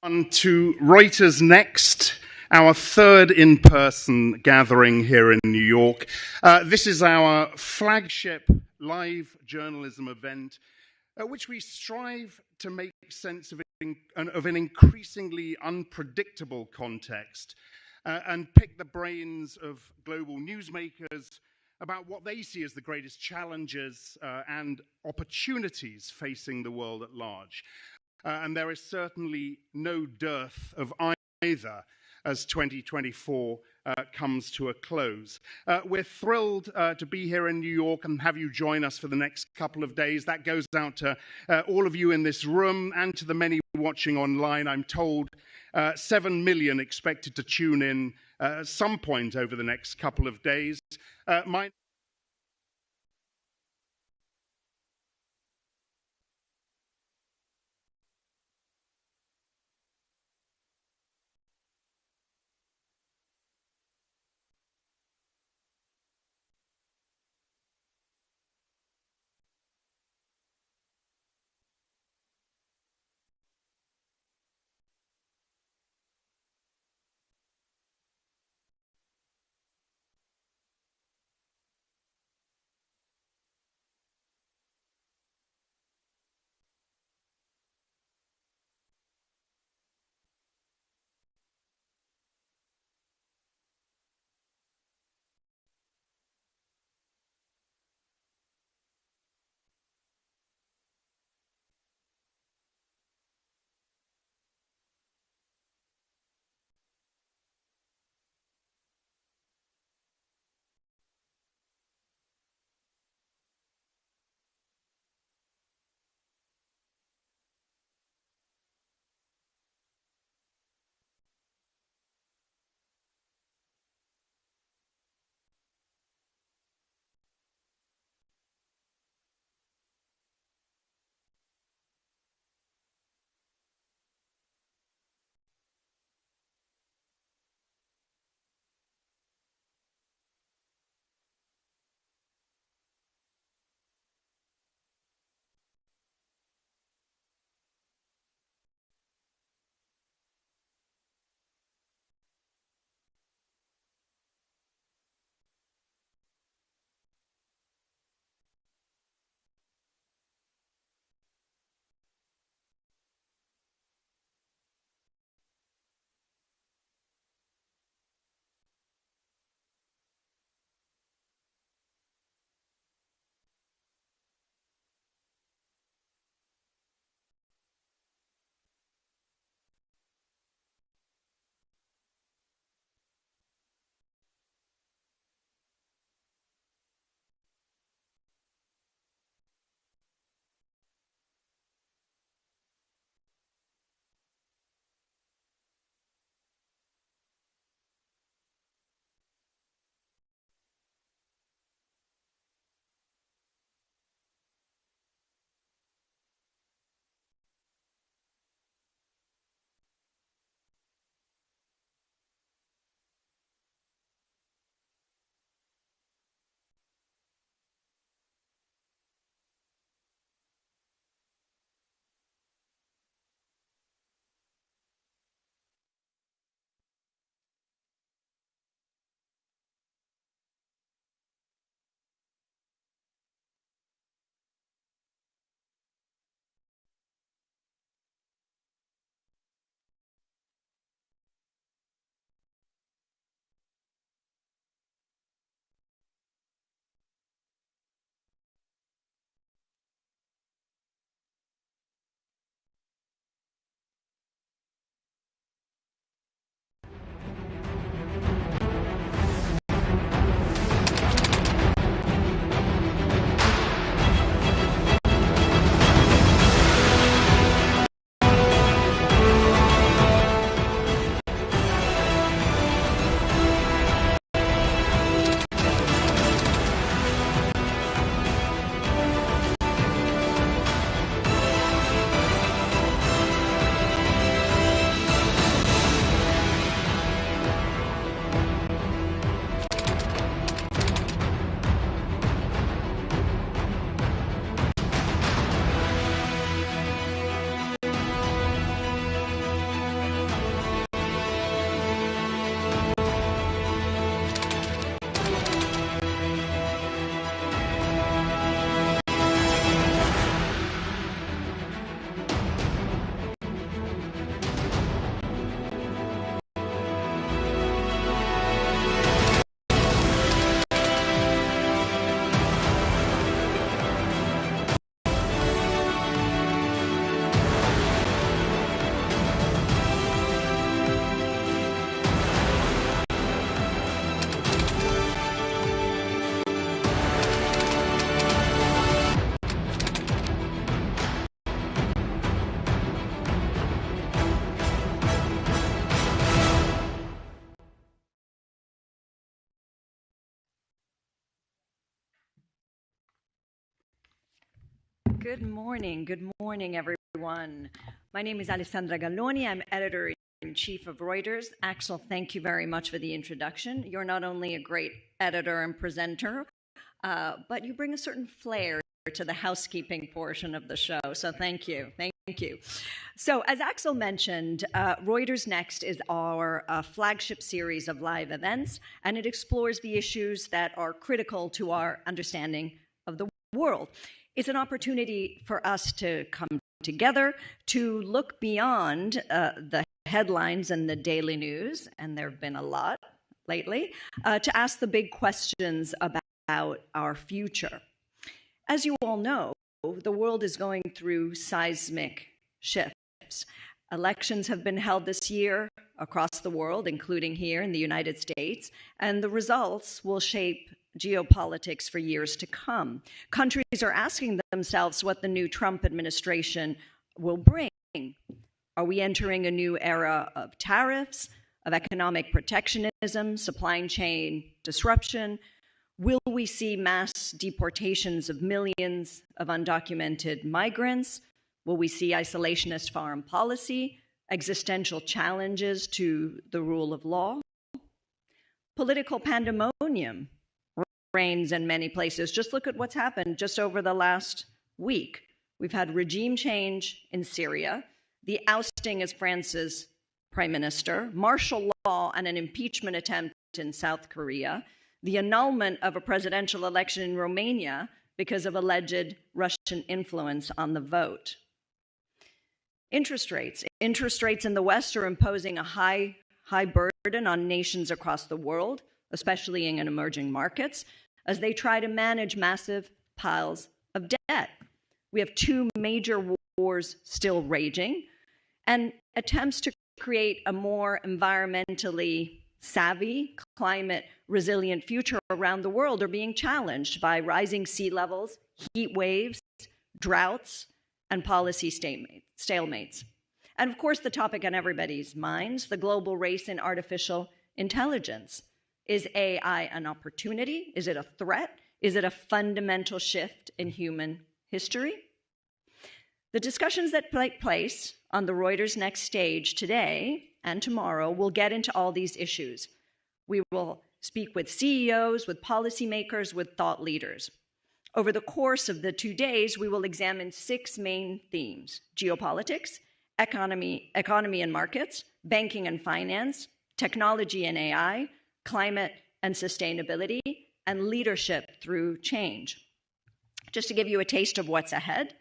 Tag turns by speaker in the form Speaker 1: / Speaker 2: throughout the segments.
Speaker 1: To Reuters NEXT, our third in-person gathering here in New York. This is our flagship live journalism event, at which we strive to make sense of an increasingly unpredictable context and pick the brains of global newsmakers about what they see as the greatest challenges and opportunities facing the world at large. And there is certainly no dearth of either as 2024 comes to a close. We're thrilled to be here in New York and have you join us for the next couple of days. That goes out to all of you in this room and to the many watching online. I'm told 7 million expected to tune in at some point over the next couple of days.
Speaker 2: Good morning, everyone. My name is Alessandra Galloni. I'm Editor-in-Chief of Reuters. Axel, thank you very much for the introduction. You're not only a great editor and presenter, but you bring a certain flair to the housekeeping portion of the show, so thank you. Thank you. So as Axel mentioned, Reuters Next is our flagship series of live events, and it explores the issues that are critical to our understanding of the world. It's an opportunity for us to come together, to look beyond the headlines and the daily news, and there have been a lot lately, to ask the big questions about our future. As you all know, the world is going through seismic shifts. Elections have been held this year across the world, including here in the United States, and the results will shape geopolitics for years to come. Countries are asking themselves what the new Trump administration will bring. Are we entering a new era of tariffs, of economic protectionism, supply chain disruption? Will we see mass deportations of millions of undocumented migrants? Will we see isolationist foreign policy, existential challenges to the rule of law? Political pandemonium reigns in many places. Just look at what's happened just over the last week. We've had regime change in Syria, the ousting as France's prime minister, martial law and an impeachment attempt in South Korea, the annulment of a presidential election in Romania because of alleged Russian influence on the vote. Interest rates in the West are imposing a high burden on nations across the world, especially in emerging markets, as they try to manage massive piles of debt. We have two major wars still raging, and attempts to create a more environmentally savvy, climate resilient future around the world are being challenged by rising sea levels, heat waves, droughts, and policy stalemates. And of course, the topic on everybody's minds, the global race in artificial intelligence. Is AI an opportunity? Is it a threat? Is it a fundamental shift in human history? The discussions that take place on the Reuters Next stage today and tomorrow will get into all these issues. We will speak with CEOs, with policymakers, with thought leaders. Over the course of the 2 days, we will examine 6 main themes: geopolitics, economy and markets, banking and finance, technology and AI, climate and sustainability, and leadership through change. Just to give you a taste of what's ahead,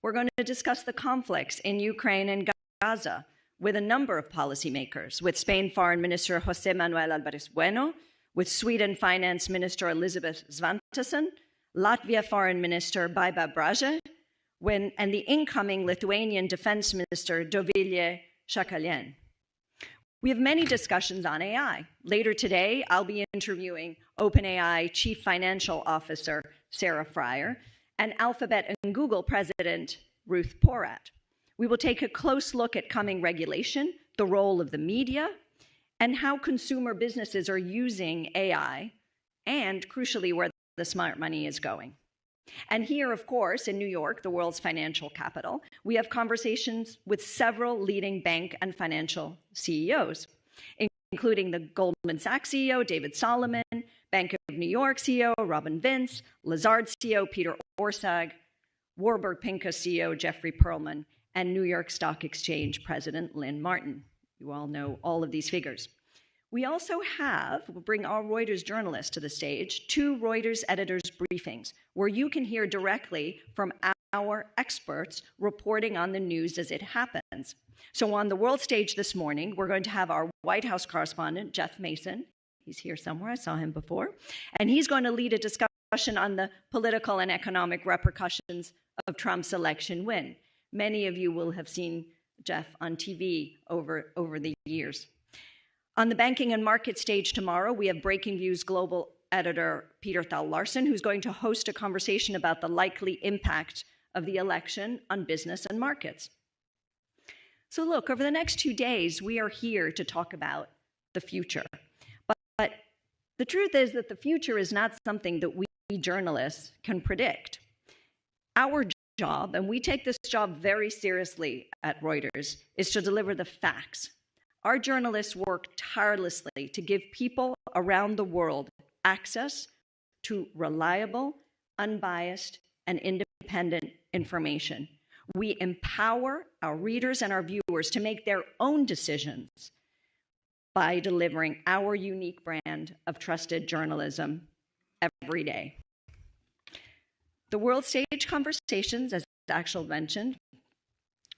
Speaker 2: we're going to discuss the conflicts in Ukraine and Gaza with a number of policymakers, with Spain Foreign Minister José Manuel Álvarez Bueno, with Sweden Finance Minister Elisabeth Svantesson, Latvia Foreign Minister Baiba Braže, and the incoming Lithuanian Defense Minister Dovilė Šakalienė. We have many discussions on AI. Later today, I'll be interviewing OpenAI Chief Financial Officer Sarah Friar and Alphabet and Google President Ruth Porat. We will take a close look at coming regulation, the role of the media, and how consumer businesses are using AI, and crucially, where the smart money is going. And here, of course, in New York, the world's financial capital, we have conversations with several leading bank and financial CEOs, including the Goldman Sachs CEO, David Solomon, Bank of New York CEO, Robin Vince, Lazard CEO, Peter Orszag, Warburg Pincus CEO, Jeffrey Perlman, and New York Stock Exchange President Lynn Martin. You all know all of these figures. We also we'll bring our Reuters journalists to the stage, 2 Reuters editors' briefings, where you can hear directly from our experts reporting on the news as it happens. So on the world stage this morning, we're going to have our White House correspondent, Jeff Mason. He's here somewhere, I saw him before. And he's going to lead a discussion on the political and economic repercussions of Trump's election win. Many of you will have seen Jeff on TV over the years. On the banking and market stage tomorrow, we have Breaking Views global editor Peter Thal Larsen, who's going to host a conversation about the likely impact of the election on business and markets. So look, over the next 2 days, we are here to talk about the future. But the truth is that the future is not something that we journalists can predict. Our job, and we take this job very seriously at Reuters, is to deliver the facts. Our journalists work tirelessly to give people around the world access to reliable, unbiased, and independent information. We empower our readers and our viewers to make their own decisions by delivering our unique brand of trusted journalism every day. The World Stage Conversations, as Axel mentioned,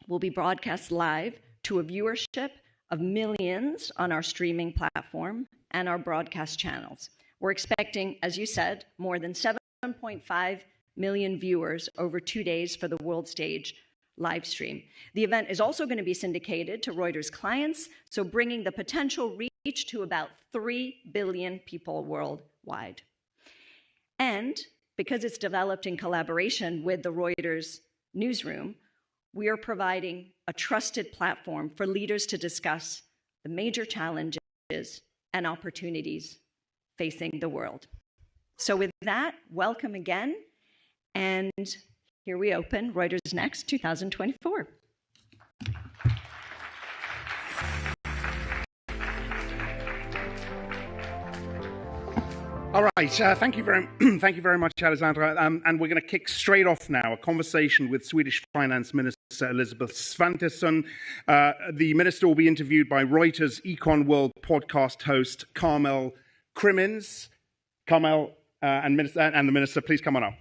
Speaker 2: will be broadcast live to a viewership of millions on our streaming platform and our broadcast channels. We're expecting, as you said, more than 7.5 million viewers over 2 days for the World Stage live stream. The event is also going to be syndicated to Reuters clients, so bringing the potential reach to about 3 billion people worldwide. And because it's developed in collaboration with the Reuters newsroom, we are providing a trusted platform for leaders to discuss the major challenges and opportunities facing the world. So with that, welcome again, and here we open Reuters Next 2024.
Speaker 1: All right, thank you very much, Alessandra. And we're going to kick straight off now a conversation with Swedish Finance Minister Elisabeth Svantesson. The minister will be interviewed by Reuters Econ World podcast host Carmel Crimmins. Carmel and the minister, please come on up.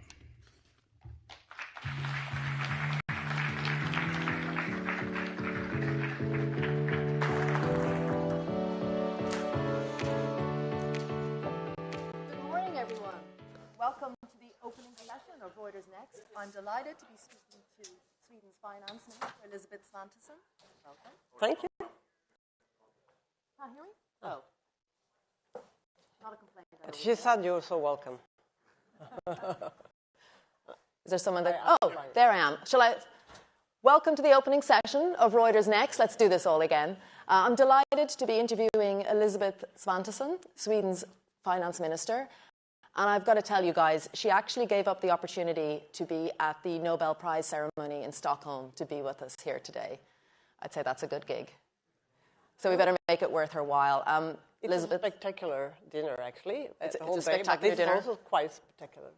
Speaker 3: Welcome to the opening session of Reuters Next. I'm delighted to be speaking to Sweden's Finance Minister, Elisabeth Svantesson. Welcome.
Speaker 4: Thank you.
Speaker 3: Can't hear me? Oh. Not a complaint.
Speaker 4: She said you're so welcome.
Speaker 3: Is there someone there? Oh, there I am. Shall I? Welcome to the opening session of Reuters Next. Let's do this all again. I'm delighted to be interviewing Elisabeth Svantesson, Sweden's Finance Minister. And I've got to tell you guys, she actually gave up the opportunity to be at the Nobel Prize ceremony in Stockholm to be with us here today. I'd say that's a good gig. So we better make it worth her while.
Speaker 4: It's
Speaker 3: Elisabeth,
Speaker 4: a spectacular dinner, actually.
Speaker 3: It's
Speaker 4: a
Speaker 3: a spectacular dinner.
Speaker 4: It's also quite spectacular.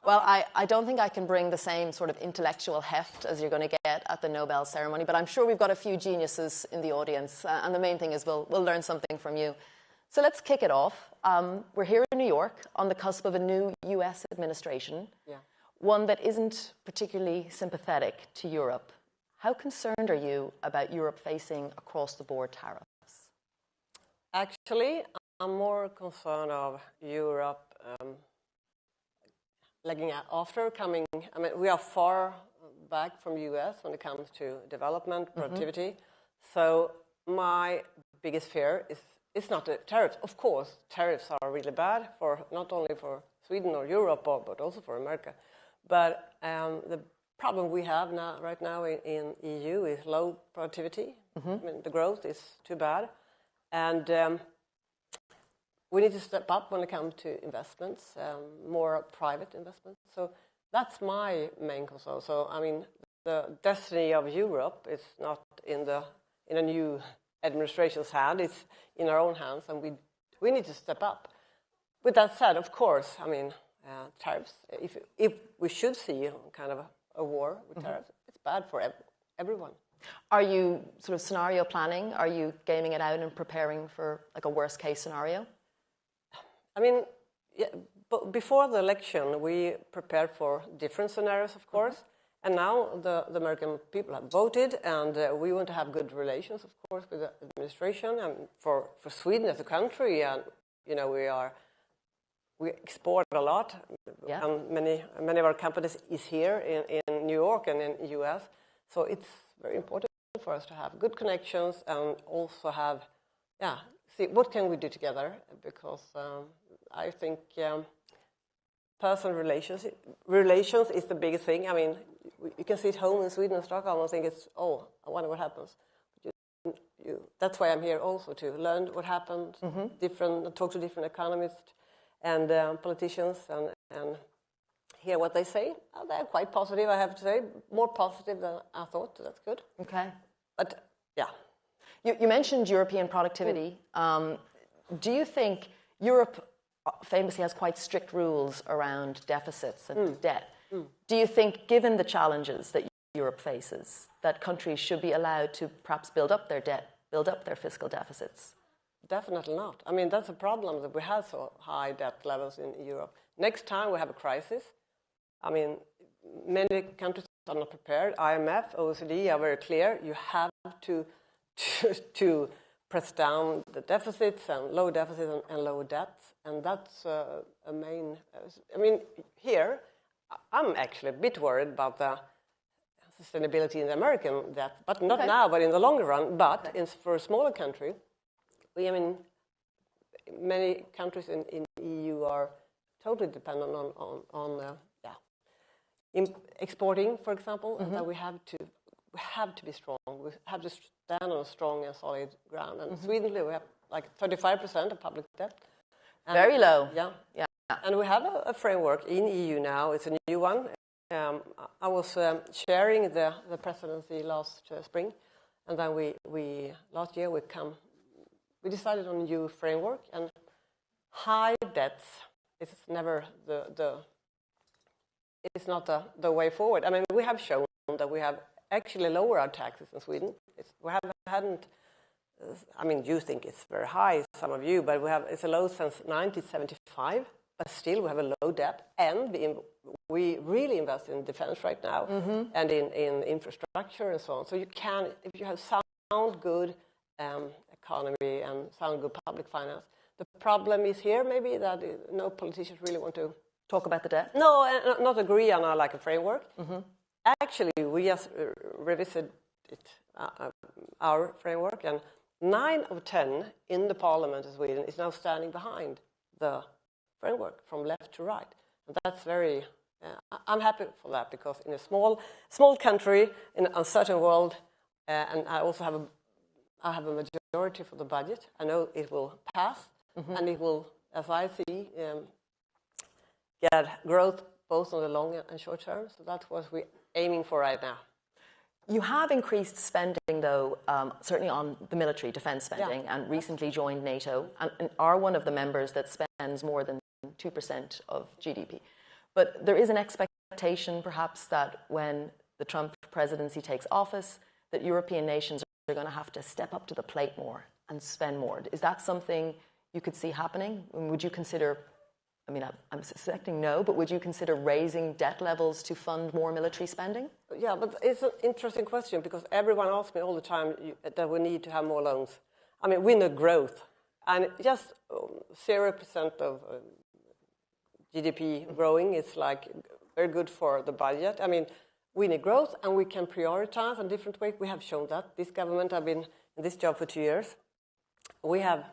Speaker 3: Well, I don't think I can bring the same sort of intellectual heft as you're going to get at the Nobel ceremony, but I'm sure we've got a few geniuses in the audience. And the main thing is we'll learn something from you. So let's kick it off. We're here in New York on the cusp of a new US administration, one that isn't particularly sympathetic to Europe. How concerned are you about Europe facing across-the-board tariffs?
Speaker 4: Actually, I'm more concerned of Europe lagging after coming. I mean, we are far back from US when it comes to development, productivity. So my biggest fear is it's not the tariffs. Of course, tariffs are really bad for not only for Sweden or Europe, but also for America. But the problem we have right now in EU is low productivity. I mean, the growth is too bad, and we need to step up when it comes to investments, more private investments. So that's my main concern. So I mean, the destiny of Europe is not in a new administration's hand, it's in our own hands, and we need to step up. With that said, of course, I mean, tariffs, if we should see kind of a war with tariffs, it's bad for everyone.
Speaker 3: Are you sort of scenario planning? Are you gaming it out and preparing for like a worst case scenario?
Speaker 4: I mean, but before the election, we prepared for different scenarios, of course. And now the American people have voted, and we want to have good relations, of course, with the administration. And for Sweden as a country, and you know, we export a lot, and many of our companies is here in New York and in the US. So it's very important for us to have good connections and also have, see what can we do together, because I think personal relations is the biggest thing. I mean, you can sit home in Sweden and Stockholm and think it's, I wonder what happens. That's why I'm here also, to learn what happened, talk to different economists and politicians, and hear what they say. They're quite positive, I have to say. More positive than I thought. So that's good.
Speaker 3: Okay.
Speaker 4: But, yeah.
Speaker 3: You mentioned European productivity. Do you think Europe famously has quite strict rules around deficits and debt? Do you think, given the challenges that Europe faces, that countries should be allowed to perhaps build up their debt, build up their fiscal deficits?
Speaker 4: Definitely not. I mean, that's a problem that we have so high debt levels in Europe. Next time we have a crisis, I mean, many countries are not prepared. IMF, OECD are very clear. You have to press down the deficits and low deficits and low debts. And that's a main... I mean, here, I'm actually a bit worried about the sustainability in the American debt, but not now, but in the longer run. But for a smaller country, I mean, many countries in EU are totally dependent on exporting, for example, and that we have to be strong. We have to stand on a strong and solid ground. And Sweden, we have like 35% of public debt. And
Speaker 3: very low.
Speaker 4: Yeah. And we have a framework in EU now. It's a new one. I was sharing the presidency last spring, and then we last year we decided on a new framework, and high debts is never it's not the way forward. I mean, we have shown that we have actually lowered our taxes in Sweden. Hadn't. I mean, you think it's very high, some of you, but it's a low since 1975. But still, we have a low debt, and we really invest in defense right now, and in infrastructure and so on. So you can, if you have sound, good economy and sound, good public finance. The problem is here maybe that no politicians really want to
Speaker 3: talk about the debt.
Speaker 4: No, not agree on like a framework. Actually, we just revisited our framework, and 9 of 10 in the parliament of Sweden is now standing behind the framework from left to right. And that's very, I'm happy for that, because in a small country, in an uncertain world, and I also have a majority for the budget. I know it will pass, and it will, as I see, get growth both on the long and short term. So that's what we're aiming for right now.
Speaker 3: You have increased spending, though, certainly on the military defence spending, and recently joined NATO, and are one of the members that spends more than 2% of GDP. But there is an expectation, perhaps, that when the Trump presidency takes office, that European nations are going to have to step up to the plate more and spend more. Is that something you could see happening? Would you consider, I mean, I'm suspecting no, but would you consider raising debt levels to fund more military spending?
Speaker 4: Yeah, but it's an interesting question, because everyone asks me all the time that we need to have more loans. I mean, we need growth. And just 0% of GDP growing is like very good for the budget. I mean, we need growth, and we can prioritize in different ways. We have shown that. This government, I've been in this job for 2 years. We have,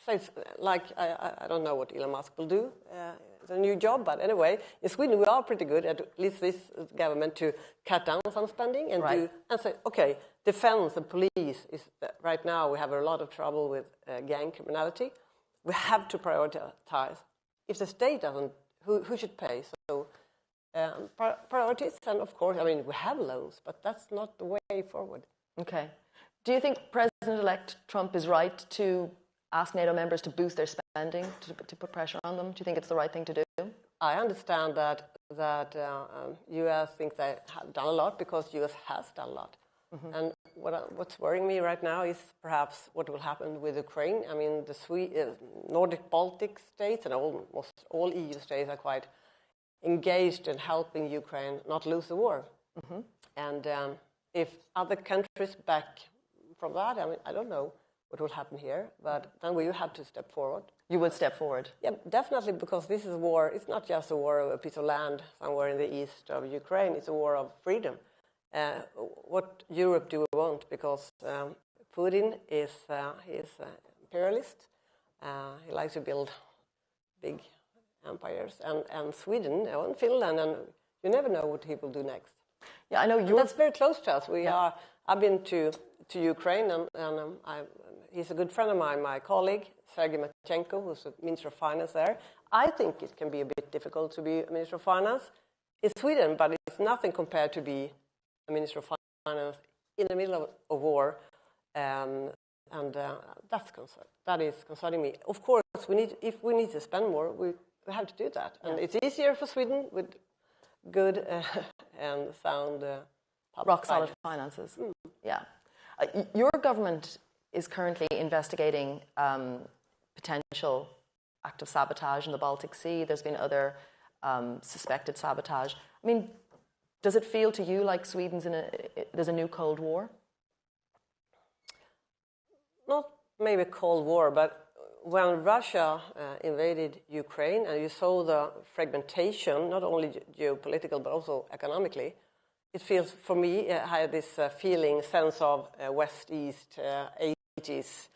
Speaker 4: so it's like, I don't know what Elon Musk will do. It's a new job, but anyway, in Sweden we are pretty good, at least this government, to cut down some spending and and say, okay, defense and police is right now we have a lot of trouble with gang criminality. We have to prioritize. If the state doesn't, who should pay? So priorities, and of course, I mean, we have loans, but that's not the way forward.
Speaker 3: Okay. Do you think President-elect Trump is right to ask NATO members to boost their spending, to put pressure on them? Do you think it's the right thing to do?
Speaker 4: I understand that U.S. thinks they have done a lot, because U.S. has done a lot. And what's worrying me right now is perhaps what will happen with Ukraine. I mean, the Nordic Baltic states and almost all EU states are quite engaged in helping Ukraine not lose the war. And if other countries back from that, I mean, I don't know what will happen here, but then we have to step forward.
Speaker 3: You would step forward?
Speaker 4: Yeah, definitely, because this is a war. It's not just a war of a piece of land somewhere in the east of Ukraine. It's a war of freedom. What Europe do we want? Because Putin is imperialist. He likes to build big empires, and Sweden and Finland, and you never know what he will do next.
Speaker 3: Yeah, I know
Speaker 4: that's very close to us. I've been to Ukraine, and he's a good friend of mine, my colleague, Sergei Marchenko, who's the Minister of Finance there. I think it can be a bit difficult to be a Minister of Finance in Sweden, but it's nothing compared to be a Minister of Finance in the middle of war. That is concerning me. Of course, if we need to spend more, we have to do that. And it's easier for Sweden with good and sound
Speaker 3: rock-solid finances. Yeah. Your government is currently investigating potential act of sabotage in the Baltic Sea. There's been other suspected sabotage. I mean, does it feel to you like there's a new Cold War?
Speaker 4: Not maybe Cold War, but when Russia invaded Ukraine and you saw the fragmentation, not only geopolitical but also economically, it feels, for me, I had this sense of West-East, 80s.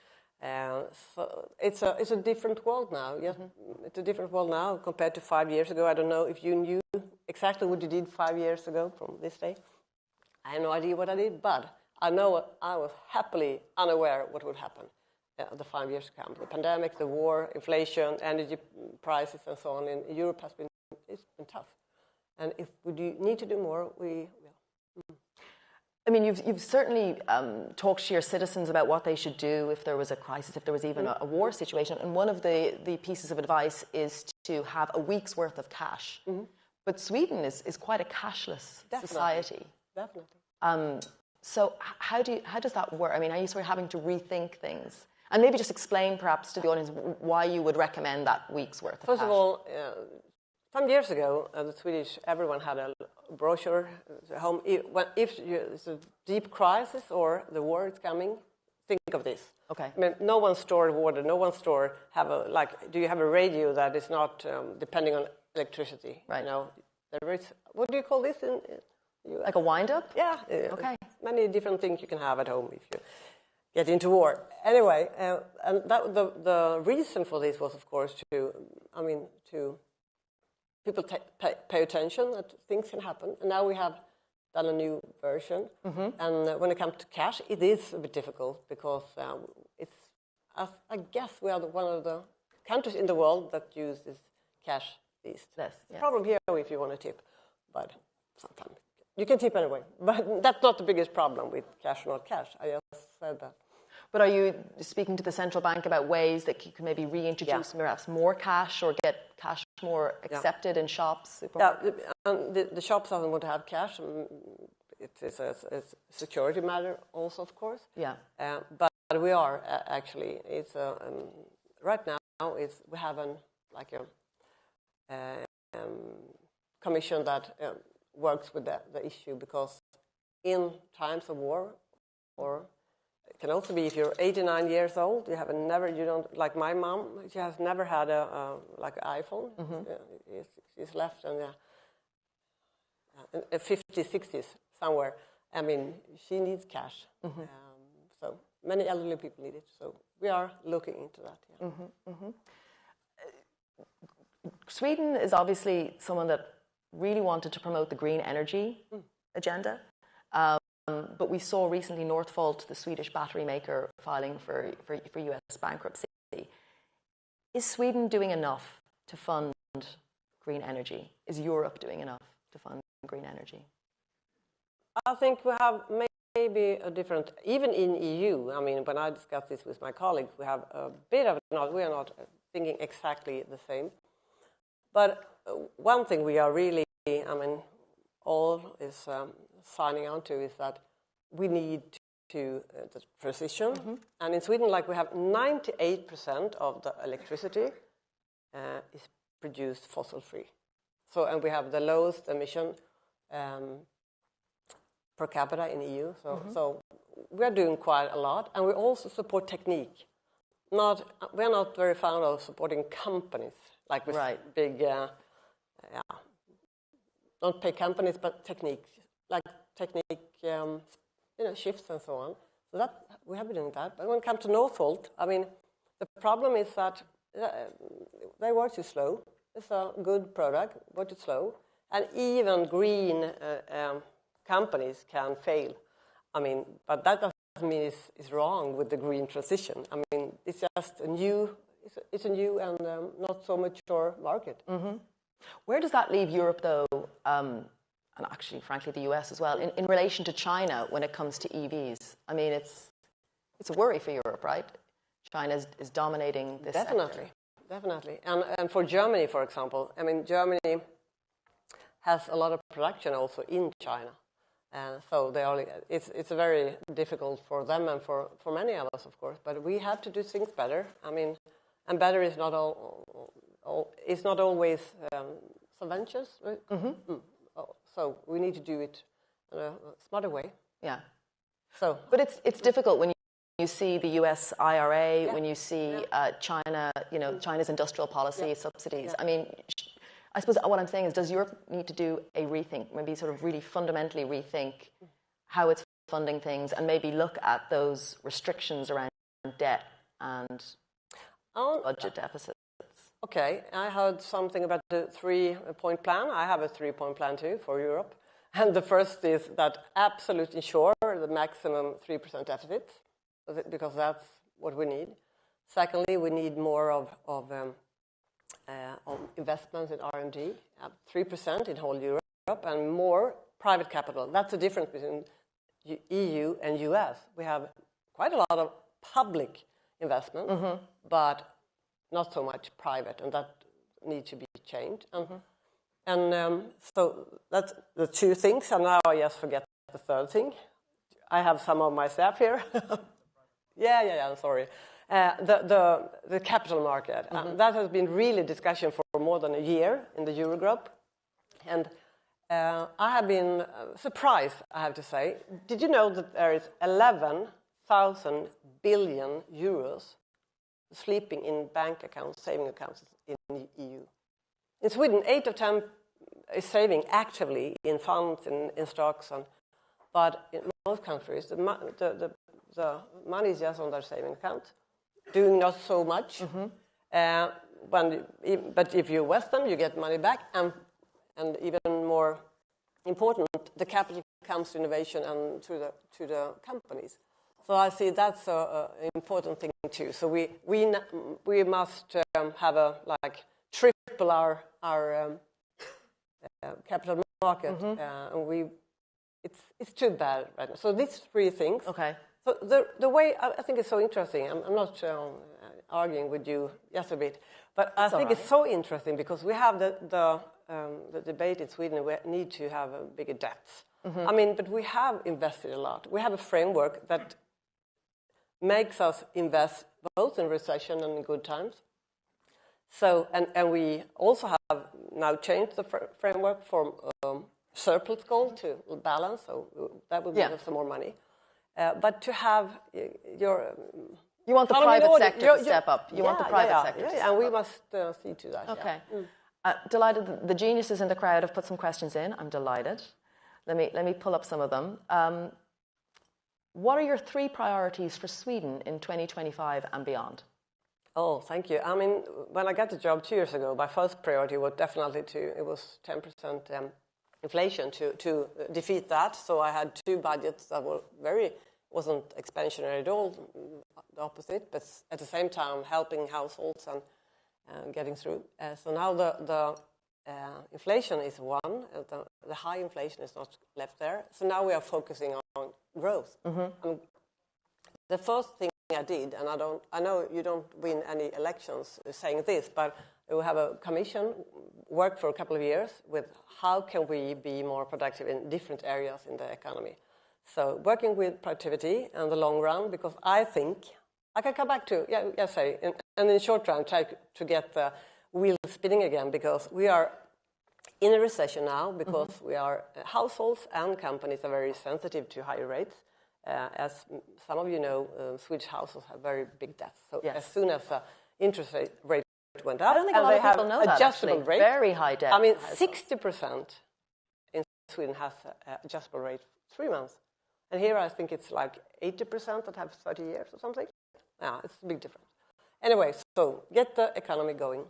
Speaker 4: So it's a different world now. Yeah? It's a different world now compared to 5 years ago. I don't know if you knew exactly what you did 5 years ago from this day. I have no idea what I did, but I know I was happily unaware what would happen the 5 years to come. The pandemic, the war, inflation, energy prices, and so on in Europe it's been tough. And if we need to do more, we will.
Speaker 3: I mean, you've certainly talked to your citizens about what they should do if there was a crisis, if there was even a war situation. And one of the pieces of advice is to have a week's worth of cash. But Sweden is quite a cashless society.
Speaker 4: Definitely.
Speaker 3: So how does that work? I mean, are you sort of having to rethink things? And maybe just explain perhaps to the audience why you would recommend that week's worth of cash.
Speaker 4: First of all, some years ago, everyone had a brochure at home. If it's a deep crisis or the war is coming, think of this.
Speaker 3: Okay.
Speaker 4: I mean, no one stored water. No one store do you have a radio that is not depending on electricity?
Speaker 3: Right.
Speaker 4: You know, there is, what do you call this in US?
Speaker 3: Like a wind-up?
Speaker 4: Yeah.
Speaker 3: Okay.
Speaker 4: Many different things you can have at home if you get into war. Anyway, and the reason for this was, of course, to people pay attention that things can happen. And now we have done a new version. And when it comes to cash, it is a bit difficult because I guess we are one of the countries in the world that uses cash least.
Speaker 3: Yes.
Speaker 4: The problem here if you want to tip, but sometimes you can tip anyway. But that's not the biggest problem with cash or not cash. I just said that.
Speaker 3: But are you speaking to the central bank about ways that you can maybe reintroduce perhaps more cash or get cash more accepted in shops?
Speaker 4: Yeah, and the shops doesn't want to have cash. It's a security matter also, of course.
Speaker 3: Yeah.
Speaker 4: But we are actually, right now we have a commission that works with the issue, because in times of war, or it can also be if you're 89 years old, you don't, like my mom, she has never had an iPhone. She's left in the 50s, 60s, somewhere. I mean, she needs cash. So many elderly people need it. So we are looking into that. Yeah.
Speaker 3: Sweden is obviously someone that really wanted to promote the green energy agenda. But we saw recently Northvolt, the Swedish battery maker, filing for US bankruptcy. Is Sweden doing enough to fund green energy? Is Europe doing enough to fund green energy?
Speaker 4: I think we have maybe a different, even in EU, I mean, when I discuss this with my colleagues, we have a bit of, we are not thinking exactly the same. But one thing we are really, all is signing on to is that we need to the transition. And in Sweden, we have 98% of the electricity is produced fossil-free. So, and we have the lowest emission per capita in EU. So we are doing quite a lot, and we also support technique. We are not very fond of supporting companies like with big, not pay companies, but technique, shifts and so on. So that we have been doing that. But when it comes to Northvolt, the problem is that they work too slow. It's a good product, work too slow, and even green companies can fail. But that mean it's wrong with the green transition. I mean, it's just a new, it's a new and not so mature market.
Speaker 3: Mm-hmm. Where does that leave Europe, though, and actually, frankly, the US as well, in relation to China when it comes to EVs? I mean, it's a worry for Europe, right? China is dominating this sector.
Speaker 4: Definitely. And for Germany, for example, I mean, Germany has a lot of production also in China. So it's very difficult for them and for many of us, of course. But we have to do things better. I mean, and better is not it's not always subventions. Right? Mm-hmm. So we need to do it in a smarter way.
Speaker 3: Yeah.
Speaker 4: So,
Speaker 3: but it's difficult when you see the US IRA, when you see China, China's industrial policy, subsidies. I mean, I suppose what I'm saying is, does Europe need to do a rethink, maybe sort of really fundamentally rethink how it's funding things, and maybe look at those restrictions around debt and budget deficits?
Speaker 4: Okay, I heard something about the 3-point plan. I have a 3-point plan too for Europe. And the first is that absolutely ensure the maximum 3% deficit, because that's what we need. Secondly, we need more of investments in R&D, 3% in whole Europe, and more private capital. That's the difference between EU and US. We have quite a lot of public investment, but not so much private, and that needs to be changed. So that's the two things, and now I just forget the third thing. I have some of my staff here. I'm sorry. The capital market. That has been really discussion for more than a year in the Eurogroup. And I have been surprised, I have to say. Did you know that there is 11,000 billion euros sleeping in bank accounts, saving accounts in the EU? In Sweden, 8 of 10 is saving actively in funds, in stocks, but in most countries, the money is just on their saving account, doing not so much. But if you invest them, you get money back, and even more important, the capital comes to innovation and to the companies. So I see that's an important thing too. So we must have triple our capital market, and it's too bad right now. So these three things.
Speaker 3: Okay.
Speaker 4: So the way I think it's so interesting. I'm not arguing with you just a bit, but I think it's so interesting because we have the debate in Sweden. We need to have a bigger debts. I mean, but we have invested a lot. We have a framework that makes us invest both in recession and in good times. So and we also have now changed the framework from surplus goal to balance. So that will give us some more money. But to have you
Speaker 3: want the private sector to step up. You want the private sector to step up.
Speaker 4: And we must see to that.
Speaker 3: Okay. Delighted. The geniuses in the crowd have put some questions in. I'm delighted. Let me pull up some of them. What are your 3 priorities for Sweden in 2025 and beyond?
Speaker 4: Oh, thank you. I mean, when I got the job 2 years ago, my first priority was definitely it was 10% inflation to defeat that. So I had 2 budgets that were wasn't expansionary at all, the opposite, but at the same time helping households and getting through. So now the inflation is one, the high inflation is not left there. So now we are focusing on growth. The first thing I did, and I know you don't win any elections saying this, but we have a commission work for a couple of years with how can we be more productive in different areas in the economy. So working with productivity in the long run, because I think I can come back to and in short run try to get the wheel spinning again, because we are in a recession now, because we are households and companies are very sensitive to higher rates. As some of you know, Swedish households have very big debts. So as soon as the interest rate went up,
Speaker 3: I don't think a lot of people know that,
Speaker 4: adjustable rate.
Speaker 3: Very high debt.
Speaker 4: I mean, 60% in Sweden has adjustable rate 3 months. And here I think it's like 80% that have 30 years or something. Yeah, it's a big difference. Anyway, so get the economy going.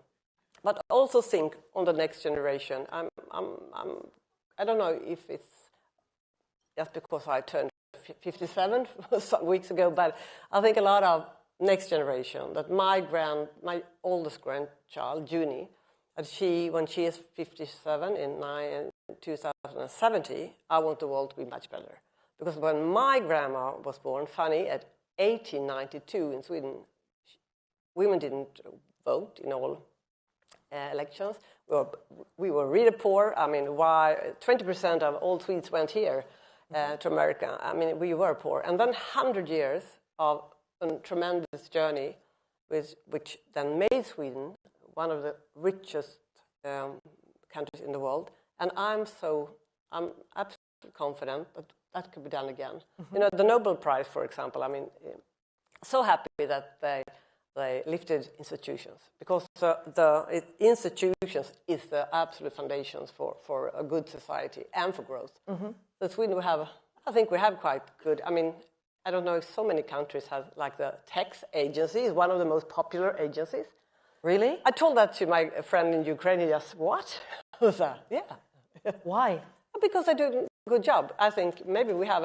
Speaker 4: But also think on the next generation. I don't know if it's just because I turned 57 some weeks ago, but I think a lot of next generation, that my oldest grandchild, Junie, that when she is 57 in 2070, I want the world to be much better. Because when my grandma was born, funny, at 1892 in Sweden, women didn't vote in all elections. We were really poor. I mean, why 20% of all Swedes went here to America. I mean, we were poor. And then 100 years of a tremendous journey, which then made Sweden one of the richest countries in the world. And I'm absolutely confident that that could be done again. You know, the Nobel Prize, for example, I mean, so happy that they lifted institutions, because the institutions is the absolute foundations for a good society and for growth. So Sweden, I think we have quite good, I mean, I don't know if so many countries have, like the tax agency is one of the most popular agencies.
Speaker 3: Really?
Speaker 4: I told that to my friend in Ukraine, he just, what? Was that? Yeah.
Speaker 3: Why?
Speaker 4: Because they do a good job. I think maybe we have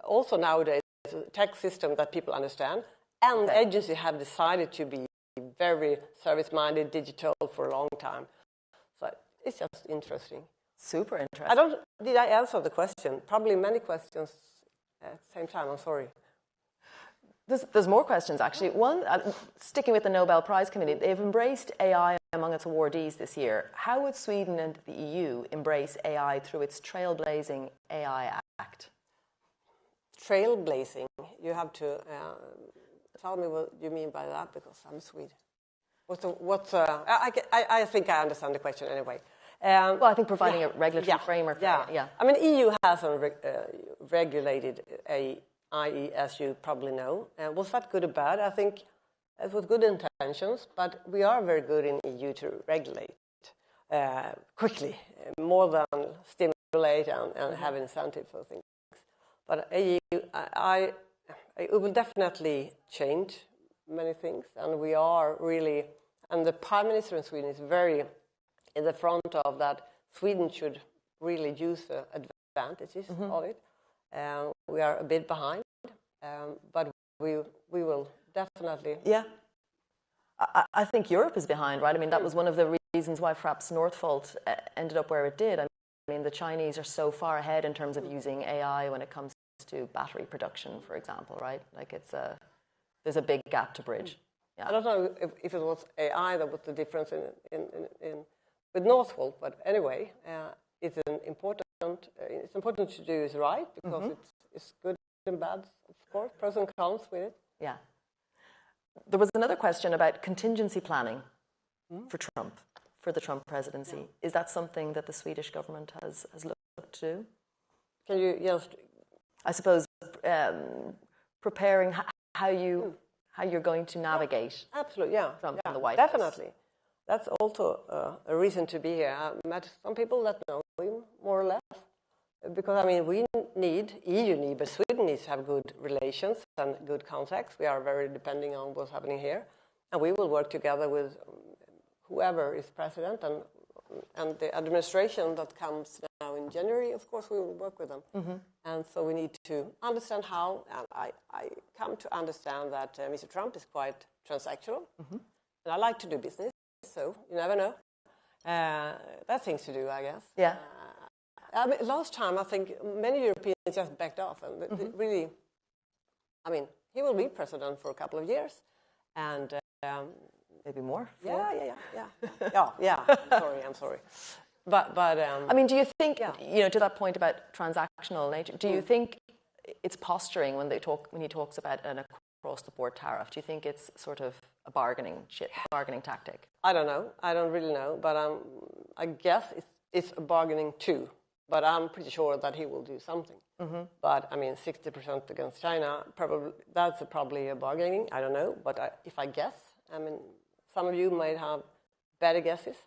Speaker 4: also nowadays a tax system that people understand. And the agency have decided to be very service-minded, digital for a long time. So it's just interesting.
Speaker 3: Super interesting.
Speaker 4: Did I answer the question? Probably many questions at the same time, I'm sorry.
Speaker 3: There's more questions, actually. One, sticking with the Nobel Prize Committee, they've embraced AI among its awardees this year. How would Sweden and the EU embrace AI through its trailblazing AI Act?
Speaker 4: Trailblazing, you have to tell me what you mean by that, because I'm Swede. I think I understand the question anyway.
Speaker 3: Well, I think providing a regulatory framework.
Speaker 4: Yeah. I mean, EU hasn't regulated AI, as you probably know. Was that good or bad? I think it was good intentions, but we are very good in EU to regulate quickly, more than stimulate and have incentive for things. But EU, it will definitely change many things, and we are really, and the Prime Minister in Sweden is very in the front of that. Sweden should really use the advantages of it. We are a bit behind, but we will definitely.
Speaker 3: Yeah, I think Europe is behind, right? I mean, that was one of the reasons why perhaps Northvolt ended up where it did. I mean, the Chinese are so far ahead in terms of using AI when it comes to battery production, for example, right? Like there's a big gap to bridge. Yeah.
Speaker 4: I don't know if it was AI that was the difference in with Northvolt, but anyway, it's important to do it right, because it's good and bad, of course, pros and cons with it.
Speaker 3: Yeah. There was another question about contingency planning for Trump, for the Trump presidency. Yeah. Is that something that the Swedish government has looked to do?
Speaker 4: Can you just...
Speaker 3: I suppose preparing how you're going to navigate.
Speaker 4: Absolutely, yeah.
Speaker 3: Trump in the White House.
Speaker 4: Definitely. That's also a reason to be here. I met some people that know him more or less, because I mean EU need, but Sweden needs to have good relations and good contacts. We are very depending on what's happening here, and we will work together with whoever is president and the administration that comes now in January. Of course, we will work with them, and so we need to understand how. And I come to understand that Mr. Trump is quite transactional, and I like to do business. So you never know. That's things to do, I guess.
Speaker 3: Yeah.
Speaker 4: I mean, last time, I think many Europeans just backed off, and they really. I mean, he will be president for a couple of years, and
Speaker 3: maybe more.
Speaker 4: Yeah. I'm sorry. But
Speaker 3: I mean, do you think to that point about transactional nature? Do you think it's posturing when he talks about an across-the-board tariff? Do you think it's sort of a bargaining tactic?
Speaker 4: I don't know. I don't really know. But I guess it's a bargaining too. But I'm pretty sure that he will do something. But I mean, 60% against China, that's probably a bargaining. I don't know. But if I guess, I mean, some of you might have better guesses.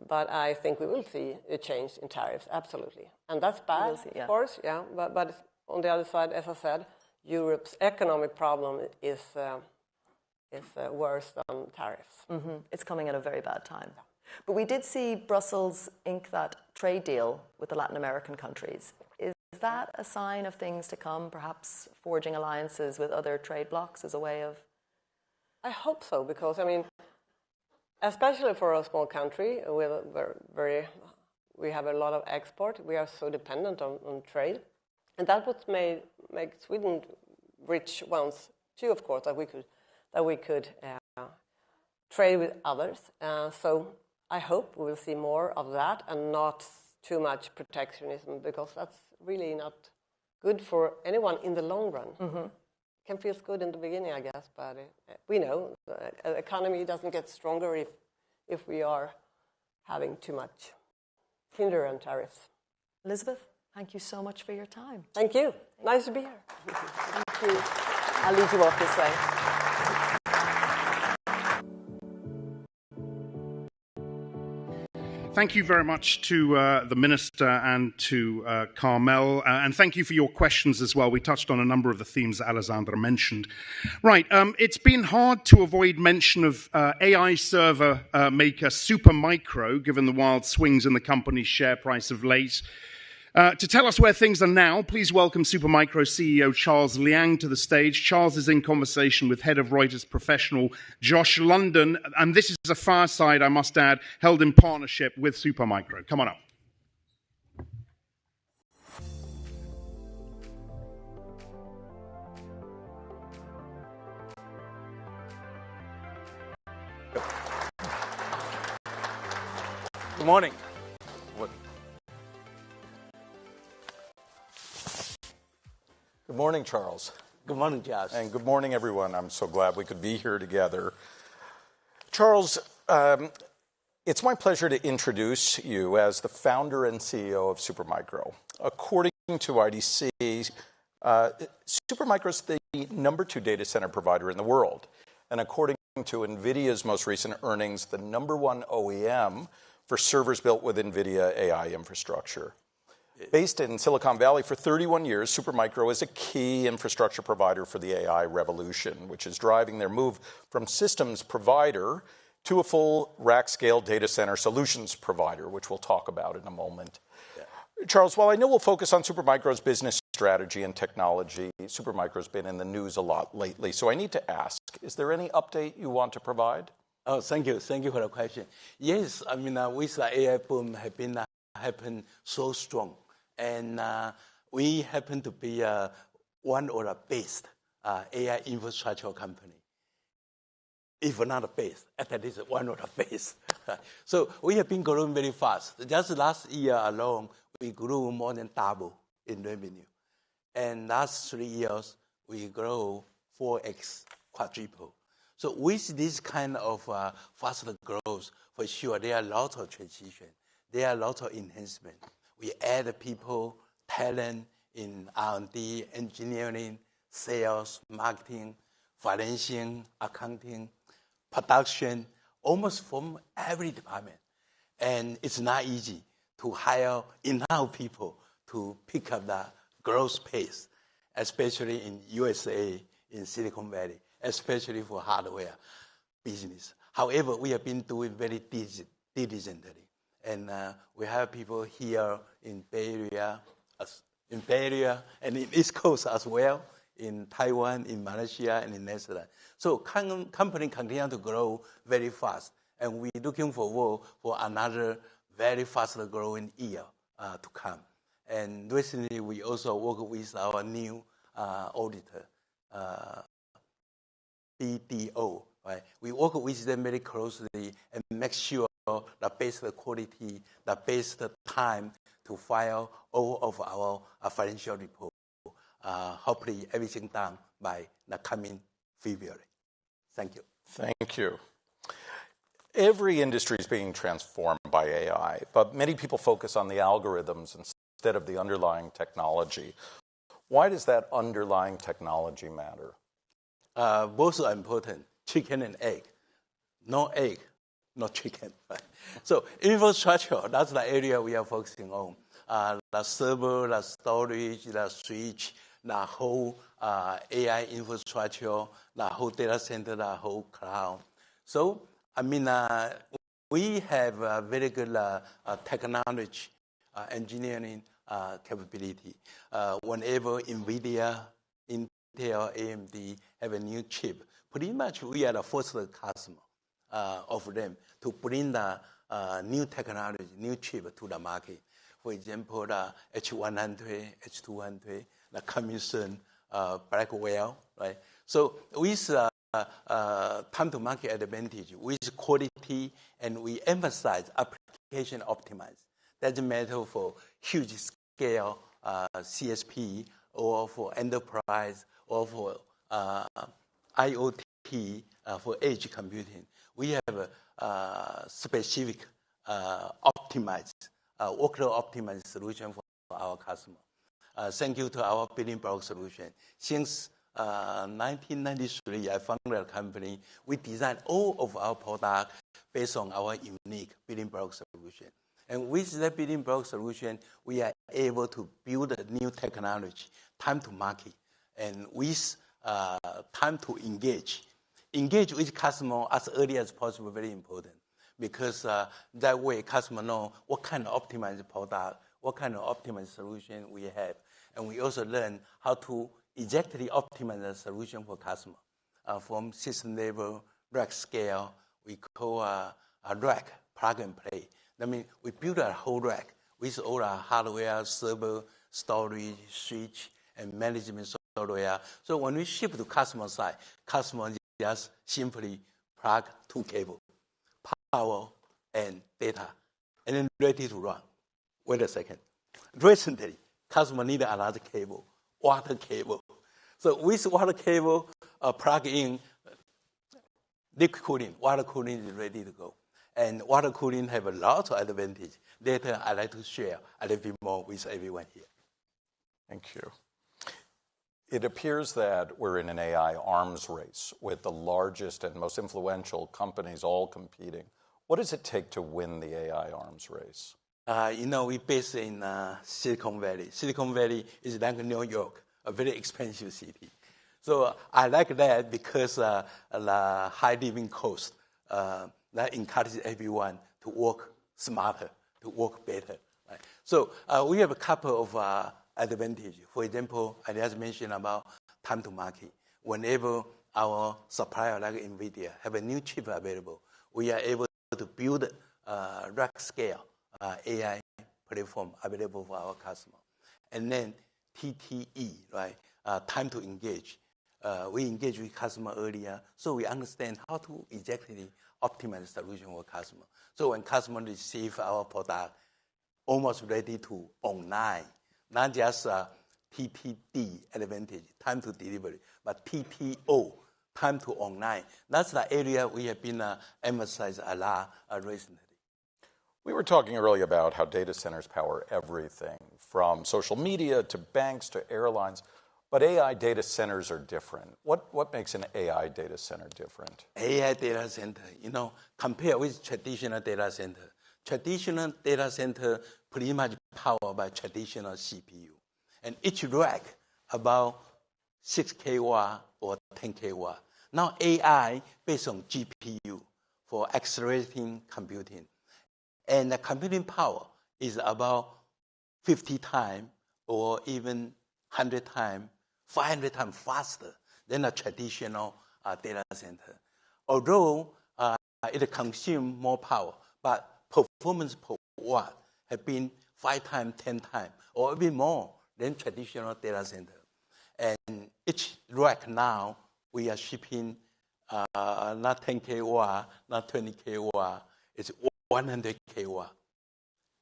Speaker 4: But I think we will see a change in tariffs, absolutely. And that's bad, of course, yeah. But on the other side, as I said, Europe's economic problem is worse than tariffs.
Speaker 3: It's coming at a very bad time. Yeah. But we did see Brussels ink that trade deal with the Latin American countries. Is that a sign of things to come, perhaps forging alliances with other trade blocs as a way of...
Speaker 4: I hope so, because, I mean, especially for a small country, we have a lot of export. We are so dependent on trade. And that would make Sweden rich once, too, of course, that we could trade with others. So I hope we will see more of that and not too much protectionism, because that's really not good for anyone in the long run. Mm-hmm. Can feel good in the beginning, I guess, but we know the economy doesn't get stronger if we are having too much hinder and tariffs.
Speaker 3: Elizabeth, thank you so much for your time.
Speaker 4: Thank you. Nice to be here.
Speaker 3: Thank you. I'll lead you off this way.
Speaker 1: Thank you very much to the Minister and to Carmel, and thank you for your questions as well. We touched on a number of the themes that Alessandra mentioned. Right, it's been hard to avoid mention of AI server maker Supermicro, given the wild swings in the company's share price of late. To tell us where things are now, please welcome Supermicro CEO Charles Liang to the stage. Charles is in conversation with head of Reuters Professional Josh London, and this is a fireside, I must add, held in partnership with Supermicro. Come on up.
Speaker 5: Good morning.
Speaker 6: Good morning, Charles.
Speaker 5: Good morning, Josh.
Speaker 6: And good morning, everyone. I'm so glad we could be here together. Charles, it's my pleasure to introduce you as the founder and CEO of Supermicro. According to IDC, Supermicro is the #2 data center provider in the world. And according to NVIDIA's most recent earnings, the #1 OEM for servers built with NVIDIA AI infrastructure. Based in Silicon Valley for 31 years, Supermicro is a key infrastructure provider for the AI revolution, which is driving their move from systems provider to a full rack-scale data center solutions provider, which we'll talk about in a moment. Yeah. Charles, while I know we'll focus on Supermicro's business strategy and technology, Supermicro's been in the news a lot lately, so I need to ask, is there any update you want to provide?
Speaker 5: Oh, thank you. Thank you for the question. Yes, I mean, with the AI boom happened so strong. And we happen to be one of the best AI infrastructure company. If not the best, at least one of the best. So we have been growing very fast. Just last year alone, we grew more than double in revenue. And last 3 years, we grow 4x, quadruple. So with this kind of faster growth, for sure, there are lots of transition. There are lots of enhancement. We add people, talent in R&D, engineering, sales, marketing, financing, accounting, production, almost from every department. And it's not easy to hire enough people to pick up the growth pace, especially in USA, in Silicon Valley, especially for hardware business. However, we have been doing very diligently. And we have people here in Bay Area, and in East Coast as well, in Taiwan, in Malaysia, and in Netherlands. So company continue to grow very fast, and we're looking forward for another very fast growing year to come. And recently, we also work with our new auditor, BDO. Right? We work with them very closely and make sure the best quality, the best time to file all of our financial report. Hopefully, everything done by the coming February. Thank you.
Speaker 6: Thank you. Every industry is being transformed by AI, but many people focus on the algorithms instead of the underlying technology. Why does that underlying technology matter?
Speaker 5: Both are important, chicken and egg. No egg, no chicken. Right? So infrastructure, that's the area we are focusing on. The server, the storage, the switch, the whole AI infrastructure, the whole data center, the whole cloud. So, I mean, we have very good technology, engineering capability. Whenever NVIDIA, Intel, AMD have a new chip, pretty much we are the first customer of them to bring the new technology, new chip to the market. For example, the H100, H200, the coming soon, Blackwell, right? So with time to market advantage, with quality, and we emphasize application optimized. That's a matter for huge scale CSP or for enterprise or for IoT for edge computing. We have a specific optimized, workload optimized solution for our customer. Thank you to our building block solution. Since 1993, I founded a company. We designed all of our products based on our unique building block solution. And with that building block solution, we are able to build a new technology, time to market, and with time to engage. Engage with customer as early as possible, very important, because that way customer know what kind of optimized product, what kind of optimized solution we have. And we also learn how to exactly optimize the solution for customer. From system level, rack scale, we call a rack plug and play. That means we build a whole rack with all our hardware, server, storage, switch, and management software. So when we ship to customer side, customer just simply plug two cables, power and data, and then ready to run. Wait a second. Recently, customer needed another cable, water cable. So with water cable, plug in liquid cooling. Water cooling is ready to go. And water cooling have a lot of advantage. Later, I'd like to share a little bit more with everyone here.
Speaker 6: Thank you. It appears that we're in an AI arms race with the largest and most influential companies all competing. What does it take to win the AI arms race?
Speaker 5: We're based in Silicon Valley. Silicon Valley is like New York, a very expensive city. So I like that because the high living cost that encourages everyone to work smarter, to work better. Right? So we have a couple of advantages. For example, I just mentioned about time to market. Whenever our supplier like NVIDIA have a new chip available, we are able to build rack scale AI platform available for our customer. And then TTE, right? Time to engage. We engage with customer earlier, so we understand how to exactly optimize the solution for customer. So when customer receive our product, almost ready to online, not just TTD advantage, time to delivery, but TTO, time to online. That's the area we have been emphasized a lot recently.
Speaker 6: We were talking earlier about how data centers power everything, from social media to banks to airlines. But AI data centers are different. What makes an AI data center different?
Speaker 5: AI data center, compared with traditional data center. Traditional data center pretty much powered by traditional CPU. And each rack about 6 kW or 10 kW. Now AI based on GPU for accelerating computing. And the computing power is about 50 times or even 100 times, 500 times faster than a traditional data center. Although it consumes more power, but performance per watt have been 5 times, 10 times, or even more than traditional data center. And each rack now, we are shipping not 10 kW, not 20 kW, it's 100 kW.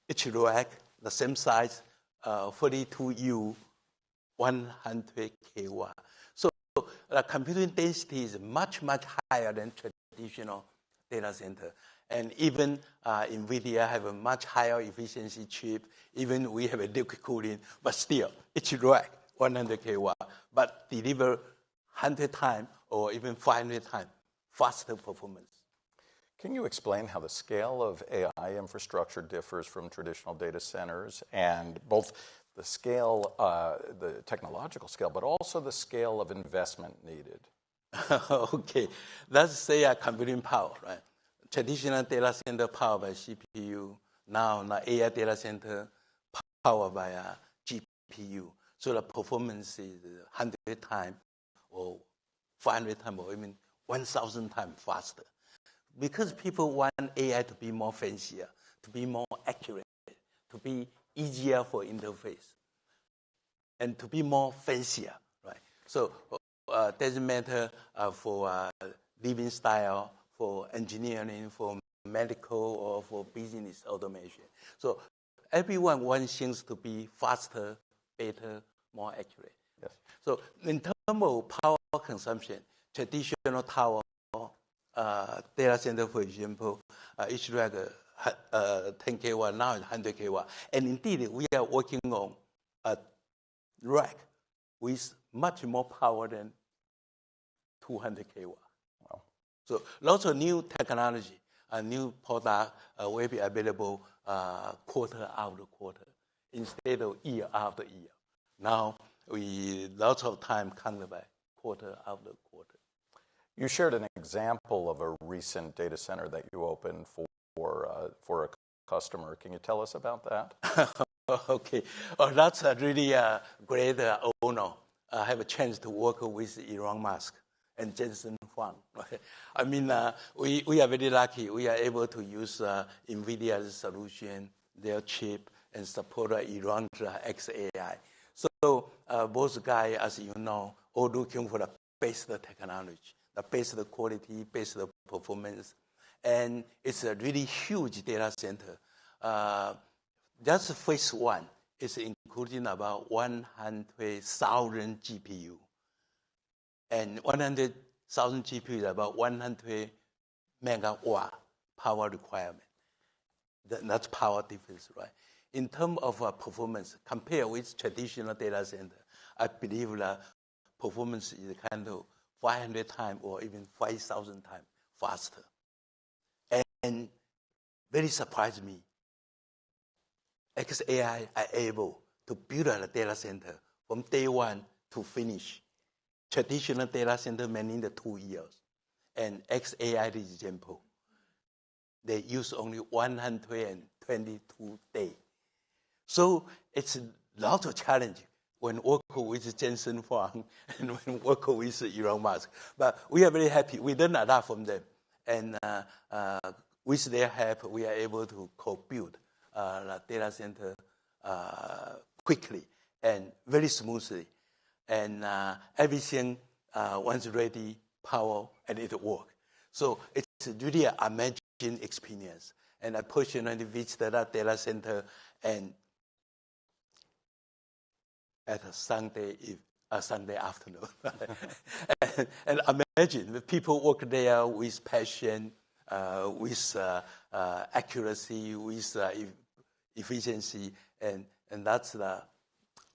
Speaker 5: Each rack, the same size, 42U, 100 kW. So the computing density is much, much higher than traditional data center. And even NVIDIA have a much higher efficiency chip. Even we have a liquid cooling, but still, each rack, 100 kW, but deliver 100 times or even 500 times faster performance.
Speaker 6: Can you explain how the scale of AI infrastructure differs from traditional data centers, and both the scale, the technological scale, but also the scale of investment needed?
Speaker 5: Okay, let's say computing power, right? Traditional data center powered by CPU. Now AI data center powered by a GPU. So the performance is 100 times or 500 times or even 1,000 times faster. Because people want AI to be more fancier, to be more accurate, to be easier for interface, and to be more fancier, right? So doesn't matter for living style, for engineering, for medical, or for business automation. So everyone wants things to be faster, better, more accurate.
Speaker 6: Yes.
Speaker 5: So in terms of power consumption, traditional tower data center, for example, it's like 10 kW, now it's 100 kW. And indeed, we are working on a rack with much more power than 200 kW.
Speaker 6: Wow.
Speaker 5: So lots of new technology, a new product will be available quarter after quarter instead of year after year. Now, we lots of time counted by quarter after quarter.
Speaker 6: You shared an example of a recent data center that you opened for a customer. Can you tell us about that?
Speaker 5: Okay. That's a really great honor. I have a chance to work with Elon Musk and Jensen Huang. I mean, we are very lucky. We are able to use NVIDIA's solution, their chip, and support Elon's XAI. So both guys, as you know, all looking for the best technology, the best quality, best performance. And it's a really huge data center. Just phase one is including about 100,000 GPU. And 100,000 GPU is about 100 megawatt power requirement. That's power difference, right? In terms of performance, compared with traditional data center, I believe the performance is kind of 500 times or even 5,000 times faster. And very surprised me, XAI are able to build a data center from day one to finish. Traditional data center may need 2 years. And XAI example, they use only 122 days. So it's a lot of challenge when working with Jensen Huang and when working with Elon Musk. But we are very happy. We learned a lot from them. And with their help, we are able to co-build the data center quickly and very smoothly. And everything once ready, power, and it works. So it's really an amazing experience. And I personally visited that data center and at a Sunday afternoon. and imagine the people work there with passion, with accuracy, with efficiency, and that's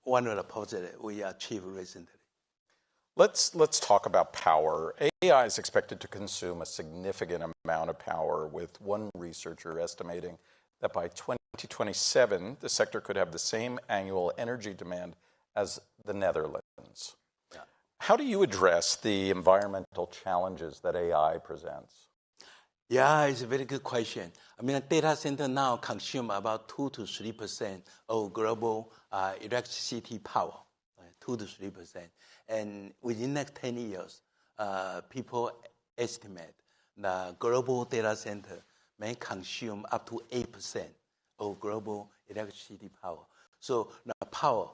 Speaker 5: one of the positives we achieved recently.
Speaker 6: Let's talk about power. AI is expected to consume a significant amount of power, with one researcher estimating that by 2027, the sector could have the same annual energy demand as the Netherlands.
Speaker 5: Yeah.
Speaker 6: How do you address the environmental challenges that AI presents?
Speaker 5: Yeah, it's a very good question. I mean, a data center now consume about 2 to 3% of global electricity power, right? 2 to 3%. And within the next 10 years, people estimate the global data center may consume up to 8% of global electricity power. So the power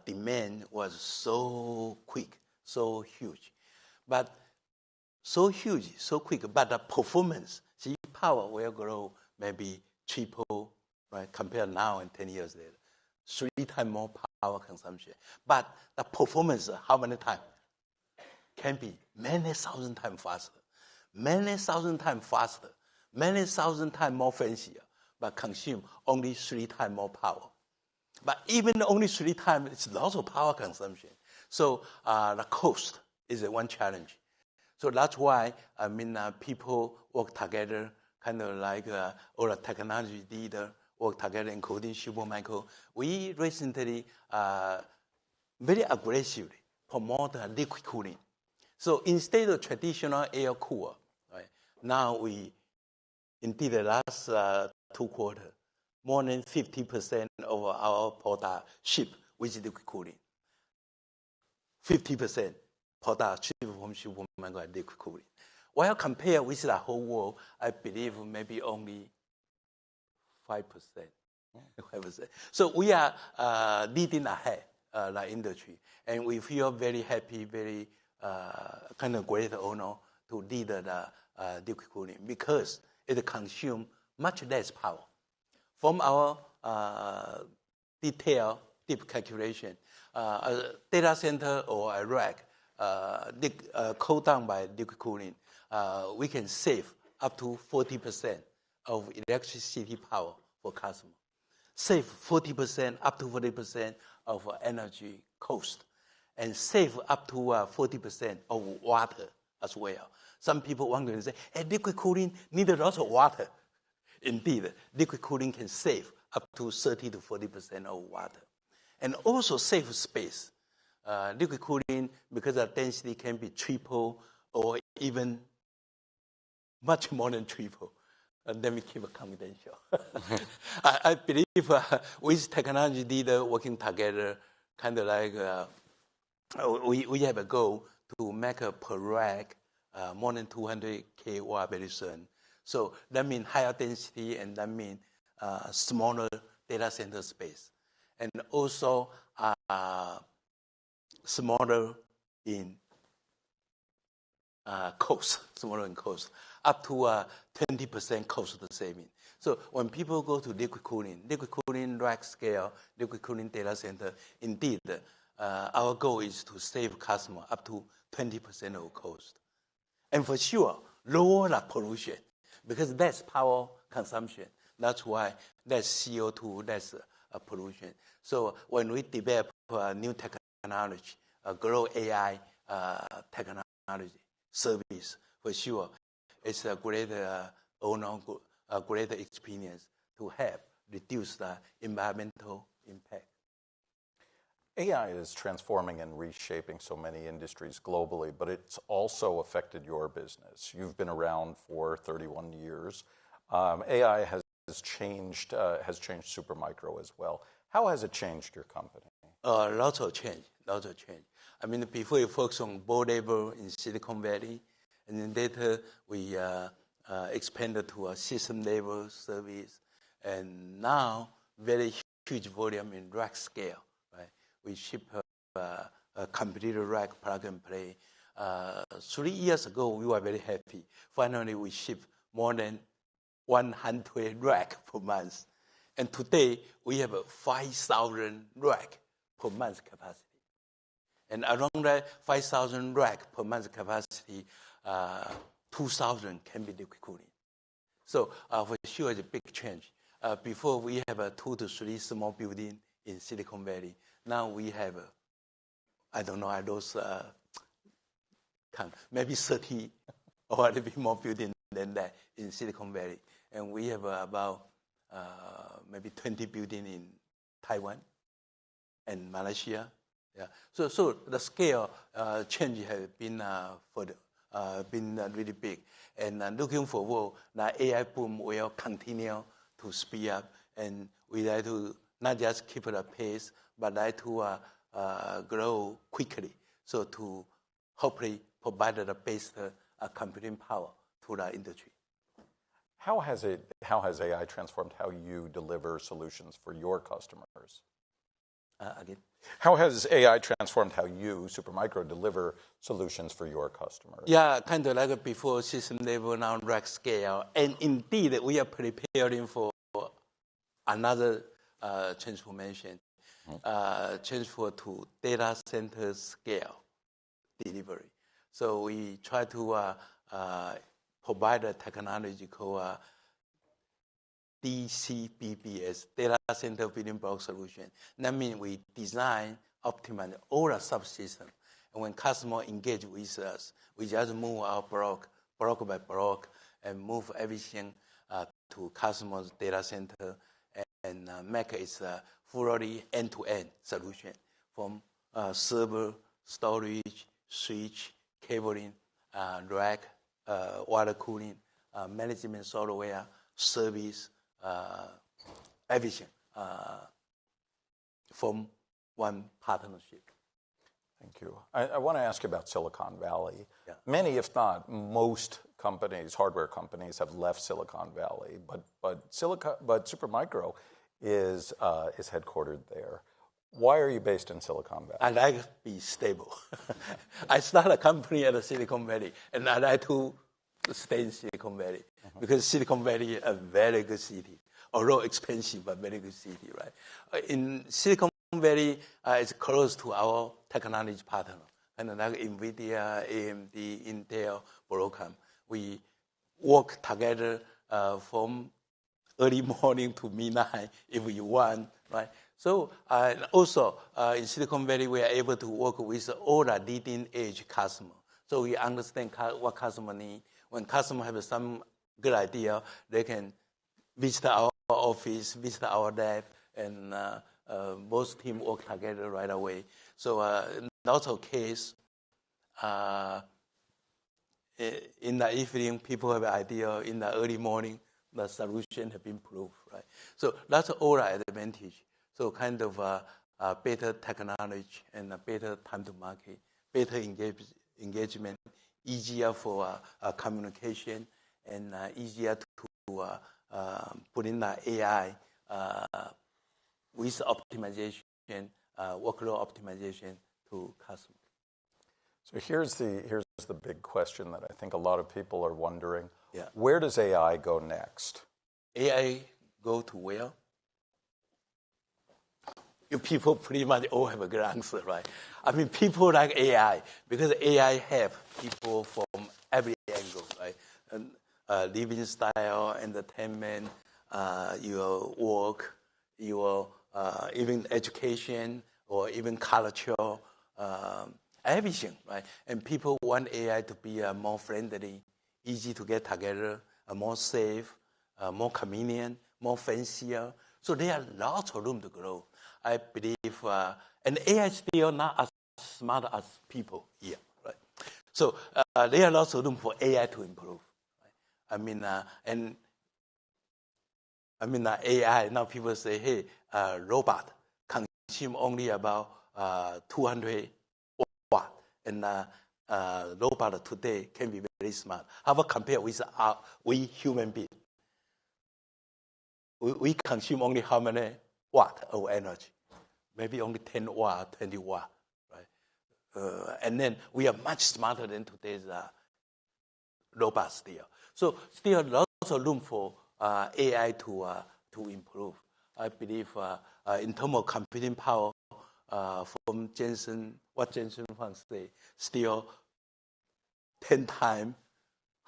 Speaker 5: demand was so quick, so huge. But so huge, so quick, but the performance, see, power will grow maybe triple, right, compared now and 10 years later. 3 times more power consumption. But the performance, how many times? Can be many thousand times faster. Many thousand times faster. Many thousand times more fancier, but consume only 3 times more power. But even only 3 times, it's lots of power consumption. So the cost is one challenge. So that's why, I mean, people work together, kind of like all the technology leader work together, including Supermicro. We recently very aggressively promote liquid cooling. So instead of traditional air cooler, right, now we, indeed, the last 2 quarters, more than 50% of our product shipped with liquid cooling. 50% product shipped from supermicro and liquid cooling. While compared with the whole world, I believe maybe only 5%. 5%. So we are leading ahead the industry, and we feel very happy, very kind of great honor to lead the liquid cooling because it consumes much less power. From our detailed deep calculation, a data center or a rack cooled down by liquid cooling, we can save up to 40% of electricity power for customers. Save 40%, up to 40% of energy cost, and save up to 40% of water as well. Some people want to say, hey, liquid cooling needs a lot of water. Indeed, liquid cooling can save up to 30 to 40% of water. And also save space. Liquid cooling, because the density can be triple or even much more than triple. Let me keep it confidential. I believe with technology leader working together, kind of like we have a goal to make a per rack more than 200 kW very soon. So that means higher density, and that means smaller data center space. And also smaller in cost, up to 20% cost saving. So when people go to liquid cooling rack scale, liquid cooling data center, indeed, our goal is to save customer up to 20% of cost. And for sure, lower the pollution, because less power consumption. That's why less CO2, less pollution. So when we develop new technology, grow AI technology service, for sure, it's a great honor, a great experience to help reduce the environmental impact.
Speaker 6: AI is transforming and reshaping so many industries globally, but it's also affected your business. You've been around for 31 years. AI has changed Supermicro as well. How has it changed your company?
Speaker 5: Lots of change. I mean, before we focus on board level in Silicon Valley, and then later we expanded to a system level service, and now very huge volume in rack scale. Right? We ship a computer rack plug and play. 3 years ago, we were very happy. Finally, we ship more than 100 rack per month. And today, we have a 5,000 rack per month capacity. And around that 5,000 rack per month capacity, 2,000 can be liquid cooling. So for sure, it's a big change. Before, we have a 2 to 3 small buildings in Silicon Valley. Now we have, I don't know, I lost count, maybe 30 or a little bit more buildings than that in Silicon Valley. And we have about maybe 20 buildings in Taiwan and Malaysia. Yeah. So the scale change has been really big. And looking forward, the AI boom will continue to speed up. And we like to not just keep the pace, but like to grow quickly. So to hopefully provide the best computing power to the industry.
Speaker 6: How has AI transformed how you deliver solutions for your customers?
Speaker 5: Again?
Speaker 6: How has AI transformed how you, Supermicro, deliver solutions for your customers?
Speaker 5: Yeah, kind of like before system level, now rack scale. And indeed, we are preparing for another transformation, transfer to data center scale delivery. So we try to provide a technology called DCBBS, Data Center Building Block Solution. That means we design, optimize all the subsystems. And when customer engage with us, we just move our block by block, and move everything to customer's data center and make it a fully end-to-end solution from server, storage, switch, cabling, rack, water cooling, management software, service, everything form one partnership.
Speaker 6: Thank you. I want to ask you about Silicon Valley.
Speaker 5: Yeah.
Speaker 6: Many, if not most companies, hardware companies, have left Silicon Valley, but Supermicro is headquartered there. Why are you based in Silicon Valley?
Speaker 5: I like to be stable. I started a company at Silicon Valley, and I like to stay in Silicon Valley because Silicon Valley is a very good city, although expensive, but very good city, right? In Silicon Valley, it's close to our technology partner, and like NVIDIA, AMD, Intel, Broadcom. We work together from early morning to midnight if we want, right? So also in Silicon Valley, we are able to work with all the leading edge customers. So we understand what customer need. When customer have some good idea, they can visit our office, visit our lab, and most team work together right away. So in lots of case, in the evening, people have an idea. In the early morning, the solution have been proved, right? So that's all the advantage. So kind of better technology and a better time to market, better engagement, easier for communication, and easier to put in the AI with optimization, workload optimization to customers.
Speaker 6: So here's the big question that I think a lot of people are wondering.
Speaker 5: Yeah.
Speaker 6: Where does AI go next?
Speaker 5: AI go to where? You people pretty much all have a good answer, right? I mean, people like AI because AI help people from every angle, right? And, living style, entertainment, your work, your even education or even culture, everything, right? And people want AI to be more friendly, easy to get together, more safe, more convenient, more fancier. So there are lots of room to grow. I believe, and AI is still not as smart as people here, right? So there are lots of room for AI to improve. Right? AI, now people say, hey, robot consume only about 200 watt, and robot today can be very smart. How about compare with we human beings? We consume only how many watt of energy? Maybe only 10 watt, 20 watt, right? And then we are much smarter than today's robots still. So still lots of room for AI to improve. I believe in terms of computing power, from what Jensen Huang say, still 10 times,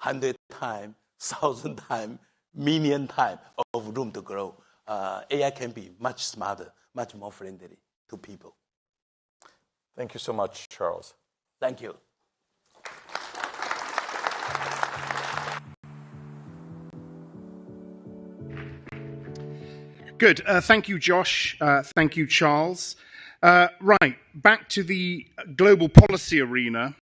Speaker 5: 100 times, 1,000 times, million times of room to grow. AI can be much smarter, much more friendly to people.
Speaker 6: Thank you so much, Charles.
Speaker 5: Thank you.
Speaker 1: Good. Thank you, Josh. Thank you, Charles. Right, back to the global policy arena.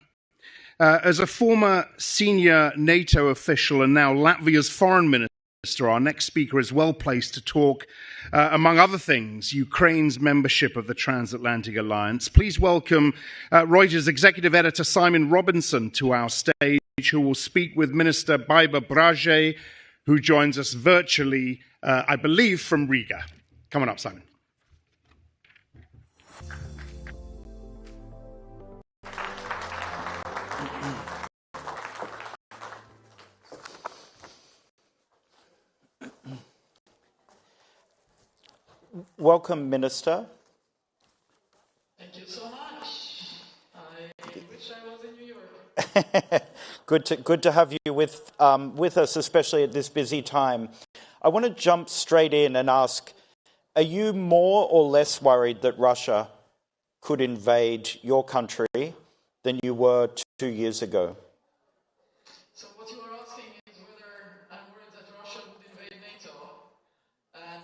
Speaker 1: As a former senior NATO official and now Latvia's foreign minister, our next speaker is well placed to talk, among other things, Ukraine's membership of the Transatlantic Alliance. Please welcome Reuters executive editor Simon Robinson to our stage, who will speak with Minister Baiba Braje, who joins us virtually, I believe, from Riga. Come on up, Simon.
Speaker 7: Welcome, Minister.
Speaker 8: Thank you so much. I wish I was in New York.
Speaker 7: Good to have you with us, especially at this busy time. I want to jump straight in and ask, are you more or less worried that Russia could invade your country than you were 2 years ago?
Speaker 8: So what you are asking is whether I'm worried that Russia would invade NATO. And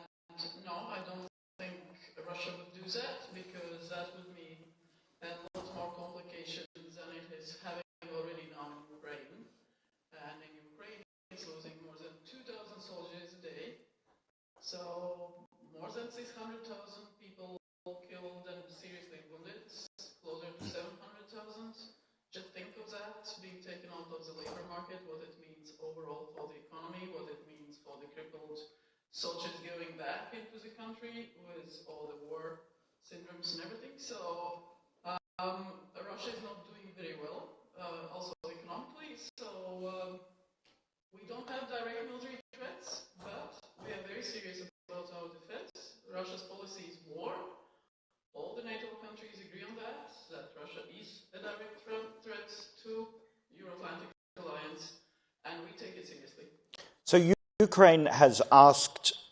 Speaker 8: no, I don't think Russia would do that, because that would mean a lot more complications than it is having already now in Ukraine. And in Ukraine, it's losing more than 2,000 soldiers a day. So more than 600,000 people market, what it means overall for the economy, what it means for the crippled soldiers going back into the country with all the war syndromes and everything. So Russia is not doing very well, also economically. So we don't have direct military threats, but we are very serious about our defense. Russia's policy is war. All the NATO countries agree on that Russia is a direct threat to Euro-Atlantic alliance, and we take it seriously.
Speaker 7: So Ukraine has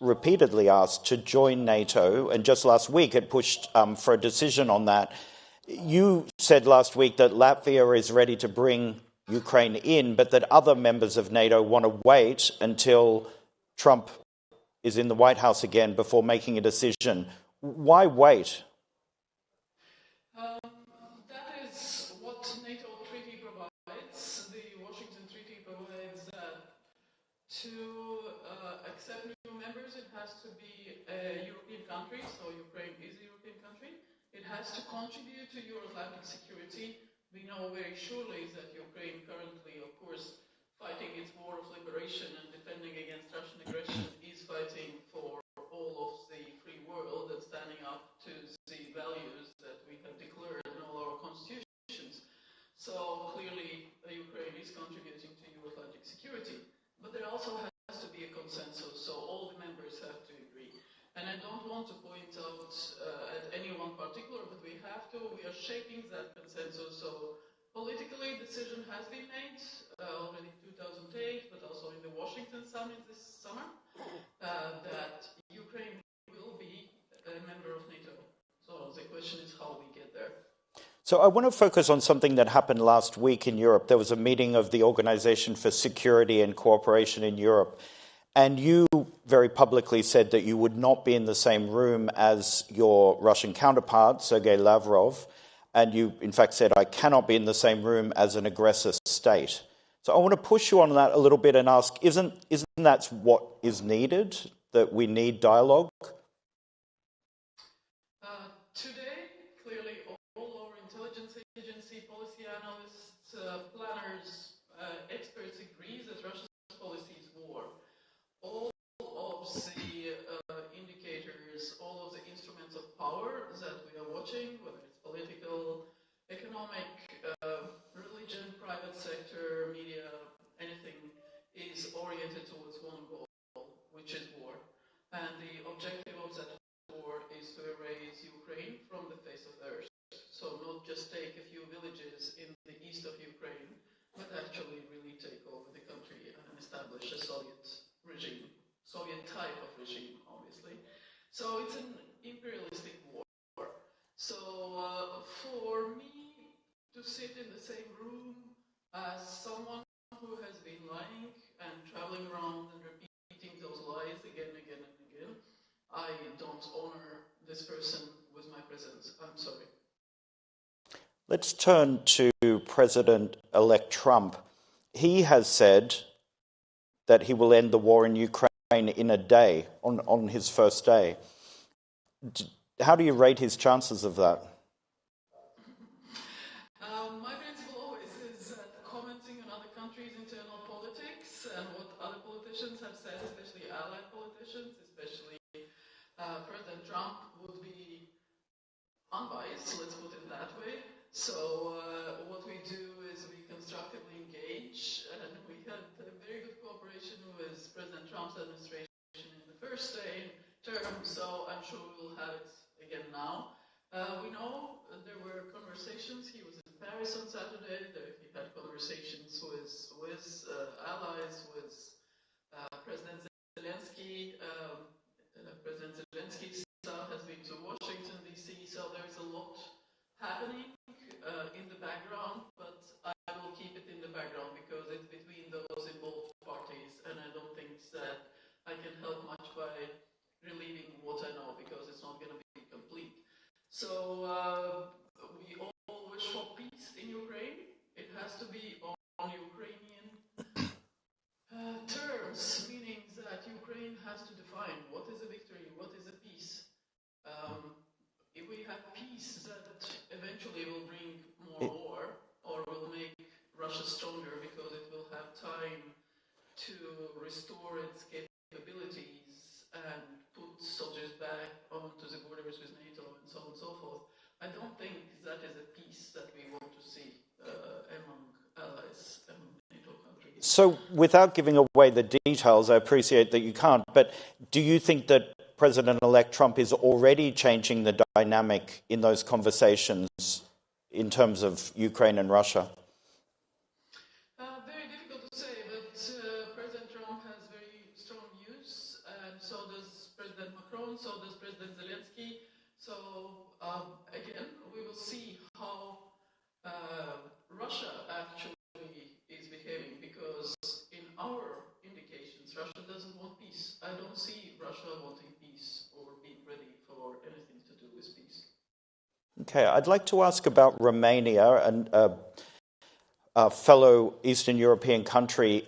Speaker 7: repeatedly asked to join NATO, and just last week it pushed for a decision on that. You said last week that Latvia is ready to bring Ukraine in, but that other members of NATO want to wait until Trump is in the White House again before making a decision. Why wait?
Speaker 8: That is what NATO treaty provides. The Washington Treaty provides that to accept new members, it has to be a European country, so Ukraine is a European country. It has to contribute to Euro-Atlantic security. We know very surely that Ukraine currently, of course, fighting its war of liberation and defending against Russian aggression, is fighting for all of the free world and standing up to the values that we have declared in all our constitutions. So clearly, Ukraine is contributing to Euro-Atlantic security. But there also has to be a consensus, so all the members have to agree. And I don't want to point out at anyone particular, but we have to. We are shaping that consensus. So politically, decision has been made already in 2008, but also in the Washington summit this summer, that Ukraine will be a member of NATO. So the question is how we get there.
Speaker 7: So I want to focus on something that happened last week in Europe. There was a meeting of the Organization for Security and Cooperation in Europe, and you very publicly said that you would not be in the same room as your Russian counterpart, Sergei Lavrov, and you, in fact, said, I cannot be in the same room as an aggressor state. So I want to push you on that a little bit and ask, isn't that what is needed, that we need dialogue?
Speaker 8: Today, clearly, all our intelligence agency, policy analysts, planners, experts agree that Russia's policy is war. All of the indicators, all of the instruments of power that we are watching, whether it's political, economic, religion, private sector, media, anything, is oriented towards one goal, which is war. And the objective of that war is to erase Ukraine from the face of the earth. So not just take a few villages in the east of Ukraine, but actually really take over the country and establish a Soviet regime, Soviet type of regime, obviously. So it's an imperialistic war. So for me to sit in the same room as someone who has been lying and traveling around and repeating those lies again and again and again, I don't honor this person with my presence. I'm sorry.
Speaker 7: Let's turn to President-elect Trump. He has said that he will end the war in Ukraine in a day, on his first day. How do you rate his chances of that?
Speaker 8: My principle always is that commenting on other countries' internal politics and what other politicians have said, especially allied politicians, especially President Trump, would be unbiased, let's put it that way. So what we do is we constructively engage, and we had a very good cooperation with President Trump's administration in the first term, so I'm sure we'll have it again now. We know there were conversations. He was in Paris on Saturday. He had conversations with allies, with President Zelensky. President Zelensky's son has been to Washington, D.C., so there's a lot happening in the background, but I will keep it in the background because it's between those involved parties, and I don't think that I can help much by relieving what I know because it's not going to be complete. So we all wish for peace in Ukraine. It has to be on Ukrainian terms, meaning that Ukraine has to define what is a victory, what is a peace. If we have peace, that eventually will bring more war or will make Russia stronger because it will have time to restore its capabilities and put soldiers back onto the borders with NATO and so on and so forth. I don't think that is a peace that we want to see among allies, among NATO countries.
Speaker 7: So without giving away the details, I appreciate that you can't, but do you think that President-elect Trump is already changing the dynamic in those conversations in terms of Ukraine and Russia?
Speaker 8: Very difficult to say, but President Trump has very strong views, and so does President Macron, so does President Zelensky. So again, we will see how Russia actually is behaving, because in our indications, Russia doesn't want peace. I don't see Russia wanting peace or being ready for anything to do with peace.
Speaker 7: Okay, I'd like to ask about Romania, and a fellow Eastern European country.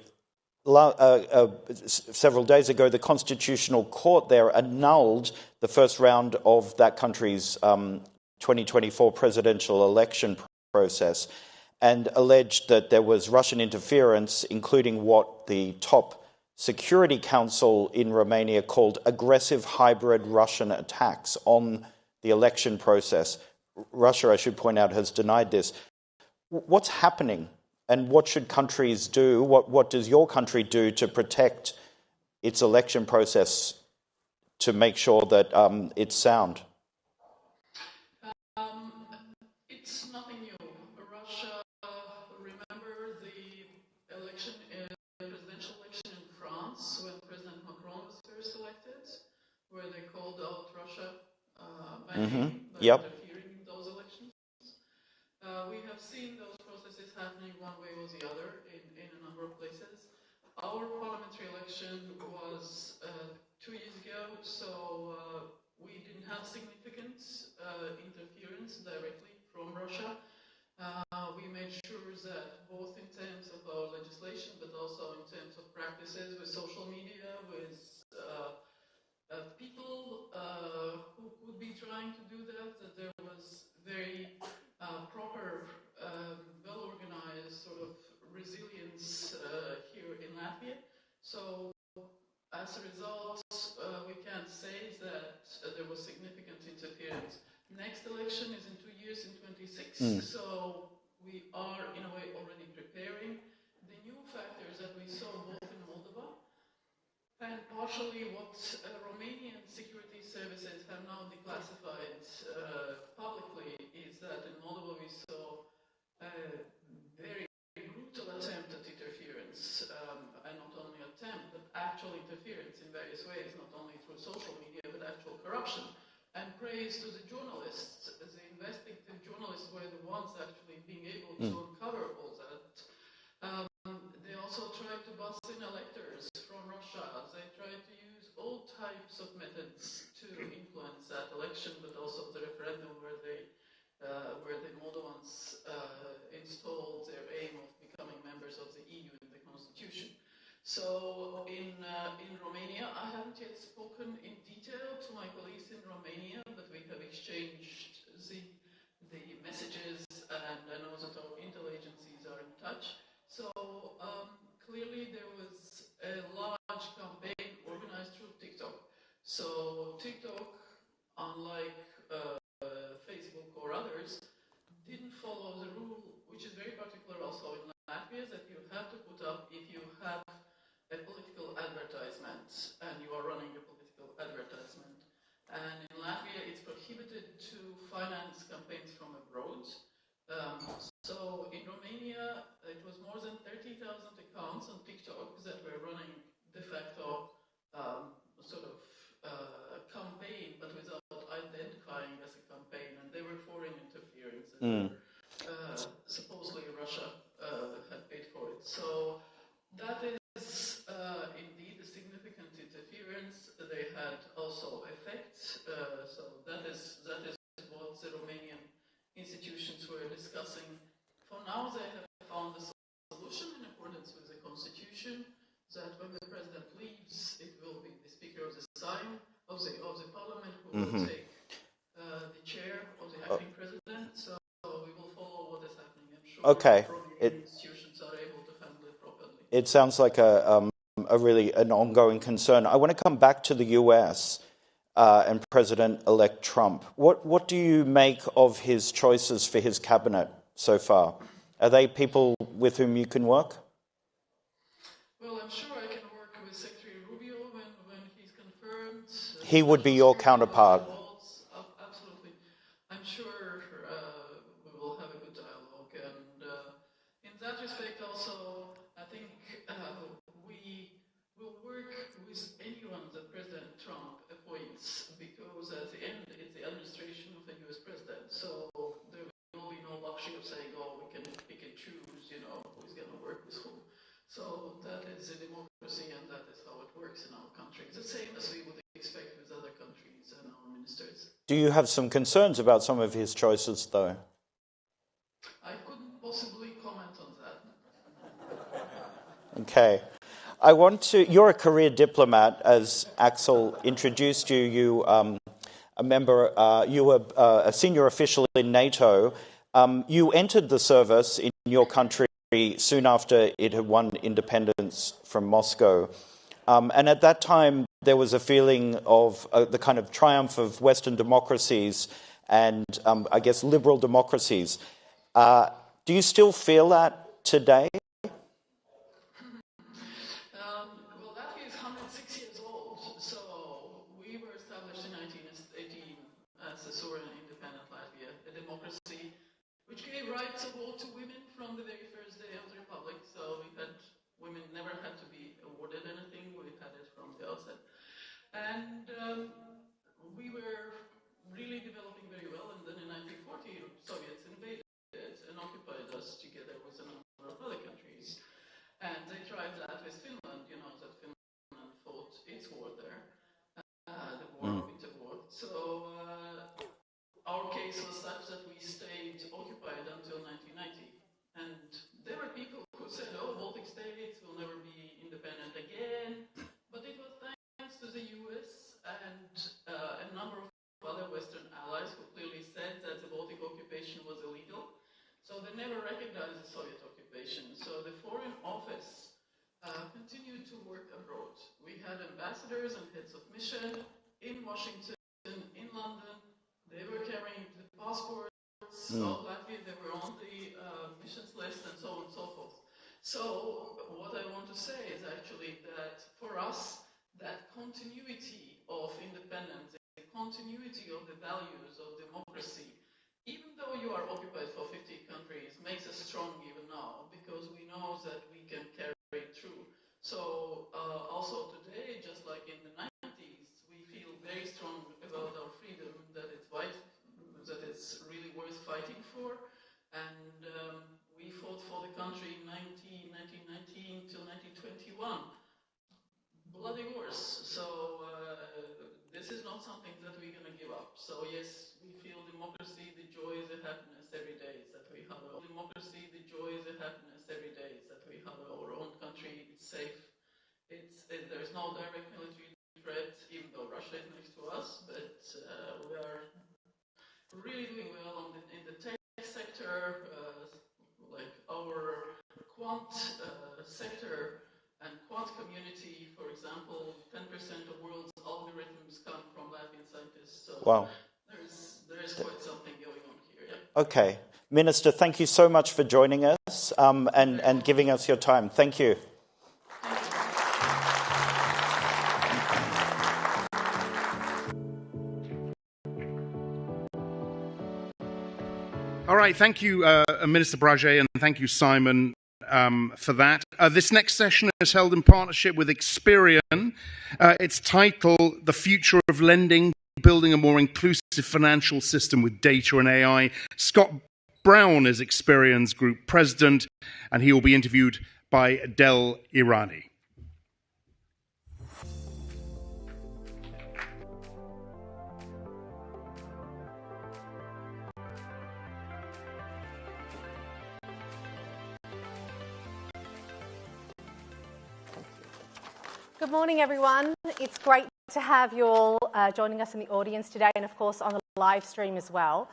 Speaker 7: Several days ago, the Constitutional Court there annulled the first round of that country's 2024 presidential election process and alleged that there was Russian interference, including what the top Security Council in Romania called aggressive hybrid Russian attacks on the election process. Russia, I should point out, has denied this. What's happening, and what should countries do? What does your country do to protect its election process to make sure that it's sound?
Speaker 8: It's nothing new. Russia, remember the election, presidential election in France when President Macron was first elected, where they called out Russia by name, by interfering in those elections. We have seen those processes happening one way or the other in a number of places. Our parliamentary election was 2 years ago, so we didn't have significant interference directly from Russia. We made sure that both in terms of our legislation, but also in terms of practices with social media, with people who could be trying to do that there was very proper, well-organized sort of resilience here in Latvia. So as a result, we can't say that there was significant interference. Next election is in 2 years, in 26, so we are in a way already preparing. The new factors that we saw both in Moldova and partially what Romanian security services have now declassified publicly is that in Moldova we saw a very brutal attempt at interference, and not only attempt, but actual interference in various ways, not only through social media, but actual corruption. And praise to the journalists. The investigative journalists were the ones actually being able to uncover all that. They also tried to bust in electors from Russia. They tried to use all types of methods to influence that election, but also the referendum where the Moldovans installed their aim of becoming members of the EU in the constitution. So in Romania, I haven't yet spoken in detail to my colleagues in Romania, but we have exchanged the messages, and I know that our intel agencies are in touch. So clearly there was a large campaign organized through TikTok. So TikTok, unlike Facebook or others, didn't follow the rule, which is very particular also in Latvia, that you have to put up if you have a political advertisement and you are running a political advertisement. And in Latvia, it's prohibited to finance campaigns from abroad. So in Romania, it was more than 30,000 accounts on TikTok that were running de facto sort of campaign, but without identifying as a campaign, and they were foreign interference. And supposedly Russia had paid for it. So that is indeed a significant interference. They had also effects. So that is what the Romanian institutions were discussing. For now, they have found a solution in accordance with the constitution that when the president leaves, it will be the speaker of the Sejm, of the parliament, who will take the chair of the acting president. So we will follow what is happening. I'm sure Romanian institutions are able to handle it properly.
Speaker 7: It sounds like a really an ongoing concern. I want to come back to the US and President-elect Trump. What do you make of his choices for his cabinet so far? Are they people with whom you can work?
Speaker 8: Well, I'm sure I can work with Secretary Rubio when he's confirmed.
Speaker 7: He would be your counterpart.
Speaker 8: Absolutely. I'm sure we will have a good dialogue. And in that respect also, I think we will work with anyone that President Trump appoints, because at the end, it's the administration of the US president. So there will be no luxury of saying, oh, we can pick and choose, you know, who's going to work with whom. So that is a democracy, and that is how it works in our country. It's the same as we would expect with other countries and our ministers.
Speaker 7: Do you have some concerns about some of his choices, though?
Speaker 8: I couldn't possibly comment on that.
Speaker 7: Okay. You're a career diplomat, as Axel introduced you. You were a senior official in NATO. You entered the service in your country soon after it had won independence from Moscow. And at that time, there was a feeling of the kind of triumph of Western democracies and, I guess, liberal democracies. Do you still feel that today?
Speaker 8: Well, Latvia is 106 years old, so we were established in 1918 as a sovereign independent Latvia, a democracy which gave rights of vote to women from the very first day of the Republic. So women never had to be awarded anything. We had it from the outset. And we were really developing very well. And then in 1940, Soviets invaded and occupied us together with a number of other countries. And they tried that with Finland. You know that Finland fought its war there, the winter war. So our case was such that we stayed occupied until 1990. And there were people who said, oh, Baltic states will never be independent again. But it was thanks to the US and a number of other Western allies who clearly said that the Baltic occupation was illegal. So they never recognized the Soviet occupation. So the Foreign Office continued to work abroad. We had ambassadors and heads of mission in Washington, in London. They were carrying the passports of Latvia. They were on the missions list and so on and so forth. So what I want to say is actually that for us, that continuity of independence, the continuity of the values of democracy, even though you are occupied for 50 countries, makes us strong even now, because we know that we can carry it through. So also today, just like in the 90s, we feel very strong about our freedom, that it's really worth fighting for. And we fought for the country in 1919 till 1921. Bloody wars. So this is not something that we're going to give up. So yes, we feel democracy, the joy, the happiness every day that we have. Democracy, the joy, the happiness every day that we have our own country. It's safe. There's no direct military threat, even though Russia is next to us. But we are really doing well in the tech sector, like our quant sector and quant community, for example, 10% of world's algorithms come from Latvian scientists. So
Speaker 7: wow.
Speaker 8: There's quite something going on here. Yeah.
Speaker 7: Okay. Minister, thank you so much for joining us and giving us your time. Thank you.
Speaker 1: All right, thank you, Minister Brage, and thank you, Simon, for that. This next session is held in partnership with Experian. It's titled The Future of Lending, Building a More Inclusive Financial System with Data and AI. Scott Brown is Experian's Group President, and he will be interviewed by Del Irani.
Speaker 3: Good morning, everyone. It's great to have you all joining us in the audience today and, of course, on the live stream as well.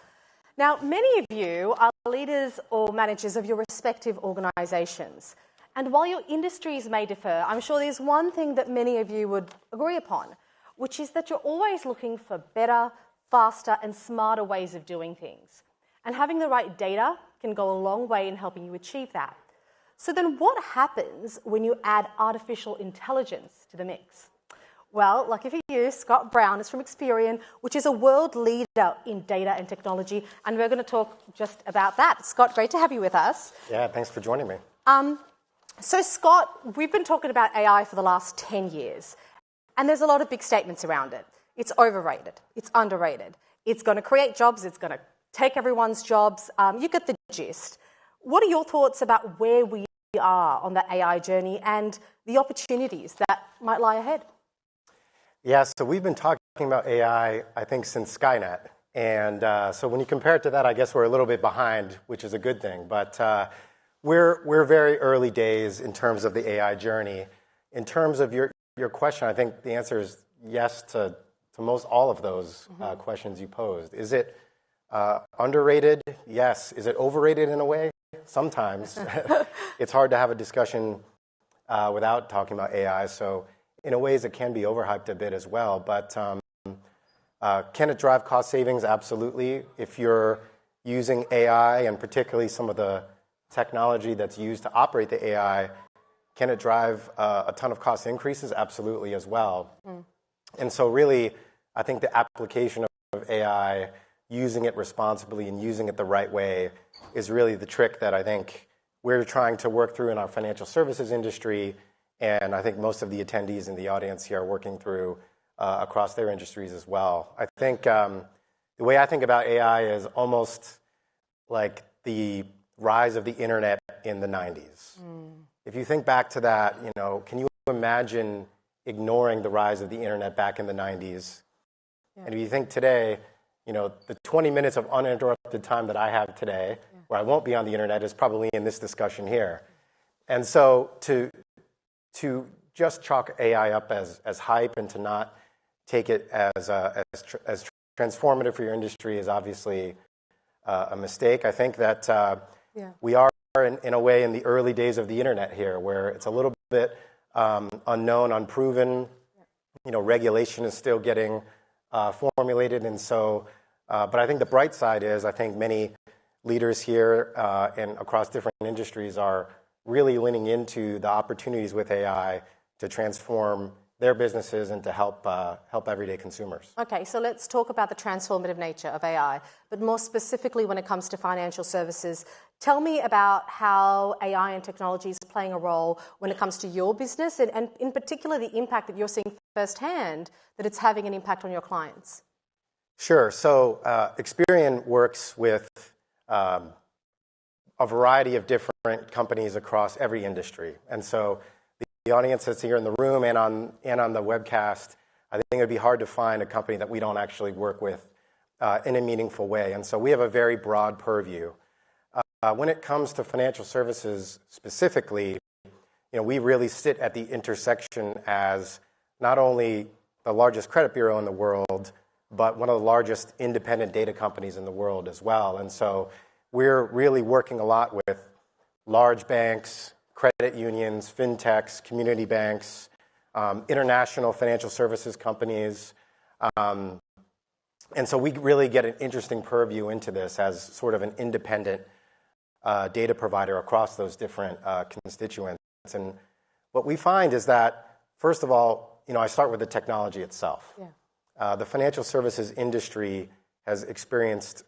Speaker 3: Now, many of you are leaders or managers of your respective organisations. And while your industries may differ, I'm sure there's one thing that many of you would agree upon, which is that you're always looking for better, faster, and smarter ways of doing things. And having the right data can go a long way in helping you achieve that. So then what happens when you add artificial intelligence to the mix? Well, lucky for you, Scott Brown is from Experian, which is a world leader in data and technology, and we're going to talk just about that. Scott, great to have you with us.
Speaker 9: Yeah, thanks for joining me.
Speaker 3: So Scott, we've been talking about AI for the last 10 years, and there's a lot of big statements around it. It's overrated, it's underrated, it's going to create jobs, it's going to take everyone's jobs. You get the gist. What are your thoughts about where we are on the AI journey and the opportunities that might lie ahead?
Speaker 9: Yeah, so we've been talking about AI, I think, since Skynet. And so when you compare it to that, I guess we're a little bit behind, which is a good thing. But we're very early days in terms of the AI journey. In terms of your question, I think the answer is yes to most all of those questions you posed. Is it underrated? Yes. Is it overrated in a way? Sometimes. It's hard to have a discussion without talking about AI. So in a ways, it can be overhyped a bit as well. But can it drive cost savings? Absolutely. If you're using AI, and particularly some of the technology that's used to operate the AI, can it drive a ton of cost increases? Absolutely as well. And so really, I think the application of AI, using it responsibly and using it the right way, is really the trick that I think we're trying to work through in our financial services industry. And I think most of the attendees in the audience here are working through across their industries as well. I think the way I think about AI is almost like the rise of the internet in the 90s. If you think back to that, can you imagine ignoring the rise of the internet back in the 90s? Yeah. And if you think today, the 20 minutes of uninterrupted time that I have today, where I won't be on the internet, is probably in this discussion here. And so to just chalk AI up as hype and to not take it as transformative for your industry is obviously a mistake. I think that we are, in a way, in the early days of the internet here, where it's a little bit unknown, unproven. Regulation is still getting formulated, and so. But I think the bright side is, I think many leaders here and across different industries are really leaning into the opportunities with AI to transform their businesses and to help everyday consumers.
Speaker 3: Okay, so let's talk about the transformative nature of AI, but more specifically when it comes to financial services. Tell me about how AI and technology is playing a role when it comes to your business, and in particular the impact that you're seeing firsthand, that it's having an impact on your clients.
Speaker 9: Sure. So Experian works with a variety of different companies across every industry. And so the audience that's here in the room and on the webcast, I think it would be hard to find a company that we don't actually work with in a meaningful way. And so we have a very broad purview. When it comes to financial services specifically, we really sit at the intersection as not only the largest credit bureau in the world, but one of the largest independent data companies in the world as well. And so we're really working a lot with large banks, credit unions, fintechs, community banks, international financial services companies. And so we really get an interesting purview into this as sort of an independent data provider across those different constituents. And what we find is that, first of all, I start with the technology itself. Yeah. The financial services industry has experienced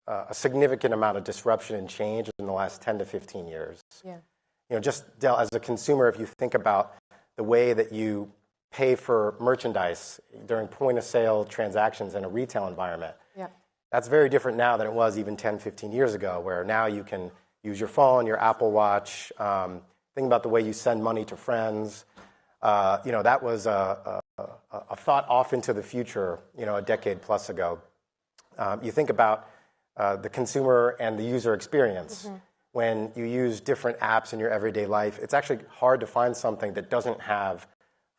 Speaker 9: a significant amount of disruption and change in the last 10 to 15 years. Yeah. Just as a consumer, if you think about the way that you pay for merchandise during point-of-sale transactions in a retail environment, that's very different now than it was even 10, 15 years ago, where now you can use your phone, your Apple Watch, think about the way you send money to friends. That was a thought off into the future, a decade plus ago. You think about the consumer and the user experience. Mm-hmm. When you use different apps in your everyday life, it's actually hard to find something that doesn't have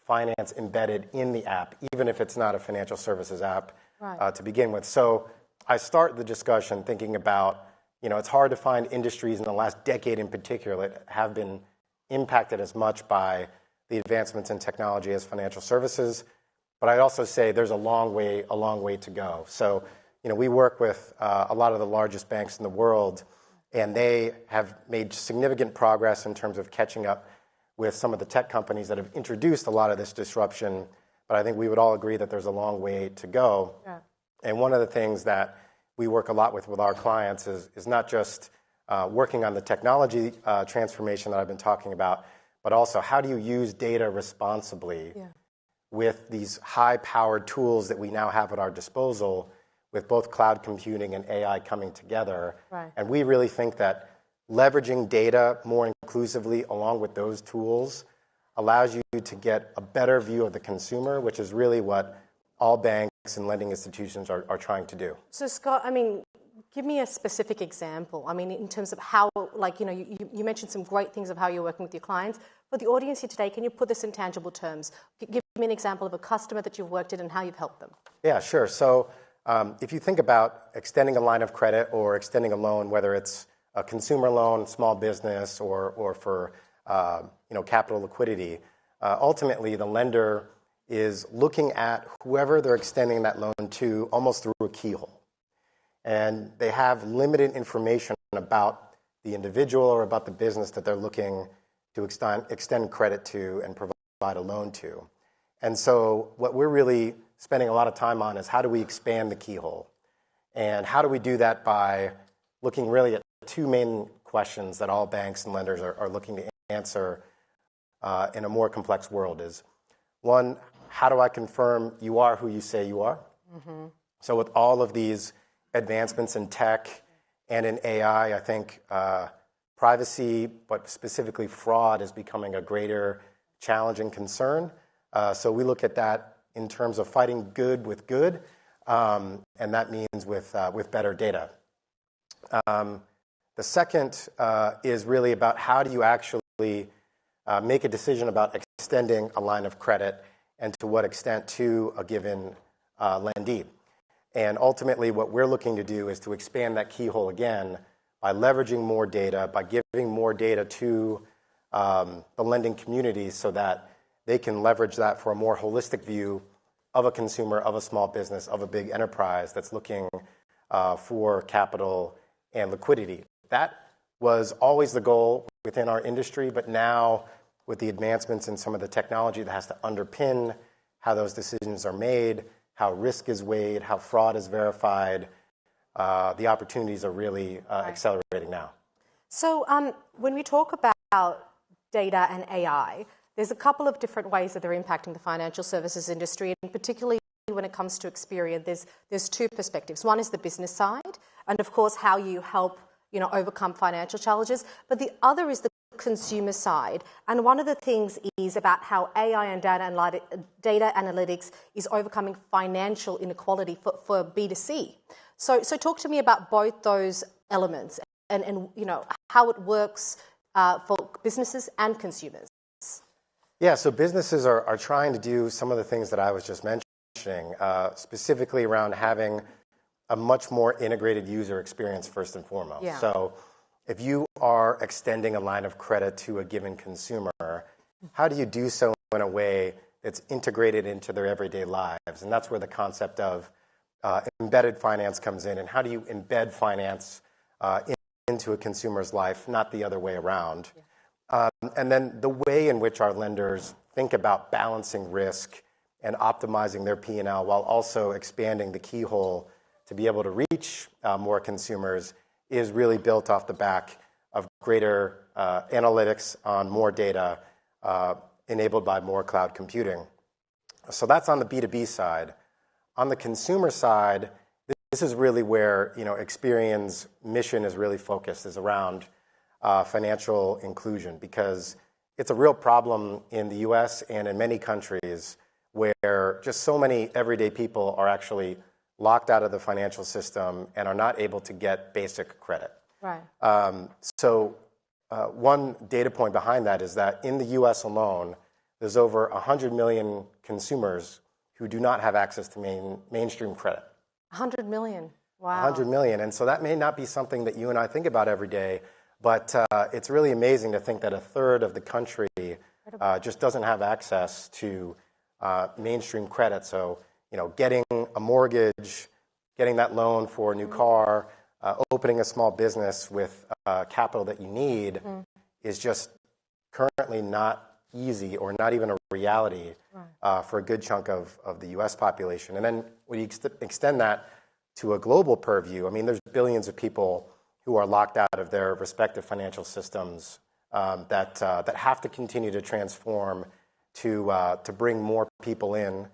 Speaker 9: finance embedded in the app, even if it's not a financial services app to begin with. So I start the discussion thinking about, it's hard to find industries in the last decade in particular that have been impacted as much by the advancements in technology as financial services. But I'd also say there's a long way to go. So, we work with a lot of the largest banks in the world, and they have made significant progress in terms of catching up with some of the tech companies that have introduced a lot of this disruption. But I think we would all agree that there's a long way to go. Yeah. And one of the things that we work a lot with our clients is not just working on the technology transformation that I've been talking about, but also how do you use data responsibly with these high-powered tools that we now have at our disposal, with both cloud computing and AI coming together. Right. And we really think that leveraging data more inclusively along with those tools allows you to get a better view of the consumer, which is really what all banks and lending institutions are trying to do.
Speaker 3: So, Scott, give me a specific example. In terms of how, you mentioned some great things of how you're working with your clients. For the audience here today, can you put this in tangible terms? Give me an example of a customer that you've worked with and how you've helped them. Yeah, sure. So if you think about extending a line of credit or extending a loan, whether it's a consumer loan, small business, or for capital liquidity, ultimately the lender is looking at whoever they're extending that loan to almost through a keyhole. And they have limited information about the individual or about the business that they're looking to extend credit to and provide a loan to. And so what we're really spending a lot of time on is how do we expand the keyhole? And how do we do that by looking really at two main questions that all banks and lenders are looking to answer in a more complex world is, one, how do I confirm you are who you say you are? Mm-hmm. So with all of these advancements in tech and in AI, I think privacy, but specifically fraud, is becoming a greater challenge and concern. So we look at that in terms of fighting good with good, and that means with better data. The second is really about how do you actually make a decision about extending a line of credit and to what extent to a given lendee. And ultimately, what we're looking to do is to expand that keyhole again by leveraging more data, by giving more data to the lending community so that they can leverage that for a more holistic view of a consumer, of a small business, of a big enterprise that's looking for capital and liquidity. That was always the goal within our industry, but now with the advancements in some of the technology that has to underpin how those decisions are made, how risk is weighed, how fraud is verified, the opportunities are really accelerating now. So when we talk about data and AI, there's a couple of different ways that they're impacting the financial services industry, and particularly when it comes to Experian, there's two perspectives. One is the business side, and of course how you help overcome financial challenges, but the other is the consumer side. And one of the things is about how AI and data analytics is overcoming financial inequality for B2C. So talk to me about both those elements and how it works for businesses and consumers.
Speaker 9: Yeah, so businesses are trying to do some of the things that I was just mentioning, specifically around having a much more integrated user experience first and foremost. Yeah. So if you are extending a line of credit to a given consumer, how do you do so in a way that's integrated into their everyday lives? And that's where the concept of embedded finance comes in. And how do you embed finance into a consumer's life, not the other way around? Yeah. And then the way in which our lenders think about balancing risk and optimizing their P&L while also expanding the keyhole to be able to reach more consumers is really built off the back of greater analytics on more data enabled by more cloud computing. So that's on the B2B side. On the consumer side, this is really where Experian's mission is really focused, is around financial inclusion, because it's a real problem in the US and in many countries where just so many everyday people are actually locked out of the financial system and are not able to get basic credit. Right. So one data point behind that is that in the US alone, there's over 100 million consumers who do not have access to mainstream credit. 100 million. Wow. 100 million. And so that may not be something that you and I think about every day, But it's really amazing to think that a third of the country just doesn't have access to mainstream credit. So, getting a mortgage, getting that loan for a new car, opening a small business with capital that you need is just currently not easy or not even a reality for a good chunk of the US population. And then when you extend that to a global purview, I mean, there's billions of people who are locked out of their respective financial systems that have to continue to transform to bring more people in,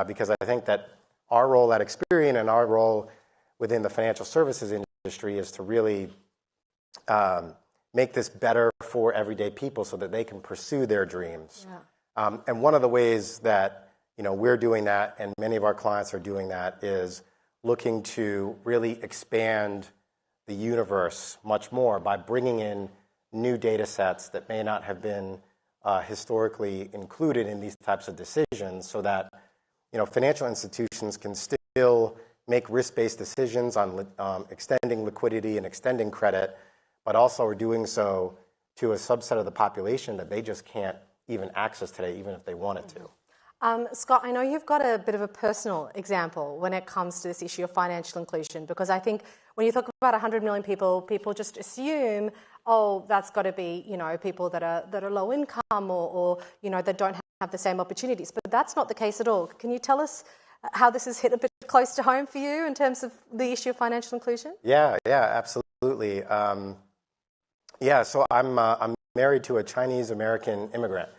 Speaker 9: because I think that our role at Experian and our role within the financial services industry is to really make this better for everyday people so that they can pursue their dreams. Yeah. And one of the ways that we're doing that, and many of our clients are doing that, is looking to really expand the universe much more by bringing in new data sets that may not have been historically included in these types of decisions, so that financial institutions can still make risk-based decisions on extending liquidity and extending credit, but also are doing so to a subset of the population that they just can't even access today, even if they wanted to.
Speaker 3: Scott, I know you've got a bit of a personal example when it comes to this issue of financial inclusion, because I think when you talk about 100 million people, people just assume, oh, that's got to be, people that are low income or that don't have the same opportunities. But that's not the case at all. Can you tell us how this has hit a bit close to home for you in terms of the issue of financial inclusion?
Speaker 9: Yeah, absolutely. So I'm married to a Chinese American immigrant,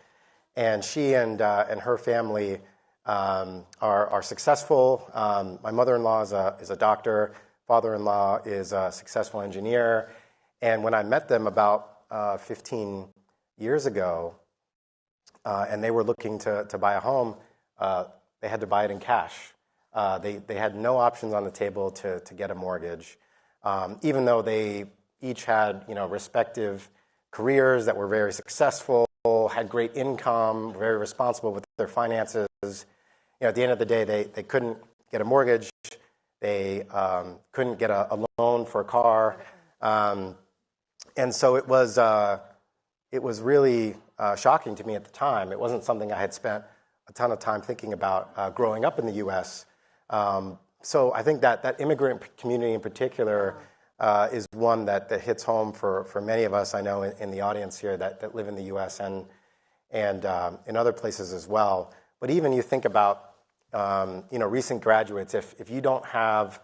Speaker 9: and she and her family are successful. My mother-in-law is a doctor. Father-in-law is a successful engineer. And when I met them about 15 years ago, and they were looking to buy a home, they had to buy it in cash. They had no options on the table to get a mortgage, even though they each had respective careers that were very successful, had great income, very responsible with their finances. At the end of the day, they couldn't get a mortgage. They couldn't get a loan for a car. And so it was really shocking to me at the time. It wasn't something I had spent a ton of time thinking about growing up in the U.S. So I think that immigrant community in particular is one that hits home for many of us, I know, in the audience here that live in the U.S. and in other places as well. But even you think about recent graduates, if you don't have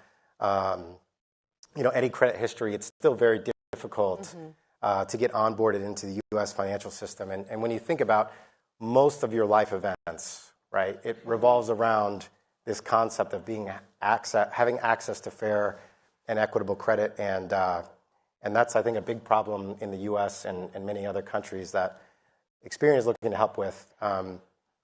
Speaker 9: any credit history, it's still very difficult to get onboarded into the U.S. financial system. And when you think about most of your life events, right, it revolves around this concept of having access to fair and equitable credit, and that's, I think, a big problem in the U.S. and many other countries that Experian is looking to help with. A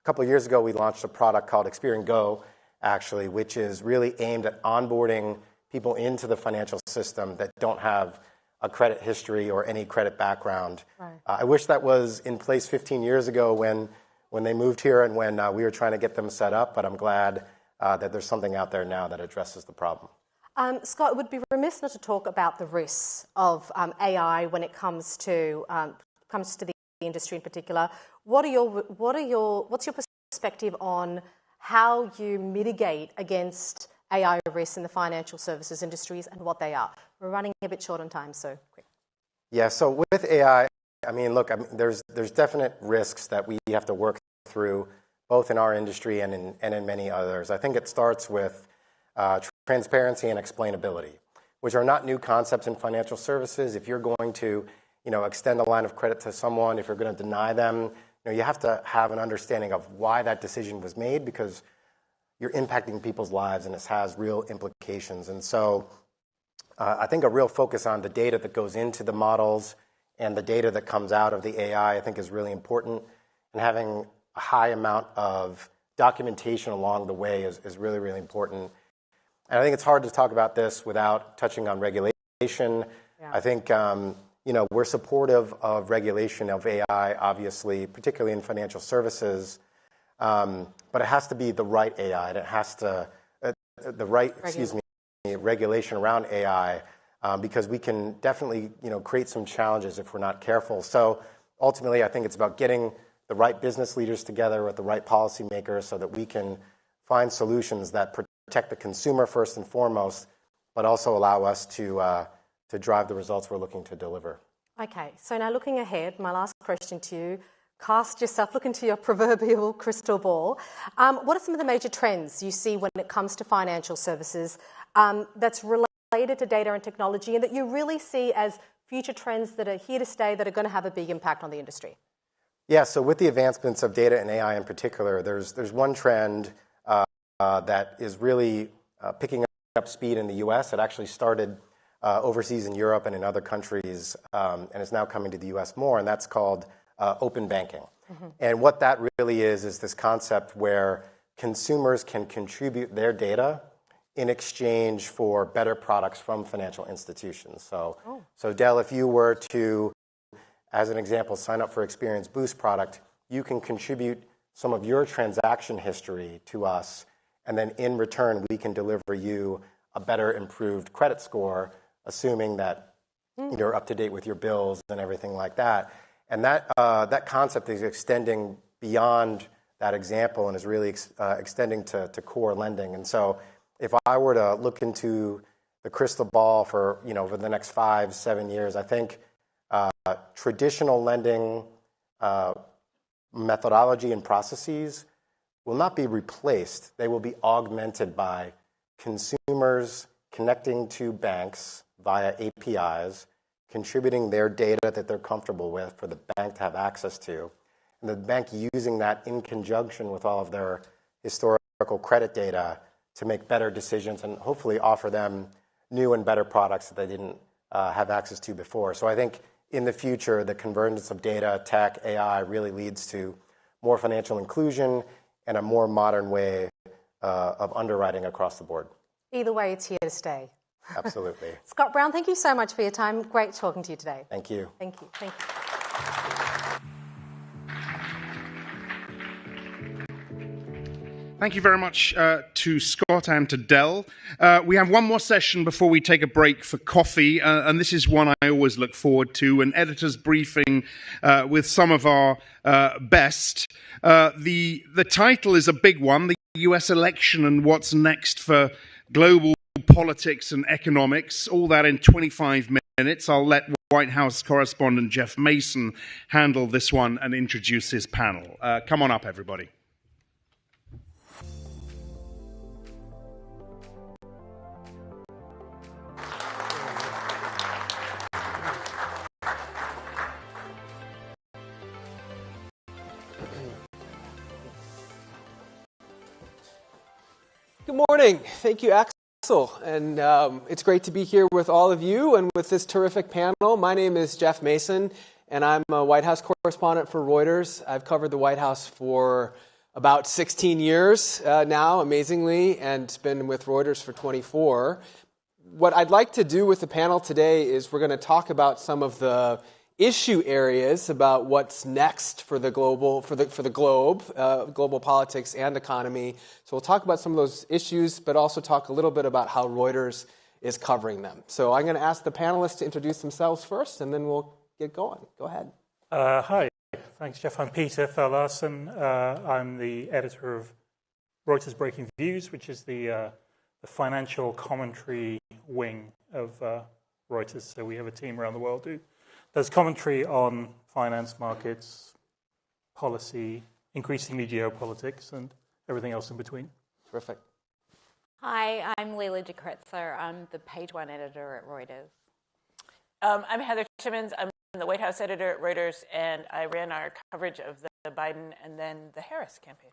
Speaker 9: couple of years ago, we launched a product called Experian Go, actually, which is really aimed at onboarding people into the financial system that don't have a credit history or any credit background. Right. I wish that was in place 15 years ago when they moved here and when we were trying to get them set up, but I'm glad that there's something out there now that addresses the problem.
Speaker 3: Scott, it would be remiss not to talk about the risks of AI when it comes to the industry in particular. What's your perspective on how you mitigate against AI risks in the financial services industries and what they are? We're running a bit short on time, so quick.
Speaker 9: Yeah, so with AI, there's definite risks that we have to work through, both in our industry and in many others. I think it starts with transparency and explainability, which are not new concepts in financial services. If you're going to extend a line of credit to someone, if you're going to deny them, you have to have an understanding of why that decision was made, because you're impacting people's lives and this has real implications. And so I think a real focus on the data that goes into the models and the data that comes out of the AI, I think, is really important. And having a high amount of documentation along the way is really, really important. And I think it's hard to talk about this without touching on regulation. Yeah. I think we're supportive of regulation of AI, obviously, particularly in financial services, but it has to be the right AI. And it has to regulation around AI because we can definitely create some challenges if we're not careful. So ultimately, I think it's about getting the right business leaders together with the right policymakers so that we can find solutions that protect the consumer first and foremost, but also allow us to drive the results we're looking to deliver.
Speaker 3: Okay, so now looking ahead, my last question to you, cast yourself, look into your proverbial crystal ball. What are some of the major trends you see when it comes to financial services that's related to data and technology and that you really see as future trends that are here to stay that are going to have a big impact on the industry?
Speaker 9: Yeah, so with the advancements of data and AI in particular, there's one trend that is really picking up speed in the US. It actually started overseas in Europe and in other countries and is now coming to the US more, and that's called open banking. Mm-hmm. And what that really is this concept where consumers can contribute their data in exchange for better products from financial institutions. So Del, if you were to, as an example, sign up for Experience Boost product, you can contribute some of your transaction history to us, and then in return, we can deliver you a better improved credit score, assuming that you're up to date with your bills and everything like that. And that concept is extending beyond that example and is really extending to core lending. And so if I were to look into the crystal ball for, over the next 5-7 years, I think traditional lending methodology and processes will not be replaced. They will be augmented by consumers connecting to banks via APIs, contributing their data that they're comfortable with for the bank to have access to, and the bank using that in conjunction with all of their historical credit data to make better decisions and hopefully offer them new and better products that they didn't have access to before. So I think in the future, the convergence of data, tech, AI really leads to more financial inclusion and a more modern way of underwriting across the board.
Speaker 3: Either way, it's here to stay.
Speaker 9: Absolutely.
Speaker 3: Scott Brown, thank you so much for your time. Great talking to you today.
Speaker 9: Thank you.
Speaker 3: Thank you. Thank you.
Speaker 1: Thank you very much to Scott and to Del. We have one more session before we take a break for coffee, and this is one I always look forward to, an editor's briefing with some of our best. The title is a big one, the US election and what's next for global politics and economics, all that in 25 minutes. I'll let White House correspondent Jeff Mason handle this one and introduce his panel. Come on up, everybody.
Speaker 10: Good morning. Thank you, Axel. And it's great to be here with all of you and with this terrific panel. My name is Jeff Mason, and I'm a White House correspondent for Reuters. I've covered the White House for about 16 years now, amazingly, and been with Reuters for 24. What I'd like to do with the panel today is we're going to talk about some of the issue areas about what's next for the global global politics and economy. So we'll talk about some of those issues, but also talk a little bit about how Reuters is covering them. So I'm going to ask the panelists to introduce themselves first, and then we'll get going. Go ahead.
Speaker 11: Hi. Thanks, Jeff. I'm Peter Thel-Larsen. I'm the editor of Reuters Breaking Views, which is the financial commentary wing of Reuters. So we have a team around the world who does commentary on finance markets, policy, increasingly geopolitics, and everything else in between.
Speaker 10: Terrific.
Speaker 12: Hi, I'm Leila DeKretzer. I'm the Page One editor at Reuters. I'm Heather Timmons. I'm the White House editor at Reuters, and I ran our coverage of the Biden and then the Harris campaign.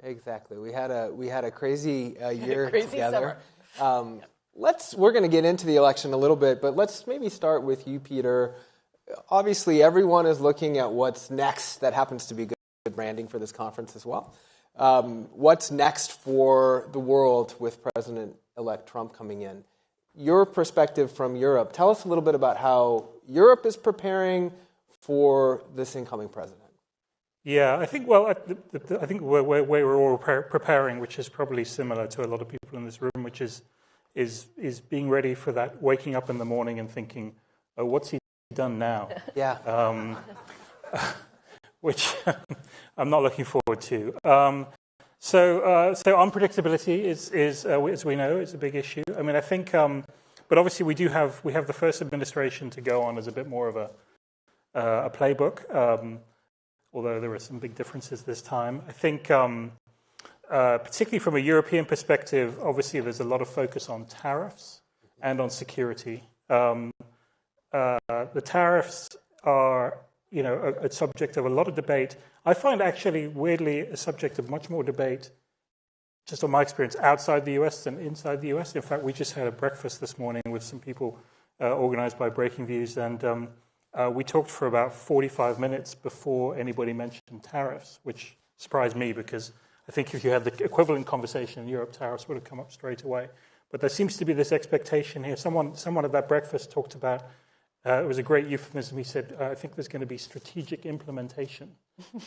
Speaker 10: Exactly. We had a crazy year
Speaker 12: crazy
Speaker 10: together. We're going to get into the election a little bit, but let's maybe start with you, Peter. Obviously, everyone is looking at what's next. That happens to be good branding for this conference as well. What's next for the world with President-elect Trump coming in? Your perspective from Europe. Tell us a little bit about how Europe is preparing for this incoming president.
Speaker 11: Yeah, I think, well, I think we're all preparing, which is probably similar to a lot of people in this room, which is is being ready for that, waking up in the morning and thinking, oh, what's he done now?
Speaker 10: Yeah.
Speaker 11: Which I'm not looking forward to. So unpredictability is as we know, is a big issue. I mean, I think, but obviously we have the first administration to go on as a bit more of a playbook, although there are some big differences this time. I think, particularly from a European perspective, obviously there's a lot of focus on tariffs and on security. The tariffs are, a subject of a lot of debate. I find actually, weirdly, a subject of much more debate, just on my experience, outside the US than inside the US. In fact, we just had a breakfast this morning with some people organized by Breaking Views, and we talked for about 45 minutes before anybody mentioned tariffs, which surprised me because I think if you had the equivalent conversation in Europe, tariffs would have come up straight away. But there seems to be this expectation here. Someone at that breakfast talked about, it was a great euphemism. He said, I think there's going to be strategic implementation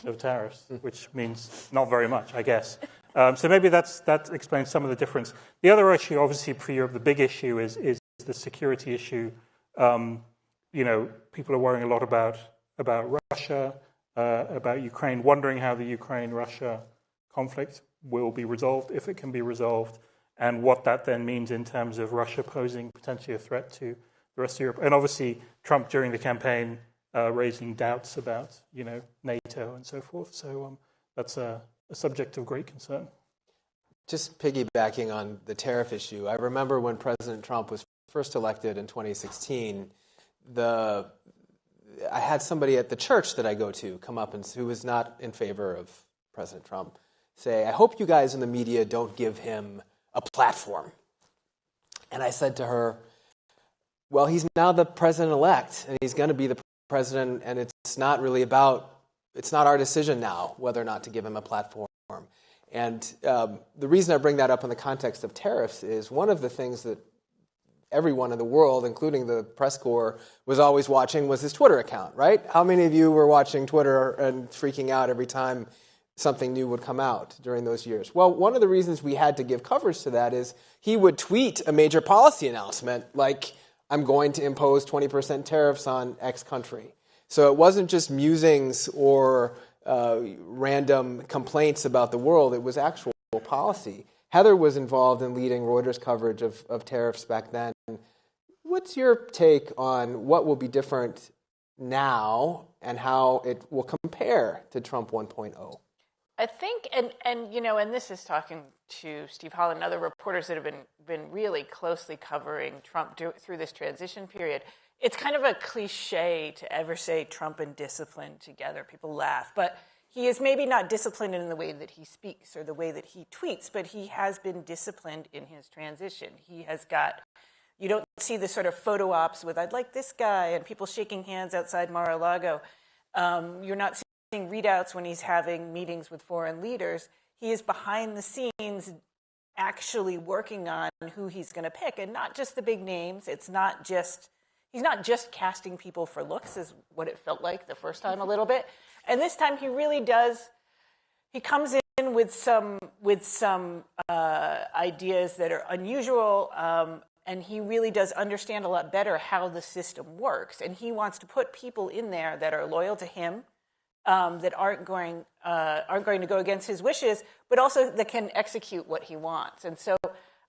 Speaker 11: of tariffs, which means not very much, I guess. So maybe that explains some of the difference. The other issue, obviously, for Europe, the big issue is the security issue. People are worrying a lot about Russia, about Ukraine, wondering how the Ukraine-Russia conflict will be resolved, if it can be resolved, and what that then means in terms of Russia posing potentially a threat to the rest of Europe. And obviously, Trump during the campaign raising doubts about, NATO and so forth. So that's a subject of great concern.
Speaker 10: Just piggybacking on the tariff issue, I remember when President Trump was first elected in 2016, I had somebody at the church that I go to come up and who was not in favor of President Trump say, I hope you guys in the media don't give him a platform. And I said to her, well, he's now the president-elect, and he's going to be the president, and it's not our decision now whether or not to give him a platform. And the reason I bring that up in the context of tariffs is one of the things that everyone in the world, including the press corps, was always watching was his Twitter account, right? How many of you were watching Twitter and freaking out every time something new would come out during those years? Well, one of the reasons we had to give coverage to that is he would tweet a major policy announcement like, I'm going to impose 20% tariffs on X country. So it wasn't just musings or random complaints about the world. It was actual policy. Heather was involved in leading Reuters coverage of tariffs back then. What's your take on what will be different now and how it will compare to Trump 1.0?
Speaker 12: I think, and this is talking to Steve Holland and other reporters that have been really closely covering Trump through this transition period. It's kind of a cliche to ever say Trump and discipline together. People laugh, but he is maybe not disciplined in the way that he speaks or the way that he tweets, but he has been disciplined in his transition. He has got, you don't see the sort of photo ops with, I'd like this guy, and people shaking hands outside Mar-a-Lago. You're not seeing readouts when he's having meetings with foreign leaders. He is behind the scenes actually working on who he's going to pick, and not just the big names. He's not just casting people for looks, is what it felt like the first time a little bit. And this time he really does, he comes in with some ideas that are unusual, and he really does understand a lot better how the system works. And he wants to put people in there that are loyal to him, that aren't going to go against his wishes, but also that can execute what he wants. And so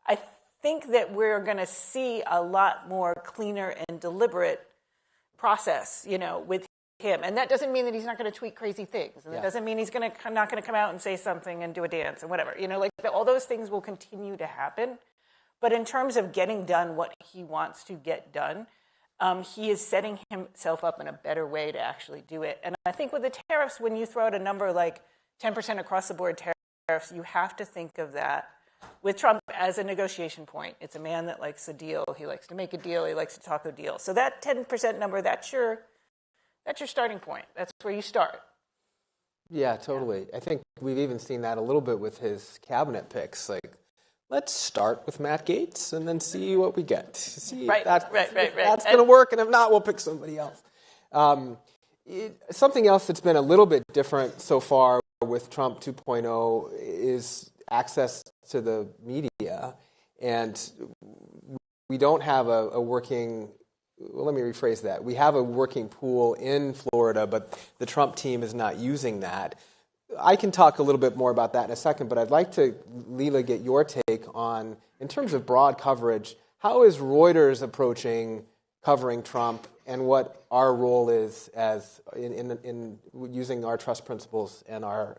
Speaker 12: I think that we're going to see a lot more cleaner and deliberate process, with him. And that doesn't mean that he's not going to tweet crazy things. And that doesn't mean he's not going to come out and say something and do a dance and whatever. All those things will continue to happen. But in terms of getting done what he wants to get done, he is setting himself up in a better way to actually do it. And I think with the tariffs, when you throw out a number like 10% across the board tariffs, you have to think of that with Trump as a negotiation point. It's a man that likes a deal. He likes to make a deal. He likes to talk a deal. So that 10% number, that's your starting point. That's where you start.
Speaker 10: Yeah, totally. I think we've even seen that a little bit with his cabinet picks. Like, let's start with Matt Gaetz and then see what we get. See if that's going to work, and if not, we'll pick somebody else. Something else that's been a little bit different so far with Trump 2.0 is access to the media. And we don't have a working, well, let me rephrase that. We have a working pool in Florida, but the Trump team is not using that. I can talk a little bit more about that in a second, but I'd like to, Leela, get your take on, in terms of broad coverage, how is Reuters approaching covering Trump and what our role is as in using our trust principles and our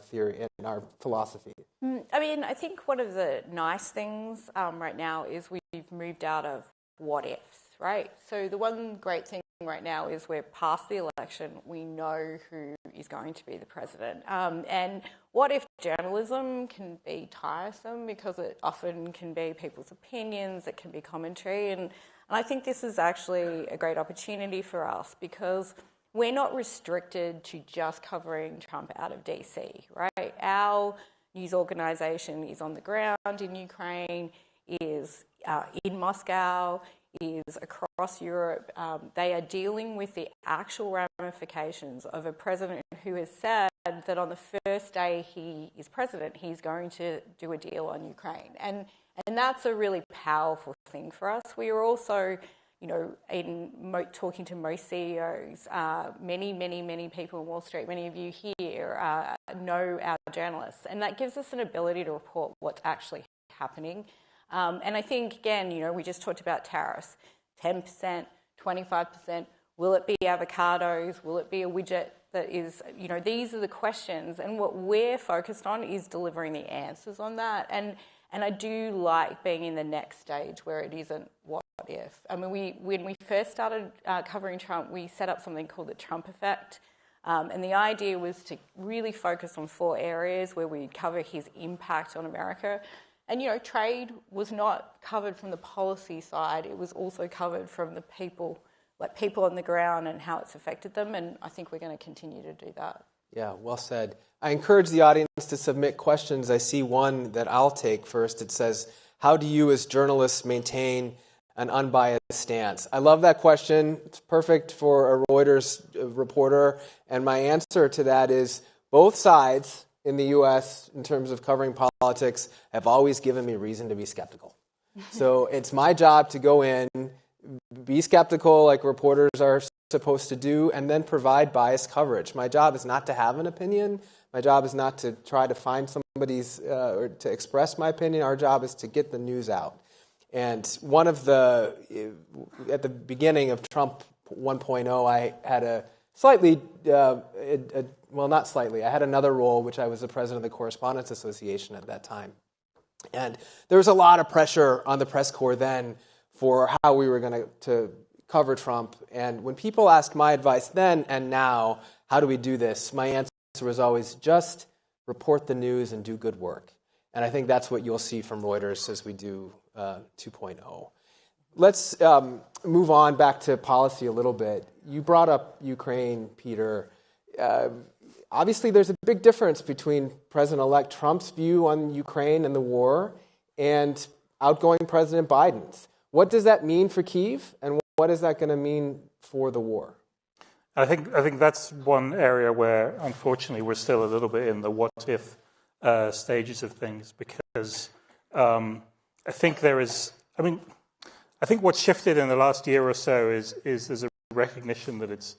Speaker 10: theory and our philosophy?
Speaker 12: I mean, I think one of the nice things right now is we've moved out of what ifs, right? So the one great thing right now is we're past the election. We know who is going to be the president. And what if journalism can be tiresome because it often can be people's opinions, it can be commentary. And I think this is actually a great opportunity for us because we're not restricted to just covering Trump out of DC, right? Our news organization is on the ground in Ukraine, is in Moscow, is across Europe. They are dealing with the actual ramifications of a president who has said that on the first day he is president, he's going to do a deal on Ukraine. And that's a really powerful thing for us. We are also, you know, talking to most CEOs, many people in Wall Street, many of you here know our journalists. And that gives us an ability to report what's actually happening. And I think, again, you know, we just talked about tariffs, 10%, 25%. Will it be avocados? Will it be a widget that is, you know, these are the questions. And what we're focused on is delivering the answers on that. And I do like being in the next stage where it isn't what if. I mean, when we first started covering Trump, we set up something called the Trump effect. And the idea was to really focus on 4 areas where we'd cover his impact on America. And, you know, trade was not covered from the policy side. It was also covered from the people, like people on the ground and how it's affected them. And I think we're going to continue to do that.
Speaker 10: Yeah, well said. I encourage the audience to submit questions. I see one that I'll take first. It says, how do you as journalists maintain an unbiased stance? I love that question. It's perfect for a Reuters reporter. And my answer to that is both sides in the U.S. in terms of covering politics have always given me reason to be skeptical. So it's my job to go in, be skeptical like reporters are supposed to do, and then provide biased coverage. My job is not to have an opinion. My job is not to try to find somebody's or to express my opinion. Our job is to get the news out. And one of at the beginning of Trump 1.0, I had a slightly, well, not slightly, I had another role, which I was the president of the Correspondents Association at that time. And there was a lot of pressure on the press corps then for how we were going to cover Trump. And when people asked my advice then and now, how do we do this? My answer was always just report the news and do good work. And I think that's what you'll see from Reuters as we do 2.0. Let's move on back to policy a little bit. You brought up Ukraine, Peter. Obviously, there's a big difference between President-elect Trump's view on Ukraine and the war and outgoing President Biden's. What does that mean for Kyiv, and what is that going to mean for the war?
Speaker 11: I think that's one area where, unfortunately, we're still a little bit in the what-if stages of things, because I think there is, I think what's shifted in the last year or so is there's a recognition that it's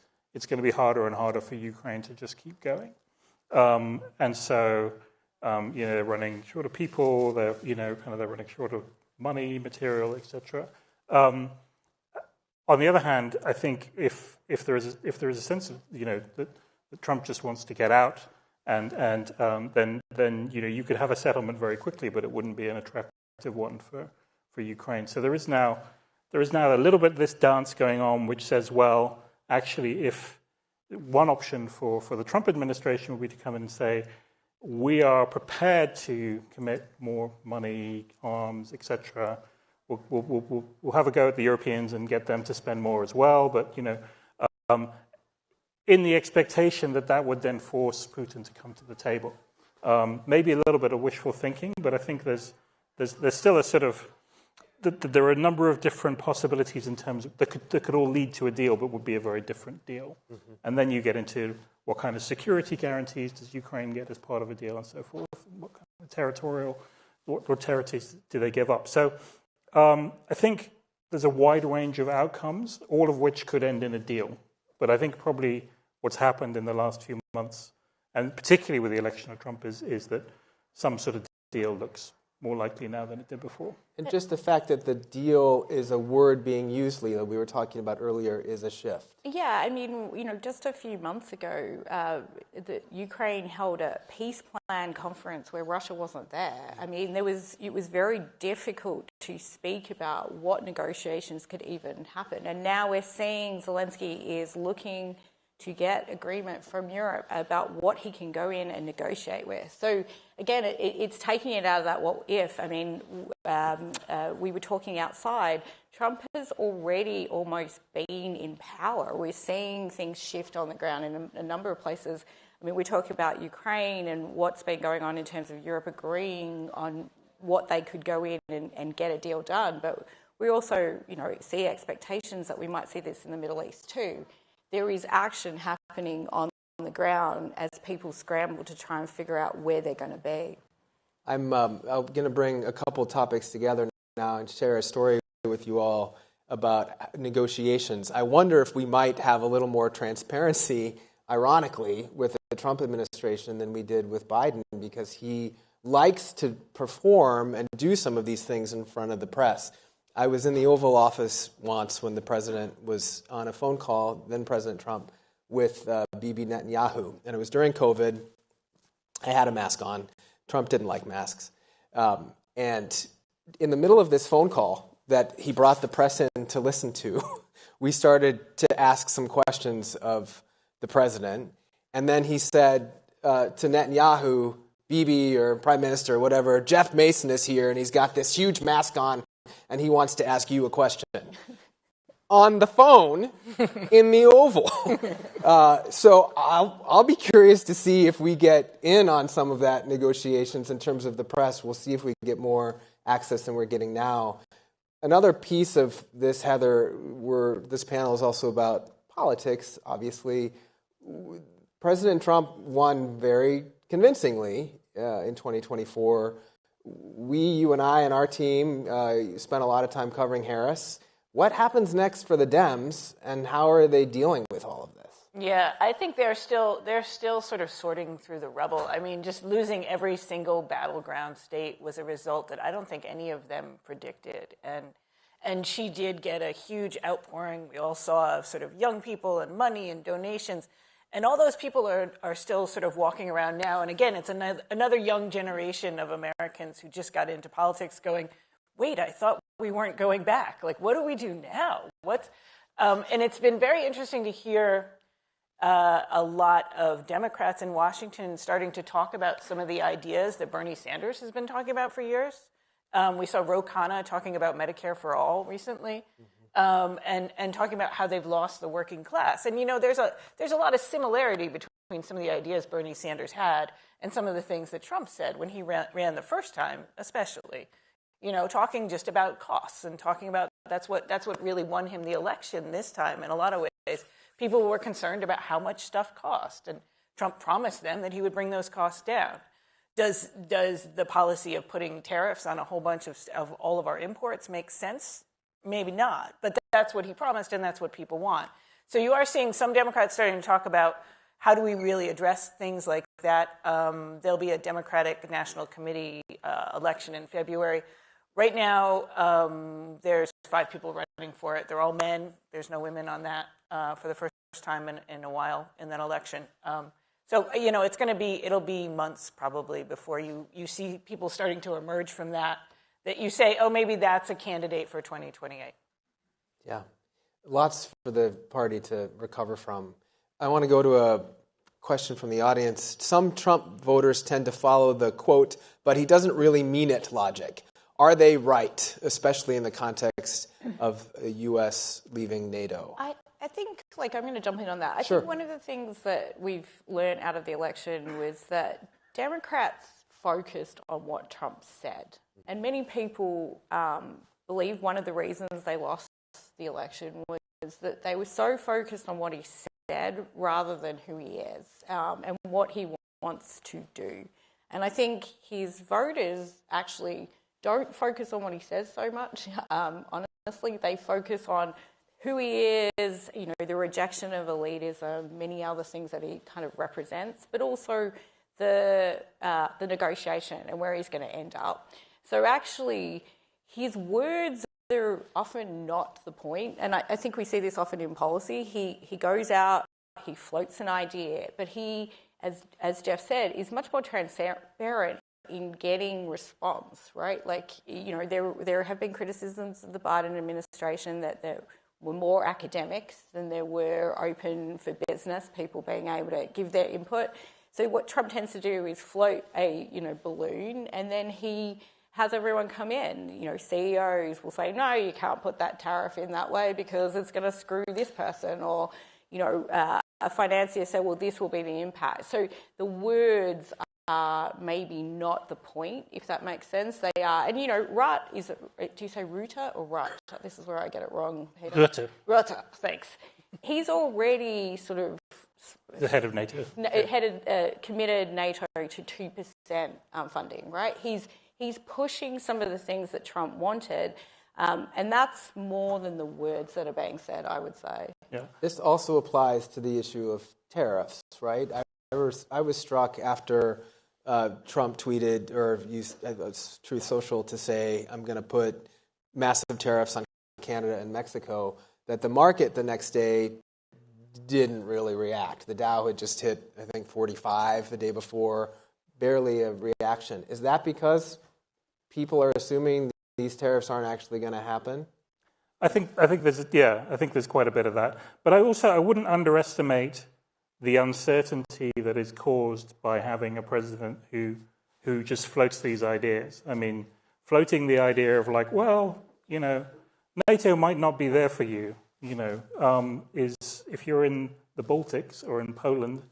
Speaker 11: going to be harder and harder for Ukraine to just keep going. And so, they're running short of people, they're running short of money, material, etc. On the other hand, I think if there is a sense of that Trump just wants to get out, and then you could have a settlement very quickly, but it wouldn't be an attractive one for Ukraine. So there is now a little bit of this dance going on, which says, well, actually, if one option for the Trump administration would be to come in and say, we are prepared to commit more money, arms, etc. We'll have a go at the Europeans and get them to spend more as well, but in the expectation that would then force Putin to come to the table. Maybe a little bit of wishful thinking, but I think there's still a sort of there are a number of different possibilities in terms of that could all lead to a deal, but would be a very different deal. Mm-hmm. And then you get into what kind of security guarantees does Ukraine get as part of a deal and so forth. What kind of what territories do they give up? So I think there's a wide range of outcomes, all of which could end in a deal. But I think probably what's happened in the last few months, and particularly with the election of Trump, is that some sort of deal looks more likely now than it did before.
Speaker 10: And just the fact that the deal is a word being used, Leila, we were talking about earlier, is a shift.
Speaker 12: Yeah, I mean, just a few months ago, the Ukraine held a peace plan conference where Russia wasn't there. I mean, it was very difficult to speak about what negotiations could even happen. And now we're seeing Zelensky is looking to get agreement from Europe about what he can go in and negotiate with. So again, it's taking it out of that what if. I mean, we were talking outside. Trump has already almost been in power. We're seeing things shift on the ground in a number of places. I mean, we talk about Ukraine and what's been going on in terms of Europe agreeing on what they could go in and get a deal done. But we also, see expectations that we might see this in the Middle East too. There is action happening on the ground as people scramble to try and figure out where they're going to be.
Speaker 10: I'm going to bring a couple topics together now and share a story with you all about negotiations. I wonder if we might have a little more transparency, ironically, with the Trump administration than we did with Biden, because he likes to perform and do some of these things in front of the press. I was in the Oval Office once when the president was on a phone call, then President Trump, with Bibi Netanyahu. And it was during COVID. I had a mask on. Trump didn't like masks. And in the middle of this phone call that he brought the press in to listen to, we started to ask some questions of the president. And then he said to Netanyahu, Bibi or Prime Minister or whatever, Jeff Mason is here and he's got this huge mask on and he wants to ask you a question. On the phone in the Oval. So I'll be curious to see if we get in on some of that negotiations in terms of the press. We'll see if we can get more access than we're getting now. Another piece of this, Heather, this panel is also about politics, obviously. President Trump won very convincingly in 2024. You and I and our team spent a lot of time covering Harris. What happens next for the Dems, and how are they dealing with all of this?
Speaker 12: Yeah, I think they're still sort of sorting through the rubble. I mean, just losing every single battleground state was a result that I don't think any of them predicted. And she did get a huge outpouring. We all saw of sort of young people and money and donations. And all those people are still sort of walking around now. And again, it's another young generation of Americans who just got into politics going, wait, I thought we weren't going back. Like, what do we do now? And it's been very interesting to hear a lot of Democrats in Washington starting to talk about some of the ideas that Bernie Sanders has been talking about for years. We saw Ro Khanna talking about Medicare for all recently, and talking about how they've lost the working class. And, there's a lot of similarity between some of the ideas Bernie Sanders had and some of the things that Trump said when he ran the first time, especially. Talking just about costs and talking about that's what really won him the election this time in a lot of ways. People were concerned about how much stuff cost, and Trump promised them that he would bring those costs down. Does the policy of putting tariffs on a whole bunch of all of our imports make sense? Maybe not, but that's what he promised, and that's what people want. So you are seeing some Democrats starting to talk about how do we really address things like that. There'll be a Democratic National Committee election in February. Right now, there's 5 people running for it. They're all men. There's no women on that for the first time in a while in that election. So, it'll be months probably before you see people starting to emerge from that you say, oh, maybe that's a candidate for 2028.
Speaker 10: Yeah, lots for the party to recover from. I want to go to a question from the audience. Some Trump voters tend to follow the quote, but he doesn't really mean it logic. Are they right, especially in the context of the U.S. leaving NATO?
Speaker 12: I think, I'm going to jump in on that. I
Speaker 10: Sure.
Speaker 12: think one of the things that we've learned out of the election was that Democrats focused on what Trump said. And many people believe one of the reasons they lost the election was that they were so focused on what he said rather than who he is and what he wants to do. And I think his voters actually don't focus on what he says so much, honestly. honestly. They focus on who he is, the rejection of elitism, many other things that he kind of represents, but also the negotiation and where he's going to end up. So actually, his words are often not the point, and I think we see this often in policy. He goes out, he floats an idea, but he, as Jeff said, is much more transparent in getting response, right? Like, there have been criticisms of the Biden administration that there were more academics than there were open for business, people being able to give their input. So what Trump tends to do is float a, balloon, and then he has everyone come in. CEOs will say, no, you can't put that tariff in that way because it's going to screw this person, or, a financier say, well, this will be the impact. So the words are maybe not the point, if that makes sense. They are, and Rutte is, do you say Rutte or Rutte? This is where I get it wrong, Peter. Rutte, thanks. He's already sort of
Speaker 11: the head of NATO.
Speaker 12: Committed NATO to 2% funding, right? He's pushing some of the things that Trump wanted, and that's more than the words that are being said, I would say.
Speaker 10: Yeah. This also applies to the issue of tariffs, right? I was struck after Trump tweeted or used Truth Social to say, I'm going to put massive tariffs on Canada and Mexico, that the market the next day didn't really react. The Dow had just hit, I think, 45 the day before, barely a reaction. Is that because people are assuming these tariffs aren't actually going to happen?
Speaker 11: I think there's quite a bit of that. But I wouldn't underestimate the uncertainty that is caused by having a president who just floats these ideas. I mean, floating the idea of like, well, NATO might not be there for you, is if you're in the Baltics or in Poland,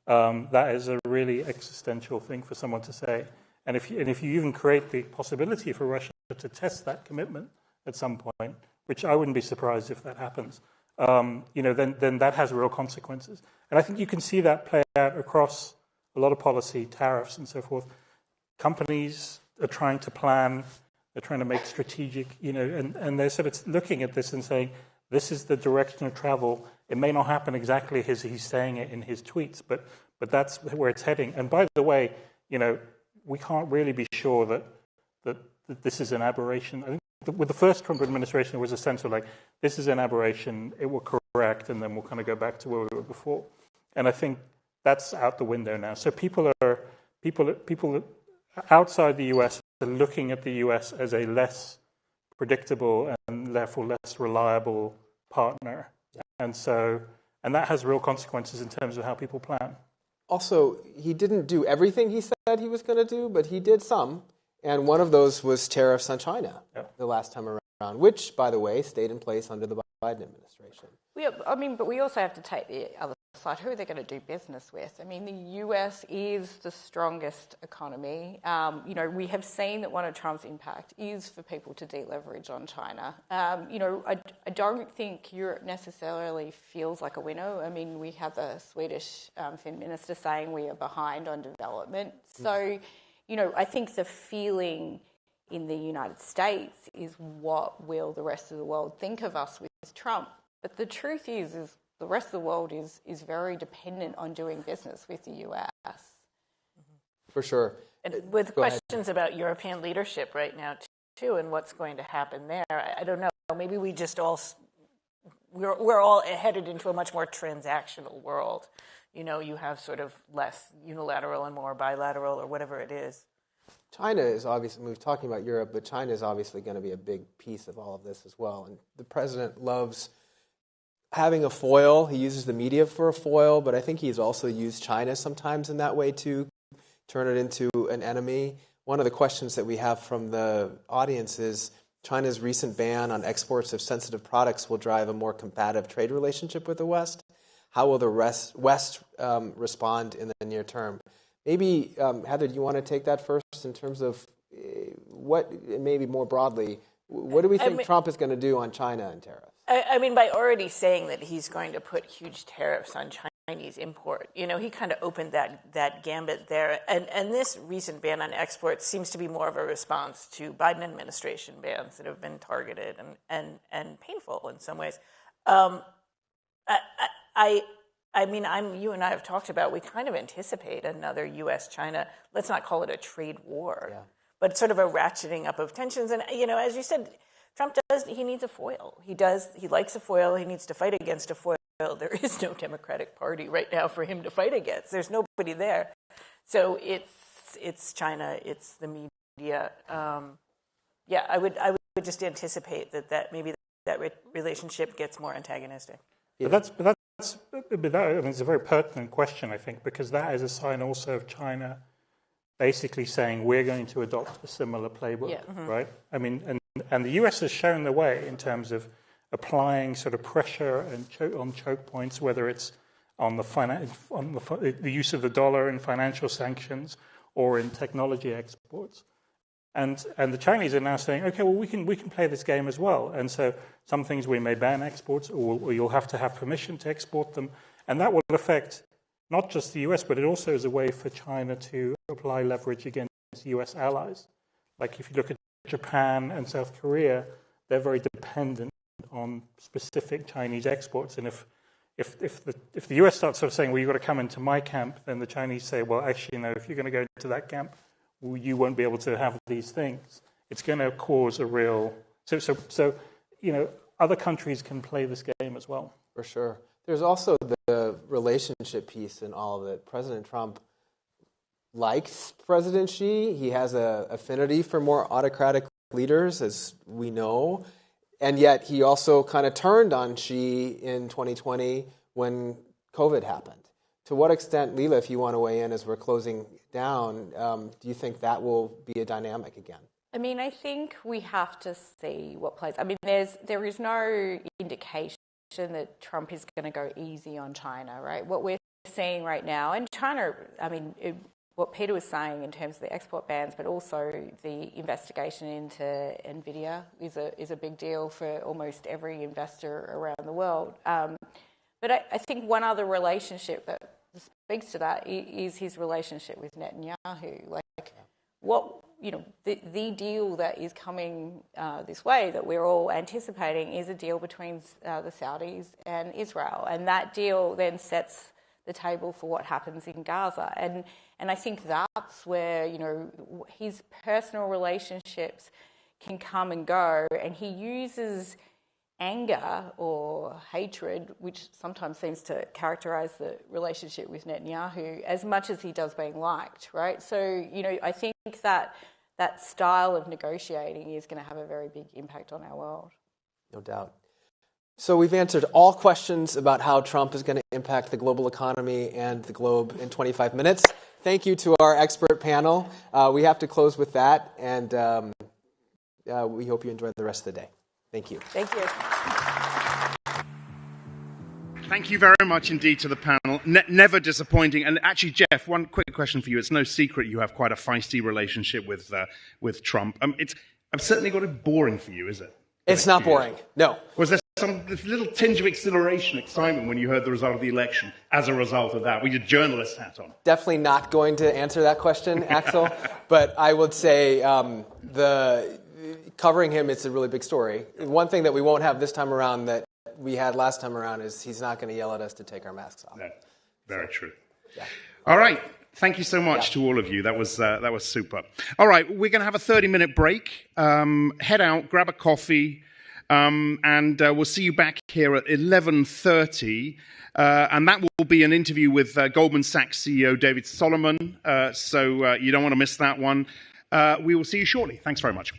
Speaker 11: that is a really existential thing for someone to say. And if you even create the possibility for Russia to test that commitment at some point, which I wouldn't be surprised if that happens, then that has real consequences. And I think you can see that play out across a lot of policy, tariffs and so forth. Companies are trying to plan, they're trying to make strategic, and they're sort of looking at this and saying, this is the direction of travel. It may not happen exactly as he's saying it in his tweets, but that's where it's heading. And by the way, we can't really be sure that this is an aberration. I think with the first Trump administration, there was a sense of like, this is an aberration, it will correct, and then we'll kind of go back to where we were before. And I think that's out the window now. So people outside the US are looking at the US as a less predictable and therefore less reliable partner. And that has real consequences in terms of how people plan.
Speaker 10: Also, he didn't do everything he said he was going to do, but he did some. And one of those was tariffs on China the last time around, which, by the way, stayed in place under the Biden administration.
Speaker 12: But we also have to take the other side. Who are they going to do business with? I mean, the US is the strongest economy. We have seen that one of Trump's impact is for people to deleverage on China. I don't think Europe necessarily feels like a winner. I mean, we have the Swedish Fin Minister saying we are behind on development. So, I think the feeling in the United States is what will the rest of the world think of us with Trump. But the truth is the rest of the world is very dependent on doing business with the US.
Speaker 10: For sure.
Speaker 12: And with questions about European leadership right now, too, and what's going to happen there, I don't know. Maybe we're all headed into a much more transactional world. You have sort of less unilateral and more bilateral or whatever it is.
Speaker 10: China is obviously, we're talking about Europe, but China is obviously going to be a big piece of all of this as well. And the president loves having a foil. He uses the media for a foil, but I think he's also used China sometimes in that way too, turn it into an enemy. One of the questions that we have from the audience is, China's recent ban on exports of sensitive products will drive a more combative trade relationship with the West. How will the West respond in the near term? Maybe, Heather, do you want to take that first in terms of maybe more broadly, what do we think Trump is going to do on China and tariffs?
Speaker 12: By already saying that he's going to put huge tariffs on Chinese import. You know, he kind of opened that gambit there. And this recent ban on exports seems to be more of a response to Biden administration bans that have been targeted and painful in some ways. I mean, you and I have talked about, we kind of anticipate another U.S.-China, let's not call it a trade war, but sort of a ratcheting up of tensions. And, you know, as you said, Trump he needs a foil. He likes a foil. He needs to fight against a foil. There is no Democratic Party right now for him to fight against. There's nobody there. So it's China, it's the media. I would just anticipate that maybe that relationship gets more antagonistic.
Speaker 11: Yeah. But I mean, it's a very pertinent question, I think, because that is a sign also of China basically saying we're going to adopt a similar playbook, right? I mean, and the US has shown the way in terms of applying sort of pressure and on choke points, whether it's on the use of the dollar in financial sanctions or in technology exports. And the Chinese are now saying, okay, well, we can play this game as well. And so some things we may ban exports, or you'll have to have permission to export them. And that will affect not just the US, but it also is a way for China to apply leverage against US allies. Like if you look at Japan and South Korea, they're very dependent on specific Chinese exports. And if the US starts sort of saying, well, you've got to come into my camp, then the Chinese say, well, actually, no, if you're going to go into that camp, you won't be able to have these things. It's going to cause a real... So you know, other countries can play this game as well.
Speaker 10: For sure. There's also the relationship piece in all of it. President Trump likes President Xi. He has an affinity for more autocratic leaders, as we know. And yet he also kind of turned on Xi in 2020 when COVID happened. To what extent, Leela, if you want to weigh in as we're closing down, do you think that will be a dynamic again?
Speaker 12: I mean, I think we have to see what plays. I mean, there is no indication that Trump is going to go easy on China, right? What we're seeing right now, and China, I mean, what Peter was saying in terms of the export bans, but also the investigation into NVIDIA is a big deal for almost every investor around the world. But I think one other relationship that speaks to that is his relationship with Netanyahu. Like, what, you know, the deal that is coming this way that we're all anticipating is a deal between the Saudis and Israel. And that deal then sets the table for what happens in Gaza. And I think that's where, you know, his personal relationships can come and go. And he uses anger or hatred, which sometimes seems to characterize the relationship with Netanyahu, as much as he does being liked, right? So, you know, I think that style of negotiating is going to have a very big impact on our world.
Speaker 10: No doubt. So we've answered all questions about how Trump is going to impact the global economy and the globe in 25 minutes. Thank you to our expert panel. We have to close with that, and we hope you enjoy the rest of the day. Thank you.
Speaker 12: Thank you.
Speaker 1: Thank you very much indeed to the panel. Never disappointing. And actually, Jeff, one quick question for you. It's no secret you have quite a feisty relationship with Trump. I've certainly got it boring for you, is it?
Speaker 10: It's not boring, no.
Speaker 1: Was there some little tinge of exhilaration, excitement when you heard the result of the election as a result of that, with your journalist hat on?
Speaker 10: Definitely not going to answer that question, Axel. But I would say covering him, it's a really big story. One thing that we won't have this time around that we had last time around is he's not going to yell at us to take our masks off.
Speaker 1: No, very true.
Speaker 10: Yeah.
Speaker 1: All right. Thank you so much to all of you. That was super. All right, we're going to have a 30-minute break. Head out, grab a coffee, and we'll see you back here at 11:30. And that will be an interview with Goldman Sachs CEO David Solomon. So you don't want to miss that one. We will see you shortly. Thanks very much.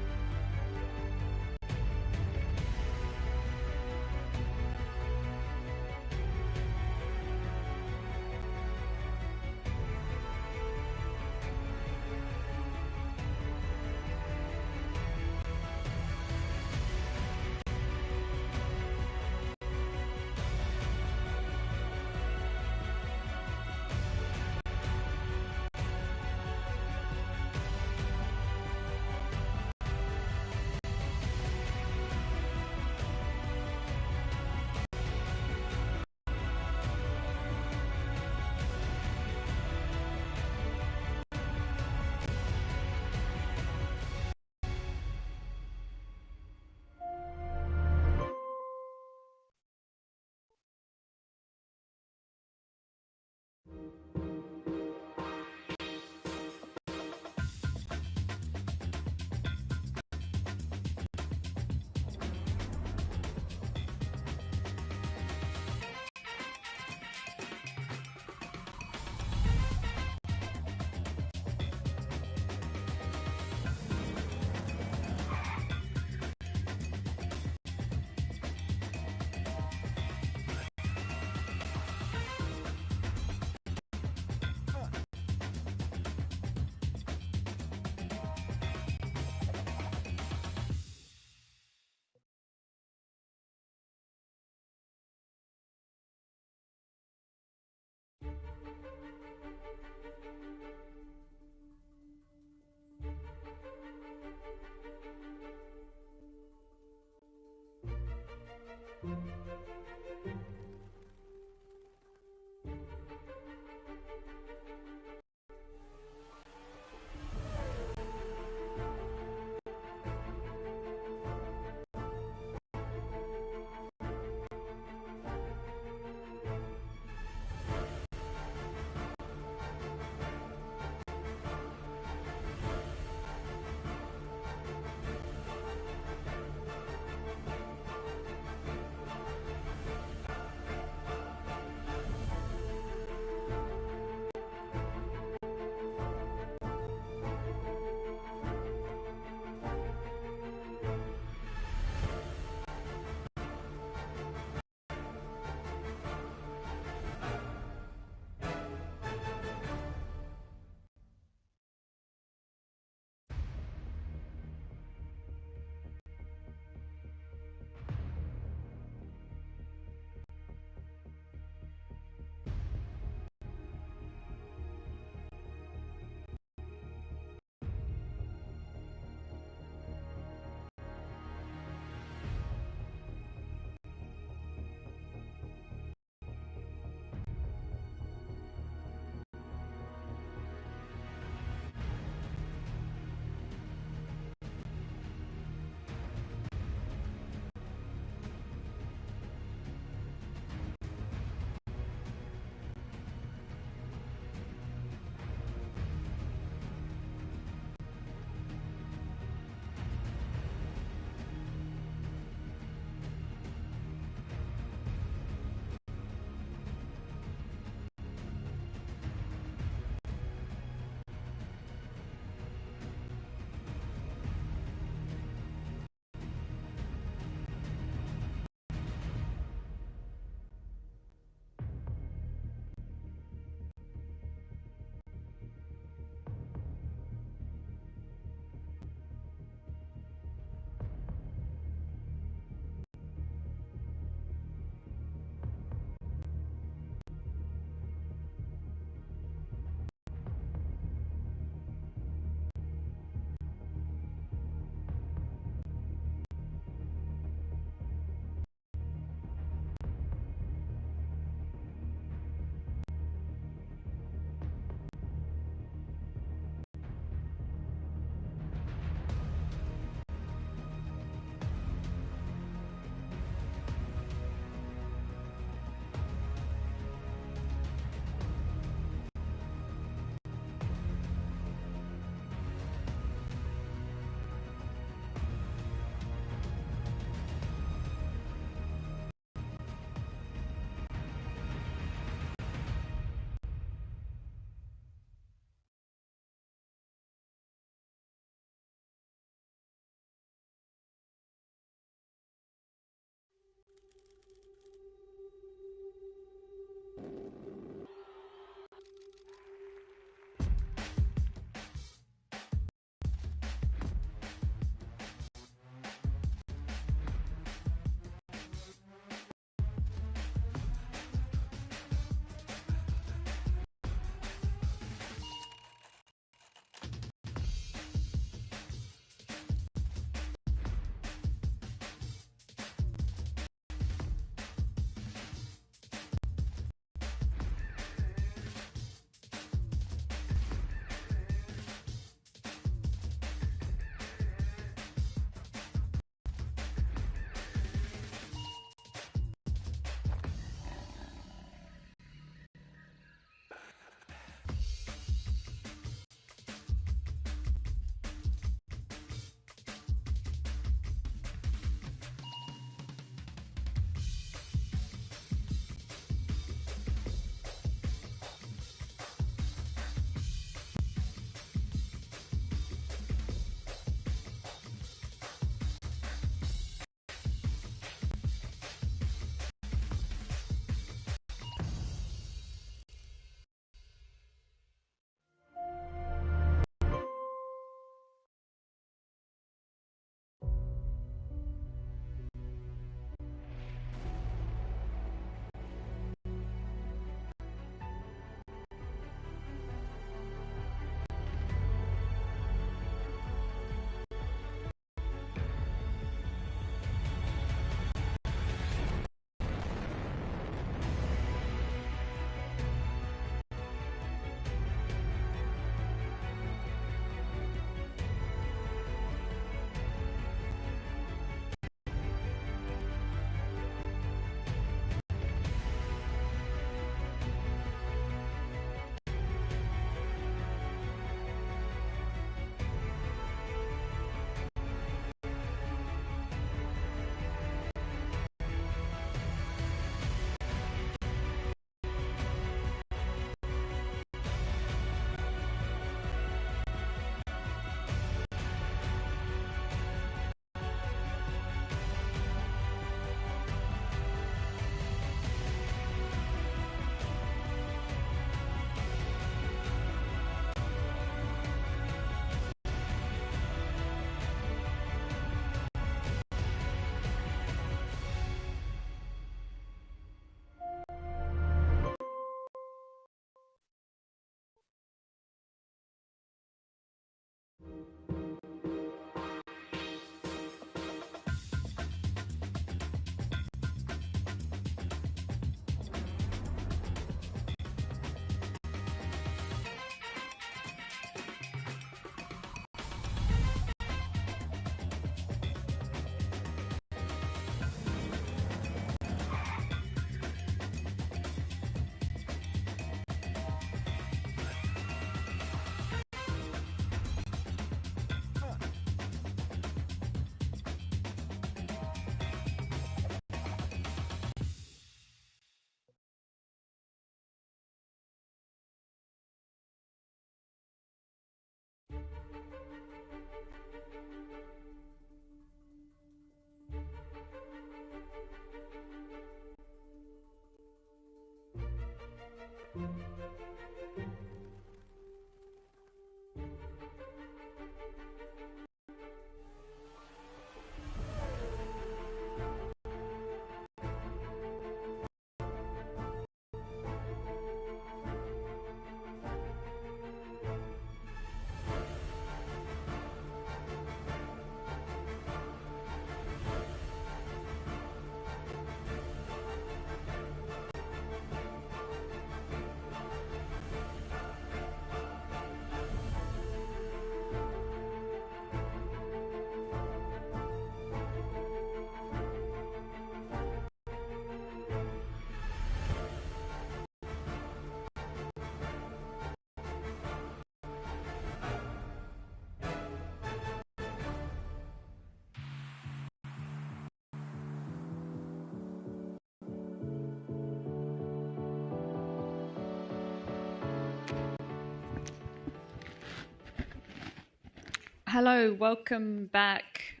Speaker 13: Hello, welcome back.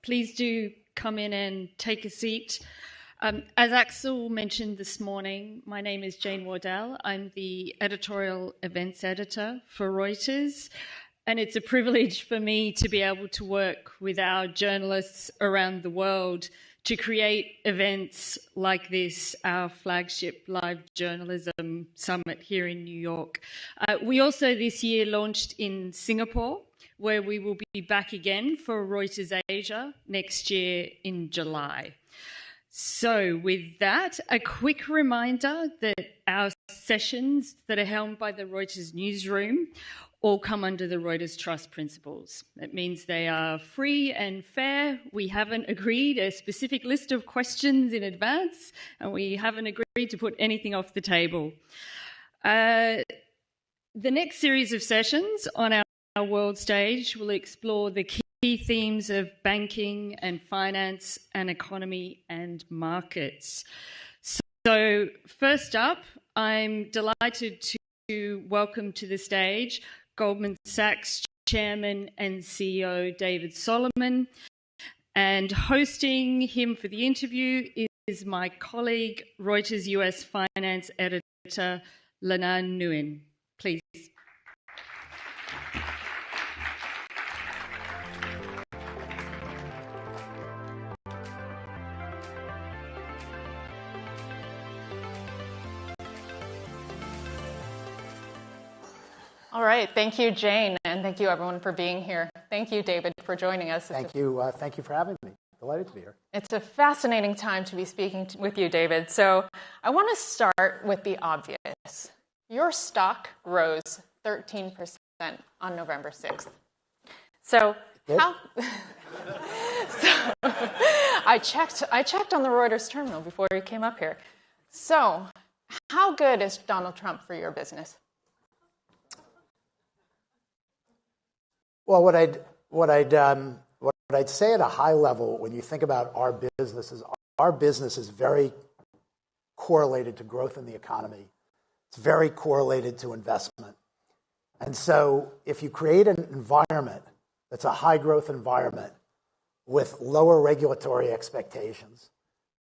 Speaker 13: Please do come in and take a seat. As Axel mentioned this morning, my name is Jane Wardell. I'm the editorial events editor for Reuters, and it's a privilege for me to be able to work with our journalists around the world to create events like this, our flagship live journalism summit here in New York. We also this year launched in Singapore, where we will be back again for Reuters Asia next year in July. So with that, a quick reminder that our sessions that are held by the Reuters newsroom all come under the Reuters Trust principles. That means they are free and fair. We haven't agreed a specific list of questions in advance, and we haven't agreed to put anything off the table. The next series of sessions on our world stage will explore the key themes of banking and finance and economy and markets. So first up, I'm delighted to welcome to the stage Goldman Sachs Chairman and CEO David Solomon, and hosting him for the interview is my colleague, Reuters US Finance Editor Lana Nguyen. Please.
Speaker 14: All right. Thank you, Jane, and thank you, everyone, for being here. Thank you, David, for joining us.
Speaker 15: Thank you for having me. Delighted to be here.
Speaker 14: It's a fascinating time to be speaking with you, David. So I want to start with the obvious. Your stock rose 13% on November 6th. So how... I checked on the Reuters terminal before you came up here. So how good is Donald Trump for your business?
Speaker 15: Well, what I'd say at a high level, when you think about our business is very correlated to growth in the economy. It's very correlated to investment. And so if you create an environment that's a high growth environment with lower regulatory expectations,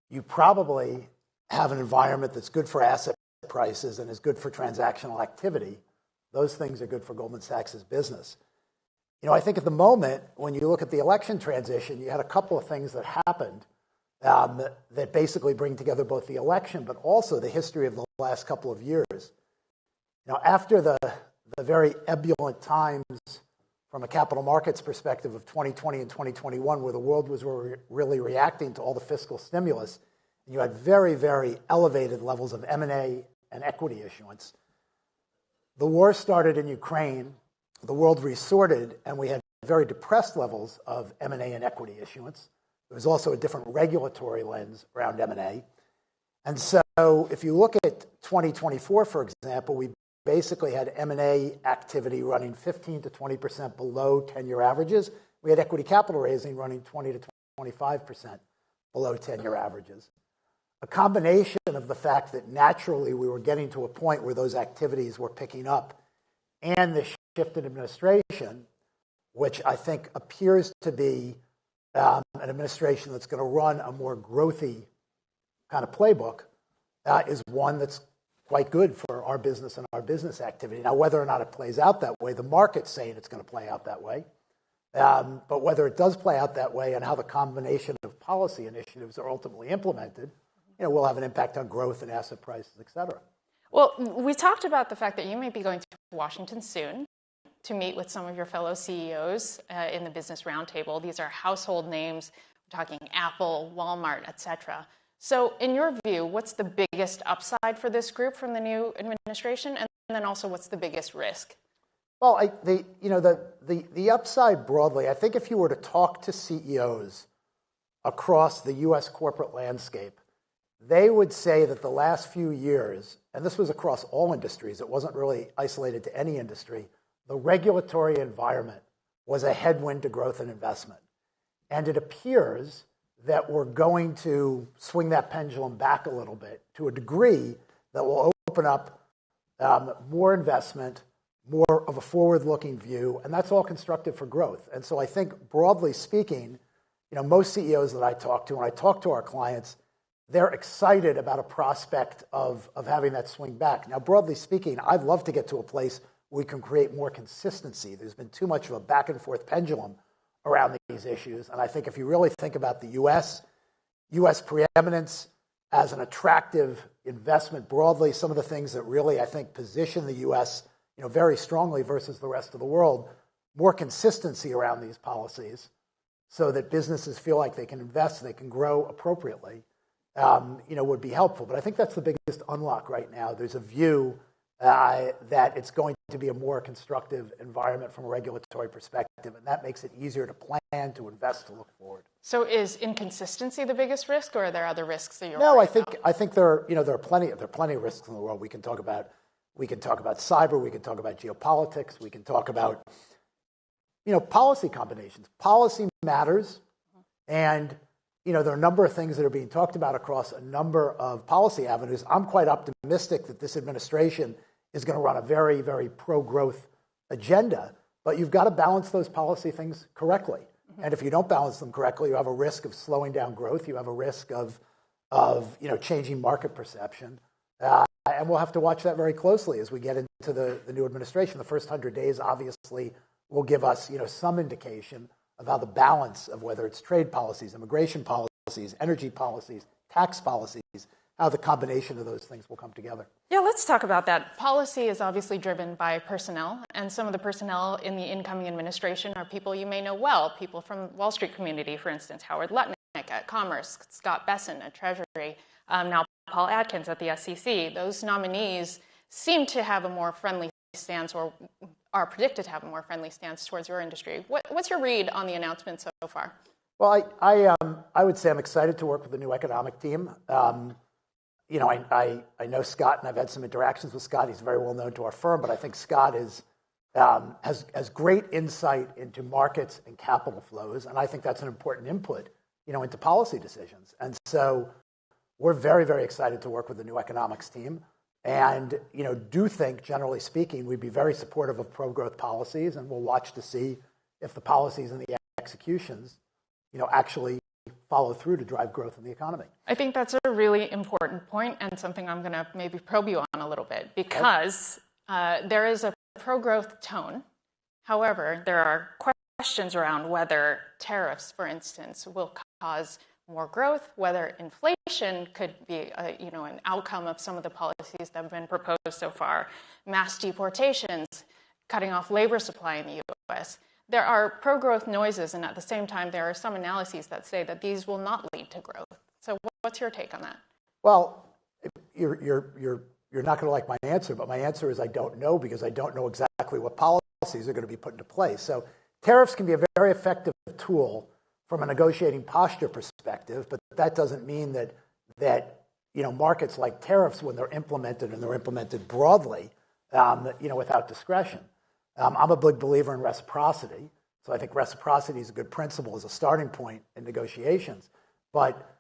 Speaker 15: you probably have an environment that's good for asset prices and is good for transactional activity. Those things are good for Goldman Sachs' business. You know, I think at the moment, when you look at the election transition, you had a couple of things that happened that basically bring together both the election, but also the history of the last couple of years. You know, after the very ebullient times from a capital markets perspective of 2020 and 2021, where the world was really reacting to all the fiscal stimulus, and you had very, very elevated levels of M&A and equity issuance. The war started in Ukraine. The world resorted, and we had very depressed levels of M&A and equity issuance. There was also a different regulatory lens around M&A. And so if you look at 2024, for example, we basically had M&A activity running 15 to 20% below 10-year averages. We had equity capital raising running 20 to 25% below 10-year averages. A combination of the fact that naturally we were getting to a point where those activities were picking up and the shift in administration, which I think appears to be an administration that's going to run a more growthy kind of playbook, is one that's quite good for our business and our business activity. Now, whether or not it plays out that way, the market's saying it's going to play out that way. But whether it does play out that way and how the combination of policy initiatives are ultimately implemented, you know, will have an impact on growth and asset prices, et cetera.
Speaker 14: Well, we talked about the fact that you may be going to Washington soon to meet with some of your fellow CEOs in the business roundtable. These are household names. We're talking Apple, Walmart, et cetera. So in your view, what's the biggest upside for this group from the new administration? And then also, what's the biggest risk?
Speaker 15: Well, the upside broadly, I think if you were to talk to CEOs across the U.S. corporate landscape, they would say that the last few years, and this was across all industries, it wasn't really isolated to any industry, the regulatory environment was a headwind to growth and investment. And it appears that we're going to swing that pendulum back a little bit to a degree that will open up more investment, more of a forward-looking view, and that's all constructive for growth. And so I think, broadly speaking, most CEOs that I talk to, when I talk to our clients, they're excited about a prospect of having that swing back. Now, broadly speaking, I'd love to get to a place where we can create more consistency. There's been too much of a back-and-forth pendulum around these issues, and I think if you really think about the U.S. preeminence as an attractive investment broadly, some of the things that really, I think, position the U.S. Very strongly versus the rest of the world, more consistency around these policies so that businesses feel like they can invest, they can grow appropriately, would be helpful. But I think that's the biggest unlock right now. There's a view that it's going to be a more constructive environment from a regulatory perspective, and that makes it easier to plan, to invest, to look forward.
Speaker 14: So is inconsistency the biggest risk, or are there other risks that you're
Speaker 15: No,
Speaker 14: worried
Speaker 15: about? I think there are plenty of risks in the world. We can talk about cyber, we can talk about geopolitics, we can talk about policy combinations. Policy matters, and there are a number of things that are being talked about across a number of policy avenues. I'm quite optimistic that this administration is going to run a very, very pro-growth agenda, but you've got to balance those policy things correctly. And if you don't balance them correctly, you have a risk of slowing down growth. You have a risk of changing market perception. And we'll have to watch that very closely as we get into the new administration. The first 100 days, obviously, will give us some indication of how the balance of whether it's trade policies, immigration policies, energy policies, tax policies, how the combination of those things will come together.
Speaker 14: Yeah, let's talk about that. Policy is obviously driven by personnel, and some of the personnel in the incoming administration are people you may know well, people from Wall Street community, for instance, Howard Lutnick at Commerce, Scott Besson at Treasury, now Paul Atkins at the SEC. Those nominees seem to have a more friendly stance, or are predicted to have a more friendly stance towards your industry. What's your read on the announcement so far?
Speaker 15: Well, I would say I'm excited to work with the new economic team. I know Scott, and I've had some interactions with Scott. He's very well known to our firm, but I think Scott has great insight into markets and capital flows, and I think that's an important input, into policy decisions. And so we're very, very excited to work with the new economics team, and do think, generally speaking, we'd be very supportive of pro-growth policies, and we'll watch to see if the policies and the executions, actually follow through to drive growth in the economy.
Speaker 14: I think that's a really important point, and something I'm going to maybe probe you on a little bit, because there is a pro-growth tone. However, there are questions around whether tariffs, for instance, will cause more growth, whether inflation could be an outcome of some of the policies that have been proposed so far, mass deportations, cutting off labor supply in the U.S. There are pro-growth noises, and at the same time, there are some analyses that say that these will not lead to growth. So what's your take on that?
Speaker 15: Well, you're not going to like my answer, but my answer is I don't know, because I don't know exactly what policies are going to be put into place. So tariffs can be a very effective tool from a negotiating posture perspective, but that doesn't mean that markets like tariffs, when they're implemented, and they're implemented broadly, without discretion. I'm a big believer in reciprocity, so I think reciprocity is a good principle as a starting point in negotiations. But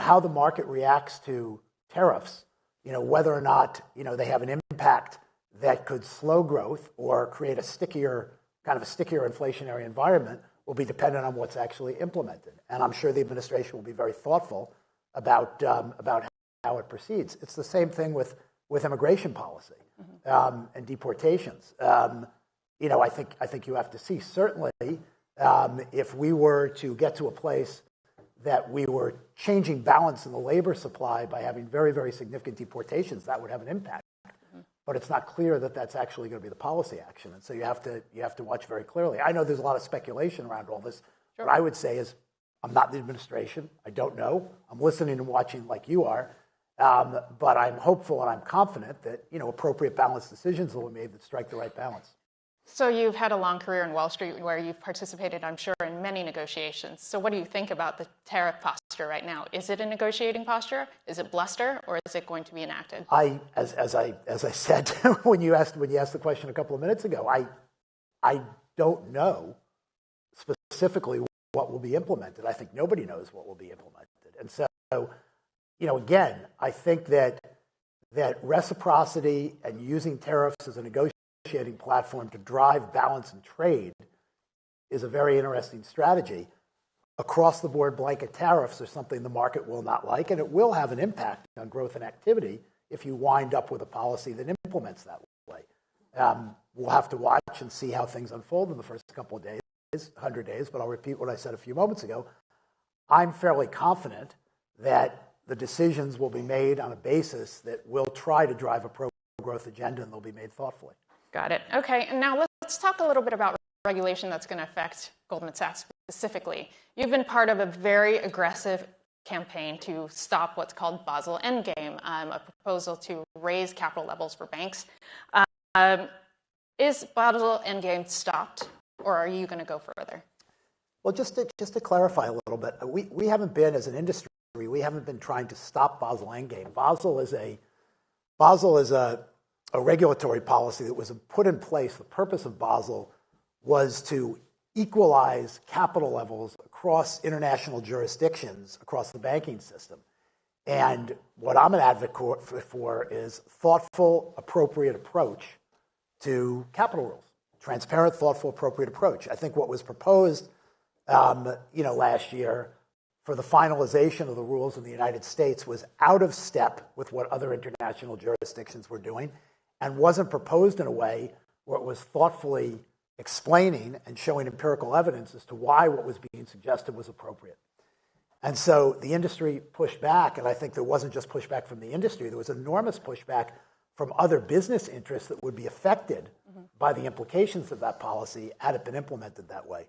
Speaker 15: how the market reacts to tariffs, whether or not they have an impact that could slow growth or create a stickier inflationary environment, will be dependent on what's actually implemented. And I'm sure the administration will be very thoughtful about how it proceeds. It's the same thing with immigration policy and deportations. I think you have to see, certainly, if we were to get to a place that we were changing balance in the labor supply by having very, very significant deportations, that would have an impact. But it's not clear that that's actually going to be the policy action. And so you have to watch very clearly. I know there's a lot of speculation around all this. Sure. What I would say is I'm not in the administration. I don't know. I'm listening and watching like you are. But I'm hopeful and I'm confident that appropriate balanced decisions will be made that strike the right balance.
Speaker 14: So you've had a long career in Wall Street where you've participated, I'm sure, in many negotiations. So what do you think about the tariff posture right now? Is it a negotiating posture? Is it bluster, or is it going to be enacted?
Speaker 15: As I said when you asked the question a couple of minutes ago, I don't know specifically what will be implemented. I think nobody knows what will be implemented. And so, again, I think that reciprocity and using tariffs as a negotiating negotiating platform to drive balance and trade is a very interesting strategy. Across the board blanket tariffs are something the market will not like, and it will have an impact on growth and activity if you wind up with a policy that implements that way. We'll have to watch and see how things unfold in the first couple of days, 100 days, but I'll repeat what I said a few moments ago. I'm fairly confident that the decisions will be made on a basis that will try to drive a pro-growth agenda, and they'll be made thoughtfully.
Speaker 14: Got it. Okay, and now let's talk a little bit about regulation that's going to affect Goldman Sachs specifically. You've been part of a very aggressive campaign to stop what's called Basel Endgame, a proposal to raise capital levels for banks. Is Basel Endgame stopped, or are you going to go further?
Speaker 15: Well, just to clarify a little bit, we haven't been, as an industry, we haven't been trying to stop Basel Endgame. Basel is a regulatory policy that was put in place. The purpose of Basel was to equalize capital levels across international jurisdictions, across the banking system. And what I'm an advocate for is thoughtful, appropriate approach to capital rules. Transparent, thoughtful, appropriate approach. I think what was proposed, last year for the finalization of the rules in the United States was out of step with what other international jurisdictions were doing, and wasn't proposed in a way where it was thoughtfully explaining and showing empirical evidence as to why what was being suggested was appropriate. And so the industry pushed back, and I think there wasn't just pushback from the industry, there was enormous pushback from other business interests that would be affected by the implications of that policy had it been implemented that way.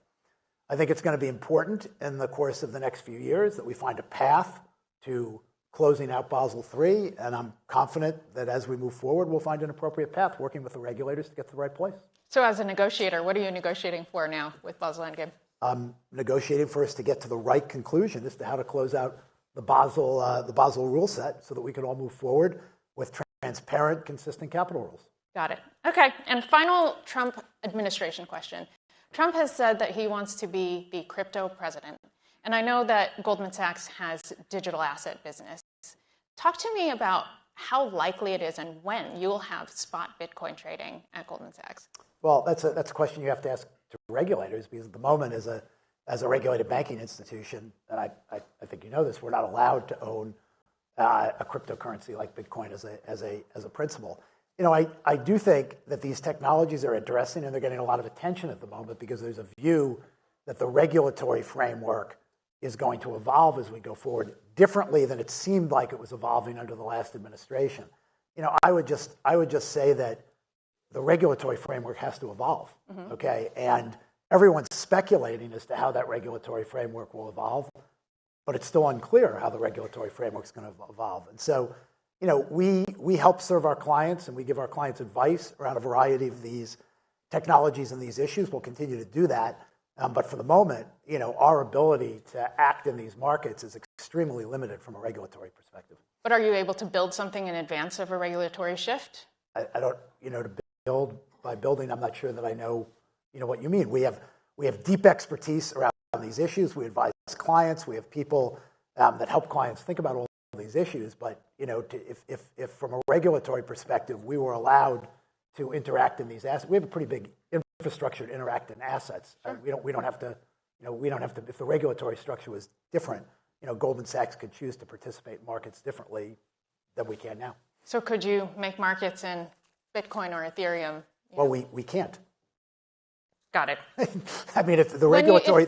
Speaker 15: I think it's going to be important in the course of the next few years that we find a path to closing out Basel III, and I'm confident that as we move forward, we'll find an appropriate path, working with the regulators to get to the right place.
Speaker 14: So as a negotiator, what are you negotiating for now with Basel Endgame?
Speaker 15: I'm negotiating for us to get to the right conclusion as to how to close out the Basel rule set so that we can all move forward with transparent, consistent capital rules.
Speaker 14: Got it. Okay, and final Trump administration question. Trump has said that he wants to be the crypto president. And I know that Goldman Sachs has digital asset business. Talk to me about how likely it is and when you'll have spot Bitcoin trading at Goldman Sachs.
Speaker 15: Well, that's a question you have to ask to regulators, because at the moment, as a regulated banking institution, and I think you know this, we're not allowed to own a cryptocurrency like Bitcoin as a principle. I do think that these technologies are interesting, and they're getting a lot of attention at the moment because there's a view that the regulatory framework is going to evolve as we go forward differently than it seemed like it was evolving under the last administration. I would just say that the regulatory framework has to evolve, okay? And everyone's speculating as to how that regulatory framework will evolve, but it's still unclear how the regulatory framework is going to evolve. And so, we help serve our clients, and we give our clients advice around a variety of these technologies and these issues. We'll continue to do that. But for the moment, our ability to act in these markets is extremely limited from a regulatory perspective.
Speaker 14: But are you able to build something in advance of a regulatory shift?
Speaker 15: I don't, to build by building, I'm not sure that I know, what you mean. We have deep expertise around these issues. We advise clients. We have people that help clients think about all these issues. But, if from a regulatory perspective, we were allowed to interact in these assets, we have a pretty big infrastructure to interact in assets. Sure. We don't have to, if the regulatory structure was different, Goldman Sachs could choose to participate in markets differently than we can now.
Speaker 14: So could you make markets in Bitcoin or Ethereum?
Speaker 15: Well, we can't.
Speaker 14: Got it.
Speaker 15: I mean, if the regulatory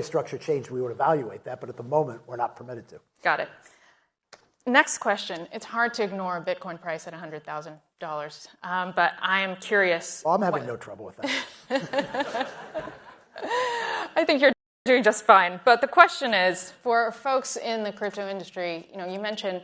Speaker 15: structure changed, we would evaluate that. But at the moment, we're not permitted to.
Speaker 14: Got it. Next question. It's hard to ignore a Bitcoin price at $100,000, but I am curious.
Speaker 15: Well, I'm having no trouble with that.
Speaker 14: I think you're doing just fine. But the question is, for folks in the crypto industry, you mentioned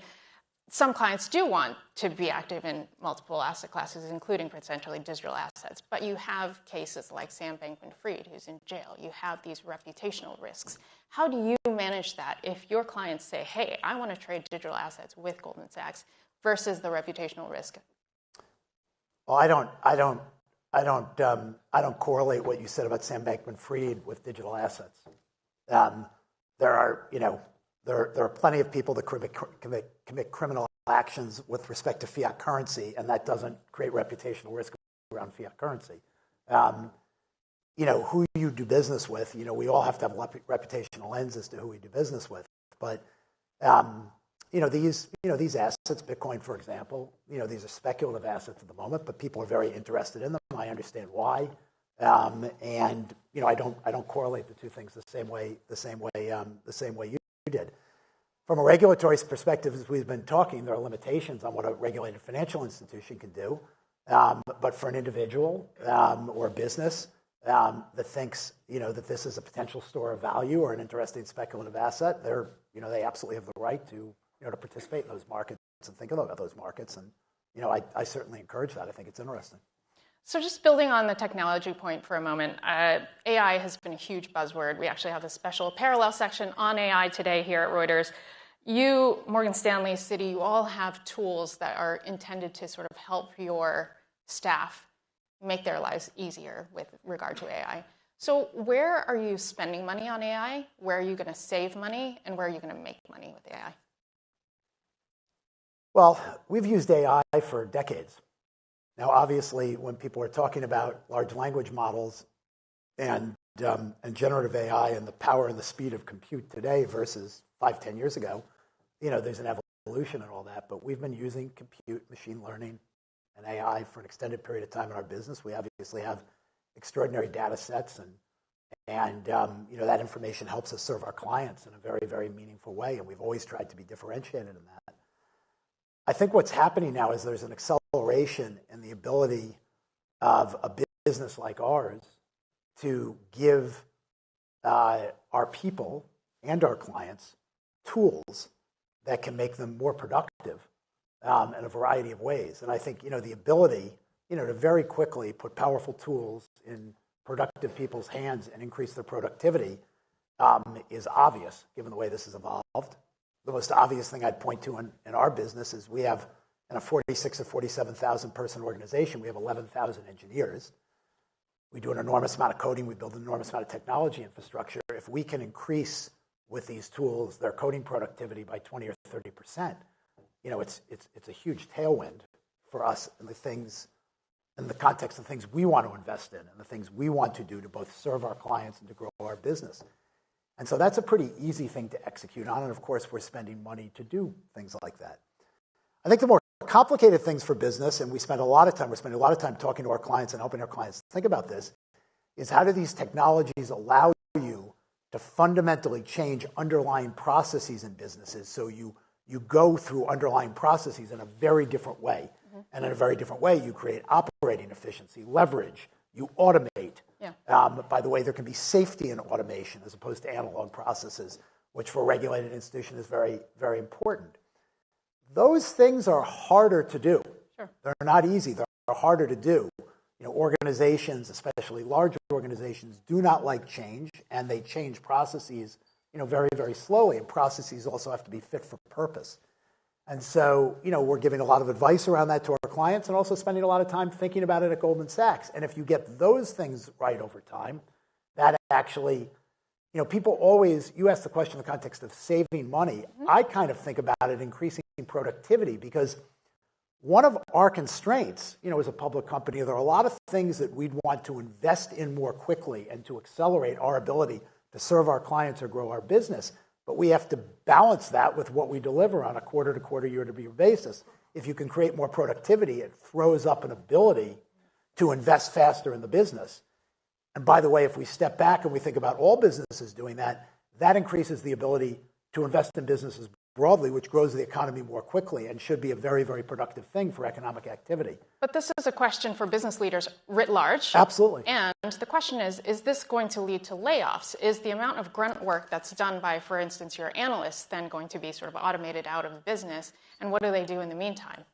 Speaker 14: some clients do want to be active in multiple asset classes, including potentially digital assets. But you have cases like Sam Bankman-Fried, who's in jail. You have these reputational risks. How do you manage that if your clients say, hey, I want to trade digital assets with Goldman Sachs versus the reputational risk?
Speaker 15: Well, I don't correlate what you said about Sam Bankman-Fried with digital assets. There are, There are plenty of people that commit criminal actions with respect to fiat currency, and that doesn't create reputational risk around fiat currency. Who you do business with, we all have to have a reputational lens as to who we do business with. But, these assets, Bitcoin, for example, these are speculative assets at the moment, but people are very interested in them. I understand why. I don't correlate the two things the same way you did. From a regulatory perspective, as we've been talking, there are limitations on what a regulated financial institution can do. But for an individual or a business that thinks that this is a potential store of value or an interesting speculative asset, they absolutely have the right to participate in those markets and think about those markets. And I certainly encourage that. I think it's interesting.
Speaker 14: So just building on the technology point for a moment, AI has been a huge buzzword. We actually have a special parallel section on AI today here at Reuters. You, Morgan Stanley, Citi, you all have tools that are intended to sort of help your staff make their lives easier with regard to AI. So where are you spending money on AI? Where are you going to save money? And where are you going to make money with AI?
Speaker 15: Well, we've used AI for decades. Now, obviously, when people are talking about large language models and generative AI and the power and the speed of compute today versus 5-10 years ago, there's an evolution and all that. But we've been using compute, machine learning, and AI for an extended period of time in our business. We obviously have extraordinary data sets, and that information helps us serve our clients in a very, very meaningful way. And we've always tried to be differentiated in that. I think what's happening now is there's an acceleration in the ability of a business like ours to give our people and our clients tools that can make them more productive in a variety of ways. And I think the ability to very quickly put powerful tools in productive people's hands and increase their productivity is obvious given the way this has evolved. The most obvious thing I'd point to in our business is we have, in a 46 or 47,000 person organization, we have 11,000 engineers. We do an enormous amount of coding. We build an enormous amount of technology infrastructure. If we can increase with these tools their coding productivity by 20 or 30%, it's a huge tailwind for us in the context of things we want to invest in and the things we want to do to both serve our clients and to grow our business. And so that's a pretty easy thing to execute on. And of course, we're spending money to do things like that. I think the more complicated things for business, and we're spending a lot of time talking to our clients and helping our clients think about this, is how do these technologies allow you to fundamentally change underlying processes in businesses so you go through underlying processes in a very different way. Mm-hmm. And in a very different way, you create operating efficiency, leverage, you automate. Yeah. By the way, there can be safety in automation as opposed to analog processes, which for a regulated institution is very, very important. Those things are harder to do. Sure. They're not easy. They're harder to do. Organizations, especially large organizations, do not like change, and they change processes, very, very slowly. And processes also have to be fit for purpose. And so, we're giving a lot of advice around that to our clients and also spending a lot of time thinking about it at Goldman Sachs. And if you get those things right over time, that actually, people always, you ask the question in the context of saving money. Mm-hmm. I kind of think about it increasing productivity because one of our constraints, as a public company, there are a lot of things that we'd want to invest in more quickly and to accelerate our ability to serve our clients or grow our business. But we have to balance that with what we deliver on a quarter-to-quarter, year-to-year basis. If you can create more productivity, it throws up an ability to invest faster in the business. And by the way, if we step back and we think about all businesses doing that, that increases the ability to invest in businesses broadly, which grows the economy more quickly and should be a very, very productive thing for economic activity.
Speaker 14: But this is a question for business leaders writ large.
Speaker 15: Absolutely.
Speaker 14: And the question is this going to lead to layoffs? Is the amount of grunt work that's done by, for instance, your analysts then going to be sort of automated out of the business? And what do they do in the meantime?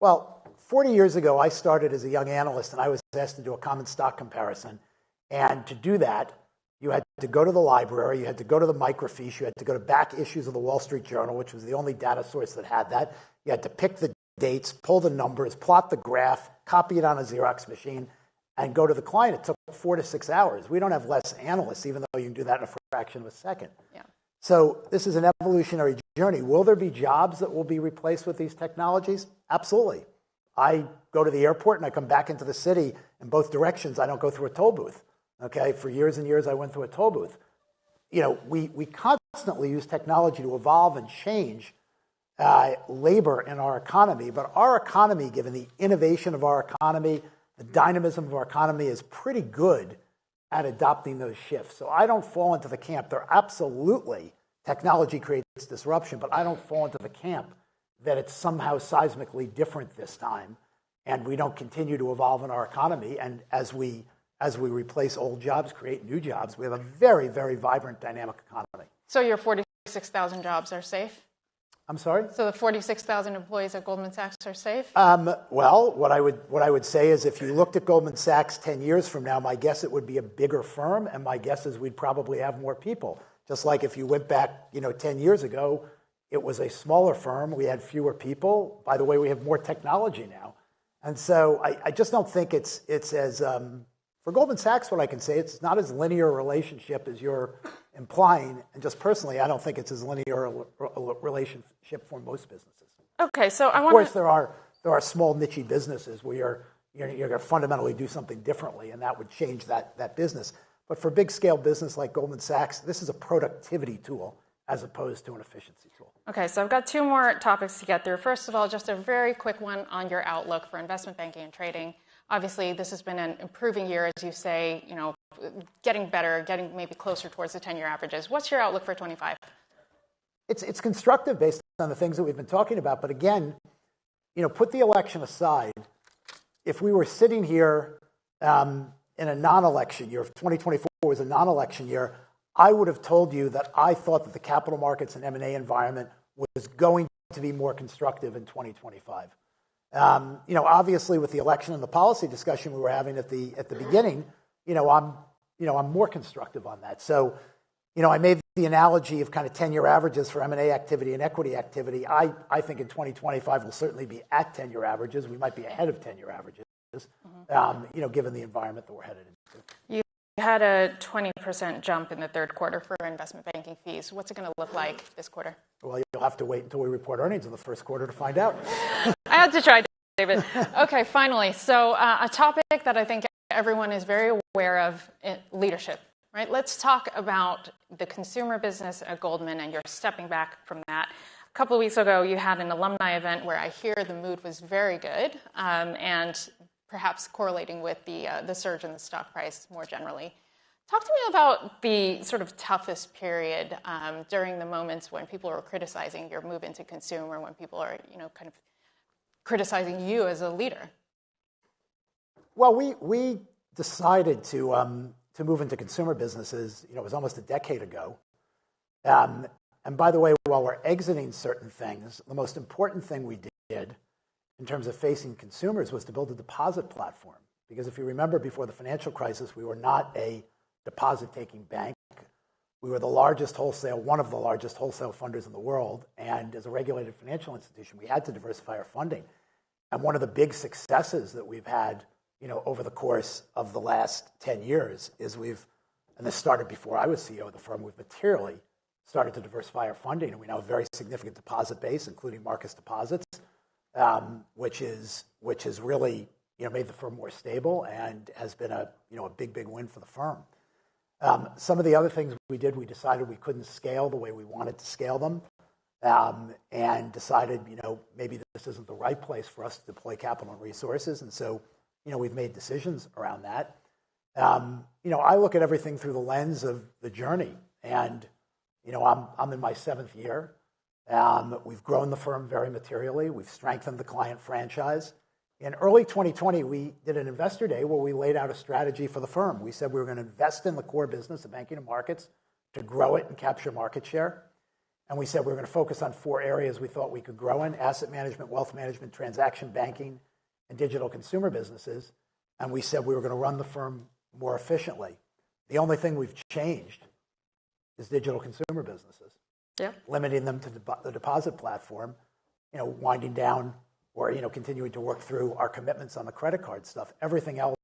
Speaker 15: Well, 40 years ago, I started as a young analyst, and I was asked to do a common stock comparison. And to do that, you had to go to the library, you had to go to the microfiche, you had to go to back issues of the Wall Street Journal, which was the only data source that had that. You had to pick the dates, pull the numbers, plot the graph, copy it on a Xerox machine, and go to the client. It took 4 to 6 hours. We don't have less analysts, even though you can do that in a fraction of a second. Yeah. So this is an evolutionary journey. Will there be jobs that will be replaced with these technologies? Absolutely. I go to the airport and I come back into the city in both directions. I don't go through a toll booth. Okay, for years and years I went through a toll booth. You know, we constantly use technology to evolve and change labor in our economy, but our economy, given the innovation of our economy, the dynamism of our economy, is pretty good at adopting those shifts. So I don't fall into the camp. There absolutely, technology creates disruption, but I don't fall into the camp that it's somehow seismically different this time, and we don't continue to evolve in our economy. And as we replace old jobs, create new jobs, we have a very, very vibrant, dynamic economy.
Speaker 14: So your 46,000 jobs are safe?
Speaker 15: I'm sorry?
Speaker 14: So the 46,000 employees at Goldman Sachs are safe?
Speaker 15: Well, what I would say is if you looked at Goldman Sachs 10 years from now, my guess it would be a bigger firm, and my guess is we'd probably have more people. Just like if you went back, 10 years ago, it was a smaller firm. We had fewer people. By the way, we have more technology now. And so I just don't think it's as, for Goldman Sachs, what I can say, it's not as linear a relationship as you're implying. And just personally, I don't think it's as linear a relationship for most businesses.
Speaker 14: Okay, so
Speaker 15: of course, there are small niche businesses where you're going to fundamentally do something differently, and that would change that business. But for big scale business like Goldman Sachs, this is a productivity tool as opposed to an efficiency tool.
Speaker 14: Okay, so I've got two more topics to get through. First of all, just a very quick one on your outlook for investment banking and trading. Obviously, this has been an improving year, as you say, getting better, getting maybe closer towards the 10-year averages. What's your outlook for 25?
Speaker 15: It's constructive based on the things that we've been talking about. But again, put the election aside. If we were sitting here in a non-election year, if 2024 was a non-election year, I would have told you that I thought that the capital markets and M&A environment was going to be more constructive in 2025. Obviously with the election and the policy discussion we were having at the beginning, I'm more constructive on that. So, I made the analogy of kind of 10-year averages for M&A activity and equity activity. I think in 2025 we'll certainly be at 10-year averages. We might be ahead of 10-year averages, given the environment that we're headed into.
Speaker 14: You had a 20% jump in the third quarter for investment banking fees. What's it going to look like this quarter?
Speaker 15: Well, you'll have to wait until we report earnings in the first quarter to find out.
Speaker 14: I had to try, David. Okay, finally. So a topic that I think everyone is very aware of, leadership, right? Let's talk about the consumer business at Goldman, and you're stepping back from that. A couple of weeks ago, you had an alumni event where I hear the mood was very good, and perhaps correlating with the surge in the stock price more generally. Talk to me about the sort of toughest period during the moments when people are criticizing your move into consumer, when people are, kind of criticizing you as a leader.
Speaker 15: Well, we decided to move into consumer businesses, it was almost a decade ago. And by the way, while we're exiting certain things, the most important thing we did in terms of facing consumers was to build a deposit platform. Because if you remember, before the financial crisis, we were not a deposit-taking bank. We were one of the largest wholesale funders in the world. And as a regulated financial institution, we had to diversify our funding. And one of the big successes that we've had, over the course of the last 10 years is and this started before I was CEO of the firm, we've materially started to diversify our funding. And we now have a very significant deposit base, including Marcus deposits, which has really made the firm more stable and has been a big win for the firm. Some of the other things we did, we decided we couldn't scale the way we wanted to scale them, and decided maybe this isn't the right place for us to deploy capital and resources, and so we've made decisions around that. I look at everything through the lens of the journey, and I'm in my 7th year. We've grown the firm very materially. We've strengthened the client franchise. In early 2020, we did an investor day where we laid out a strategy for the firm. We said we were going to invest in the core business of banking and markets to grow it and capture market share. And we said we were going to focus on 4 areas we thought we could grow in: asset management, wealth management, transaction banking, and digital consumer businesses. And we said we were going to run the firm more efficiently. The only thing we've changed is digital consumer businesses.
Speaker 14: Yeah.
Speaker 15: Limiting them to the deposit platform, winding down or continuing to work through our commitments on the credit card stuff. Everything else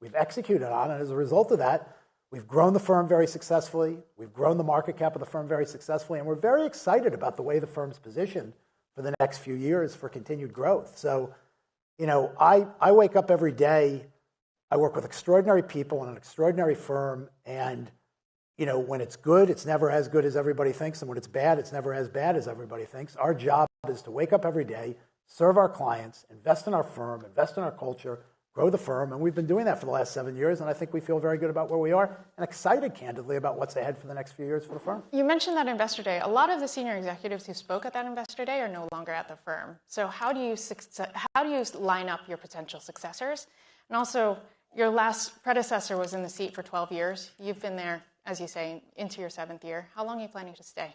Speaker 15: we've executed on, and as a result of that, We've grown the firm very successfully. We've grown the market cap of the firm very successfully, and we're very excited about the way the firm's positioned for the next few years for continued growth. So, you know, I wake up every day, I work with extraordinary people in an extraordinary firm, and, you know, when it's good, it's never as good as everybody thinks, and when it's bad, it's never as bad as everybody thinks. Our job is to wake up every day, serve our clients, invest in our firm, invest in our culture, grow the firm, and we've been doing that for the last 7 years, and I think we feel very good about where we are and excited, candidly, about what's ahead for the next few years for the firm.
Speaker 14: You mentioned that Investor Day. A lot of the senior executives who spoke at that Investor Day are no longer at the firm. So how do you line up your potential successors? And also, your last predecessor was in the seat for 12 years. You've been there, as you say, into your 7th year. How long are you planning to stay?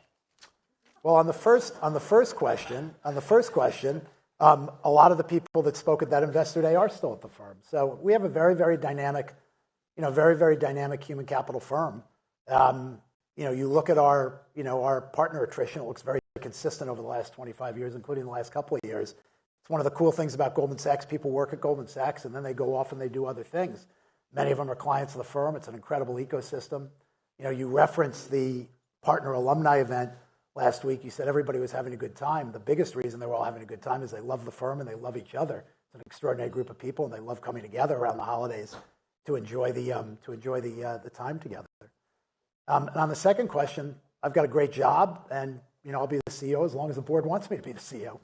Speaker 15: Well, on the first question, a lot of the people that spoke at that Investor Day are still at the firm. So we have a very, very dynamic, very, very dynamic human capital firm. You look at our partner attrition, it looks very consistent over the last 25 years, including the last couple of years. It's one of the cool things about Goldman Sachs. People work at Goldman Sachs, and then they go off and they do other things. Many of them are clients of the firm. It's an incredible ecosystem. You referenced the partner alumni event last week. You said everybody was having a good time. The biggest reason they were all having a good time is they love the firm and they love each other. It's an extraordinary group of people, and they love coming together around the holidays to enjoy the time together. And on the second question, I've got a great job, and I'll be the CEO as long as the board wants me to be the CEO.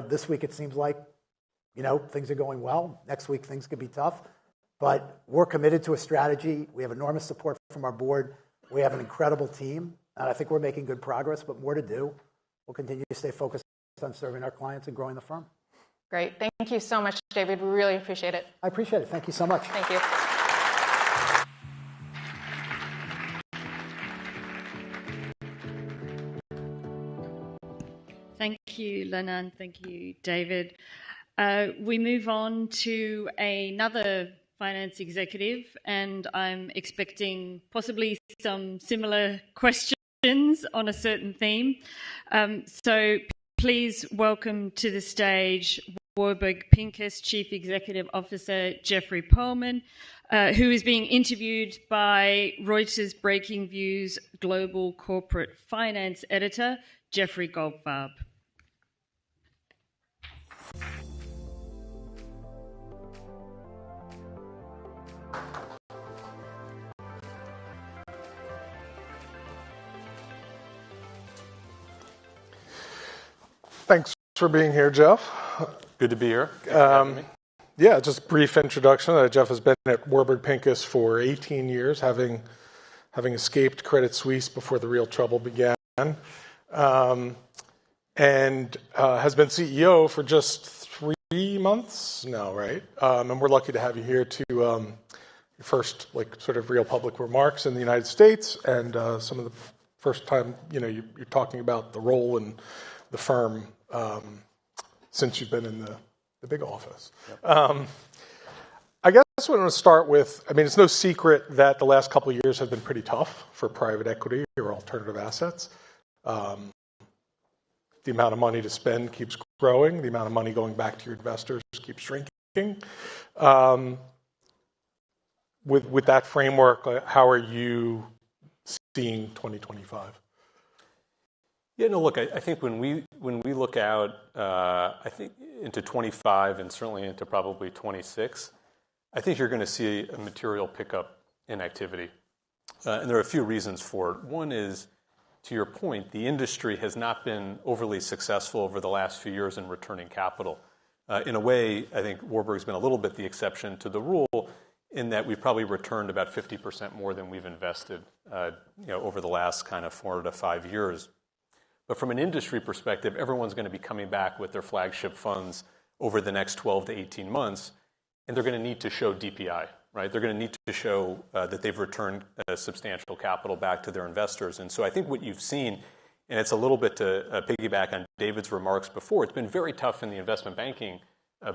Speaker 15: This week it seems like things are going well. Next week things could be tough, but we're committed to a strategy. We have enormous support from our board. We have an incredible team. And I think we're making good progress, but more to do. We'll continue to stay focused on serving our clients and growing the firm.
Speaker 14: Great. Thank you so much, David. We really appreciate it.
Speaker 15: I appreciate it. Thank you so much.
Speaker 14: Thank you.
Speaker 13: Thank you, Lenan. Thank you, David. We move on to another finance executive, and I'm expecting possibly some similar questions on a certain theme. So please welcome to the stage Warburg Pincus Chief Executive Officer Jeffrey Pearlman, who is being interviewed by Reuters Breakingviews Global Corporate Finance Editor Jeffrey Goldfarb.
Speaker 16: Thanks for being here, Jeff.
Speaker 17: Good to be here.
Speaker 16: Yeah, just a brief introduction. Jeff has been at Warburg Pincus for 18 years, having escaped Credit Suisse before the real trouble began, and has been CEO for just 3 months now, right? And we're lucky to have you here to your first sort of real public remarks in the United States, and some of the first time you're talking about the role in the firm since you've been in the big office. Yep. I guess what I'm going to start with, it's no secret that the last couple of years have been pretty tough for private equity or alternative assets. The amount of money to spend keeps growing. The amount of money going back to your investors keeps shrinking. With that framework, how are you seeing 2025?
Speaker 17: Yeah, no, look, I think when we look out, I think into 25 and certainly into probably 26, I think you're going to see a material pickup in activity. And there are a few reasons for it. One is, to your point, the industry has not been overly successful over the last few years in returning capital. In a way, I think Warburg's been a little bit the exception to the rule in that we've probably returned about 50% more than we've invested over the last kind of 4 to 5 years. But from an industry perspective, everyone's going to be coming back with their flagship funds over the next 12 to 18 months, and they're going to need to show DPI, right? They're going to need to show that they've returned substantial capital back to their investors. And so I think what you've seen, and it's a little bit to piggyback on David's remarks before, it's been very tough in the investment banking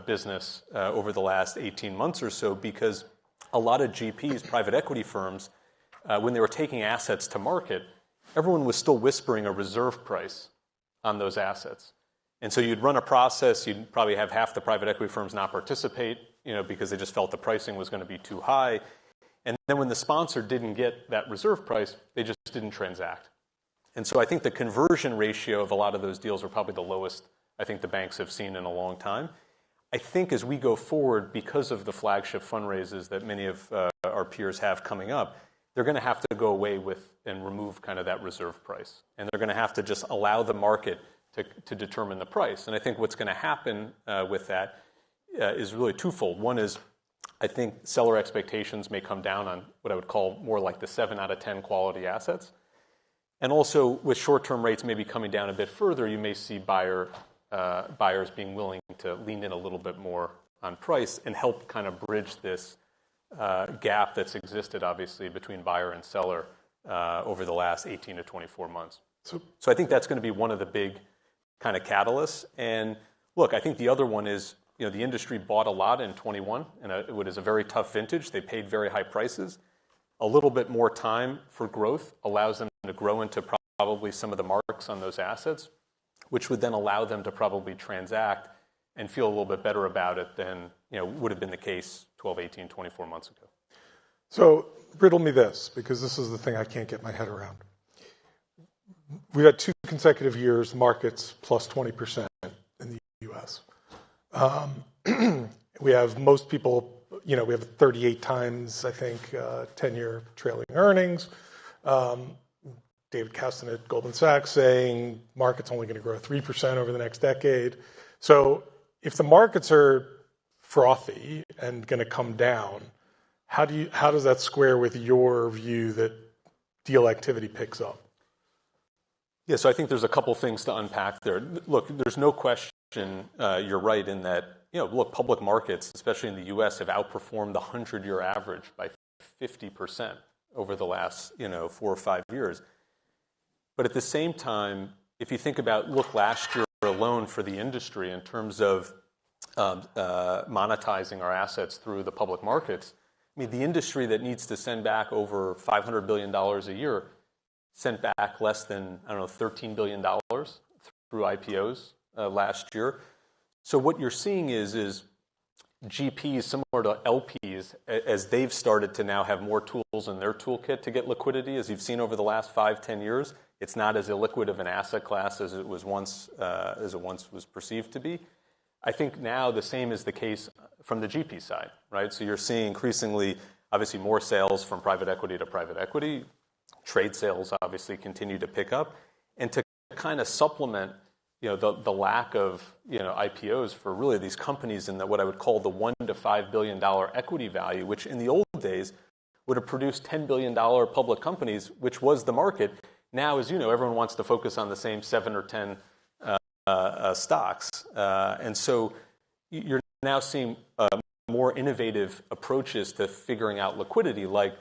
Speaker 17: business over the last 18 months or so, because a lot of GPs, private equity firms, when they were taking assets to market, everyone was still whispering a reserve price on those assets. And so you'd run a process, you'd probably have half the private equity firms not participate, because they just felt the pricing was going to be too high. And then when the sponsor didn't get that reserve price, they just didn't transact. And so I think the conversion ratio of a lot of those deals are probably the lowest I think the banks have seen in a long time. I think as we go forward, because of the flagship fundraisers that many of our peers have coming up, they're going to have to go away with and remove kind of that reserve price. And they're going to have to just allow the market to determine the price. And I think what's going to happen with that is really twofold. One is I think seller expectations may come down on what I would call more like the 7 out of 10 quality assets. And also with short-term rates maybe coming down a bit further, you may see buyers being willing to lean in a little bit more on price and help kind of bridge this gap that's existed, obviously, between buyer and seller over the last 18 to 24 months. So I think that's going to be one of the big kind of catalysts. And look, I think the other one is, the industry bought a lot in 21, and it was a very tough vintage. They paid very high prices. A little bit more time for growth allows them to grow into probably some of the marks on those assets, which would then allow them to probably transact and feel a little bit better about it than would have been the case 12, 18, 24 months ago.
Speaker 16: So riddle me this, because this is the thing I can't get my head around. We've had 2 consecutive years, markets plus 20% in the U.S. We have most people, we have 38 times, I think, 10-year trailing earnings. David Kasten at Goldman Sachs saying market's only going to grow 3% over the next decade. So if the markets are frothy and going to come down, how does that square with your view that deal activity picks up?
Speaker 17: Yeah, so I think there's a couple things to unpack there. Look, there's no question you're right in that, look, public markets, especially in the U.S., have outperformed the 100-year average by 50% over the last, 4 or 5 years. But at the same time, if you think about, look, last year alone for the industry in terms of monetizing our assets through the public markets, I mean, the industry that needs to send back over $500 billion a year sent back less than, $13 billion through IPOs last year. So what you're seeing is GPs, similar to LPs, as they've started to now have more tools in their toolkit to get liquidity, as you've seen over the last 5-10 years, it's not as illiquid of an asset class as it was once was perceived to be. I think now the same is the case from the GP side, right? So you're seeing increasingly, obviously, more sales from private equity to private equity. Trade sales obviously continue to pick up, and to kind of supplement, the lack of IPOs for really these companies in what I would call the $1 to $5 billion equity value, which in the old days would have produced $10 billion public companies, which was the market. Now, as you know, everyone wants to focus on the same 7 or 10 stocks, and so you're now seeing more innovative approaches to figuring out liquidity, like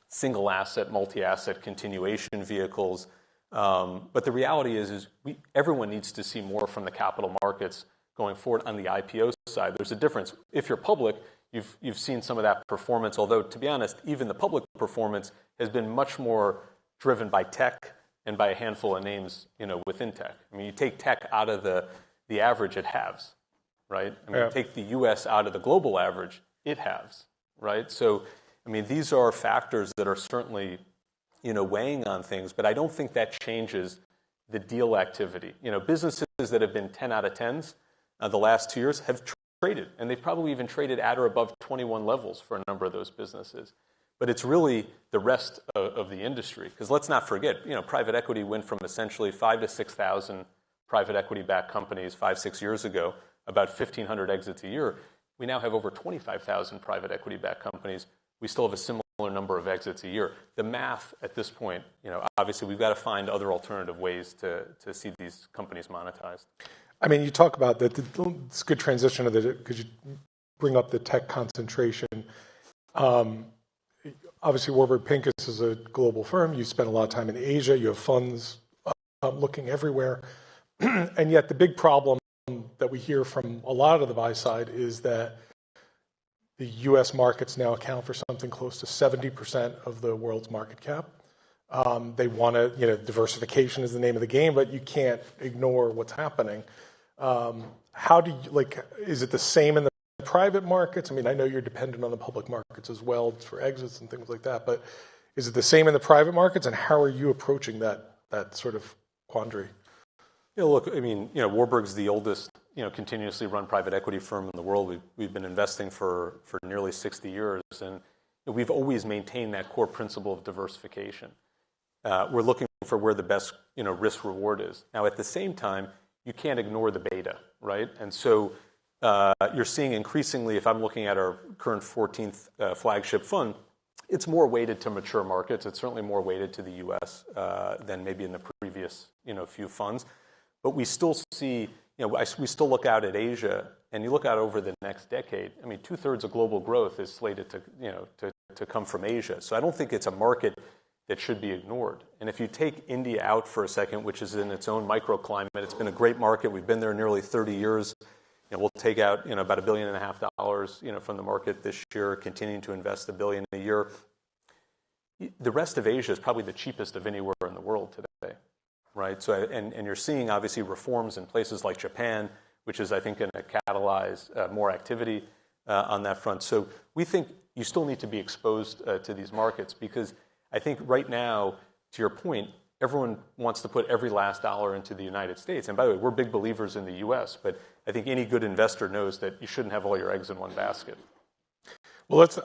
Speaker 17: single asset, multi-asset continuation vehicles. But the reality is everyone needs to see more from the capital markets going forward on the IPO side. There's a difference. If you're public, you've seen some of that performance, although, to be honest, even the public performance has been much more driven by tech and by a handful of names, within tech. I mean, you take tech out of the average, it halves, right? I mean, take the U.S. out of the global average, it halves, right? So, I mean, these are factors that are certainly, weighing on things, but I don't think that changes the deal activity. Businesses that have been 10 out of 10s the last 2 years have traded, and they've probably even traded at or above 21 levels for a number of those businesses. But it's really the rest of the industry, because let's not forget, private equity went from essentially 5,000 to 6,000 private equity-backed companies 5-6 years ago, about 1,500 exits a year. We now have over 25,000 private equity-backed companies. We still have a similar number of exits a year. The math at this point, obviously we've got to find other alternative ways to see these companies monetized.
Speaker 16: I mean, you talk about that. It's a good transition because you bring up the tech concentration. Obviously, Warburg Pincus is a global firm. You spend a lot of time in Asia. You have funds looking everywhere. And yet the big problem that we hear from a lot of the buy side is that the U.S. markets now account for something close to 70% of the world's market cap. They want to, diversification is the name of the game, but you can't ignore what's happening. How do you, is it the same in the private markets? I mean, I know you're dependent on the public markets as well for exits and things like that, but is it the same in the private markets, and how are you approaching that sort of quandary?
Speaker 17: Look, I mean, Warburg's the oldest, continuously run private equity firm in the world. We've been investing for nearly 60 years, and we've always maintained that core principle of diversification. We're looking for where the best, risk reward is. Now, at the same time, you can't ignore the beta, right? And so you're seeing increasingly, if I'm looking at our current 14th flagship fund, it's more weighted to mature markets. It's certainly more weighted to the U.S. Than maybe in the previous, few funds. But we still see, we still look out at Asia, and you look out over the next decade. I mean, 2/3 of global growth is slated to, to come from Asia. So I don't think it's a market that should be ignored. And if you take India out for a second, which is in its own microclimate, it's been a great market. We've been there nearly 30 years. We'll take out, about $1.5 billion, from the market this year, continuing to invest $1 billion a year. The rest of Asia is probably the cheapest of anywhere in the world today, right? So, and you're seeing obviously reforms in places like Japan, which is, I think, going to catalyze more activity on that front. So we think you still need to be exposed to these markets, because I think right now, to your point, everyone wants to put every last dollar into the United States. And by the way, we're big believers in the U.S., but I think any good investor knows that you shouldn't have all your eggs in one basket.
Speaker 16: Well, let's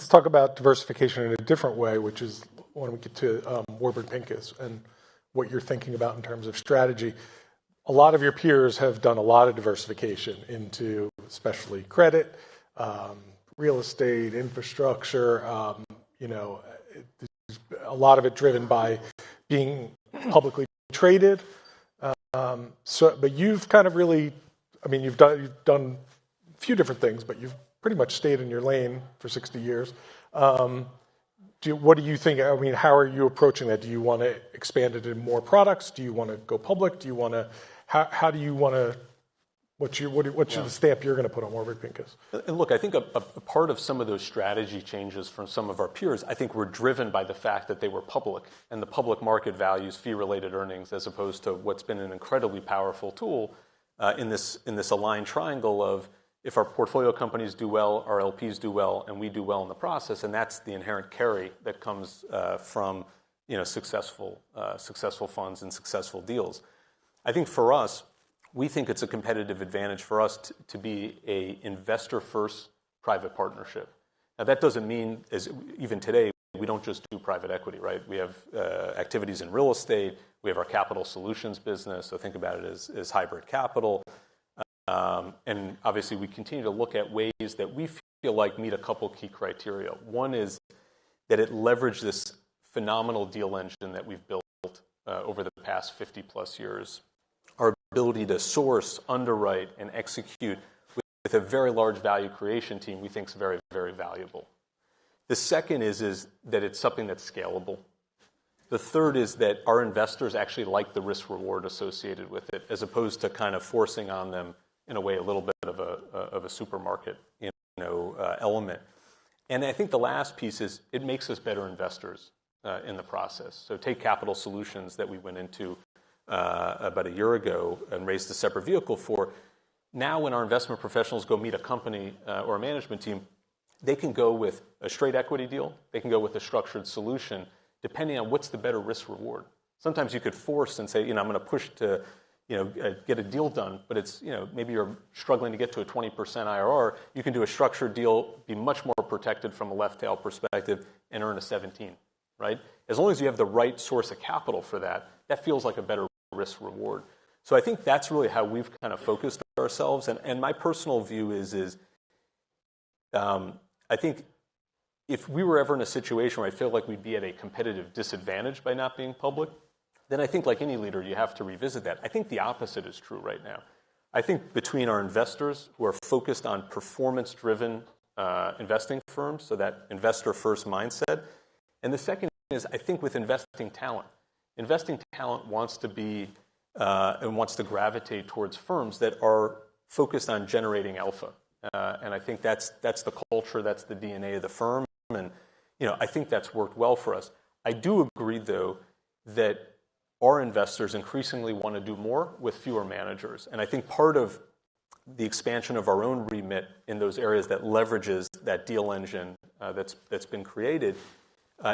Speaker 16: talk about diversification in a different way, which is when we get to Warburg Pincus and what you're thinking about in terms of strategy. A lot of your peers have done a lot of diversification into especially credit, real estate, infrastructure, a lot of it driven by being publicly traded. But you've kind of really, you've done a few different things, but you've pretty much stayed in your lane for 60 years. What do you think? How are you approaching that? Do you want to expand it in more products? Do you want to go public? Do you want to? How do you want to? What's the stamp you're going to put on Warburg Pincus?
Speaker 17: And look, I think a part of some of those strategy changes from some of our peers, I think, were driven by the fact that they were public, and the public market values fee-related earnings, as opposed to what's been an incredibly powerful tool in this aligned triangle of, if our portfolio companies do well, our LPs do well, and we do well in the process, and that's the inherent carry that comes from successful funds and successful deals. I think for us, we think it's a competitive advantage for us to be a investor-first private partnership. Now, that doesn't mean, as even today, we don't just do private equity, right? We have activities in real estate. We have our capital solutions business, so think about it as hybrid capital. And obviously, we continue to look at ways that we feel like meet a couple key criteria. One is that it leveraged this phenomenal deal engine that we've built over the past 50-plus years. Our ability to source, underwrite, and execute with a very large value creation team we think is very, very valuable. The second is that it's something that's scalable. The third is that our investors actually like the risk reward associated with it, as opposed to kind of forcing on them, in a way, a little bit of a supermarket element. And I think the last piece is it makes us better investors in the process. So take capital solutions that we went into about a year ago and raised a separate vehicle for. Now when our investment professionals go meet a company or a management team, they can go with a straight equity deal. They can go with a structured solution, depending on what's the better risk reward. Sometimes you could force and say, I'm going to push to get a deal done, but it's, maybe you're struggling to get to a 20% IRR. You can do a structured deal, be much more protected from a left tail perspective, and earn a 17, right? As long as you have the right source of capital for that, that feels like a better risk reward. So I think that's really how we've kind of focused ourselves. And my personal view is I think if we were ever in a situation where I feel like we'd be at a competitive disadvantage by not being public, then I think, like any leader, you have to revisit that. I think the opposite is true right now. I think between our investors who are focused on performance-driven investing firms, so that investor-first mindset, and the second is, I think, with investing talent. Investing talent wants to be and wants to gravitate towards firms that are focused on generating alpha. And I think that's the culture, that's the DNA of the firm, and I think that's worked well for us. I do agree, though, that our investors increasingly want to do more with fewer managers. And I think part of the expansion of our own remit in those areas that leverages that deal engine that's been created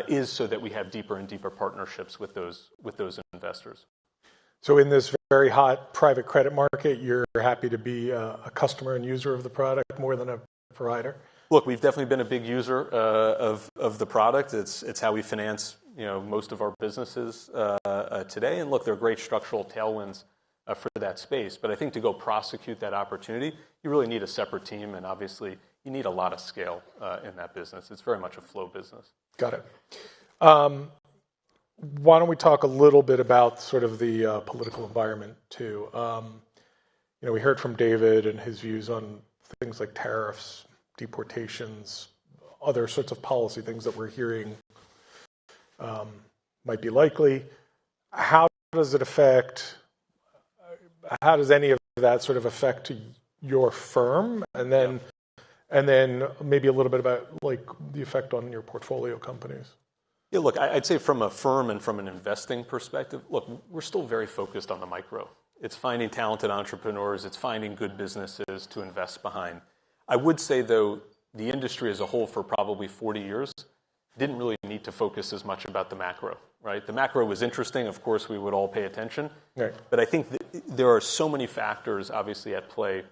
Speaker 17: is so that we have deeper and deeper partnerships with those investors.
Speaker 16: So in this very hot private credit market, you're happy to be a customer and user of the product more than a provider?
Speaker 17: Look, we've definitely been a big user of the product. It's how we finance most of our businesses today. And look, there are great structural tailwinds for that space. But I think to go prosecute that opportunity, you really need a separate team, and obviously you need a lot of scale in that business. It's very much a flow business.
Speaker 16: Got it. Why don't we talk a little bit about sort of the political environment too? We heard from David and his views on things like tariffs, deportations, other sorts of policy things that we're hearing might be likely. How does any of that sort of affect your firm? And then maybe a little bit about like the effect on your portfolio companies.
Speaker 17: Yeah, look, I'd say from a firm and from an investing perspective, look, we're still very focused on the micro. It's finding talented entrepreneurs. It's finding good businesses to invest behind. I would say, though, the industry as a whole for probably 40 years didn't really need to focus as much about the macro, right? The macro was interesting. Of course, we would all pay attention. Right. But I think there are so many factors, obviously, at play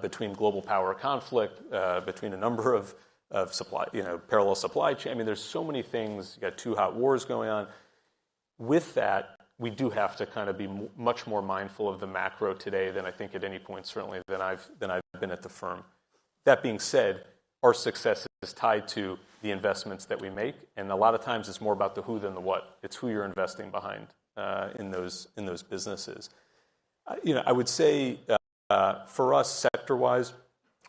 Speaker 17: between global power conflict, between a number of supply, parallel supply chain. I mean, there's so many things. You got 2 hot wars going on. With that, we do have to kind of be much more mindful of the macro today than I think at any point, certainly than I've been at the firm. That being said, our success is tied to the investments that we make, and a lot of times it's more about the who than the what. It's who you're investing behind in those businesses. I would say for us, sector-wise,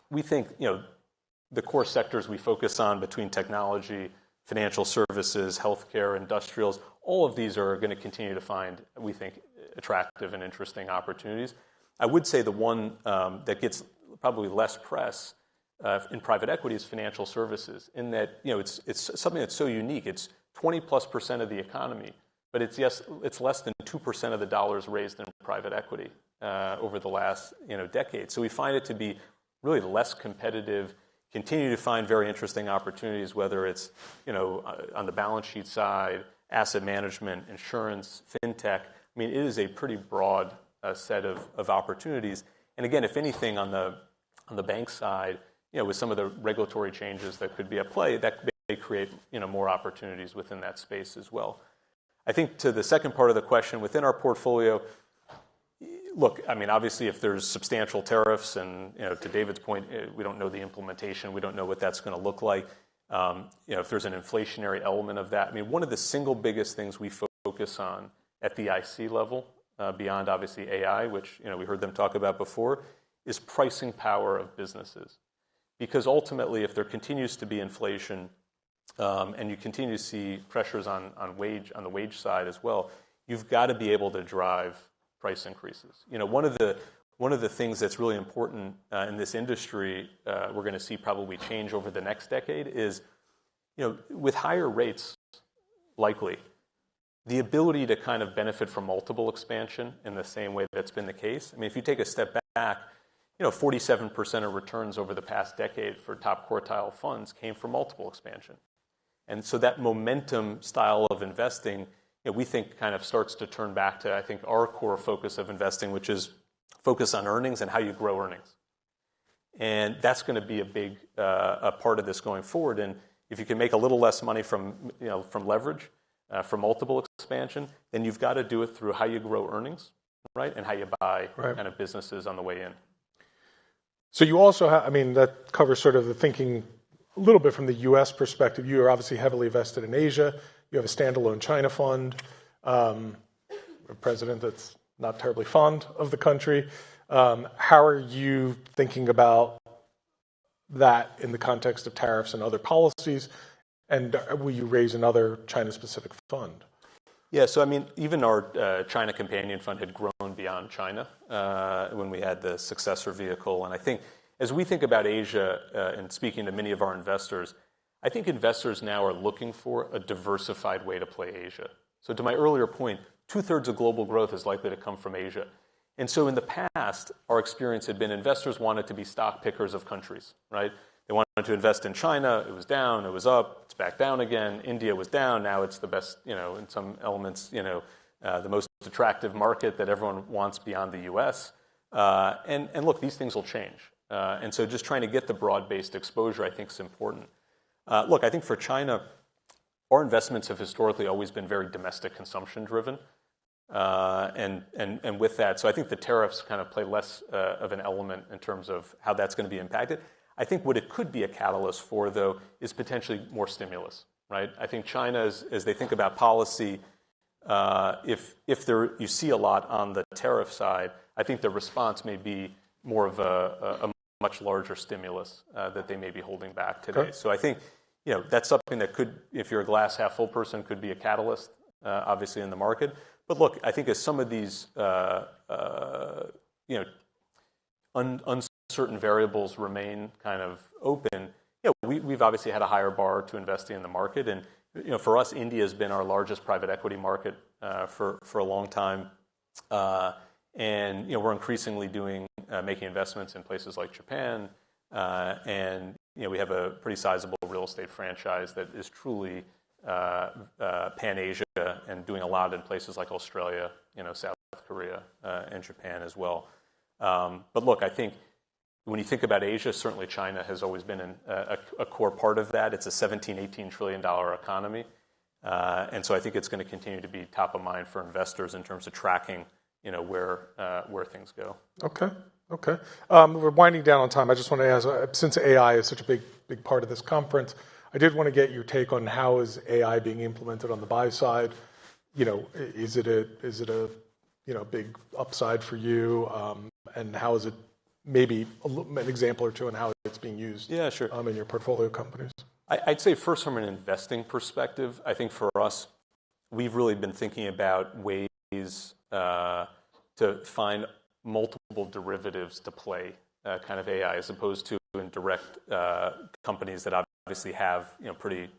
Speaker 17: we think the core sectors we focus on between technology, financial services, healthcare, industrials, all of these are going to continue to find, we think, attractive and interesting opportunities. I would say the one that gets probably less press in private equity is financial services, in that it's something that's so unique. It's 20+% of the economy, but it's less than 2% of the dollars raised in private equity over the last decade. So we find it to be really less competitive. Continue to find very interesting opportunities, whether it's on the balance sheet side, asset management, insurance, fintech. I mean, it is a pretty broad set of opportunities. And again, if anything, on the bank side, with some of the regulatory changes that could be at play, that may create more opportunities within that space as well. I think to the second part of the question, within our portfolio, look, I mean, obviously, if there's substantial tariffs, and to David's point, we don't know the implementation, we don't know what that's going to look like. If there's an inflationary element of that, I mean, one of the single biggest things we focus on at the IC level, beyond obviously AI, which we heard them talk about before, is pricing power of businesses. Because ultimately, if there continues to be inflation, and you continue to see pressures on the wage side as well, you've got to be able to drive price increases. One of the things that's really important in this industry, we're going to see probably change over the next decade is, with higher rates, likely, the ability to kind of benefit from multiple expansion in the same way that's been the case. I mean, if you take a step back, 47% of returns over the past decade for top quartile funds came from multiple expansion. And so that momentum style of investing, we think kind of starts to turn back to, I think, our core focus of investing, which is focus on earnings and how you grow earnings. And that's going to be a big a part of this going forward. And if you can make a little less money from leverage, from multiple expansion, then you've got to do it through how you grow earnings, right, and how you buy kind of businesses on the way in.
Speaker 16: So you also have, I mean, that covers sort of the thinking a little bit from the U.S. perspective. You are obviously heavily invested in Asia. You have a standalone China fund, a president that's not terribly fond of the country. How are you thinking about that in the context of tariffs and other policies? And will you raise another China-specific fund?
Speaker 17: Yeah, so I mean, even our China Companion Fund had grown beyond China when we had the successor vehicle. And I think as we think about Asia and speaking to many of our investors, I think investors now are looking for a diversified way to play Asia. So to my earlier point, 2/3 of global growth is likely to come from Asia. And so in the past, our experience had been investors wanted to be stock pickers of countries, right? They wanted to invest in China. It was down. It was up. It's back down again. India was down. Now it's the best, in some elements, the most attractive market that everyone wants beyond the U.S. And look, these things will change. And so just trying to get the broad-based exposure, I think, is important. Look, I think for China, our investments have historically always been very domestic consumption driven. And with that, so I think the tariffs kind of play less of an element in terms of how that's going to be impacted. I think what it could be a catalyst for, though, is potentially more stimulus, right? I think China, as they think about policy, if you see a lot on the tariff side, I think the response may be more of a much larger stimulus that they may be holding back today. Okay. So I think that's something that could, if you're a glass half full person, could be a catalyst, obviously in the market. But look, I think as some of these uncertain variables remain kind of open, we've obviously had a higher bar to investing in the market, and for us, India has been our largest private equity market for a long time, and we're increasingly making investments in places like Japan, and we have a pretty sizable real estate franchise that is truly pan-Asia and doing a lot in places like Australia, South Korea, and Japan as well. But look, I think when you think about Asia, certainly China has always been a core part of that. It's a $17-18 trillion economy. And so I think it's going to continue to be top of mind for investors in terms of tracking, where things go.
Speaker 16: Okay. We're winding down on time. I just want to ask, since AI is such a big part of this conference, I did want to get your take on how is AI being implemented on the buy side. Is it a big upside for you, and how is it maybe an example or two on how it's being used?
Speaker 17: Yeah, sure.
Speaker 16: In your portfolio companies.
Speaker 17: I'd say first from an investing perspective, I think for us, we've really been thinking about ways to find multiple derivatives to play kind of AI, as opposed to in direct companies that obviously have pretty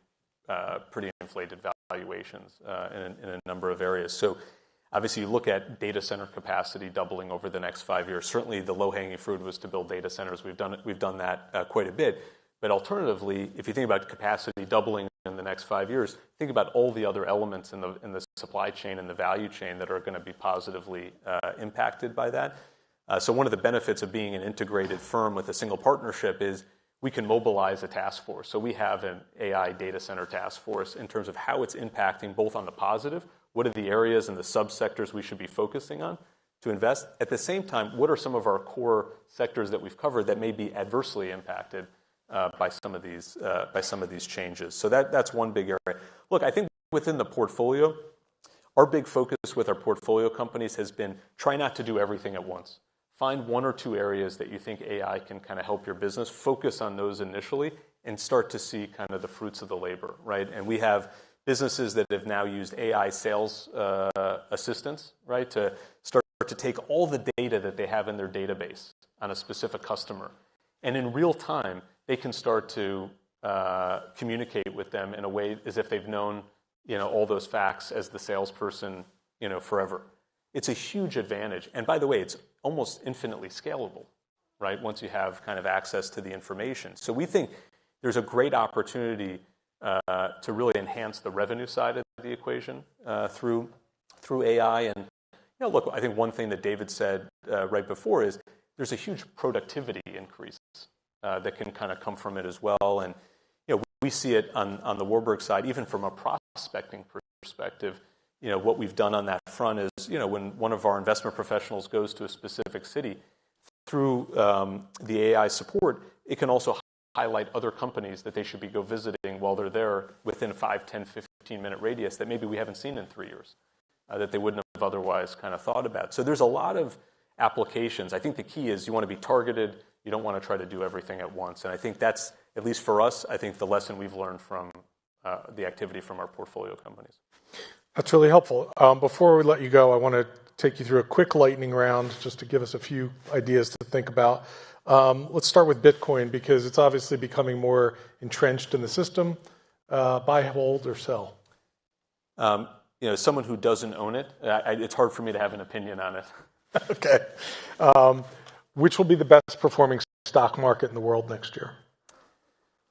Speaker 17: inflated valuations in a number of areas. So obviously you look at data center capacity doubling over the next 5 years. Certainly the low-hanging fruit was to build data centers. We've done that quite a bit. But alternatively, if you think about capacity doubling in the next 5 years, think about all the other elements in the supply chain and the value chain that are going to be positively impacted by that. So one of the benefits of being an integrated firm with a single partnership is we can mobilize a task force. So we have an AI data center task force in terms of how it's impacting both on the positive, what are the areas and the subsectors we should be focusing on to invest. At the same time, what are some of our core sectors that we've covered that may be adversely impacted by some of these changes. So that's one big area. Look, I think within the portfolio, our big focus with our portfolio companies has been try not to do everything at once. Find one or two areas that you think AI can kind of help your business. Focus on those initially and start to see kind of the fruits of the labor, right? And we have businesses that have now used AI sales assistants, right, to start to take all the data that they have in their database on a specific customer. And in real time, they can start to communicate with them in a way as if they've known, all those facts as the salesperson, forever. It's a huge advantage. And by the way, it's almost infinitely scalable, right, once you have kind of access to the information. So we think there's a great opportunity to really enhance the revenue side of the equation through AI. And, look, I think one thing that David said right before is there's a huge productivity increase that can kind of come from it as well. And, we see it on the Warburg side, even from a prospecting perspective. What we've done on that front is, when one of our investment professionals goes to a specific city, through the AI support, it can also highlight other companies that they should be go visiting while they're there within a 5, 10, 15-minute radius that maybe we haven't seen in 3 years, that they wouldn't have otherwise kind of thought about. So there's a lot of applications. I think the key is you want to be targeted. You don't want to try to do everything at once. And I think that's, at least for us, I think the lesson we've learned from the activity from our portfolio companies.
Speaker 16: That's really helpful. Before we let you go, I want to take you through a quick lightning round just to give us a few ideas to think about. Let's start with Bitcoin because it's obviously becoming more entrenched in the system. Buy, hold, or sell?
Speaker 17: Someone who doesn't own it, it's hard for me to have an opinion on it.
Speaker 16: Okay. Which will be the best performing stock market in the world next year?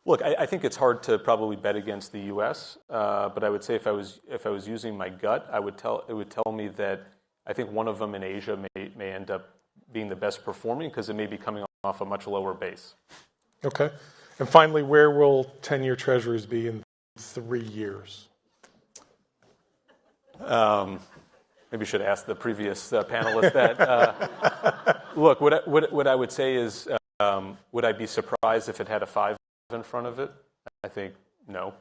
Speaker 17: Look, I think it's hard to probably bet against the U.S., but I would say if I was using my gut, it would tell me that I think one of them in Asia may end up being the best performing because it may be coming off a much lower base.
Speaker 16: Okay. And finally, where will 10-year treasuries be in 3 years?
Speaker 17: Maybe you should ask the previous panelist that. Look, what I would say is, would I be surprised if it had a 5 in front of it? I think no.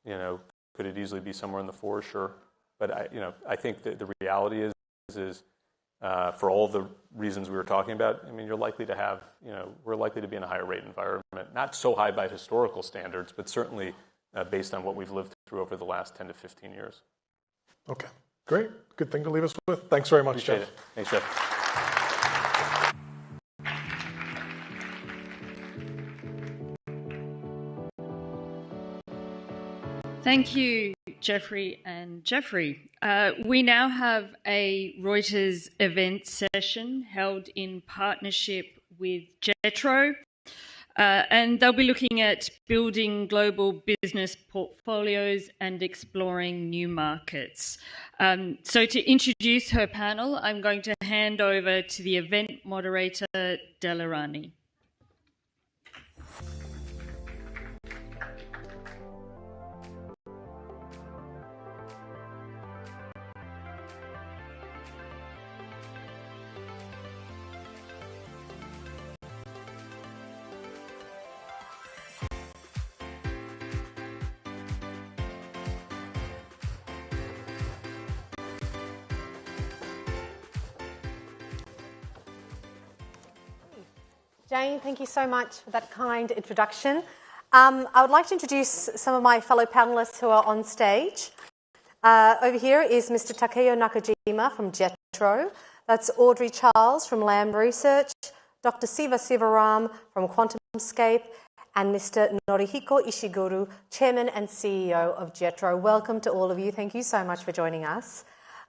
Speaker 17: Could it easily be somewhere in the 4? Sure. But I think that the reality is for all the reasons we were talking about, I mean, you're likely to have, we're likely to be in a higher rate environment, not so high by historical standards, but certainly based on what we've lived through over the last 10 to 15 years.
Speaker 16: Okay, great. Good thing to leave us with. Thanks very much,
Speaker 17: Appreciate
Speaker 16: Jeff.
Speaker 17: it. Thanks, Jeff.
Speaker 13: Thank you, Jeffrey and Jeffrey. We now have a Reuters event session held in partnership with JETRO, and they'll be looking at building global business portfolios and exploring new markets. So to introduce her panel, I'm going to hand over to the event moderator, Delarani.
Speaker 3: Jane, thank you so much for that kind introduction. I would like to introduce some of my fellow panelists who are on stage. Over here is Mr. Takeo Nakajima from JETRO. That's Audrey Charles from Lamb Research, Dr. Siva Sivaram from QuantumScape, and Mr. Norihiko Ishiguro, Chairman and CEO of JETRO. Welcome to all of you. Thank you so much for joining us.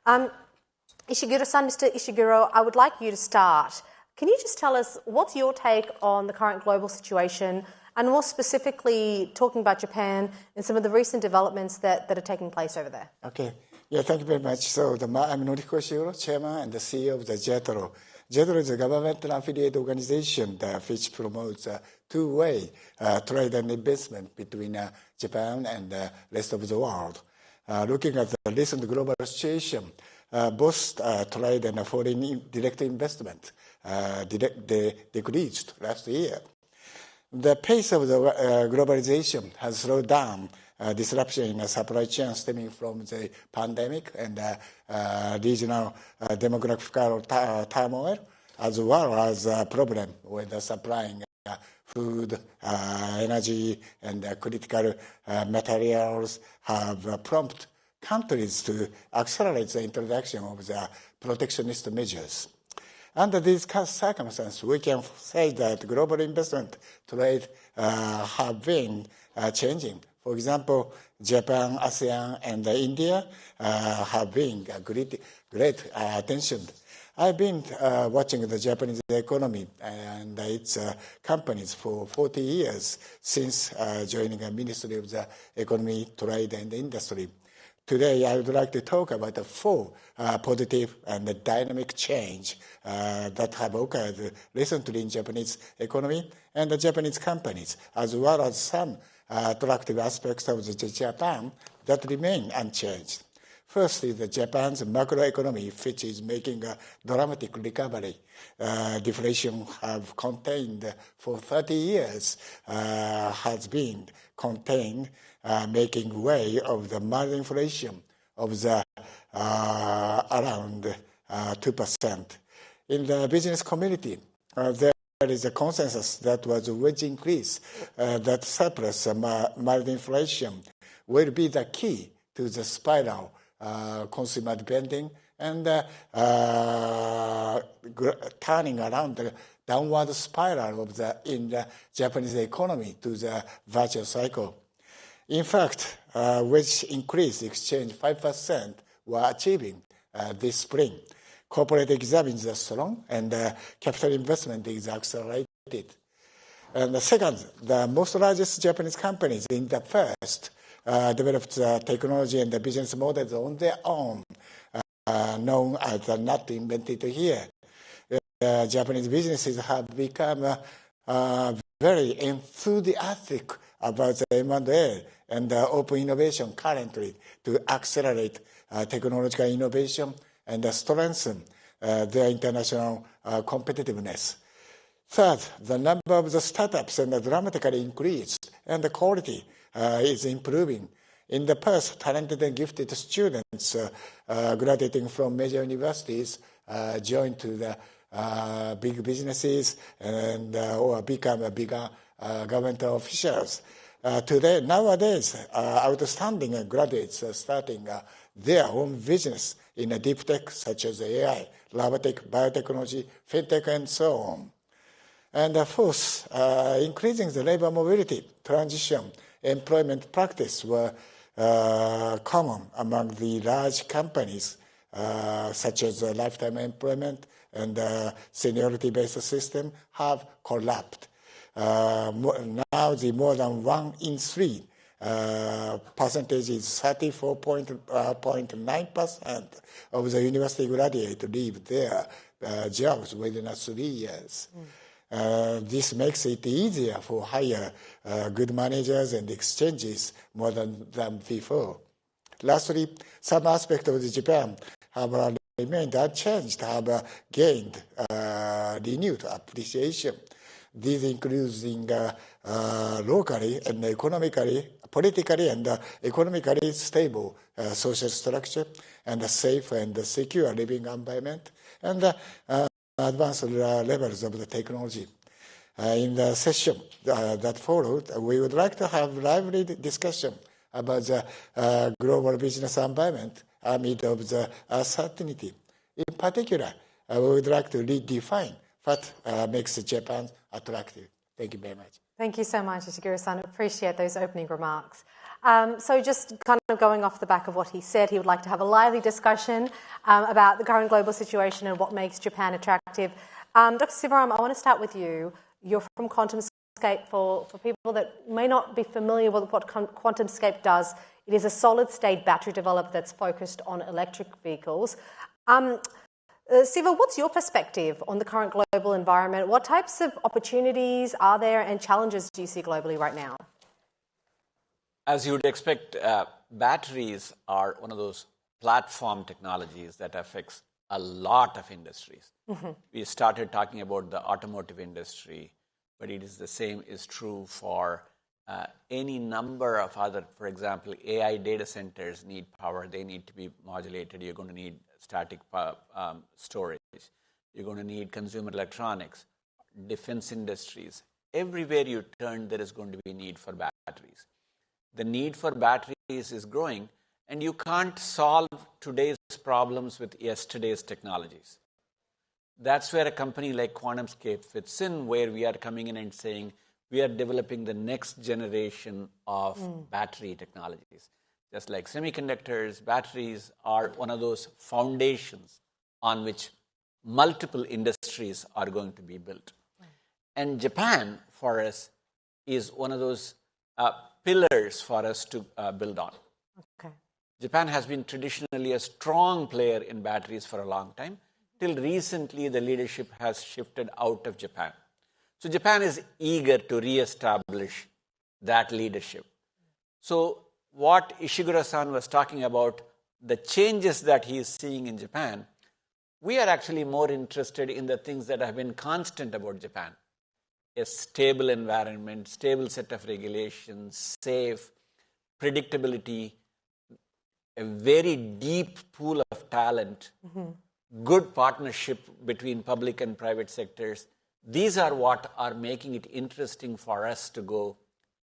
Speaker 3: Ishiguro-san, Mr. Ishiguro, I would like you to start. Can you just tell us what's your take on the current global situation, and more specifically talking about Japan and some of the recent developments that are taking place over there?
Speaker 18: Okay. Yeah, thank you very much. So I'm Norihiko Ishiguro, Chairman and the CEO of the JETRO. JETRO is a governmental affiliate organization which promotes two-way trade and investment between Japan and the rest of the world. Looking at the recent global situation, both trade and foreign direct investment decreased last year. The pace of the globalization has slowed down. Disruption in the supply chain stemming from the pandemic and regional demographic turmoil, as well as a problem with supplying food, energy, and critical materials have prompted countries to accelerate the introduction of the protectionist measures. Under these circumstances, we can say that global investment trade have been changing. For example, Japan, ASEAN, and India have been great attention. I've been watching the Japanese economy and its companies for 40 years since joining the Ministry of the Economy, Trade, and Industry. Today, I would like to talk about the 4 positive and dynamic change that have occurred recently in Japanese economy and the Japanese companies, as well as some attractive aspects of Japan that remain unchanged. First is Japan's macroeconomy, which is making a dramatic recovery. Deflation have contained for 30 years, has been contained, making way of the mild inflation of the around 2%. In the business community, there is a consensus that was a wage increase that surplus mild inflation will be the key to the spiral consumer spending and turning around the downward spiral in the Japanese economy to the virtuous cycle. In fact, wage increase exchange 5% were achieving this spring. corporate examines are strong, and capital investment is accelerated. And the second, the most largest Japanese companies in the first developed technology and the business models on their own, known as not invented here. Japanese businesses have become very enthusiastic about the M&A and open innovation currently to accelerate technological innovation and strengthen their international competitiveness. Third, the number of the startups has dramatically increased, and the quality is improving. In the past, talented and gifted students graduating from major universities joined to the big businesses and or become bigger government officials. Nowadays, outstanding graduates are starting their own business in a deep tech such as AI, lab tech, biotechnology, fintech, and so on. And fourth, increasing the labor mobility, transition, employment practice were common among the large companies, such as lifetime employment and seniority-based system have collapsed. Now the more than 1 in 3 percentage is 34.9% of the university graduates leave their jobs within 3 years. This makes it easier for hire good managers and exchanges more than before. Lastly, some aspects of Japan have remained unchanged, have gained renewed appreciation. These include locally and economically, politically and economically stable social structure, and a safe and secure living environment, and advanced levels of the technology. In the session that followed, we would like to have lively discussion about the global business environment amid of the uncertainty. In particular, we would like to redefine what makes Japan attractive. Thank you very much.
Speaker 3: Thank you so much, Ishiguro-san. Appreciate those opening remarks. So just kind of going off the back of what he said, he would like to have a lively discussion about the current global situation and what makes Japan attractive. Dr. Sivaram, I want to start with you. You're from QuantumScape. For people that may not be familiar with what QuantumScape does, it is a solid-state battery developer that's focused on electric vehicles. Siva, what's your perspective on the current global environment? What types of opportunities are there and challenges do you see globally right now?
Speaker 19: As you would expect, batteries are one of those platform technologies that affects a lot of industries. Mm-hmm. We started talking about the automotive industry, but it is the same is true for any number of other, for example, AI data centers need power. They need to be modulated. You're going to need static storage. You're going to need consumer electronics, defense industries. Everywhere you turn, there is going to be a need for batteries. The need for batteries is growing, and you can't solve today's problems with yesterday's technologies. That's where a company like QuantumScape fits in, where we are coming in and saying we are developing the next generation of battery technologies. Just like semiconductors, batteries are one of those foundations on which multiple industries are going to be built. Right. And Japan, for us, is one of those pillars for us to build on. Okay. Japan has been traditionally a strong player in batteries for a long time. Till recently, the leadership has shifted out of Japan. So Japan is eager to reestablish that leadership. So what Ishiguro-san was talking about, the changes that he is seeing in Japan, we are actually more interested in the things that have been constant about Japan. A stable environment, stable set of regulations, safe, predictability, a very deep pool of talent, good partnership between public and private sectors. These are what are making it interesting for us to go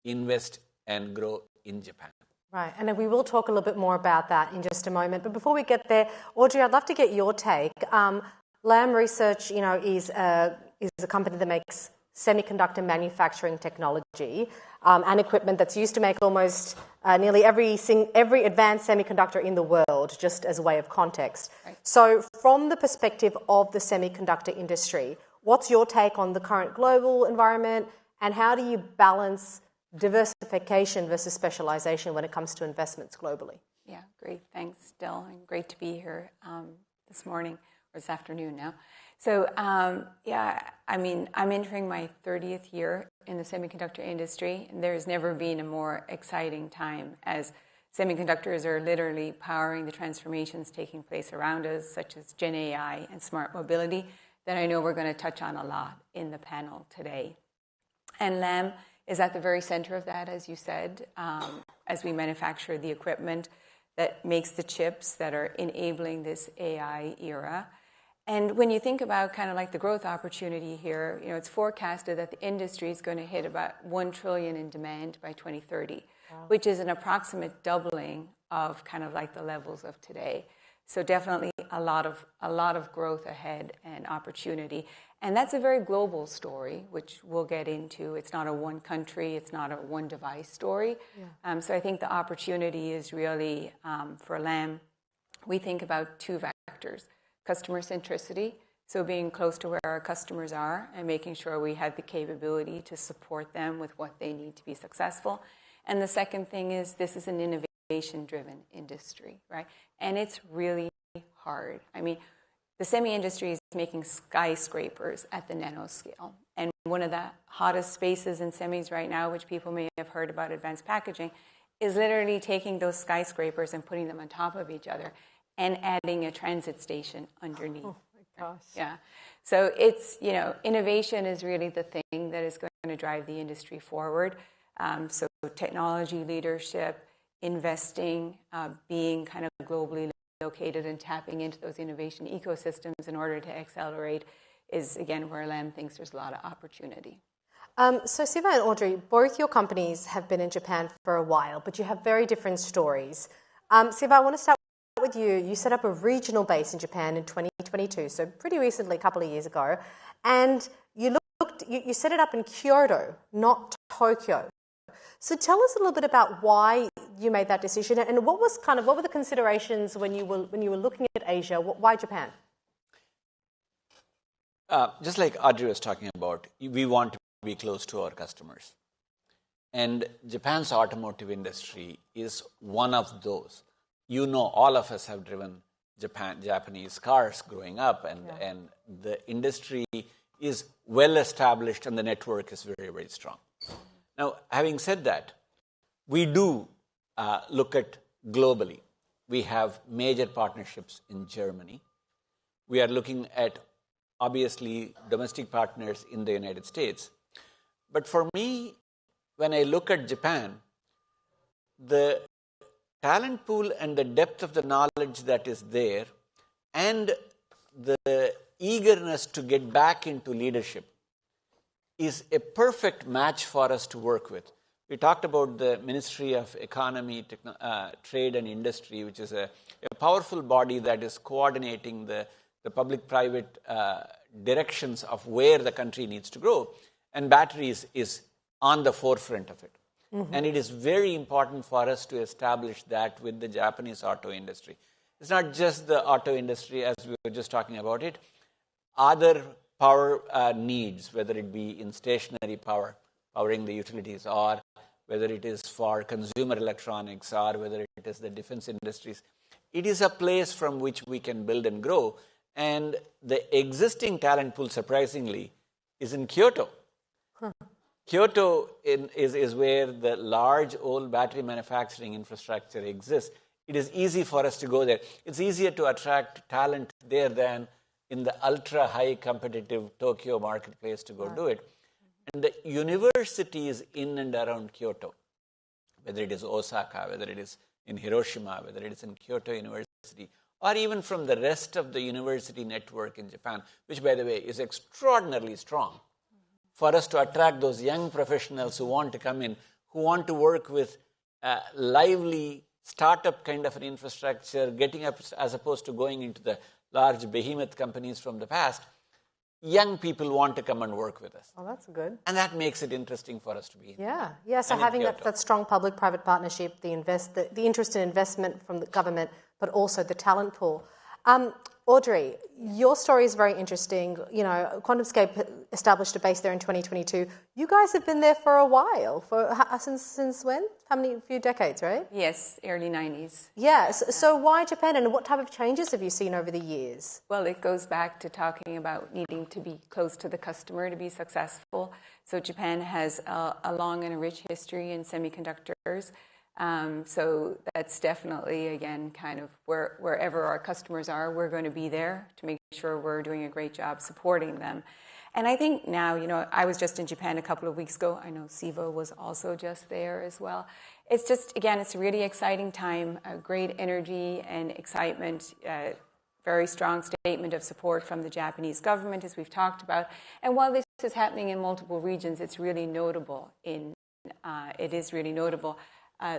Speaker 19: invest and grow in Japan.
Speaker 3: Right, and we will talk a little bit more about that in just a moment. But before we get there, Audrey, I'd love to get your take. Lam Research, is a company that makes semiconductor manufacturing technology and equipment that's used to make almost nearly every advanced semiconductor in the world, just as a way of context. Right. So from the perspective of the semiconductor industry, what's your take on the current global environment, and how do you balance diversification versus specialization when it comes to investments globally?
Speaker 20: Yeah, great. Thanks, Del, and great to be here this morning, or this afternoon now. So, yeah, I mean, I'm entering my 30th year in the semiconductor industry, and there's never been a more exciting time as semiconductors are literally powering the transformations taking place around us, such as Gen AI and smart mobility, that I know we're going to touch on a lot in the panel today. And Lam is at the very center of that, as you said, as we manufacture the equipment that makes the chips that are enabling this AI era. And when you think about kind of like the growth opportunity here, you know, it's forecasted that the industry is going to hit about $1 trillion in demand by 2030, wow, which is an approximate doubling of kind of like the levels of today. So definitely a lot of growth ahead and opportunity. And that's a very global story, which we'll get into. It's not a one country, it's not a one device story. Yeah. So I think the opportunity is really, for Lam, we think about two vectors. Customer centricity, so being close to where our customers are and making sure we have the capability to support them with what they need to be successful. And the second thing is this is an innovation-driven industry, right? And it's really hard. I mean, the semi-industry is making skyscrapers at the nanoscale. And one of the hottest spaces in semis right now, which people may have heard about, advanced packaging, is literally taking those skyscrapers and putting them on top of each other and adding a transit station underneath. Oh my gosh. Yeah. So it's, you know, innovation is really the thing that is going to drive the industry forward. So technology leadership, investing, being kind of globally located and tapping into those innovation ecosystems in order to accelerate is, again, where Lam thinks there's a lot of opportunity.
Speaker 3: So Siva and Audrey, both your companies have been in Japan for a while, but you have very different stories. Siva, I want to start with you. You set up a regional base in Japan in 2022, so pretty recently, a couple of years ago, and you set it up in Kyoto, not Tokyo. So tell us a little bit about why you made that decision, and what were the considerations when you were looking at Asia? Why Japan?
Speaker 19: Just like Audrey was talking about, we want to be close to our customers, and Japan's automotive industry is one of those. You know, all of us have driven Japanese cars growing up, and the industry is well established and the network is very, very strong. Now, having said that, we do look at globally. We have major partnerships in Germany. We are looking at, obviously, domestic partners in the United States. But for me, when I look at Japan, the talent pool and the depth of the knowledge that is there and the eagerness to get back into leadership is a perfect match for us to work with. We talked about the Ministry of Economy, Trade and Industry, which is a powerful body that is coordinating the public-private directions of where the country needs to grow. And batteries is on the forefront of it. Mm-hmm. And it is very important for us to establish that with the Japanese auto industry. It's not just the auto industry, as we were just talking about it. Other power needs, whether it be in stationary power, powering the utilities, or whether it is for consumer electronics, or whether it is the defense industries. It is a place from which we can build and grow. And the existing talent pool, surprisingly, is in Kyoto. Huh. Kyoto is where the large old battery manufacturing infrastructure exists. It is easy for us to go there. It's easier to attract talent there than in the ultra-high competitive Tokyo marketplace to go do it. And the universities in and around Kyoto, whether it is Osaka, whether it is in Hiroshima, whether it is in Kyoto University, or even from the rest of the university network in Japan, which, by the way, is extraordinarily strong, for us to attract those young professionals who want to come in, who want to work with lively startup kind of an infrastructure, getting up as opposed to going into the large behemoth companies from the past. young people want to come and work with us.
Speaker 21: Oh, that's good.
Speaker 19: And that makes it interesting for us to be in.
Speaker 21: Yeah. So having that strong public-private partnership, the interest in investment from the government, but also the talent pool. Audrey, your story is very interesting. You know, QuantumScape established a base there in 2022. You guys have been there for a while. Since when? A few decades, right?
Speaker 20: Yes, early 90s.
Speaker 21: Yes. So why Japan, and what type of changes have you seen over the years?
Speaker 20: Well, it goes back to talking about needing to be close to the customer to be successful. So Japan has a long and a rich history in semiconductors. So that's definitely, again, kind of wherever our customers are, we're going to be there to make sure we're doing a great job supporting them. And I think now, you know, I was just in Japan a couple of weeks ago. I know Siva was also just there as well. It's just, again, it's a really exciting time, great energy and excitement, very strong statement of support from the Japanese government, as we've talked about. And while this is happening in multiple regions, it's really notable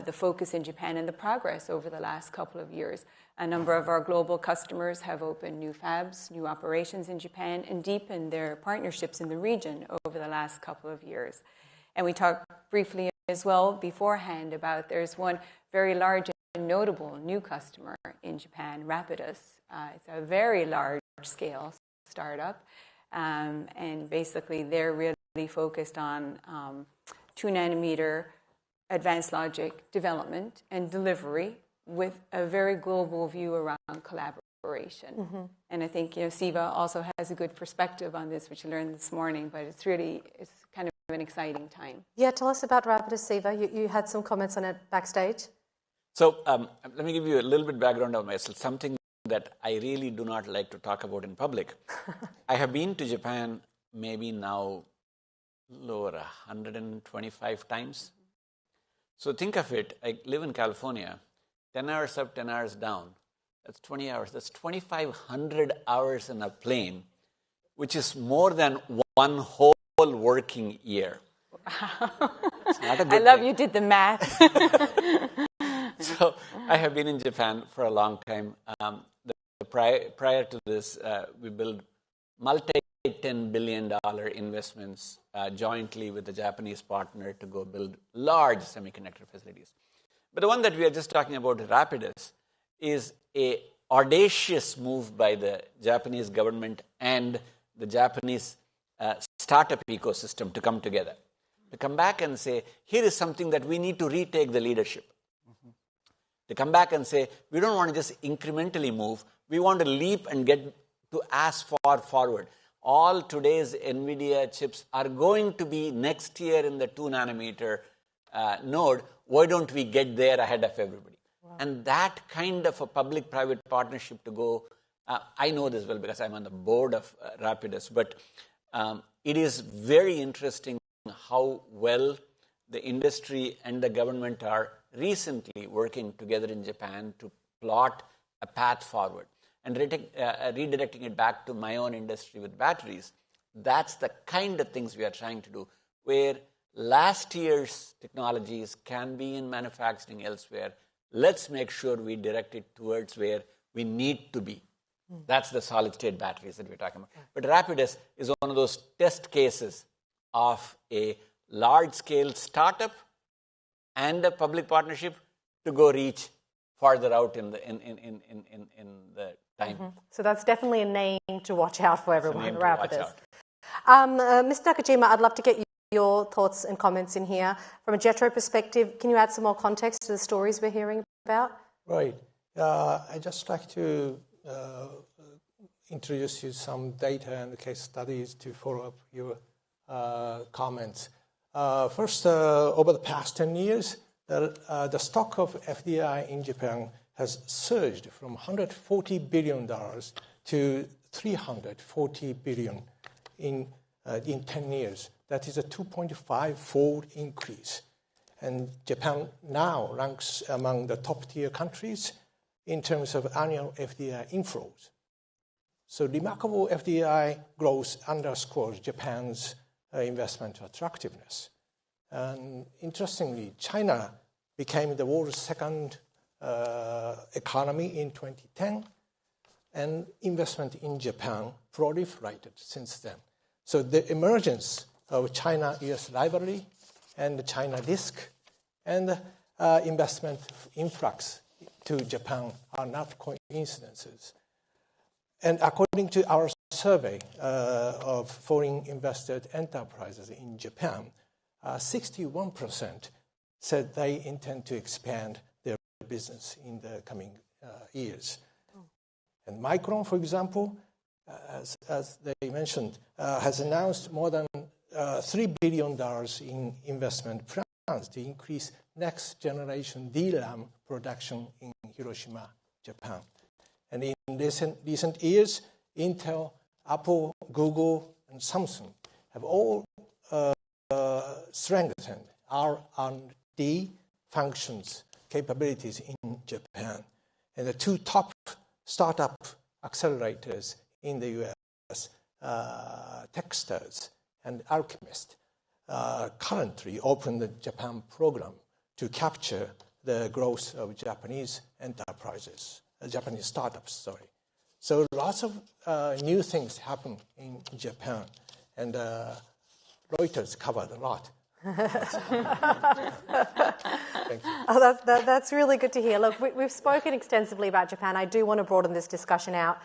Speaker 20: the focus in Japan and the progress over the last couple of years. A number of our global customers have opened new fabs, new operations in Japan, and deepened their partnerships in the region over the last couple of years. And we talked briefly as well beforehand about there's one very large and notable new customer in Japan, Rapidus. It's a very large-scale startup, and basically they're really focused on 2-nanometer advanced logic development and delivery with a very global view around collaboration. Mm-hmm. And I think, you know, Siva also has a good perspective on this, which you learned this morning, but it's kind of an exciting time.
Speaker 21: Yeah, tell us about Rapidus, Siva. You had some comments on it backstage.
Speaker 19: So let me give you a little bit background on myself, something that I really do not like to talk about in public. I have been to Japan maybe now over 125 times. So think of it, I live in California, 10 hours up, 10 hours down. That's 20 hours. That's 2,500 hours in a plane, which is more than one whole working year.
Speaker 20: Wow. I love you did the math.
Speaker 19: So I have been in Japan for a long time. Prior to this, we built multi-$10 billion investments jointly with the Japanese partner to go build large semiconductor facilities. But the one that we are just talking about, Rapidus, is an audacious move by the Japanese government and the Japanese startup ecosystem to come together, to come back and say, here is something that we need to retake the leadership. Mm-hmm. To come back and say, we don't want to just incrementally move, we want to leap and get to as far forward. All today's NVIDIA chips are going to be next year in the 2-nanometer node. Why don't we get there ahead of everybody? Wow. And that kind of a public-private partnership to go, I know this well because I'm on the board of Rapidus, but it is very interesting how well the industry and the government are recently working together in Japan to plot a path forward. And redirecting it back to my own industry with batteries, that's the kind of things we are trying to do, where last year's technologies can be in manufacturing elsewhere. Let's make sure we direct it towards where we need to be. That's the solid-state batteries that we're talking about. But Rapidus is one of those test cases of a large-scale startup and a public partnership to go reach farther out in the time.
Speaker 21: Mm-hmm. So that's definitely a name to watch out for everyone, Rapidus. Mr. Nakajima, I'd love to get your thoughts and comments in here. From a JETRO perspective, can you add some more context to the stories we're hearing about?
Speaker 22: Right. I'd just like to introduce you some data and case studies to follow up your comments. First, over the past 10 years, the stock of FDI in Japan has surged from $140 billion to $340 billion in 10 years. That is a 2.5-fold increase. And Japan now ranks among the top-tier countries in terms of annual FDI inflows. So remarkable FDI growth underscores Japan's investment attractiveness. And interestingly, China became the world's second economy in 2010. and investment in Japan proliferated since then. So the emergence of China-US rivalry and the China risk and investment influx to Japan are not coincidences. And according to our survey of foreign invested enterprises in Japan, 61% said they intend to expand their business in the coming years. And Micron, for example, as they mentioned, has announced more than $3 billion in investment plans to increase next generation DRAM production in Hiroshima, Japan. And in recent years, Intel, Apple, Google, and Samsung have all strengthened our R&D functions capabilities in Japan. And the two top startup accelerators in the US, Techstars and Alchemist, currently open the Japan program to capture the growth of Japanese enterprises, Japanese startups, sorry. So lots of new things happen in Japan, and Reuters covered a lot. Thank you.
Speaker 21: Oh, that's really good to hear. Look, we've spoken extensively about Japan. I do want to broaden this discussion out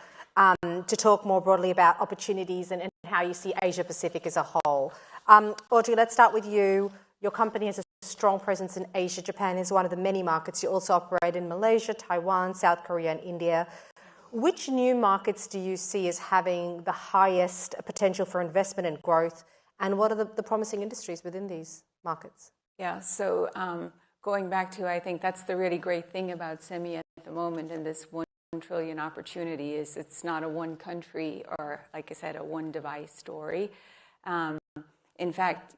Speaker 21: to talk more broadly about opportunities and how you see Asia Pacific as a whole. Audrey, let's start with you. Your company has a strong presence in Asia. Japan is one of the many markets. You also operate in Malaysia, Taiwan, South Korea, and India. Which new markets do you see as having the highest potential for investment and growth, and what are the promising industries within these markets?
Speaker 20: Yeah, so going back to, I think that's the really great thing about semi at the moment, and this $1 trillion opportunity is it's not a one country or, like I said, a one device story. In fact,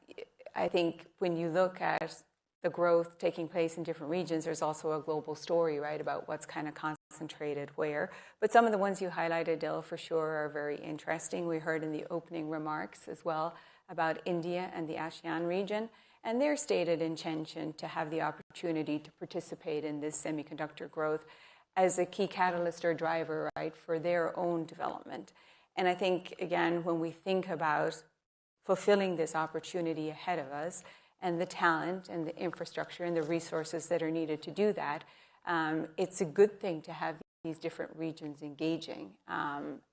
Speaker 20: I think when you look at the growth taking place in different regions, there's also a global story, right, about what's kind of concentrated where. But some of the ones you highlighted, Dill, for sure are very interesting. We heard in the opening remarks as well about India and the ASEAN region, and their stated intention to have the opportunity to participate in this semiconductor growth as a key catalyst or driver, right, for their own development. And I think, again, when we think about fulfilling this opportunity ahead of us and the talent and the infrastructure and the resources that are needed to do that, it's a good thing to have these different regions engaging.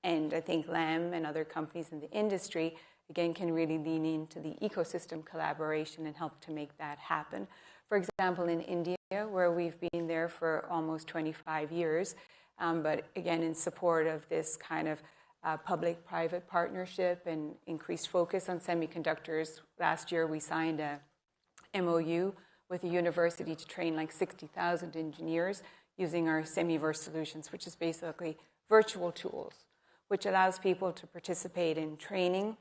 Speaker 20: And I think Lam and other companies in the industry, again, can really lean into the ecosystem collaboration and help to make that happen. For example, in India, where we've been there for almost 25 years, but again, in support of this kind of public-private partnership and increased focus on semiconductors. Last year, we signed a MOU with a university to train like 60,000 engineers using our Semiverse solutions, which is basically virtual tools, which allows people to participate in training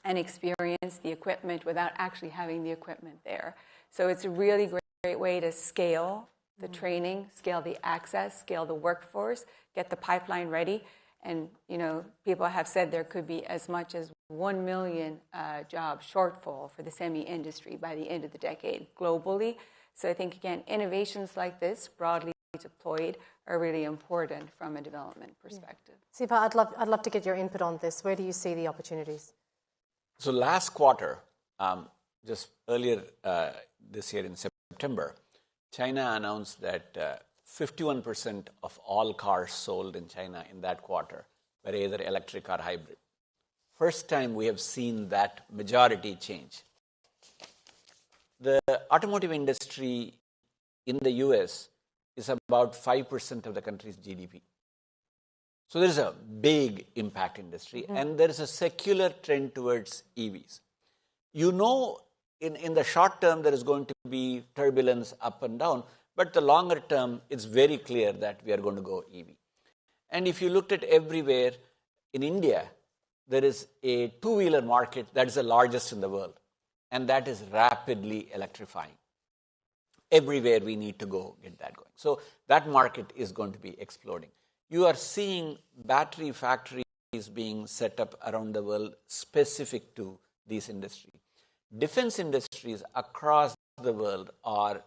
Speaker 20: and experience the equipment without actually having the equipment there. So it's a really great way to scale the training, scale the access, scale the workforce, get the pipeline ready. And, you know, people have said there could be as much as 1 million job shortfall for the semi industry by the end of the decade globally. So I think, again, innovations like this, broadly deployed, are really important from a development perspective.
Speaker 21: Siva, I'd love to get your input on this. Where do you see the opportunities?
Speaker 19: So last quarter, just earlier this year in September, China announced that 51% of all cars sold in China in that quarter were either electric or hybrid. First time we have seen that majority change. The automotive industry in the US is about 5% of the country's GDP. So there is a big impact industry, and there is a secular trend towards EVs. You know, in the short term, there is going to be turbulence up and down, but the longer term, it's very clear that we are going to go EV. And if you looked at everywhere, in India, there is a two-wheeler market that is the largest in the world, and that is rapidly electrifying. Everywhere we need to go get that going. So that market is going to be exploding. You are seeing battery factories being set up around the world specific to these industries. Defense industries across the world are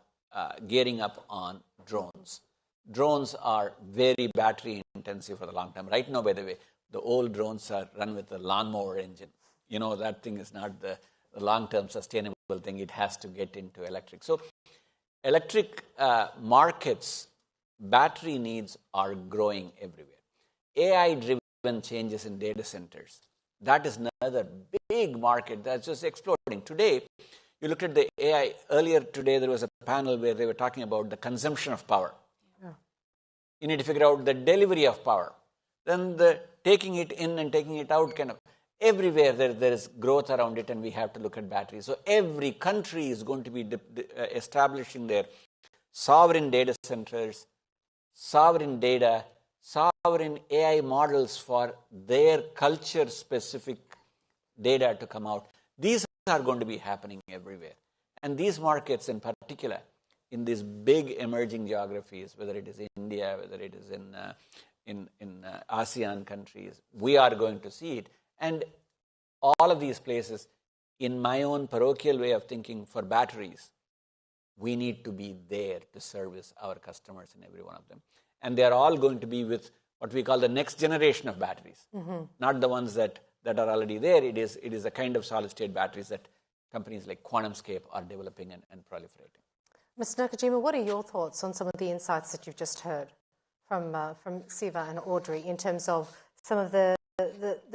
Speaker 19: gearing up on drones. drones are very battery intensive for the long term. Right now, by the way, the old drones are run with a lawnmower engine. You know, that thing is not the long-term sustainable thing. It has to get into electric. So electric markets, battery needs are growing everywhere. AI-driven changes in data centers, that is another big market that's just exploding. Today, you looked at the AI. Earlier today, there was a panel where they were talking about the consumption of power. Yeah. You need to figure out the delivery of power. Then the taking it in and taking it out kind of. Everywhere there is growth around it, and we have to look at batteries. So every country is going to be establishing their sovereign data centers, sovereign data, sovereign AI models for their culture-specific data to come out. These are going to be happening everywhere. And these markets in particular, in these big emerging geographies, whether it is India, whether it is in ASEAN countries, we are going to see it. And all of these places, in my own parochial way of thinking for batteries, we need to be there to service our customers in every one of them. And they are all going to be with what we call the next generation of batteries, not the ones that are already there. It is a kind of solid-state batteries that companies like QuantumScape are developing and proliferating.
Speaker 21: Mr. Nakajima, what are your thoughts on some of the insights that you've just heard from Siva and Audrey in terms of some of the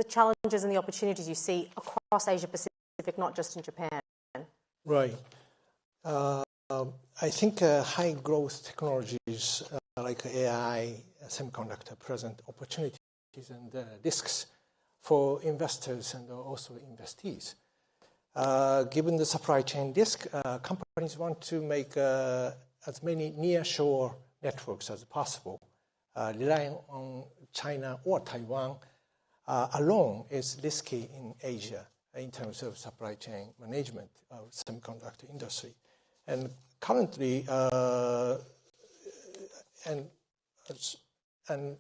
Speaker 21: challenges and the opportunities you see across Asia-Pacific, not just in Japan?
Speaker 22: Right. I think high-growth technologies like AI, semiconductor present opportunities and risks for investors and also investees. Given the supply chain risk, companies want to make as many near-shore networks as possible. Relying on China or Taiwan alone is risky in Asia in terms of supply chain management of semiconductor industry. And currently, and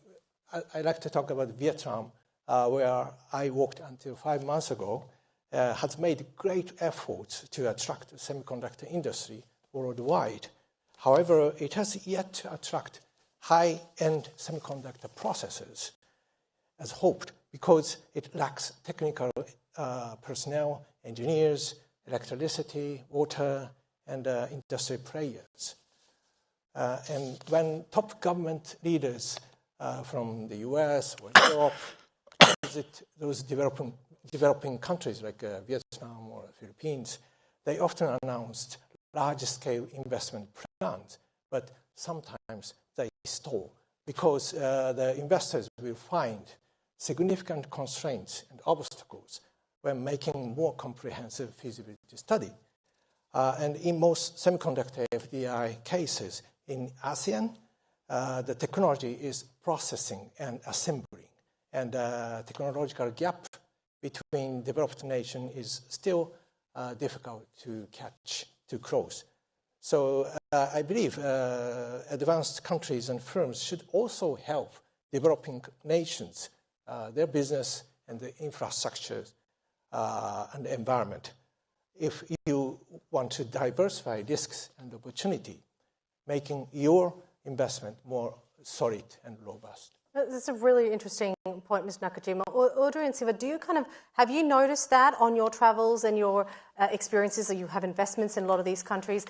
Speaker 22: I like to talk about Vietnam, where I worked until 5 months ago, has made great efforts to attract the semiconductor industry worldwide. However, it has yet to attract high-end semiconductor processors as hoped because it lacks technical personnel, engineers, electricity, water, and industry players. And when top government leaders from the US or Europe visit those developing countries like Vietnam or Philippines, they often announced large-scale investment plans, but sometimes they stall because the investors will find significant constraints and obstacles when making more comprehensive feasibility study. And in most semiconductor FDI cases in ASEAN, the technology is processing and assembling, and the technological gap between developed nations is still difficult to close. So I believe advanced countries and firms should also help developing nations, their business and the infrastructure and the environment. If you want to diversify risks and opportunity, making your investment more solid and robust.
Speaker 21: That's a really interesting point, Ms. Nakajima. Audrey and Siva, have you noticed that on your travels and your experiences, that you have investments in a lot of these countries,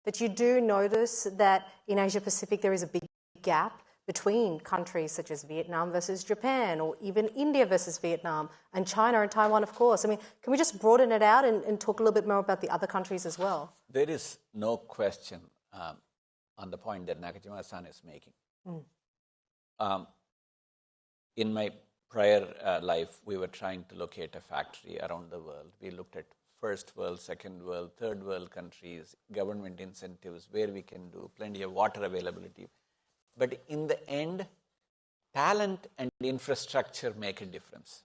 Speaker 21: that you do notice that in Asia Pacific there is a big gap between countries such as Vietnam versus Japan, or even India versus Vietnam, and China and Taiwan, of course? I mean, can we just broaden it out and talk a little bit more about the other countries as well?
Speaker 19: There is no question on the point that Nakajima-san is making. In my prior life, we were trying to locate a factory around the world. We looked at first world, second world, third world countries, government incentives, where we can do plenty of water availability. But in the end, talent and infrastructure make a difference.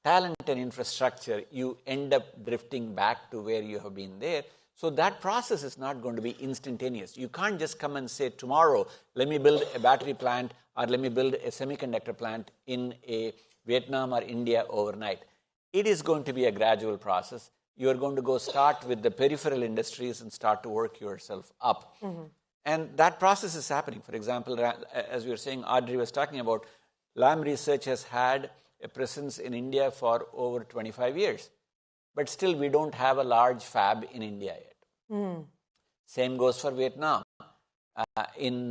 Speaker 19: Talent and infrastructure, you end up drifting back to where you have been there. So that process is not going to be instantaneous. You can't just come and say, tomorrow, let me build a battery plant or let me build a semiconductor plant in a Vietnam or India overnight. It is going to be a gradual process. You are going to go start with the peripheral industries and start to work yourself up. And that process is happening. For example, as we were saying, Audrey was talking about, Lam Research has had a presence in India for over 25 years. But still, we don't have a large fab in India yet. Same goes for Vietnam. In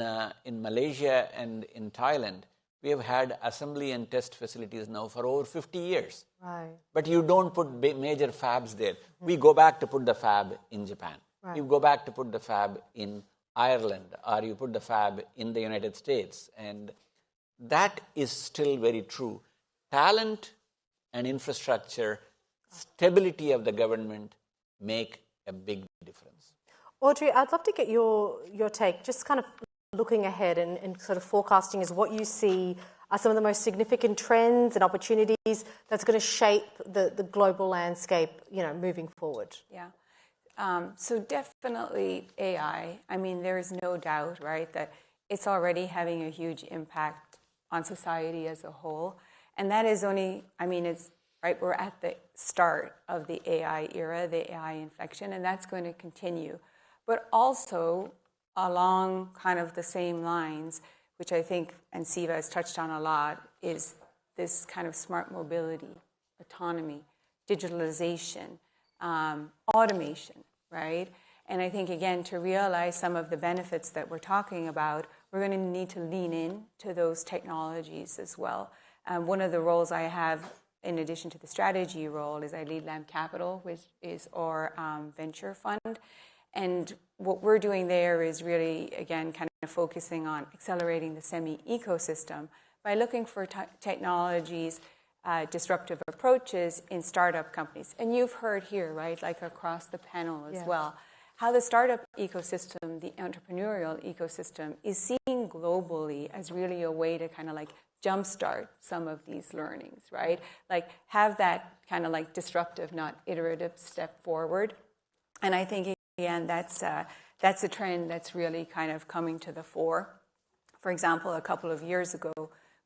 Speaker 19: Malaysia and in Thailand, we have had assembly and test facilities now for over 50 years.
Speaker 21: Right.
Speaker 19: But you don't put major fabs there. We go back to put the fab in Japan.
Speaker 21: Right.
Speaker 19: You go back to put the fab in Ireland, or you put the fab in the United States. And that is still very true. Talent and infrastructure, stability of the government make a big difference.
Speaker 21: Audrey, I'd love to get your take, just kind of looking ahead and sort of forecasting as what you see are some of the most significant trends and opportunities that's going to shape the global landscape, moving forward.
Speaker 20: Yeah. So definitely AI. I mean, there is no doubt, right, that it's already having a huge impact on society as a whole. And that is only, we're at the start of the AI era, the AI inflection, and that's going to continue. But also, along kind of the same lines, which I think, and Siva has touched on a lot, is this kind of smart mobility, autonomy, digitalization, automation, right? And I think, again, to realize some of the benefits that we're talking about, we're going to need to lean in to those technologies as well. One of the roles I have, in addition to the strategy role, is I lead Lam Capital, which is our venture fund. And what we're doing there is really, again, kind of focusing on accelerating the semi-ecosystem by looking for technologies, disruptive approaches in startup companies. And you've heard here, right, like across the panel as well, how the startup ecosystem, the entrepreneurial ecosystem, is seen globally as really a way to kind of like jumpstart some of these learnings, right? Like have that kind of like disruptive, not iterative step forward. And I think, again, that's a trend that's really kind of coming to the fore. For example, a couple of years ago,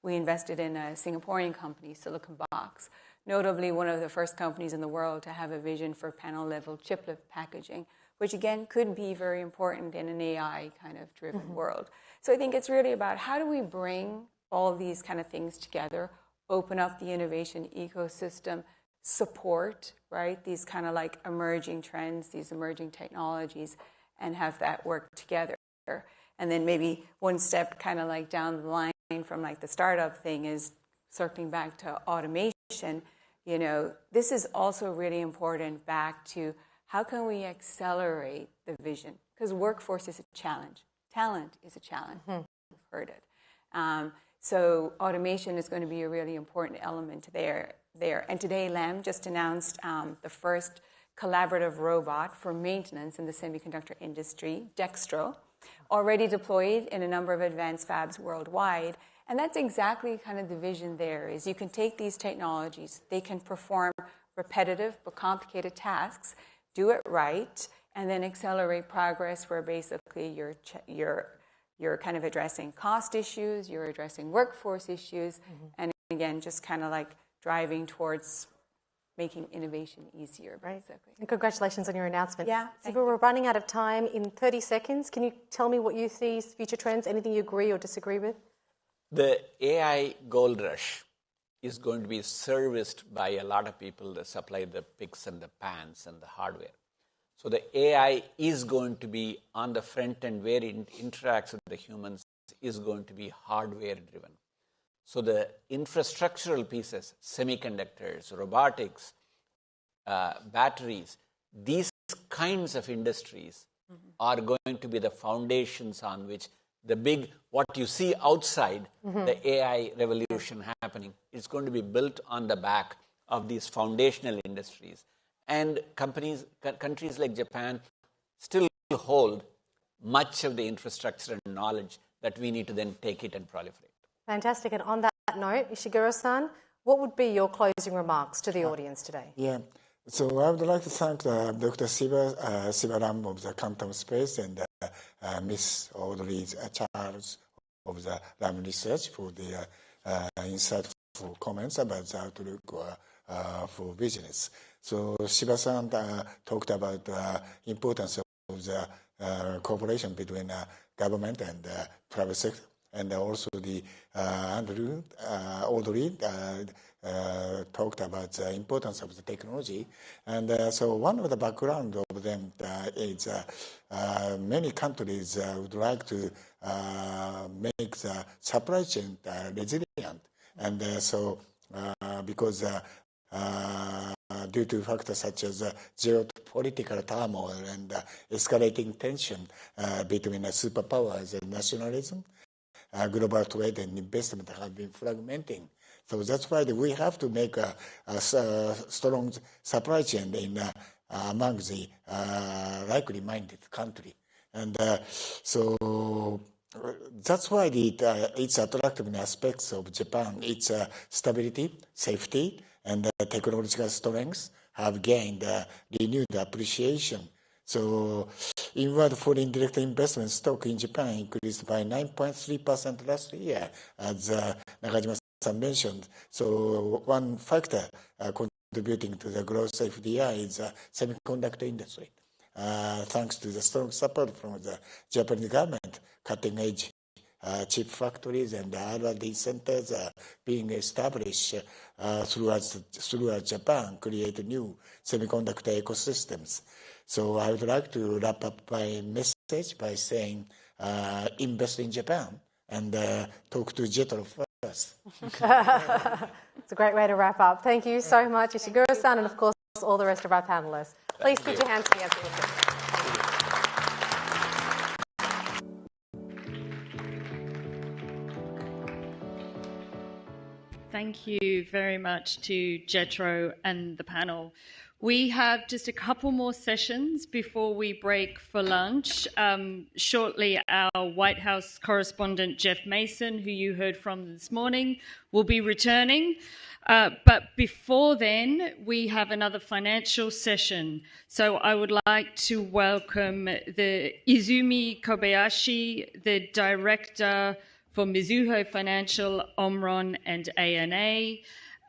Speaker 20: we invested in a Singaporean company, Silicon Box, notably one of the first companies in the world to have a vision for panel-level chiplet packaging, which again could be very important in an AI kind of driven world. So I think it's really about how do we bring all these kind of things together, open up the innovation ecosystem, support, right, these kind of like emerging trends, these emerging technologies, and have that work together. And then maybe one step kind of like down the line from like the startup thing is circling back to automation. This is also really important back to how can we accelerate the vision? Because workforce is a challenge. Talent is a challenge. You've heard it. So automation is going to be a really important element there. And today, Lam just announced the first collaborative robot for maintenance in the semiconductor industry, Dextro, already deployed in a number of advanced fabs worldwide. And that's exactly kind of the vision there, is you can take these technologies, they can perform repetitive but complicated tasks, do it right, and then accelerate progress where basically you're kind of addressing cost issues, you're addressing workforce issues, and again, just kind of like driving towards making innovation easier, basically.
Speaker 21: And congratulations on your announcement.
Speaker 20: Yeah.
Speaker 21: Siva, we're running out of time. In 30 seconds, can you tell me what you see as future trends, anything you agree or disagree with?
Speaker 19: The AI gold rush is going to be serviced by a lot of people that supply the picks and the pans and the hardware. So the AI is going to be on the front end where it interacts with the humans is going to be hardware driven. So the infrastructural pieces, semiconductors, robotics, batteries, these kinds of industries are going to be the foundations on which the big, what you see outside, the AI revolution happening, is going to be built on the back of these foundational industries. And countries like Japan still hold much of the infrastructure and knowledge that we need to then take it and proliferate.
Speaker 21: Fantastic. And on that note, Ishiguro-san, what would be your closing remarks to the audience today?
Speaker 18: Yeah. So I would like to thank Dr. Siva Lam of the Quantum Space and Miss Audrey Charles of the Lam Research for their insightful comments about the outlook for business. So Shiba-san talked about the importance the cooperation between government and private sector. And also the Audrey talked about the importance of the technology. And so one of the background of them is many countries would like to make the supply chain resilient. And so because due to factors such as geopolitical turmoil and escalating tension between superpowers and nationalism, global trade and investment have been fragmenting. So that's why we have to make a strong supply chain in among the likely minded country. And so that's why its attractive aspects of Japan, its stability, safety, and technological strengths have gained renewed appreciation. So inward foreign direct investment stock in Japan increased by 9.3% last year, as Nakajima-san mentioned. So one factor contributing to the growth of FDI is the semiconductor industry. Thanks to the strong support from the Japanese government, cutting-edge chip factories and R&D centers are being established throughout Japan, create new semiconductor ecosystems. So I would like to wrap up my message by saying, invest in Japan and talk to Jetro first.
Speaker 21: It's a great way to wrap up. Thank you so much, Ishiguro-san, and of course, all the rest of our panelists. Please put your hands together.
Speaker 13: Thank you very much to Jetro and the panel. We have just a couple more sessions before we break for lunch. Shortly, our White House correspondent, Jeff Mason, who you heard from this morning, will be returning. But before then, we have another financial session. So I would like to welcome the Izumi Kobayashi, the Director for Mizuho Financial, Omron, and ANA.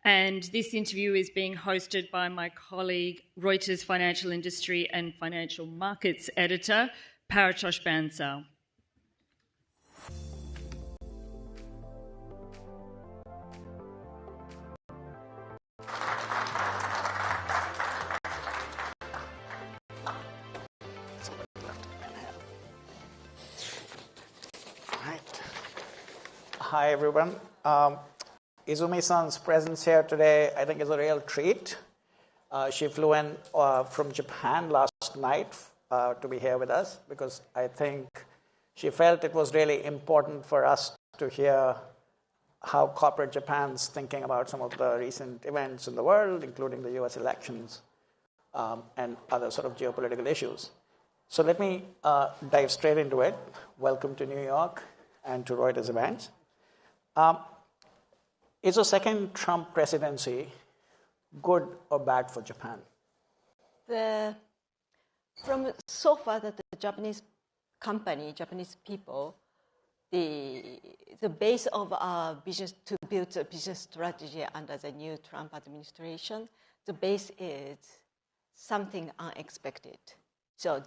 Speaker 13: And this interview is being hosted by my colleague, Reuters Financial Industry and Financial Markets Editor, Paratosh Bansal.
Speaker 2: Hi, everyone. Izumi-san's presence here today, I think, is a real treat. She flew in from Japan last night to be here with us because I think she felt it was really important for us to hear how corporate Japan's thinking about some of the recent events in the world, including the US elections and other sort of geopolitical issues. So let me dive straight into it. Welcome to New York and to Reuters Events. Is a second Trump presidency good or bad for Japan?
Speaker 4: From so far that the Japanese company, Japanese people, the base of our business to build a business strategy under the new Trump administration, the base is something unexpected. So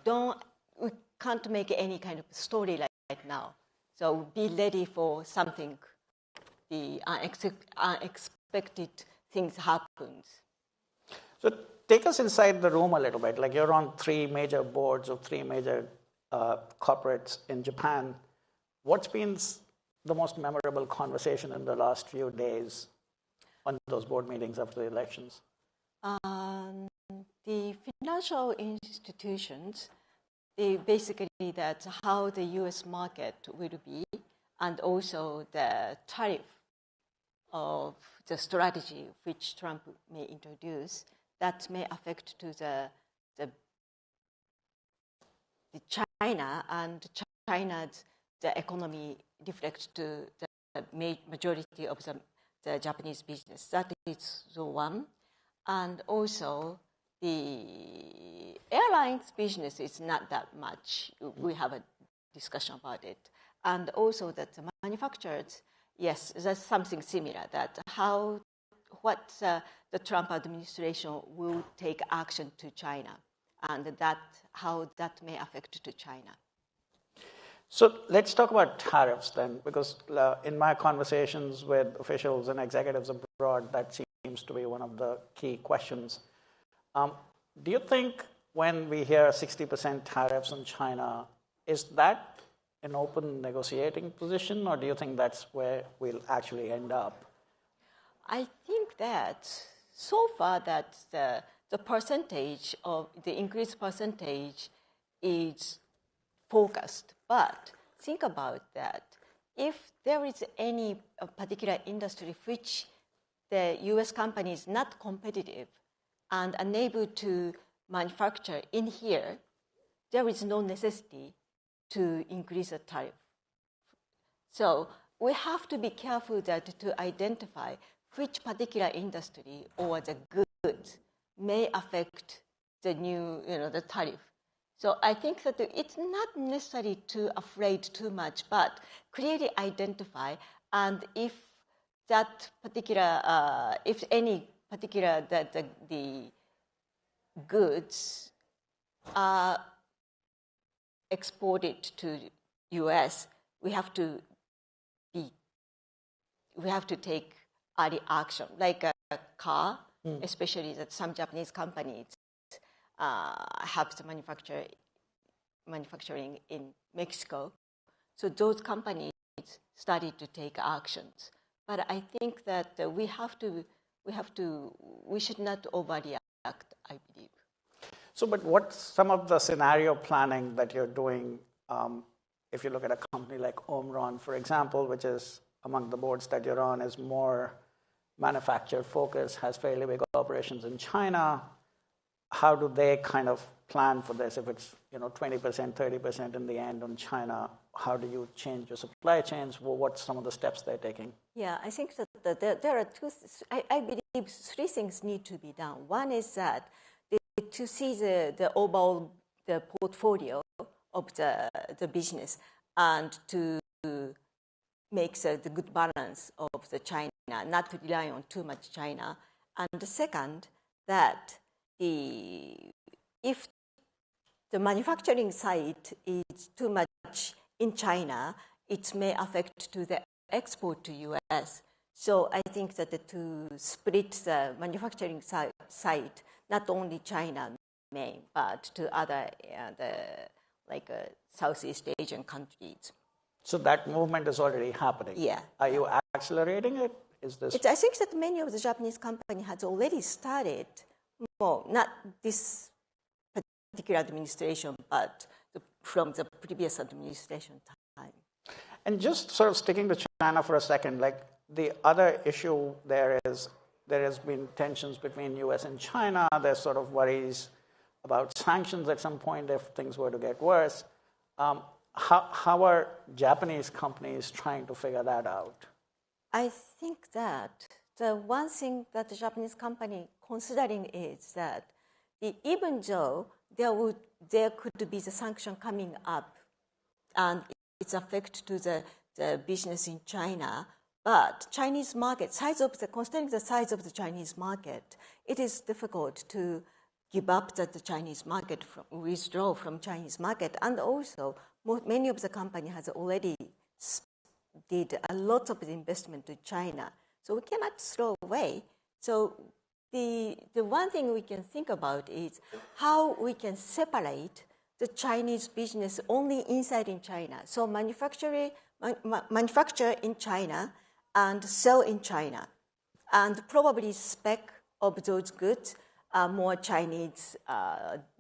Speaker 4: we can't make any kind of story like right now. So be ready for something. The unexpected things happens.
Speaker 2: So take us inside the room a little bit. Like you're on 3 major boards of 3 major corporates in Japan. What's been the most memorable conversation in the last few days on those board meetings after the elections?
Speaker 4: The financial institutions, basically that's how the U.S. market will be, and also the tariff of the strategy which Trump may introduce, that may affect to the China, and China's the economy reflects to the majority of the Japanese business. That is the one. And also the airlines business is not that much. We have a discussion about it. And also that the manufacturers, yes, that's something similar, that what the Trump administration will take action to China. and how that may affect to China.
Speaker 2: So let's talk about tariffs then, because in my conversations with officials and executives abroad, that seems to be one of the key questions. Do you think when we hear 60% tariffs on China, is that an open negotiating position, or do you think that's where we'll actually end up?
Speaker 4: I think that so far that the percentage of the increased percentage is focused. But think about that. If there is any particular industry which the U.S. company is not competitive and unable to manufacture in here, there is no necessity to increase the tariff. So we have to be careful that to identify which particular industry or the goods may affect the new, the tariff. So I think that it's not necessary to afraid too much, but clearly identify, and if that particular, if any particular that the goods are exported to U.S., we have to take early action, like a car, especially that some Japanese companies have the manufacturing in Mexico. So those companies started to take actions. But I think that we should not overreact, I believe.
Speaker 2: So, but what's some of the scenario planning that you're doing? If you look at a company like Omron, for example, which is among the boards that you're on, is more manufacturer focused, has fairly big operations in China. How do they kind of plan for this? If it's 20%, 30% in the end on China, how do you change your supply chains? Well, what's some of the steps they're taking?
Speaker 4: Yeah, I think that there are I believe three things need to be done. One is that to see the overall portfolio of the business and to make the good balance of the China, not to rely on too much China. And the second, that if the manufacturing site is too much in China, it may affect to the export to U.S. So I think that to split the manufacturing site, not only China may, but to other Southeast Asian countries.
Speaker 2: So that movement is already happening.
Speaker 4: Yeah.
Speaker 2: Are you accelerating it? Is this?
Speaker 4: I think that many of the Japanese companies has already started. Well, not this particular administration, but from the previous administration time.
Speaker 2: And just sort of sticking to China for a second, like the other issue there is there has been tensions between U.S. and China. There's sort of worries about sanctions at some point if things were to get worse. How are Japanese companies trying to figure that out?
Speaker 4: I think that the one thing that the Japanese company considering is that even though there could be the sanction coming up and its effect to the business in China, but Chinese market, considering the size of the Chinese market, it is difficult to give up the Chinese market, withdraw from Chinese market, and also many of the company has already did a lot of investment to China, so we cannot throw away. So the one thing we can think about is how we can separate the Chinese business only inside in China. So manufacture in China and sell in China, and probably spec of those goods are more Chinese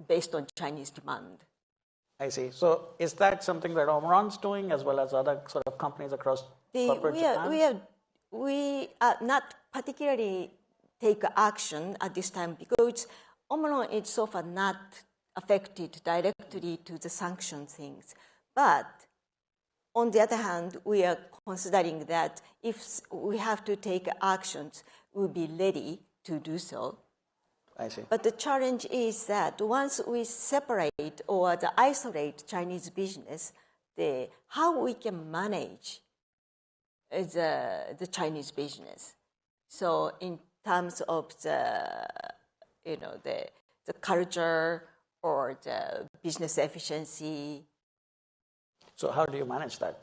Speaker 4: based on Chinese demand.
Speaker 2: I see. So is that something that Omron's doing as well as other sort of companies across corporate Japan?
Speaker 4: We are not particularly take action at this time because Omron is so far not affected directly to the sanction things. But on the other hand, we are considering that if we have to take actions, we'll be ready to do so.
Speaker 2: I see.
Speaker 4: But the challenge is that once we separate or isolate Chinese business, how we can manage the Chinese business. So in terms of the culture or the business efficiency.
Speaker 2: So how do you manage that?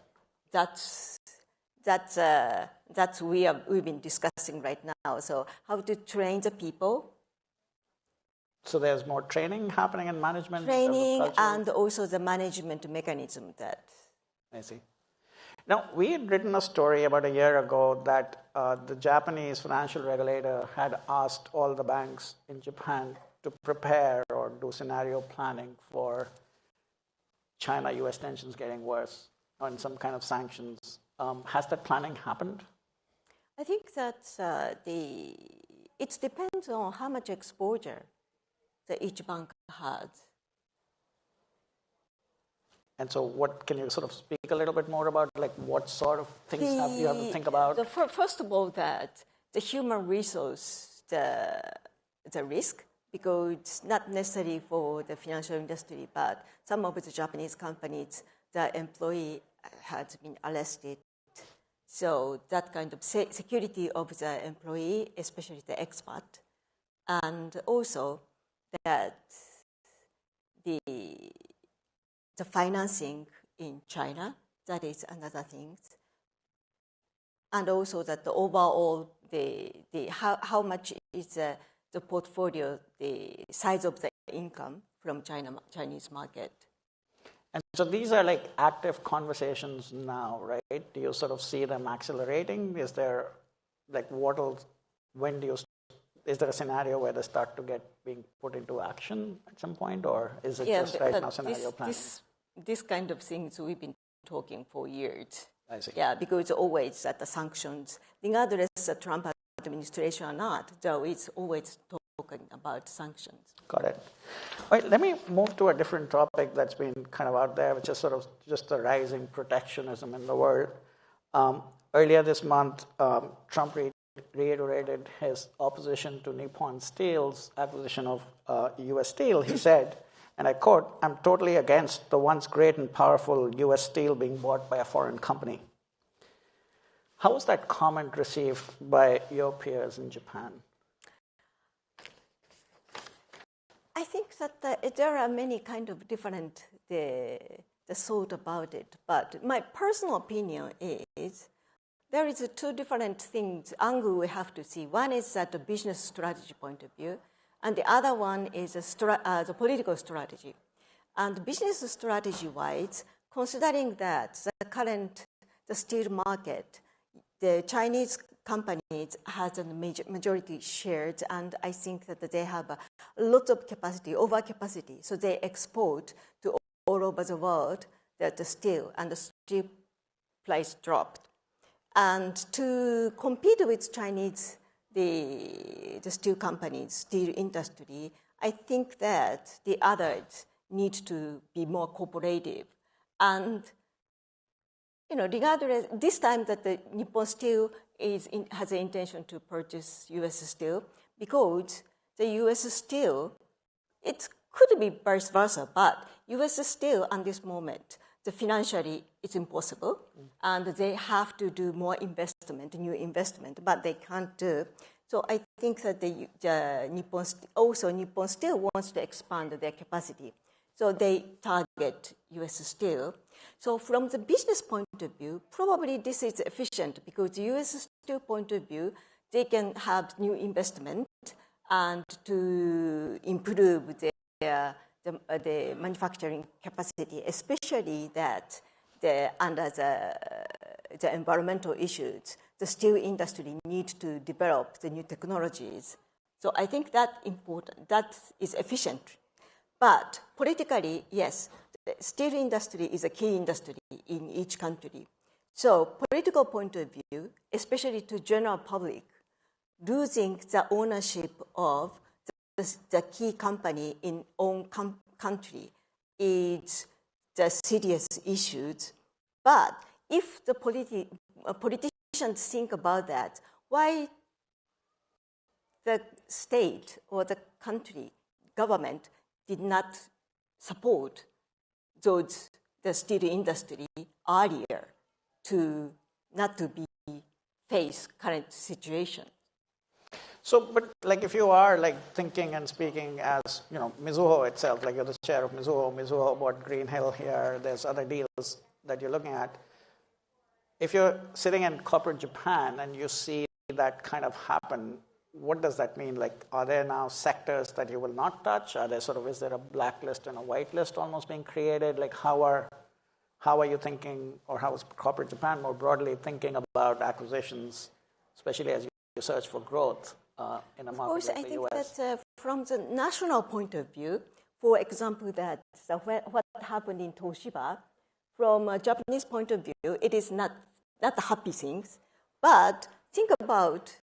Speaker 4: That's we've been discussing right now. So how to train the people.
Speaker 2: So there's more training happening in management?
Speaker 4: Training and also the management mechanism that.
Speaker 2: I see. Now, we had written a story about a year ago that the Japanese financial regulator had asked all the banks in Japan to prepare or do scenario planning for China-US tensions getting worse on some kind of sanctions. Has that planning happened?
Speaker 4: I think that it depends on how much exposure that each bank has.
Speaker 2: And so what can you sort of speak a little bit more about, like what sort of things you have to think about?
Speaker 4: First of all, that the human resource, the risk, because it's not necessary for the financial industry, but some of the Japanese companies, the employee has been arrested. So that kind of security of the employee, especially the expat, and also that the financing in China, that is another thing. And also that the overall, how much is the portfolio, the size of the income from Chinese market.
Speaker 2: And so these are like active conversations now, right? Do you sort of see them accelerating? Is there like is there a scenario where they start to being put into action at some point, or is it just right now scenario planning?
Speaker 4: This kind of things we've been talking for years.
Speaker 2: I see.
Speaker 4: Yeah, because it's always that the sanctions, regardless the Trump administration or not, though it's always talking about sanctions.
Speaker 2: Got it. All right, let me move to a different topic that's been kind of out there, which is sort of just the rising protectionism in the world. Earlier this month, Trump reiterated his opposition to Nippon Steel's acquisition of U.S. Steel. He said, and I quote, "I'm totally against the once great and powerful U.S. Steel being bought by a foreign company." How was that comment received by your peers in Japan?
Speaker 4: I think that there are many kind of different the thought about it, but my personal opinion is there is two different things, angle we have to see. One is that the business strategy point of view, and the other one is the political strategy. And business strategy-wise, considering that the current steel market, the Chinese companies has a majority shares, and I think that they have a lot of capacity, overcapacity. So they export to all over the world the steel, and the steel price dropped. And to compete with Chinese, the steel companies, steel industry, I think that the others need to be more cooperative. And regardless, this time that the Nippon Steel has the intention to purchase U.S. Steel, because the U.S. Steel, it could be vice versa, but U.S. Steel at this moment, financially, it's impossible, and they have to do more investment, new investment, but they can't do. So I think that Nippon Steel wants to expand their capacity. So they target U.S. Steel. So from the business point of view, probably this is efficient because the U.S. Steel point of view, they can have new investment and to improve the manufacturing capacity, especially that under the environmental issues, the steel industry needs to develop the new technologies. So I think that is efficient. But politically, yes, the steel industry is a key industry in each country. So political point of view, especially to general public, losing the ownership of the key company in own country is the serious issues. But if the politicians think about that, why the state or the country government did not support the steel industry earlier not to face current situation?
Speaker 2: So, but like if you are like thinking and speaking as, you know, Mizuho itself, like you're the chair of Mizuho, Mizuho bought Green Hill here, there's other deals that you're looking at. If you're sitting in corporate Japan and you see that kind of happen, what does that mean? Like, are there now sectors that you will not touch? Are there sort of, is there a blacklist and a whitelist almost being created? Like, how are you thinking, or how is corporate Japan more broadly thinking about acquisitions, especially as you search for growth in a market like the US?
Speaker 4: Of course, I think that from the national point of view, for example, that what happened in Toshiba, from a Japanese point of view, it is not the happy things, but think about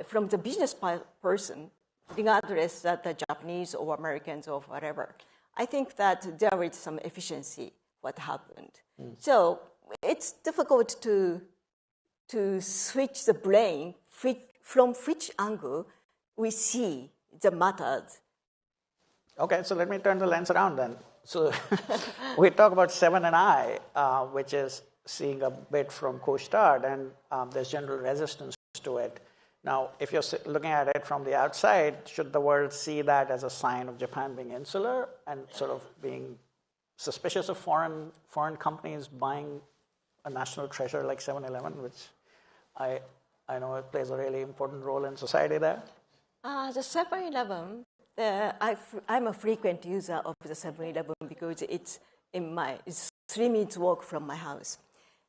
Speaker 4: from the business person, regardless that the Japanese or Americans or whatever. I think that there is some efficiency what happened. So it's difficult to switch the brain from which angle we see the matters.
Speaker 2: Okay, so let me turn the lens around then. So we talk about 7&I, which is seeing a bid from Couche-Tard, and there's general resistance to it. Now, if you're looking at it from the outside, should the world see that as a sign of Japan being insular and sort of being suspicious of foreign companies buying a national treasure like 7-Eleven, which I know it plays a really important role in society there?
Speaker 4: The 7-Eleven, I'm a frequent user of the 7-Eleven because it's 3 minutes walk from my house.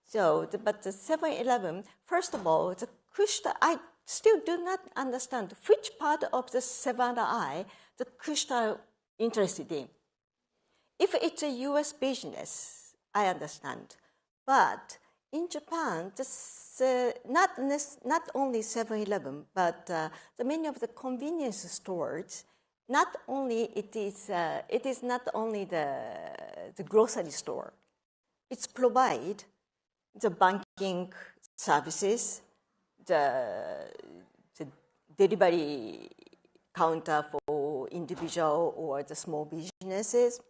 Speaker 4: So, but the 7-Eleven, first of all, the Couche-Tard, I still do not understand which part of the 7&I the Couche-Tard interested in. If it's a U.S. business, I understand. But in Japan, not only 7-Eleven, but the many of the convenience stores, not only it is not only the grocery store. It's provide the banking services, the delivery counter for individual or the small businesses,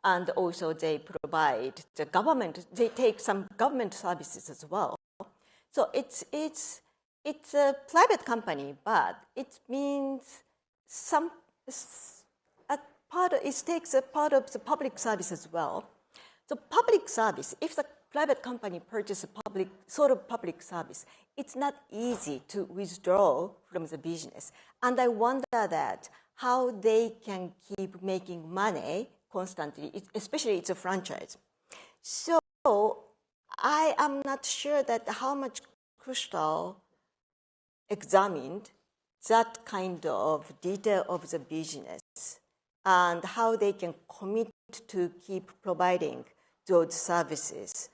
Speaker 4: and also they provide the government. They take some government services as well. So it's a private company, but it means it takes a part of the public service as well. So public service, if the private company purchases public service, it's not easy to withdraw from the business. And I wonder that how they can keep making money constantly, especially it's a franchise. So I am not sure that how much Couche-Tard examined that kind of detail of the business and how they can commit to keep providing those services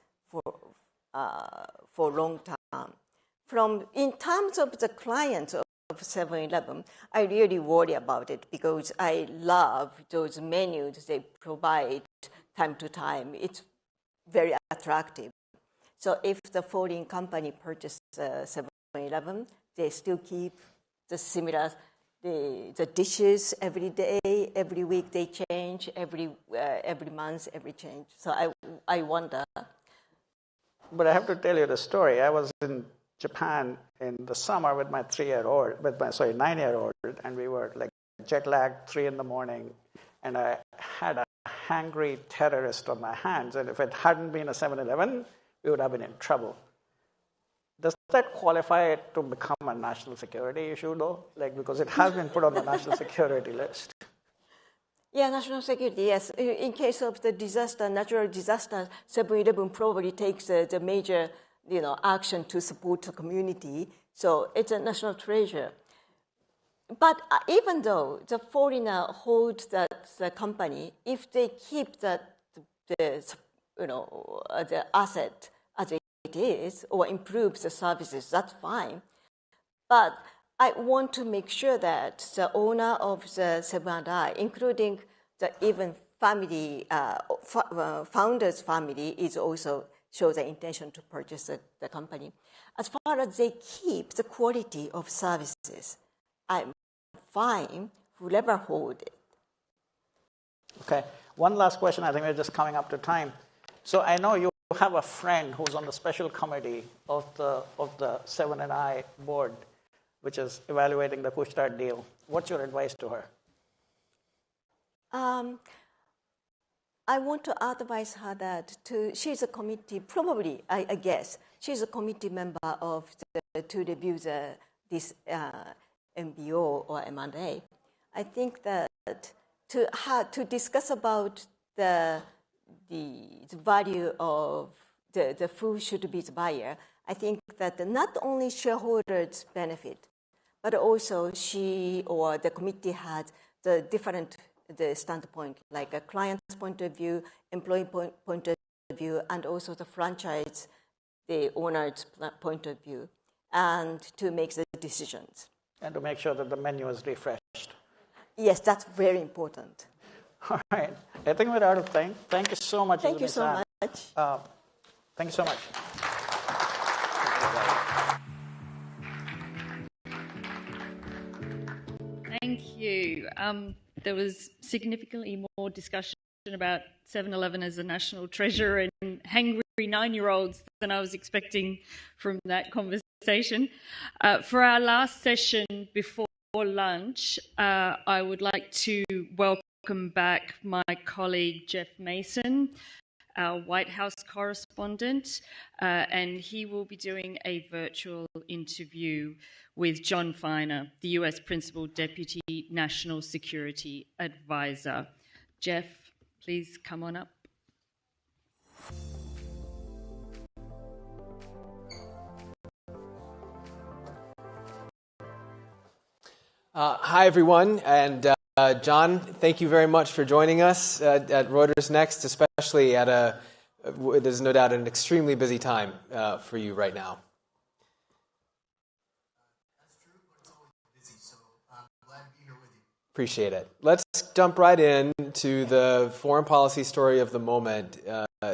Speaker 4: for long term. In terms of the clients of 7-Eleven, I really worry about it because I love those menus they provide time to time. It's very attractive. So if the foreign company purchases 7-Eleven, they still keep the similar the dishes every day, every week they change, every month every change. So I wonder.
Speaker 2: But I have to tell you the story. I was in Japan in the summer with my 9-year-old, and we were like jet lagged 3 a.m, and I had a hangry terrorist on my hands, and if it hadn't been a 7-Eleven, we would have been in trouble. Does that qualify it to become a national security issue, though? Like, because it has been put on the national security list.
Speaker 4: Yeah, national security, yes. In case of the disaster, natural disaster, 7-Eleven probably takes the major, action to support the community. So it's a national treasure. But even though the foreigner holds the company, if they keep the asset as it is or improves the services, that's fine. But I want to make sure that the owner of the 7&I, including the even family, founder's family, is also show the intention to purchase the company. As far as they keep the quality of services, I'm fine, whoever hold it.
Speaker 2: Okay, one last question. I think we're just coming up to time. So I know you have a friend who's on the special committee of the 7&I board. which is evaluating the push-start deal. What's your advice to her?
Speaker 4: I want to advise her that she's a committee, probably, I guess, she's a committee member of to review this MBO or M&A. I think that to discuss about the value of who should be the buyer, I think that not only shareholders benefit, but also she or the committee has the different standpoint, like a client's point of view, employee point of view, and also the franchise, the owner's point of view, and to make the decisions.
Speaker 2: And to make sure that the menu is refreshed.
Speaker 4: Yes, that's very important.
Speaker 2: All right. I think we're out of time. Thank you so much.
Speaker 4: Thank you so much.
Speaker 2: Thank you so much.
Speaker 13: Thank you. There was significantly more discussion about 7-Eleven as a national treasure and hangry 9-year-olds than I was expecting from that conversation. For our last session before lunch, I would like to welcome back my colleague Jeff Mason, our White House correspondent, and he will be doing a virtual interview with John Feiner, the US Principal Deputy National Security Advisor. Jeff, please come on up.
Speaker 10: Hi, everyone. And John, thank you very much for joining us at Reuters Next, especially at there's no doubt an extremely busy time for you right now.
Speaker 5: That's true, but it's always busy, so I'm glad to be here with you.
Speaker 10: Appreciate it. Let's jump right into the foreign policy story of the moment,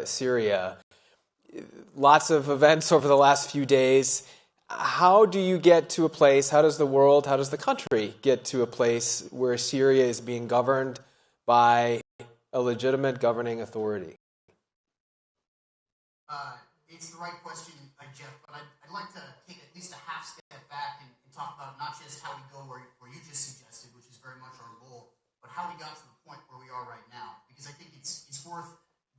Speaker 10: Syria. Lots of events over the last few days. How do you get to a place, how does the world, how does the country get to a place where Syria is being governed by a legitimate governing authority?
Speaker 5: It's the right question, Jeff, but I'd like to take at least a half step back and talk about not just how we go where you just suggested, which is very much our goal, but how we got to the point where we are right now. Because I think it's worth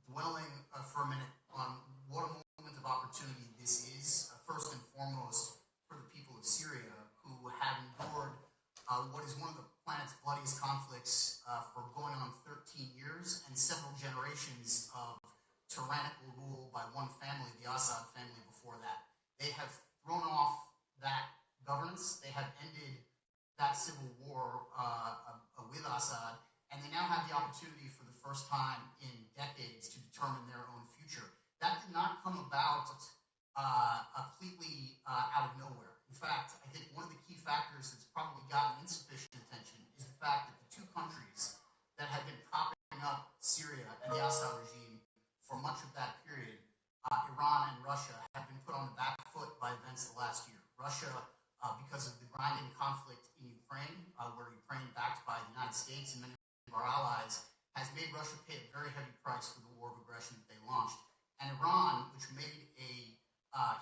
Speaker 5: dwelling for a minute on what a moment of opportunity this is, first and foremost for the people of Syria, who have endured what is one of the planet's bloodiest conflicts for going on 13 years and several generations of tyrannical rule by one family, the Assad family before that. They have thrown off that governance, they have ended that civil war with Assad, and they now have the opportunity for the first time in decades to determine their own future. That did not come about completely out of nowhere. In fact, I think one of the key factors that's probably gotten insufficient attention is the fact that the two countries that have been propping up Syria and the Assad regime for much of that period, Iran and Russia, have been put on the back foot by events the last year. Russia, because of the grinding conflict in Ukraine, where Ukraine, backed by the United States and many of our allies, has made Russia pay a very heavy price for the war of aggression that they launched. And Iran, which made a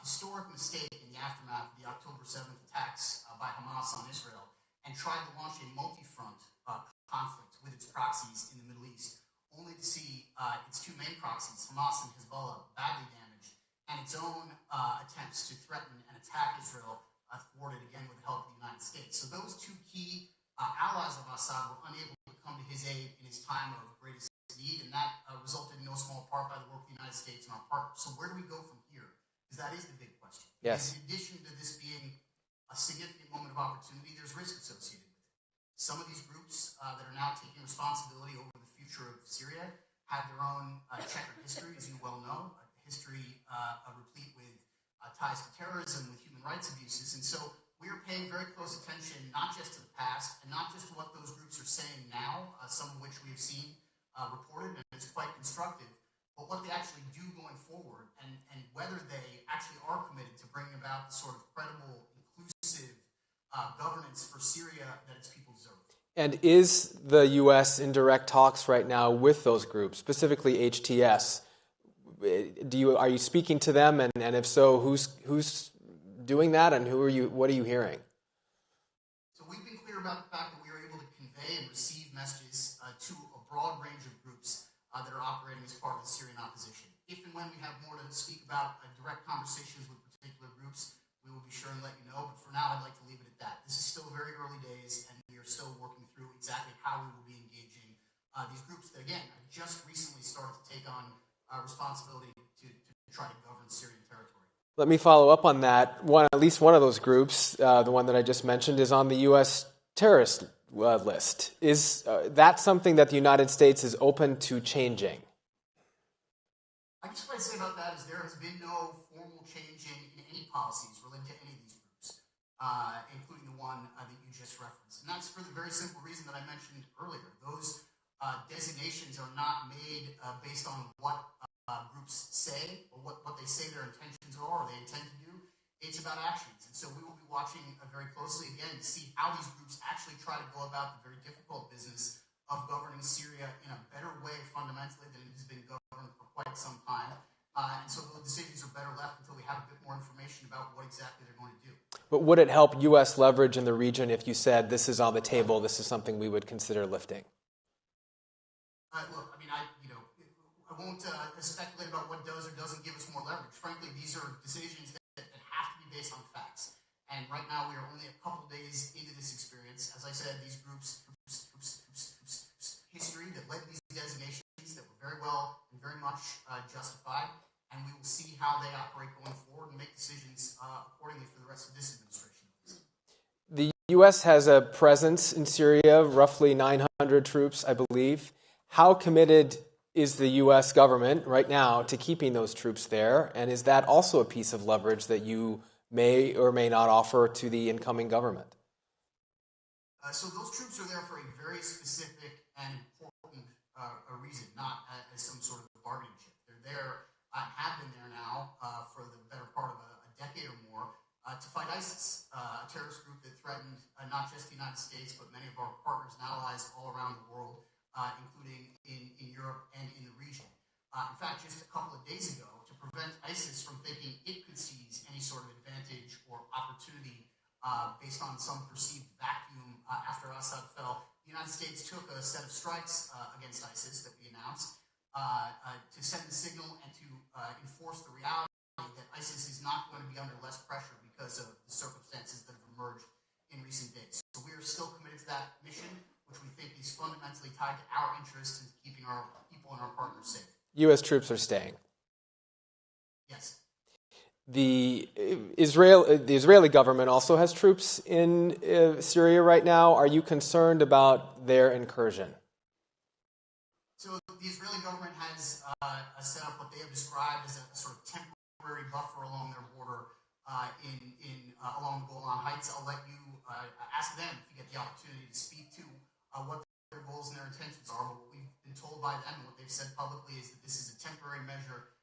Speaker 5: historic mistake in the aftermath of the October 7th attacks by Hamas on Israel, and tried to launch a multi-front conflict with its proxies in the Middle East, only to see its two main proxies, Hamas and Hezbollah, badly damaged, and its own attempts to threaten and attack Israel thwarted again with the help of the United States. So those two key allies of Assad were unable to come to his aid in his time of greatest need, and that resulted in no small part by the work of the United States and our partners. So where do we go from here? Because that is the big question.
Speaker 10: Yes.
Speaker 5: In addition to this being a significant moment of opportunity, there's risk associated with it. Some of these groups that are now taking responsibility over the future of Syria have their own checkered history, as you well know, a history replete with ties to terrorism, with human rights abuses. And so we are paying very close attention, not just to the past, and not just to what those groups are saying now, some of which we have seen reported, and it's quite constructive, but what they actually do going forward, and whether they actually are committed to bringing about the sort of credible, inclusive governance for Syria that its people deserve.
Speaker 10: And is the U.S. in direct talks right now with those groups, specifically HTS? Are you speaking to them, and if so, who's doing that, and what are you hearing?
Speaker 5: clear about the fact that we are able to convey and receive messages to a broad range of groups that are operating as part of the Syrian opposition. If and when we have more to speak about direct conversations with particular groups, we will be sure and let you know. But for now, I'd like to leave it at that. This is still very early days, and we are still working through exactly how we will be engaging these groups that, again, just recently started to take on responsibility to try to govern Syrian territory.
Speaker 10: Let me follow up on that. At least one of those groups, the one that I just mentioned, is on the U.S. terrorist list. Is that something that the United States is open to changing?
Speaker 5: I guess what I'd say about that is there has been no formal change in any policies related to any of these groups, including the one that you just referenced. And that's for the very simple reason that I mentioned earlier. Those designations are not made based on what groups say or what they say their intentions are or they intend to do. It's about actions. And so we will be watching very closely again to see how these groups actually try to go about the very difficult business of governing Syria in a better way fundamentally than it has been governed for quite some time. And so the decisions are better left until we have a bit more information about what exactly they're going to do.
Speaker 10: But would it help U.S. leverage in the region if you said this is on the table, this is something we would consider lifting?
Speaker 5: Look, I mean, I won't speculate about what does or doesn't give us more leverage. Frankly, these are decisions that have to be based on facts. And right now, we are only a couple days into this experience. As I said, these groups history that led to these designations that were very well and very much justified. And we will see how they operate going forward and make decisions accordingly for the rest of this administration.
Speaker 10: The U.S. has a presence in Syria, roughly 900 troops, I believe. How committed is the U.S. government right now to keeping those troops there? And is that also a piece of leverage that you may or may not offer to the incoming government?
Speaker 5: So those troops are there for a very specific and important reason, not as some sort of bargaining chip. They're there, have been there now for the better part of a decade or more to fight ISIS, a terrorist group that threatened not just the United States, but many of our partners and allies all around the world, including in Europe and in the region. In fact, just a couple of days ago, to prevent ISIS from thinking it could seize any sort of advantage or opportunity based on some perceived vacuum after Assad fell, the United States took a set of strikes against ISIS that we announced to send the signal and to enforce the reality that ISIS is not going to be under less pressure because of the circumstances that have emerged in recent days. So we are still committed to that mission, which we think is fundamentally tied to our interests in keeping our people and our partners safe.
Speaker 10: U.S. troops are staying.
Speaker 5: Yes.
Speaker 10: The Israeli government also has troops in Syria right now. Are you concerned about their incursion?
Speaker 5: So the Israeli government has set up what they have described as a sort of temporary buffer along their border along the Golan Heights. I'll let you ask them if you get the opportunity to speak to what their goals and their intentions are. But what we've been told by them and what they've said publicly is that this is a temporary measure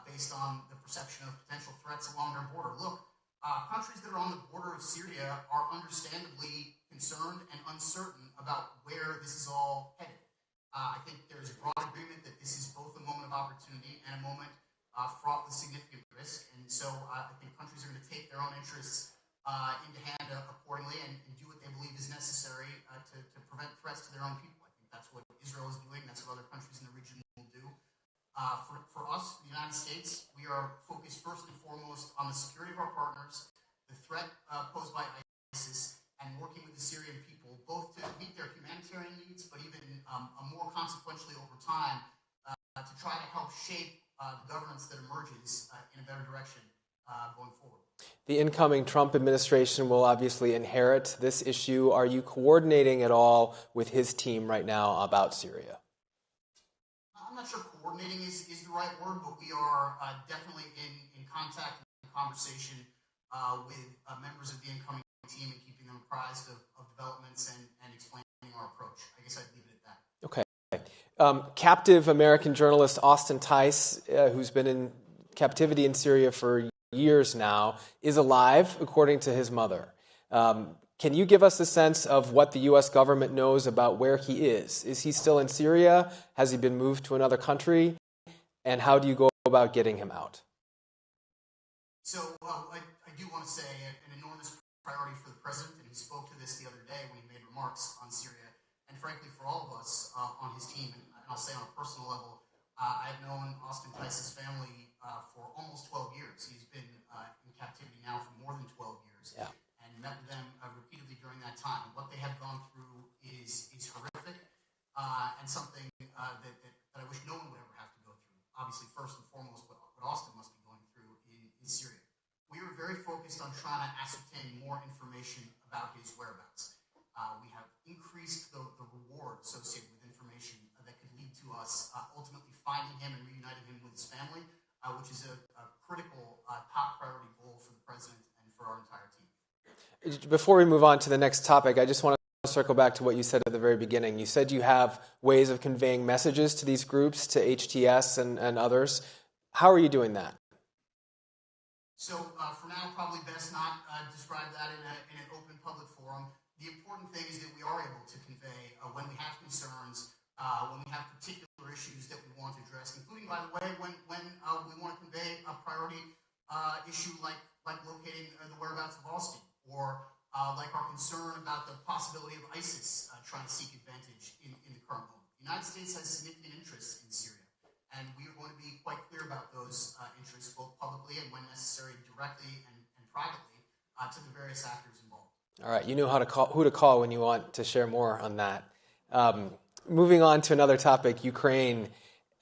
Speaker 5: based on the perception of potential threats along their border. Look, countries that are on the border of Syria are understandably concerned and uncertain about where this is all headed. I think there's broad agreement that this is both a moment of opportunity and a moment fraught with significant risk. And so I think countries are going to take their own interests into hand accordingly and do what they believe is necessary to prevent threats to their own people. I think that's what Israel is doing. That's what other countries in the region will do. For us, the United States, we are focused first and foremost on the security of our partners, the threat posed by ISIS, and working with the Syrian people, both to meet their humanitarian needs, but even more consequentially over time, to try to help shape the governance that emerges in a better direction going forward.
Speaker 10: The incoming Trump administration will obviously inherit this issue. Are you coordinating at all with his team right now about Syria?
Speaker 5: I'm not sure coordinating is the right word, but we are definitely in contact and conversation with members of the incoming team and keeping them apprised of developments and explaining our approach. I guess I'd leave it at that.
Speaker 10: Okay. Captive American journalist Austin Tice, who's been in captivity in Syria for years now, is alive, according to his mother. Can you give us a sense of what the U.S. government knows about where he is? Is he still in Syria? Has he been moved to another country? And how do you go about getting him out?
Speaker 5: So I do want to say an enormous priority for the president, and he spoke to this the other day when he made remarks on Syria, and frankly for all of us on his team. And I'll say on a personal level, I've known Austin Tice's family for almost 12 years. He's been in captivity now for more than 12 years, and met with them repeatedly during that time. What they have gone through is horrific, and something that I wish no one would ever have to go through. Obviously, first and foremost, what Austin must be going through in Syria. We are very focused on trying to ascertain more information about his whereabouts. We have increased the reward associated with information that could lead to us ultimately finding him and reuniting him with his family, which is a critical top priority goal for the president and for our entire team.
Speaker 10: Before we move on to the next topic, I just want to circle back to what you said at the very beginning. You said you have ways of conveying messages to these groups, to HTS and others. How are you doing that?
Speaker 5: So for now, probably best not describe that in an open public forum. The important thing is that we are able to convey when we have concerns, when we have particular issues that we want to address, including, by the way, when we want to convey a priority issue like locating the whereabouts of Austin, or like our concern about the possibility of ISIS trying to seek advantage in the current moment. The United States has significant interests in Syria, and we are going to be quite clear about those interests, both publicly and, when necessary, directly and privately to the various actors involved.
Speaker 10: All right, you know who to call when you want to share more on that. Moving on to another topic, Ukraine.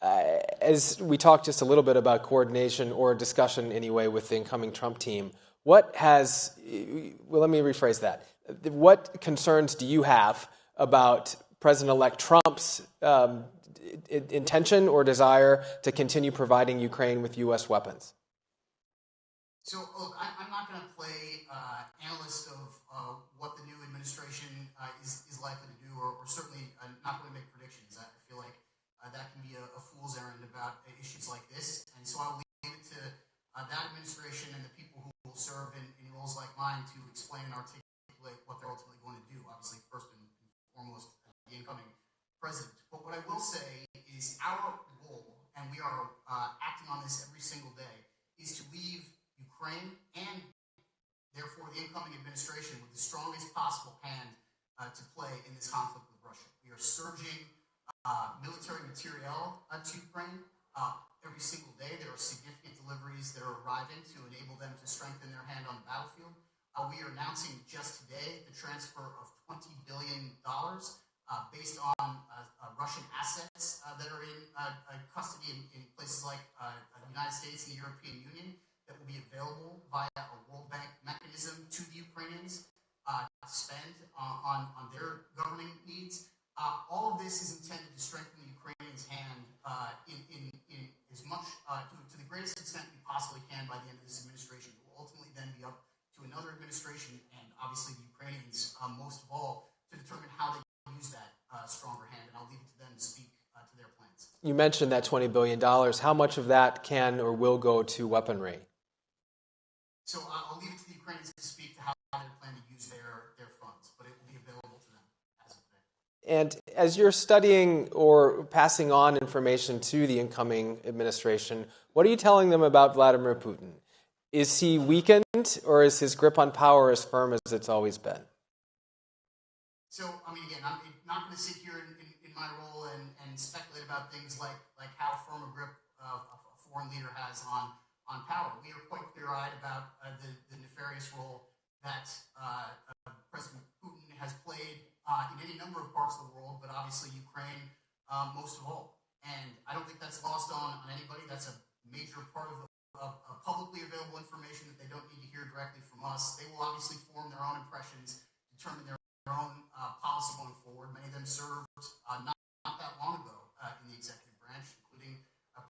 Speaker 10: As we talked just a little bit about coordination or discussion anyway with the incoming Trump team, let me rephrase that. What concerns do you have about President-elect Trump's intention or desire to continue providing Ukraine with U.S. weapons?
Speaker 5: So, look, I'm not going to play analyst of what the new administration is likely to do, or certainly not going to make predictions. I feel like that can be a fool's errand about issues like this. And so I'll leave it to that administration and the people who will serve in roles like mine to explain and articulate what they're ultimately going to do. Obviously, first and foremost, the incoming president. But what I will say is our goal, and we are acting on this every single day, is to leave Ukraine and therefore the incoming administration with the strongest possible hand to play in this conflict with Russia. We are surging military materiel to Ukraine. Every single day there are significant deliveries that are arriving to enable them to strengthen their hand on the battlefield. We are announcing just today the transfer of $20 billion based on Russian assets that are in custody in places like the United States and the European Union that will be available via a World Bank mechanism to the Ukrainians to spend on their governing needs. All of this is intended to strengthen the Ukrainians' hand in as much, to the greatest extent we possibly can by the end of this administration. It will ultimately then be up to another administration and obviously the Ukrainians most of all to determine how they use that stronger hand, and I'll leave it to them to speak to their plans.
Speaker 10: You mentioned that $20 billion. How much of that can or will go to weaponry?
Speaker 5: So I'll leave it to the Ukrainians to speak to how they plan to use their funds, but it will be available to them as of today.
Speaker 10: And as you're studying or passing on information to the incoming administration, what are you telling them about Vladimir Putin? Is he weakened, or is his grip on power as firm as it's always been?
Speaker 5: So, I mean, again, I'm not going to sit here in my role and speculate about things like how firm a grip a foreign leader has on power. We are quite clear-eyed about the nefarious role that President Putin has played in any number of parts of the world, but obviously Ukraine most of all. And I don't think that's lost on anybody. That's a major part of publicly available information that they don't need to hear directly from us. They will obviously form their own impressions, determine their own policy going forward. Many of them served not that long ago in the executive branch, including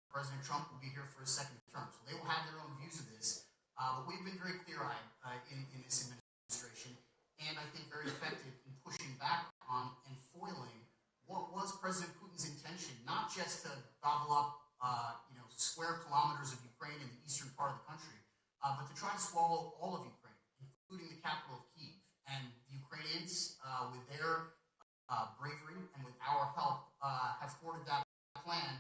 Speaker 5: President Trump will be here for his second term. So they will have their own views of this. But we've been very clear-eyed in this administration, and I think very effective in pushing back on and foiling what was President Putin's intention, not just to gobble up square kilometers of Ukraine in the eastern part of the country, but to try to swallow all of Ukraine, including the capital of Kyiv. And the Ukrainians, with their bravery and with our help, have thwarted that plan.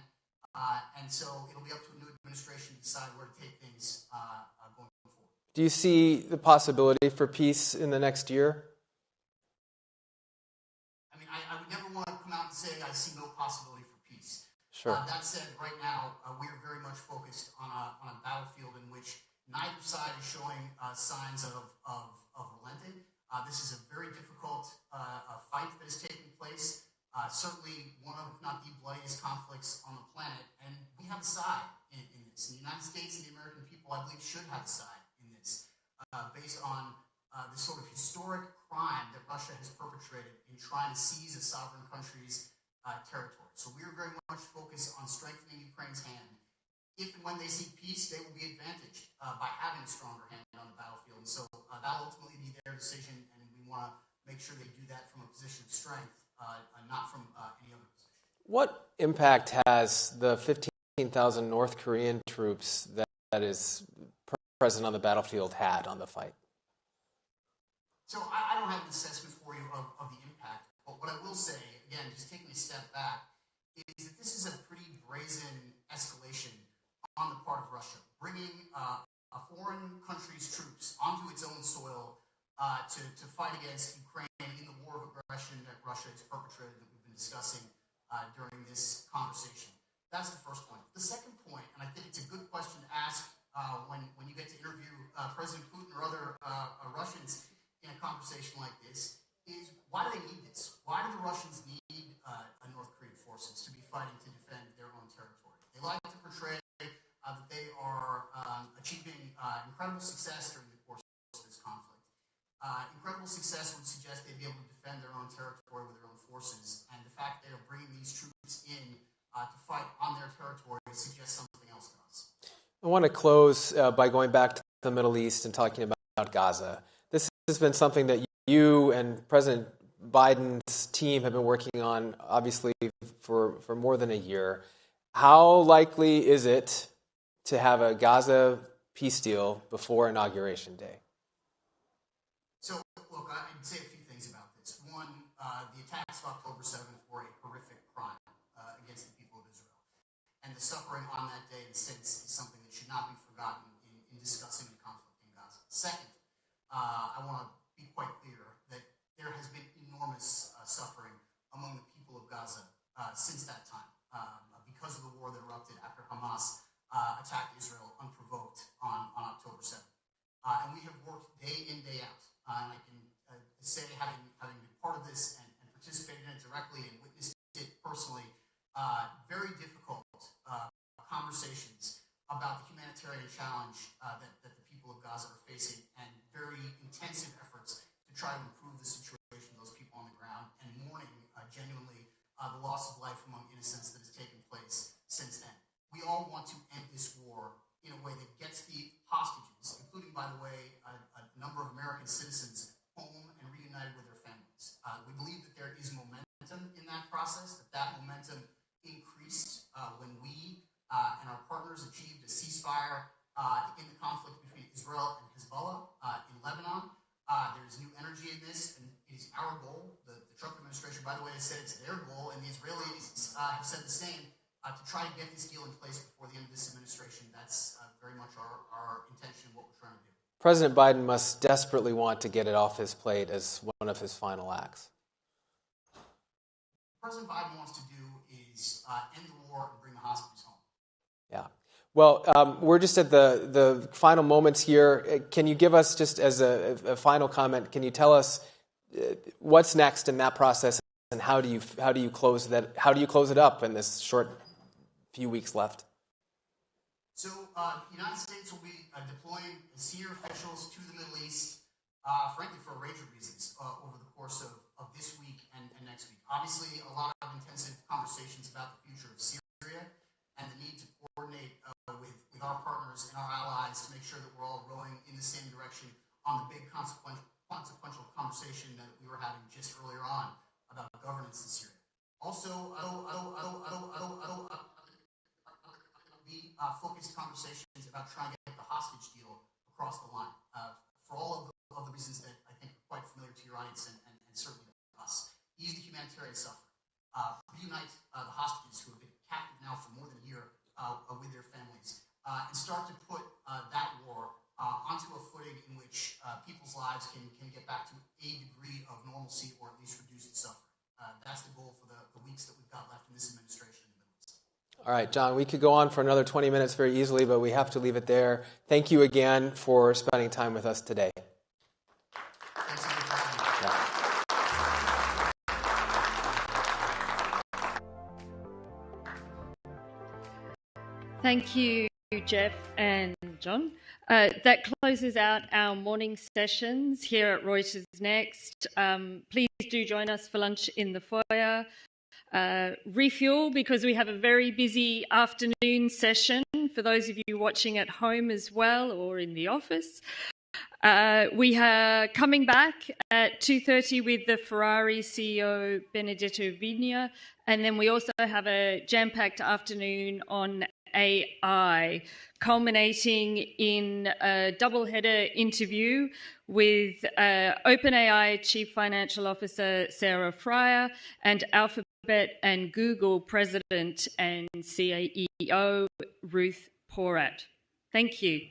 Speaker 5: And so it'll be up to a new administration to decide where to take things going forward.
Speaker 10: Do you see the possibility for peace in the next year?
Speaker 5: I mean, I would never want to come out and say I see no possibility for peace.
Speaker 10: Sure.
Speaker 5: That said, right now, we are very much focused on a battlefield in which neither side is showing signs of relenting. This is a very difficult fight that is taking place. Certainly one of, if not the bloodiest conflicts on the planet. And we have a side in this. And the United States and the American people, I believe, should have a side in this, based on this sort of historic crime that Russia has perpetrated in trying to seize a sovereign country's territory. So we are very much focused on strengthening Ukraine's hand. If and when they seek peace, they will be advantaged by having a stronger hand on the battlefield. And so that'll ultimately be their decision, and we want to make sure they do that from a position of strength, not from any other position.
Speaker 10: What impact has the 15,000 North Korean troops that is present on the battlefield had on the fight?
Speaker 5: So I don't have an assessment for you of the impact, but what I will say, again, just taking a step back, is that this is a pretty brazen escalation on the part of Russia, bringing a foreign country's troops onto its own soil to fight against Ukraine in the war of aggression that Russia has perpetrated that we've been discussing during this conversation. That's the first point. The second point, and I think it's a good question to ask when you get to interview President Putin or other Russians in a conversation like this, is why do they need this? Why do the Russians need North Korean forces to be fighting to defend their own territory? They like to portray that they are achieving incredible success during the course of this conflict. Incredible success would suggest they'd be able to defend their own territory with their own forces, and the fact they are bringing these troops in to fight on their territory suggests something else to us.
Speaker 10: I want to close by going back to the Middle East and talking about Gaza. This has been something that you and President Biden's team have been working on, obviously, for more than a year. How likely is it to have a Gaza peace deal before Inauguration Day?
Speaker 5: So, look, I'd say a few things about this. One, the attacks of October 7th were a horrific crime against the people of Israel. And the suffering on that day and since is something that should not be forgotten in discussing the conflict in Gaza. Second, I want to be quite clear that there has been enormous suffering among the people of Gaza since that time because of the war that erupted after Hamas attacked Israel unprovoked on October 7th. And we have worked day in, day out. And I can say, having been part of this and participated in it directly and witnessed it personally, very difficult conversations about the humanitarian challenge that the people of Gaza are facing, and very intensive efforts to try to improve the situation of those people on the ground, and mourning genuinely the loss of life among innocents that has taken place since then. We all want to end this war in a way that gets the hostages, including, by the way, a number of American citizens, home and reunited with their families. We believe that there is momentum in that process, that momentum increased when we and our partners achieved a ceasefire in the conflict between Israel and Hezbollah in Lebanon. There's new energy in this, and it is our goal. The Trump administration, by the way, has said it's their goal, and the Israelis have said the same, to try to get this deal in place before the end of this administration. That's very much our intention, what we're trying to do.
Speaker 10: President Biden must desperately want to get it off his plate as one of his final acts.
Speaker 5: What President Biden wants to do is end the war and bring the hostages home.
Speaker 10: Yeah. Well, we're just at the final moments here. Can you give us, just as a final comment, can you tell us what's next in that process, and how do you close that? How do you close it up in this short few weeks left?
Speaker 5: So the United States will be deploying senior officials to the Middle East, frankly, for a range of reasons over the course of this week and next week. Obviously, a lot of intensive conversations about the future of Syria and the need to coordinate with our partners and our allies to make sure that we're all rowing in the same direction on the big consequential conversation that we were having just earlier on about governance in Syria. Also, be focused conversations about trying to get the hostage deal across the line for all of the reasons that I think are quite familiar to your audience and certainly to us. Ease the humanitarian suffering, reunite the hostages who have been captive now for more than a year with their families, and start to put that war onto a footing people's lives can get back to a degree of normalcy or at least reduced suffering. That's the goal for the weeks that we've got left in this administration.
Speaker 10: All right, John, we could go on for another 20 minutes very easily, but we have to leave it there. Thank you again for spending time with us today.
Speaker 13: Thank you, Jeff and John. That closes out our morning sessions here at Reuters Next. Please do join us for lunch in the foyer. Refuel, because we have a very busy afternoon session for those of you watching at home as well or in the office. We are coming back at 2:30 with the Ferrari CEO Benedetto Vigna, and then we also have a jam-packed afternoon on AI, culminating in a double-header interview with OpenAI Chief Financial Officer Sarah Fryer and Alphabet and Google President and CEO Ruth Porat. Thank you.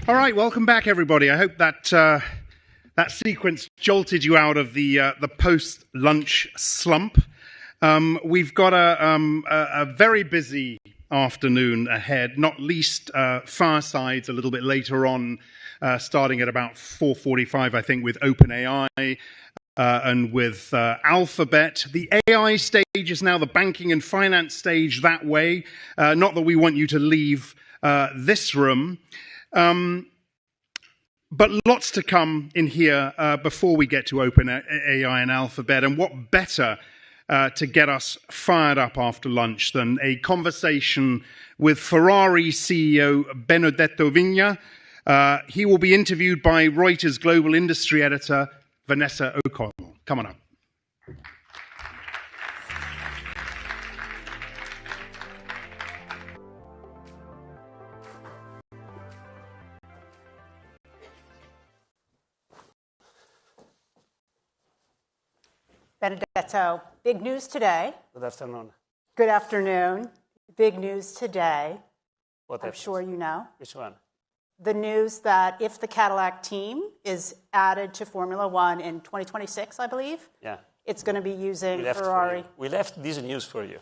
Speaker 1: All right, welcome back, everybody. I hope that that sequence jolted you out of the post-lunch slump. We've got a very busy afternoon ahead, not least firesides a little bit later on, starting at about 4:45, I think, with OpenAI and with Alphabet. The AI stage is now the banking and finance stage that way. Not that we want you to leave this room. But lots to come in here before we get to OpenAI and Alphabet. And what better to get us fired up after lunch than a conversation with Ferrari CEO Benedetto Vigna. He will be interviewed by Reuters global industry editor Vanessa O'Connell. Come on up.
Speaker 6: Benedetto, big news today.
Speaker 8: Good afternoon.
Speaker 6: Good afternoon. Big news today.
Speaker 8: What
Speaker 6: I'm sure you know.
Speaker 8: Which one?
Speaker 6: The news that if the Cadillac team is added to Formula One in 2026, I believe,
Speaker 8: yeah,
Speaker 6: it's going to be using Ferrari.
Speaker 8: We left this news for you.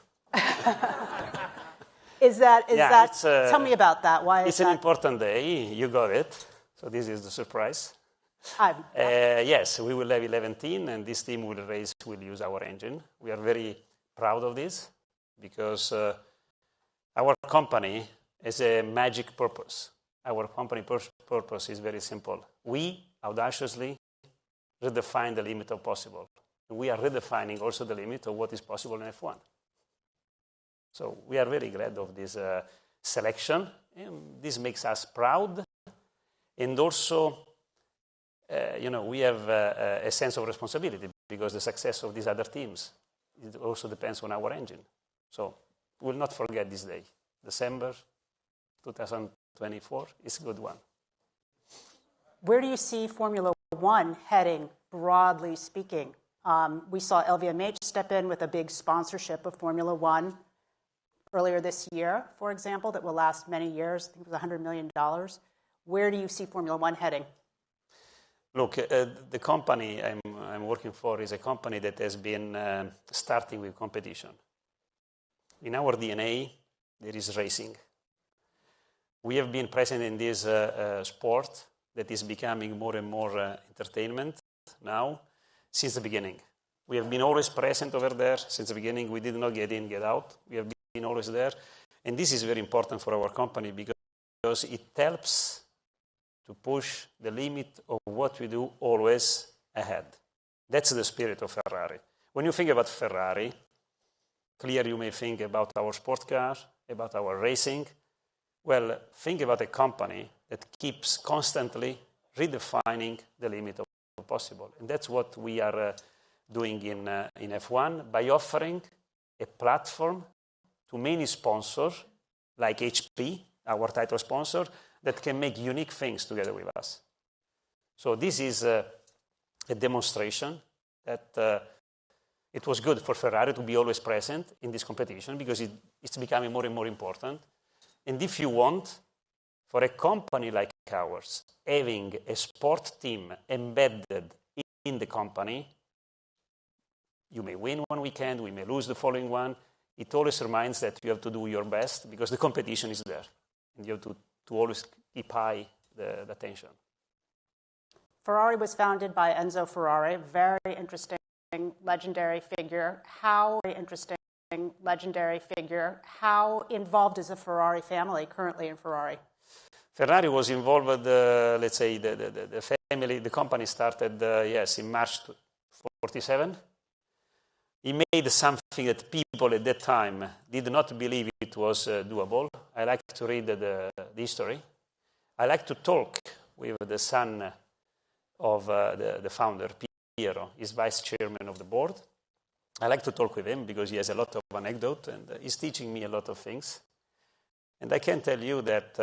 Speaker 6: Tell me about that. Why is
Speaker 8: it's an important day. You got it. So this is the surprise. Yes, we will have 11 teams, and this team will use our engine. We are very proud of this because our company has a magic purpose. Our company purpose is very simple. We audaciously redefine the limit of possible. We are redefining also the limit of what is possible in F1. So we are very glad of this selection. And this makes us proud. And also, we have a sense of responsibility because the success of these other teams, it also depends on our engine. So we'll not forget this day. December 2024 is a good one.
Speaker 6: Where do you see Formula One heading, broadly speaking? We saw LVMH step in with a big sponsorship of Formula One earlier this year, for example, that will last many years. I think it was $100 million. Where do you see Formula One heading?
Speaker 8: Look, the company I'm working for is a company that has been starting with competition. In our DNA, there is racing. We have been present in this sport that is becoming more and more entertainment now since the beginning. We have been always present over there since the beginning. We did not get in, get out. We have been always there. And this is very important for our company because it helps to push the limit of what we do always ahead. That's the spirit of Ferrari. When you think about Ferrari, clearly you may think about our sport car, about our racing. Well, think about a company that keeps constantly redefining the limit of possible. And that's what we are doing in F1 by offering a platform to many sponsors like HP, our title sponsor, that can make unique things together with us. So this is a demonstration that it was good for Ferrari to be always present in this competition because it's becoming more and more important. And if you want, for a company like ours, having a sport team embedded in the company, you may win one weekend, we may lose the following one. It always reminds that you have to do your best because the competition is there. And you have to always keep high the attention.
Speaker 6: Ferrari was founded by Enzo Ferrari, very interesting, legendary figure. How involved is the Ferrari family currently in Ferrari?
Speaker 8: Ferrari was involved, let's say, the family, the company started, in March 1947. He made something that people at that time did not believe it was doable. I like to read the history. I like to talk with the son of the founder, Piero. He's vice chairman of the board. I like to talk with him because he has a lot of anecdote and he's teaching me a lot of things. And I can tell you that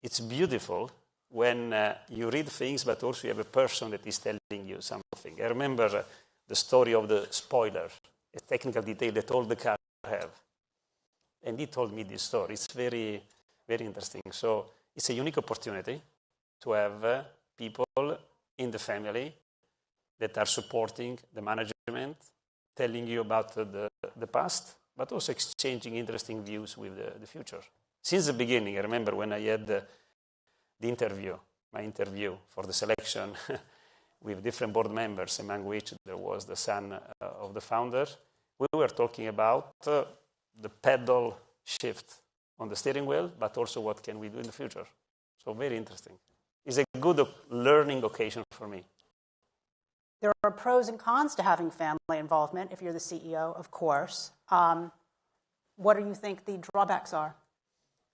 Speaker 8: it's beautiful when you read things, but also you have a person that is telling you something. I remember the story of the spoiler, a technical detail that all the cars have. And he told me this story. It's very, very interesting. So it's a unique opportunity to have people in the family that are supporting the management, telling you about the past, but also exchanging interesting views with the future. Since the beginning, I remember when I had my interview for the selection with different board members, among which there was the son of the founder, we were talking about the pedal shift on the steering wheel, but also what can we do in the future. So very interesting. It's a good learning occasion for me.
Speaker 6: There are pros and cons to having family involvement if you're the CEO, of course. What do you think the drawbacks are?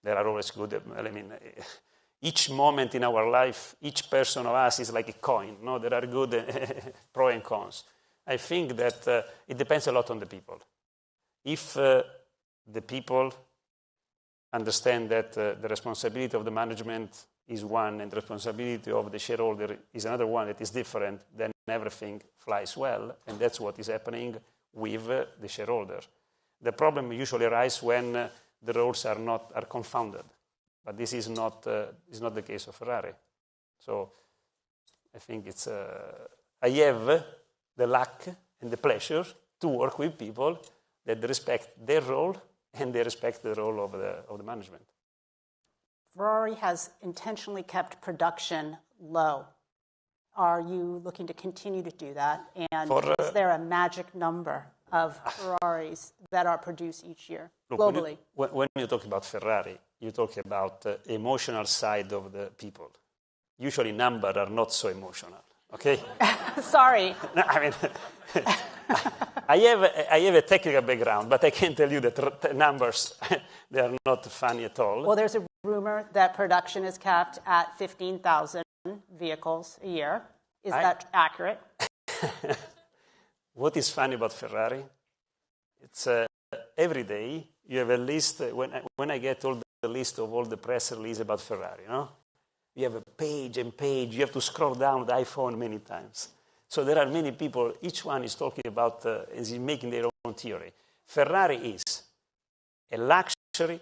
Speaker 8: There are always good. I mean, each moment in our life, each person of us is like a coin. No, there are good pros and cons. I think that it depends a lot on the people. If the people understand that the responsibility of the management is one and the responsibility of the shareholder is another one that is different, then everything flies well, and that's what is happening with the shareholder. The problem usually arises when the roles are confounded, but this is not the case of Ferrari. So I think it's I have the luck and the pleasure to work with people that respect their role and they respect the role of the management.
Speaker 6: Ferrari has intentionally kept production low. Are you looking to continue to do that? And is there a magic number of Ferraris that are produced each year globally?
Speaker 8: When you talk about Ferrari, you talk about the emotional side of the people. Usually numbers are not so emotional, okay?
Speaker 6: Sorry.
Speaker 8: No, I mean, I have a technical background, but I can tell you that numbers, they are not funny at all.
Speaker 6: Well, there's a rumor that production is capped at 15,000 vehicles a year. Is that accurate?
Speaker 8: What is funny about Ferrari? It's every day you have a list. When I get all the list of all the press releases about Ferrari, you have a page and page. You have to scroll down the iPhone many times. So there are many people. Each one is talking about is making their own theory. Ferrari is a luxury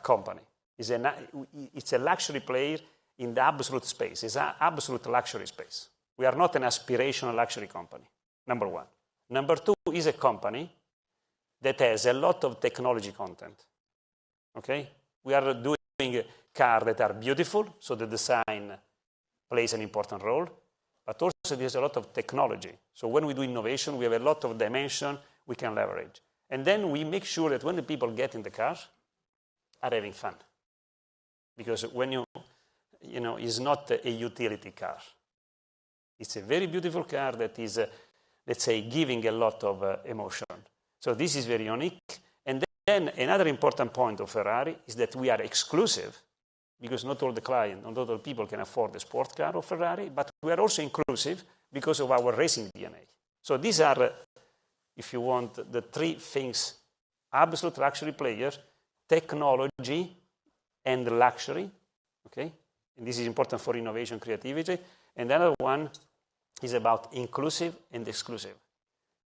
Speaker 8: company. It's a luxury player in the absolute space. It's an absolute luxury space. We are not an aspirational luxury company, number one. Number two is a company that has a lot of technology content, okay? We are doing cars that are beautiful, so the design plays an important role, but also there's a lot of technology. So when we do innovation, we have a lot of dimension we can leverage. And then we make sure that when the people get in the car, are having fun. Because when it's not a utility car. It's a very beautiful car that is, let's say, giving a lot of emotion. So this is very unique. And then another important point of Ferrari is that we are exclusive, because not all the clients, not all the people can afford the sport car of Ferrari, but we are also inclusive because of our racing DNA. So these are, if you want, the three things: absolute luxury player, technology, and luxury, okay? And this is important for innovation, creativity. And the other one is about inclusive and exclusive.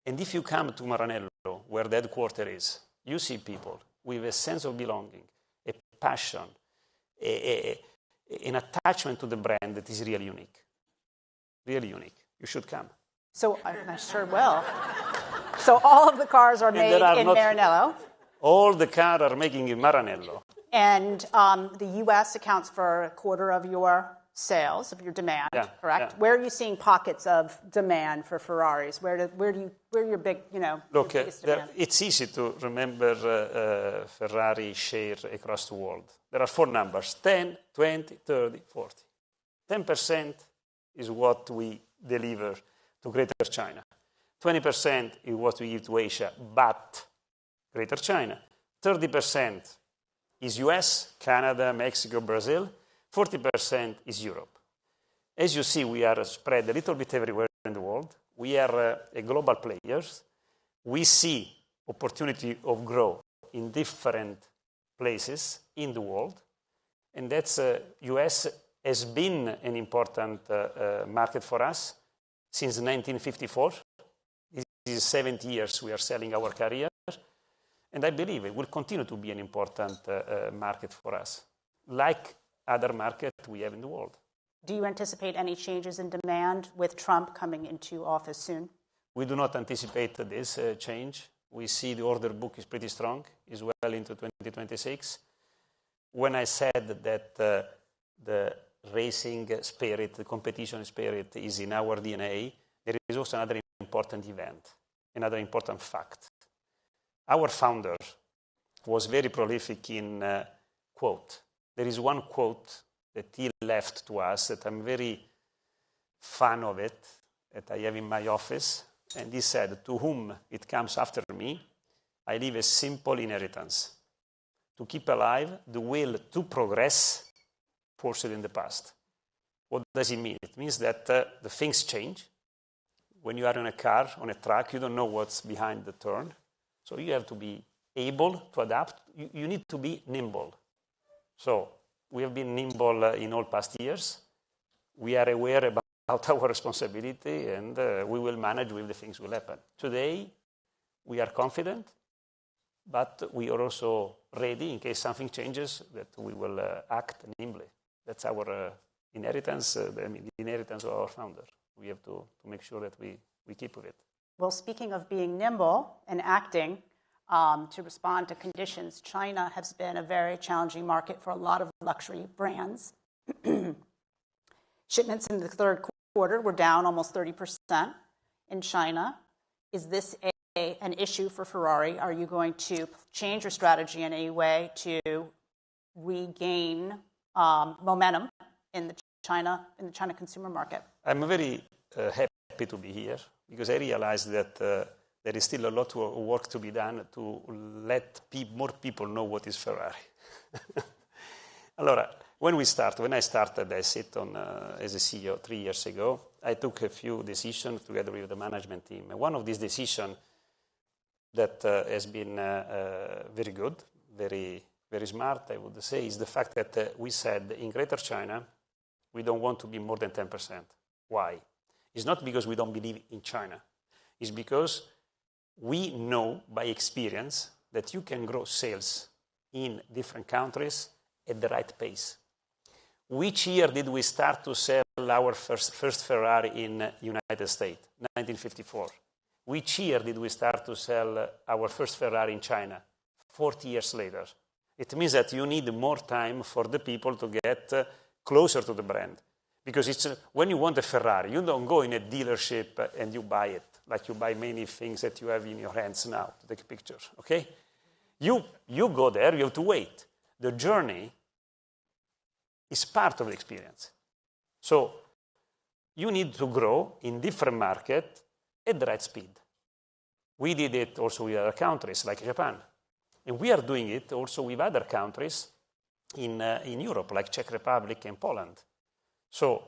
Speaker 8: And if you come to Maranello, where the headquarters is, you see people with a sense of belonging, a passion, an attachment to the brand that is really unique. Really unique. You should come.
Speaker 6: So I sure will. So all of the cars are made in Maranello.
Speaker 8: All the cars are making in Maranello.
Speaker 6: And the U.S. accounts for a quarter of your sales, of your demand, correct? Yeah. Where are you seeing pockets of demand for Ferraris? Where are your big,
Speaker 8: Look,
Speaker 6: biggest demand?
Speaker 8: it's easy to remember Ferrari share across the world. There are four numbers: 10, 20, 30, 40. 10% is what we deliver to Greater China. 20% is what we give to Asia, but Greater China. 30% is US, Canada, Mexico, Brazil. 40% is Europe. As you see, we are spread a little bit everywhere in the world. We are a global players. We see opportunity of growth in different places in the world. And that's US has been an important market for us since 1954. This is 70 years we are selling our career. And I believe it will continue to be an important market for us. Like other markets we have in the world.
Speaker 6: Do you anticipate any changes in demand with Trump coming into office soon?
Speaker 8: We do not anticipate this change. We see the order book is pretty strong, is well into 2026. When I said that the racing spirit, the competition spirit is in our DNA, there is also another important event, another important fact. Our founder was very prolific in quote. There is one quote that he left to us that I'm very fan of it, that I have in my office. And he said, to whom it comes after me, I leave a simple inheritance. To keep alive the will to progress pursued in the past. What does it mean? It means that the things change. When you are in a car, on a track, you don't know what's behind the turn. So you have to be able to adapt. You need to be nimble. So we have been nimble in all past years. We are aware about our responsibility, and we will manage with the things will happen. Today, we are confident, but we are also ready in case something changes that we will act nimbly. That's our inheritance, the inheritance of our founder. We have to make sure that we keep with it.
Speaker 6: Well, speaking of being nimble and acting to respond to conditions, China has been a very challenging market for a lot of luxury brands. Shipments in the third quarter were down almost 30% in China. Is this an issue for Ferrari? Are you going to change your strategy in any way to regain momentum in the China consumer market?
Speaker 8: I'm very happy to be here because I realize that there is still a lot of work to be done to let more people know what is Ferrari. Allora, when I started, I sit on as a CEO 3 years ago. I took a few decisions together with the management team. And one of these decisions that has been very good, very, very smart, I would say, is the fact that we said in Greater China, we don't want to be more than 10%. Why? It's not because we don't believe in China. It's because we know by experience that you can grow sales in different countries at the right pace. Which year did we start to sell our first Ferrari in United States? 1954. Which year did we start to sell our first Ferrari in China? 40 years later. It means that you need more time for the people to get closer to the brand. Because it's when you want a Ferrari, you don't go in a dealership and you buy it, like you buy many things that you have in your hands now to take pictures, okay? You go there, you have to wait. The journey is part of the experience. So you need to grow in different markets at the right speed. We did it also with other countries like Japan. And we are doing it also with other countries in Europe, like Czech Republic and Poland. So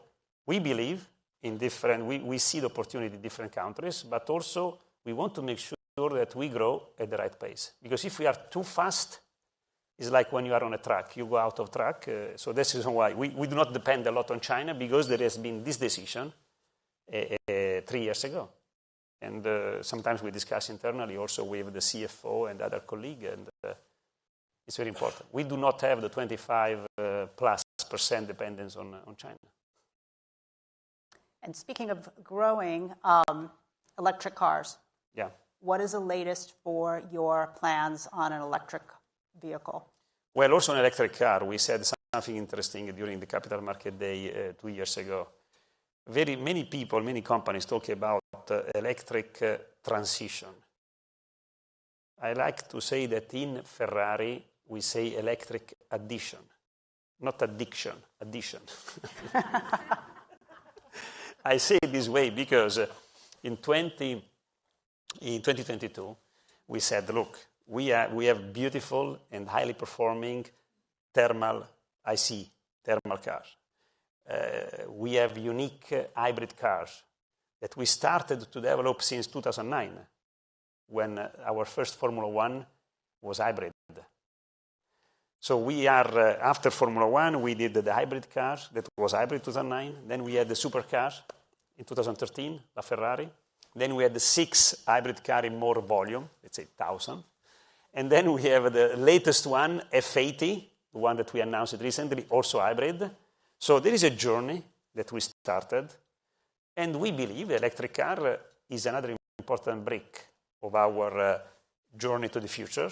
Speaker 8: we believe in different, we see the opportunity in different countries, but also we want to make sure that we grow at the right pace. Because if we are too fast, it's like when you are on a track, you go out of track. So this is why we do not depend a lot on China, because there has been this decision 3 years ago. And sometimes we discuss internally also with the CFO and other colleagues, and it's very important. We do not have the 25+% dependence on China.
Speaker 6: And speaking of growing electric cars,
Speaker 8: yeah.
Speaker 6: What is the latest for your plans on an electric vehicle?
Speaker 8: Well, also an electric car, we said something interesting during the Capital Market Day 2 years ago. Very many people, many companies talk about electric transition. I like to say that in Ferrari, we say electric addition, not addiction, addition. I say it this way because in 2022, we said, look, we have beautiful and highly performing thermal IC, thermal cars. We have unique hybrid cars that we started to develop since 2009, when our first Formula One was hybrid. So we are, after Formula One, we did the hybrid cars, that was hybrid 2009. Then we had the supercars in 2013, La Ferrari. Then we had the 6 hybrid car in more volume, let's say 1,000. And then we have the latest one, F80, the one that we announced recently, also hybrid. So there is a journey that we started, and we believe the electric car is another important brick of our journey to the future.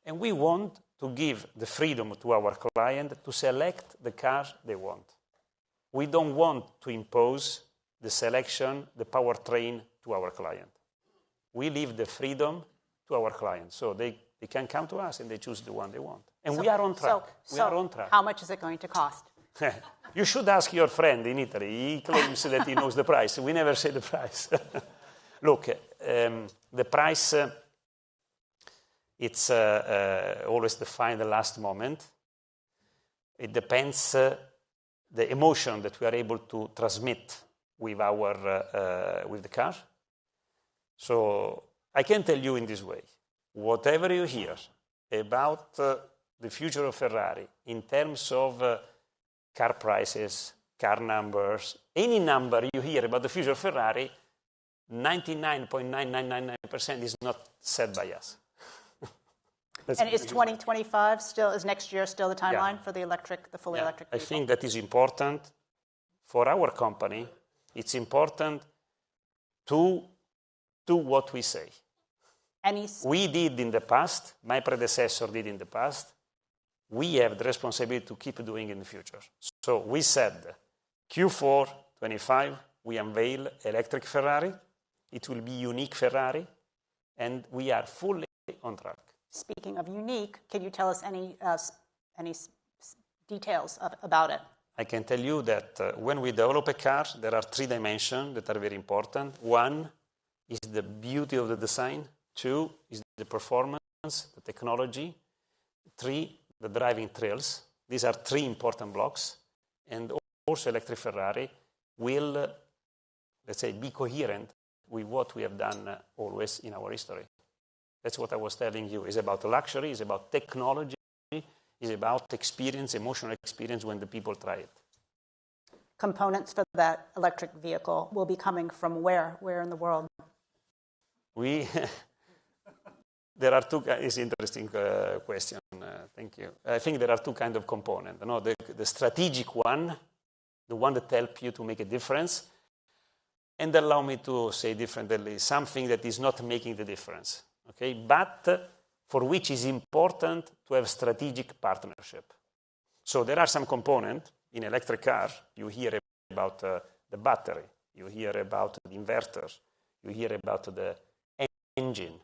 Speaker 8: And we want to give the freedom to our client to select the car they want. We don't want to impose the selection, the powertrain to our client. We leave the freedom to our clients. So they can come to us and they choose the one they want. And we are on track. We are on track.
Speaker 6: How much is it going to cost?
Speaker 8: You should ask your friend in Italy. He claims that he knows the price. We never say the price. Look, the price, it's always defined the last moment. It depends the emotion that we are able to transmit with with the car. So I can tell you in this way, whatever you hear about the future of Ferrari in terms of car prices, car numbers, any number you hear about the future of Ferrari, 99.9999% is not said by us.
Speaker 6: And is 2025 still, is next year still the timeline for the electric, the fully electric vehicle?
Speaker 8: I think that is important for our company. It's important to do what we say. We did in the past, my predecessor did in the past. We have the responsibility to keep doing in the future. So we said, Q4 25, we unveil electric Ferrari. It will be unique Ferrari, and we are fully on track.
Speaker 6: Speaking of unique, can you tell us any details about it?
Speaker 8: I can tell you that when we develop a car, there are 3 dimensions that are very important. 1 is the beauty of the design. 2 is the performance, the technology. 3, the driving thrills. These are 3 important blocks. And also electric Ferrari will, let's say, be coherent with what we have done always in our history. That's what I was telling you. It's about luxury, it's about technology, it's about experience, emotional experience when the people try it.
Speaker 6: Components for that electric vehicle will be coming from where? Where in the world?
Speaker 8: There are 2, it's an interesting question, thank you. I think there are 2 kinds of components. No, the strategic one, the one that helps you to make a difference, and allow me to say differently, something that is not making the difference. Okay, but for which is important to have strategic partnership. So there are some components in electric car. You hear about the battery, you hear about the inverters, you hear about the engine.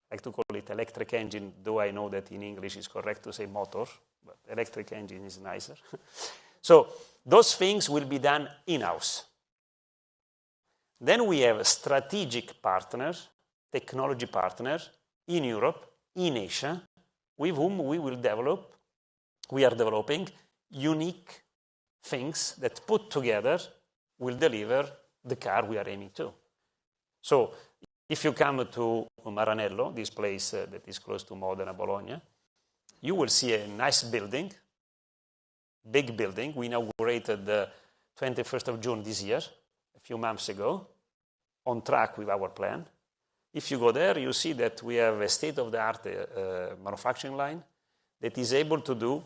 Speaker 8: I like to call it electric engine, though I know that in English it's correct to say motor, but electric engine is nicer. So those things will be done in-house. Then we have strategic partners, technology partners, in Europe, in Asia, with whom we are developing unique things that put together will deliver the car we are aiming to. So if you come to Maranello, this place that is close to Modena, Bologna, you will see a nice building, big building. We inaugurated the 21st of June this year, a few months ago, on track with our plan. If you go there, you see that we have a state-of-the-art manufacturing line that is able to do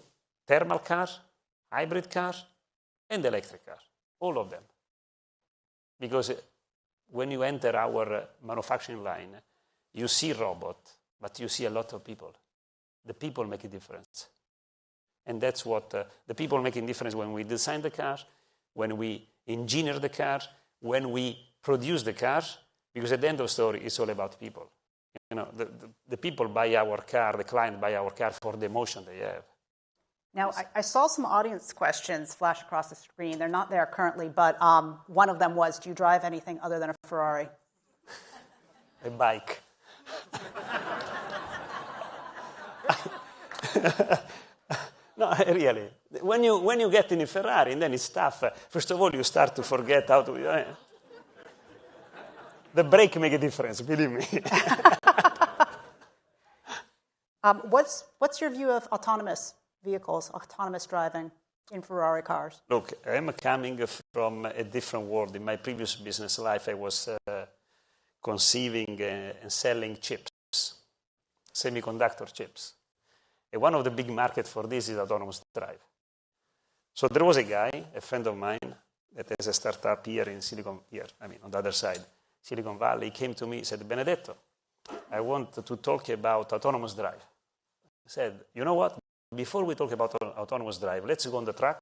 Speaker 8: thermal car, hybrid car, and electric car, all of them. Because when you enter our manufacturing line, you see robot, but you see a lot of people. The people make a difference. And that's what the people make a difference when we design the car, when we engineer the car, when we produce the car. Because at the end of the story, it's all about people. You know, the people buy our car, the client buy our car for the emotion they have.
Speaker 6: Now, I saw some audience questions flash across the screen. They're not there currently, but one of them was, do you drive anything other than a Ferrari?
Speaker 8: A bike. No, really. When you get in a Ferrari, and then it's tough. First of all, you start to forget how to... The brake make a difference, believe me.
Speaker 6: What's your view of autonomous vehicles, autonomous driving in Ferrari cars?
Speaker 8: Look, I'm coming from a different world. In my previous business life, I was conceiving and selling chips, semiconductor chips. And one of the big markets for this is autonomous drive. So there was a guy, a friend of mine, that has a startup here in on the other side, Silicon Valley. He came to me and said, Benedetto, I want to talk about autonomous drive. I said, you know what? Before we talk about autonomous drive, let's go on the track.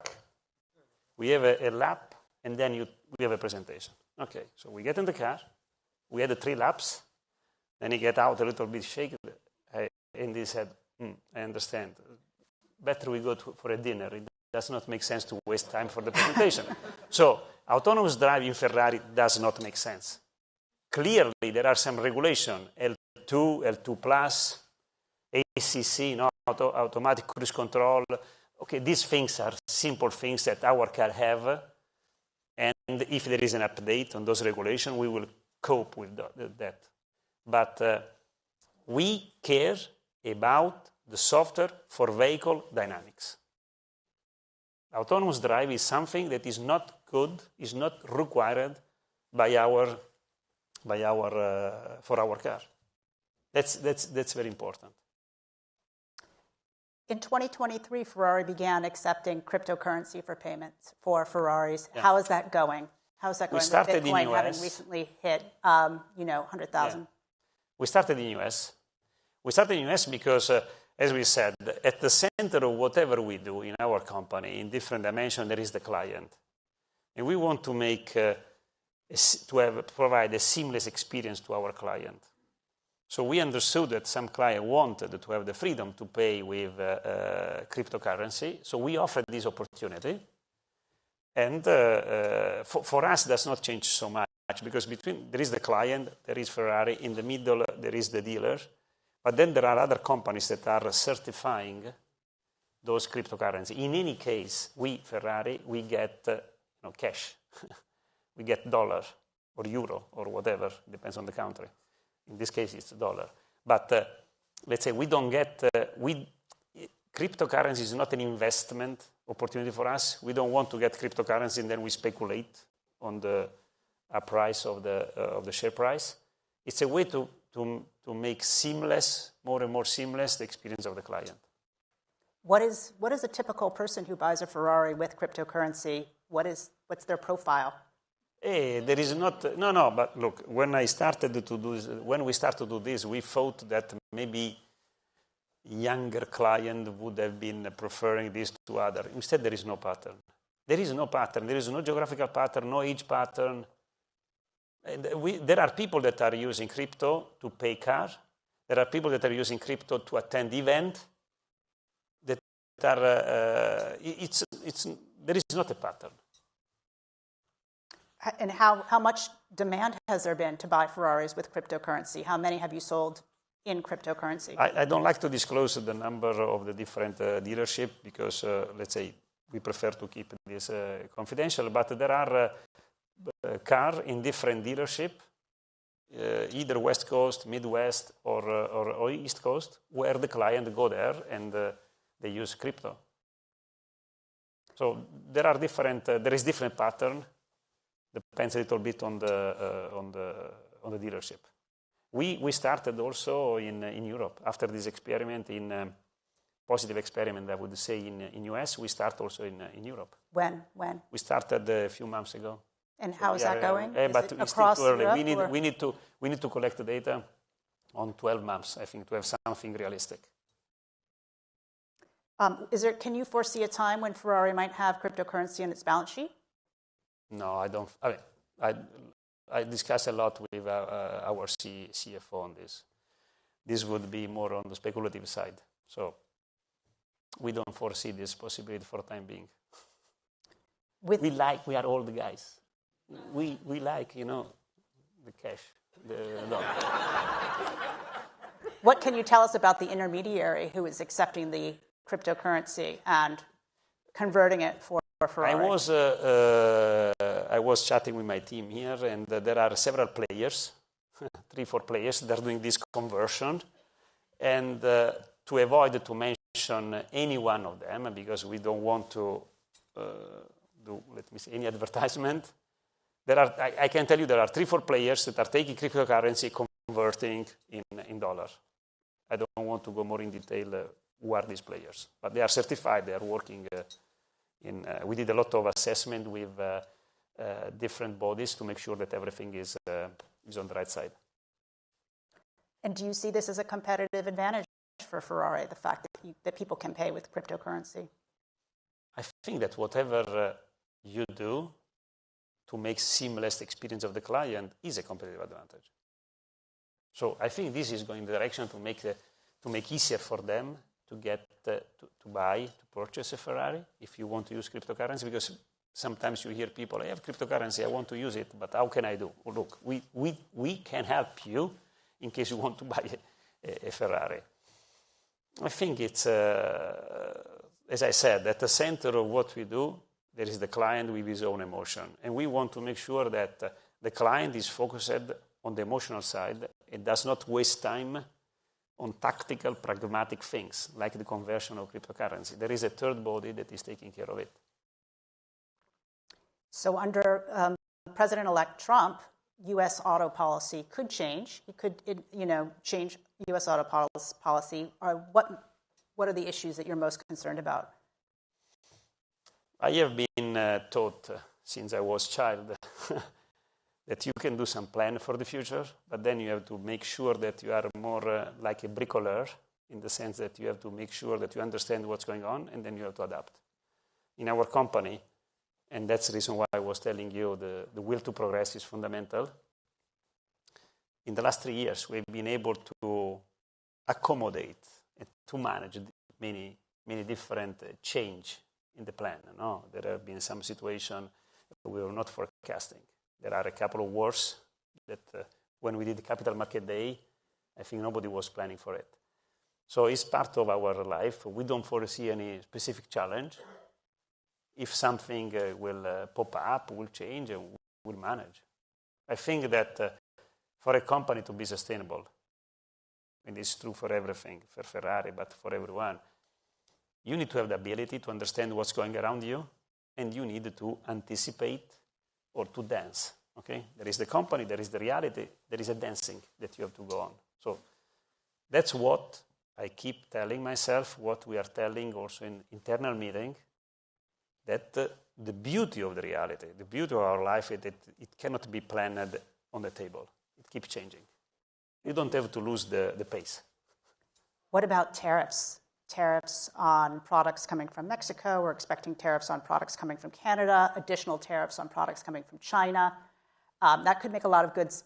Speaker 8: We have a lap, and then we have a presentation. Okay, so we get in the car. We had 3 laps. Then he get out a little bit shaken, and he said, I understand. Better we go for a dinner. It does not make sense to waste time for the presentation. So autonomous drive in Ferrari does not make sense. Clearly, there are some regulation, L2, L2+, ACC, automatic cruise control. Okay, these things are simple things that our car have. And if there is an update on those regulations, we will cope with that. But we care about the software for vehicle dynamics. Autonomous drive is something that is not good, is not required for our car. That's very important.
Speaker 6: In 2023, Ferrari began accepting cryptocurrency for payments for Ferraris.
Speaker 8: Yeah.
Speaker 6: How is that going? How's that going?
Speaker 8: We started
Speaker 6: with Bitcoin
Speaker 8: in US.
Speaker 6: having recently hit, 100,000.
Speaker 8: Yeah. We started in US. We started in US because, as we said, at the center of whatever we do in our company, in different dimensions, there is the client, and we want to provide a seamless experience to our client. So we understood that some client wanted to have the freedom to pay with cryptocurrency. So we offered this opportunity. And for us, does not change so much because there is the client, there is Ferrari, in the middle, there is the dealer. But then there are other companies that are certifying those cryptocurrencies. In any case, Ferrari, we get cash. We get dollar or euro or whatever, depends on the country. In this case, it's dollar. But let's say we don't get, cryptocurrency is not an investment opportunity for us. We don't want to get cryptocurrency and then we speculate on the price of the share price. It's a way to make seamless, more and more seamless, the experience of the client.
Speaker 6: What is a typical person who buys a Ferrari with cryptocurrency? What's their profile?
Speaker 8: There is not, but look, when we started to do this, we thought that maybe younger client would have been preferring this to other. Instead, there is no pattern. There is no pattern. There is no geographical pattern, no age pattern. And there are people that are using crypto to pay car. There are people that are using crypto to attend event. That are, there is not a pattern.
Speaker 6: And how much demand has there been to buy Ferraris with cryptocurrency? How many have you sold in cryptocurrency?
Speaker 8: I don't like to disclose the number of the different dealership because, let's say, we prefer to keep this confidential. But there are cars in different dealership, either West Coast, Midwest, or East Coast, where the client go there and they use crypto. So there are there is different pattern. Depends a little bit on the dealership. We started also in Europe after this experiment, positive experiment, I would say, in US. We start also in Europe.
Speaker 6: When?
Speaker 8: We started a few months ago.
Speaker 6: And how is that going?
Speaker 8: But
Speaker 6: it
Speaker 8: it's
Speaker 6: across
Speaker 8: still too early.
Speaker 6: Europe,
Speaker 8: we need to collect the data on 12 months, I think, to have something realistic.
Speaker 6: Can you foresee a time when Ferrari might have cryptocurrency in its balance sheet?
Speaker 8: No, I don't. I discussed a lot with our CFO on this. This would be more on the speculative side. So we don't foresee this possibility for the time being. We are old guys. We like, the cash.
Speaker 6: What can you tell us about the intermediary who is accepting the cryptocurrency and converting it for Ferrari?
Speaker 8: I was chatting with my team here, and there are several players, 3-4 players that are doing this conversion. And to avoid to mention any one of them, because we don't want to do, any advertisement, I can tell you there are 3-4 players that are taking cryptocurrency, converting in dollar. I don't want to go more in detail who are these players. But they are certified, they are working we did a lot of assessment with different bodies to make sure that everything is on the right side.
Speaker 6: And do you see this as a competitive advantage for Ferrari, the fact that people can pay with cryptocurrency?
Speaker 8: I think that whatever you do to make seamless experience of the client is a competitive advantage. So I think this is going in the direction to make easier for them to get to buy, to purchase a Ferrari if you want to use cryptocurrency, because sometimes you hear people, I have cryptocurrency, I want to use it, but how can I do? Well, look, we can help you in case you want to buy a Ferrari. I think it's, as I said, at the center of what we do, there is the client with his own emotion. And we want to make sure that the client is focused on the emotional side and does not waste time on tactical, pragmatic things, like the conversion of cryptocurrency. There is a third body that is taking care of it.
Speaker 6: So under President-elect Trump, U.S. auto policy could change. He could, change U.S. auto policy. What are the issues that you're most concerned about?
Speaker 8: I have been taught since I was a child that you can do some plan for the future, but then you have to make sure that you are more like a bricklayer, in the sense that you have to make sure that you understand what's going on, and then you have to adapt. In our company, and that's the reason why I was telling you the will to progress is fundamental. In the last 3 years, we've been able to accommodate and to manage many different change in the plan. No? There have been some situations we were not forecasting. There are a couple of wars that when we did the Capital Market Day, I think nobody was planning for it. So it's part of our life. We don't foresee any specific challenge. If something will pop up, will change, we'll manage. I think that for a company to be sustainable, and it's true for everything, for Ferrari, but for everyone, you need to have the ability to understand what's going around you, and you need to anticipate or to dance. Okay? There is the company, there is the reality, there is a dancing that you have to go on. So that's what I keep telling myself, what we are telling also in internal meeting, that the beauty of the reality, the beauty of our life is that it cannot be planned on the table. It keeps changing. You don't have to lose the pace.
Speaker 6: What about tariffs? Tariffs on products coming from Mexico. We're expecting tariffs on products coming from Canada, additional tariffs on products coming from China. That could make a lot of goods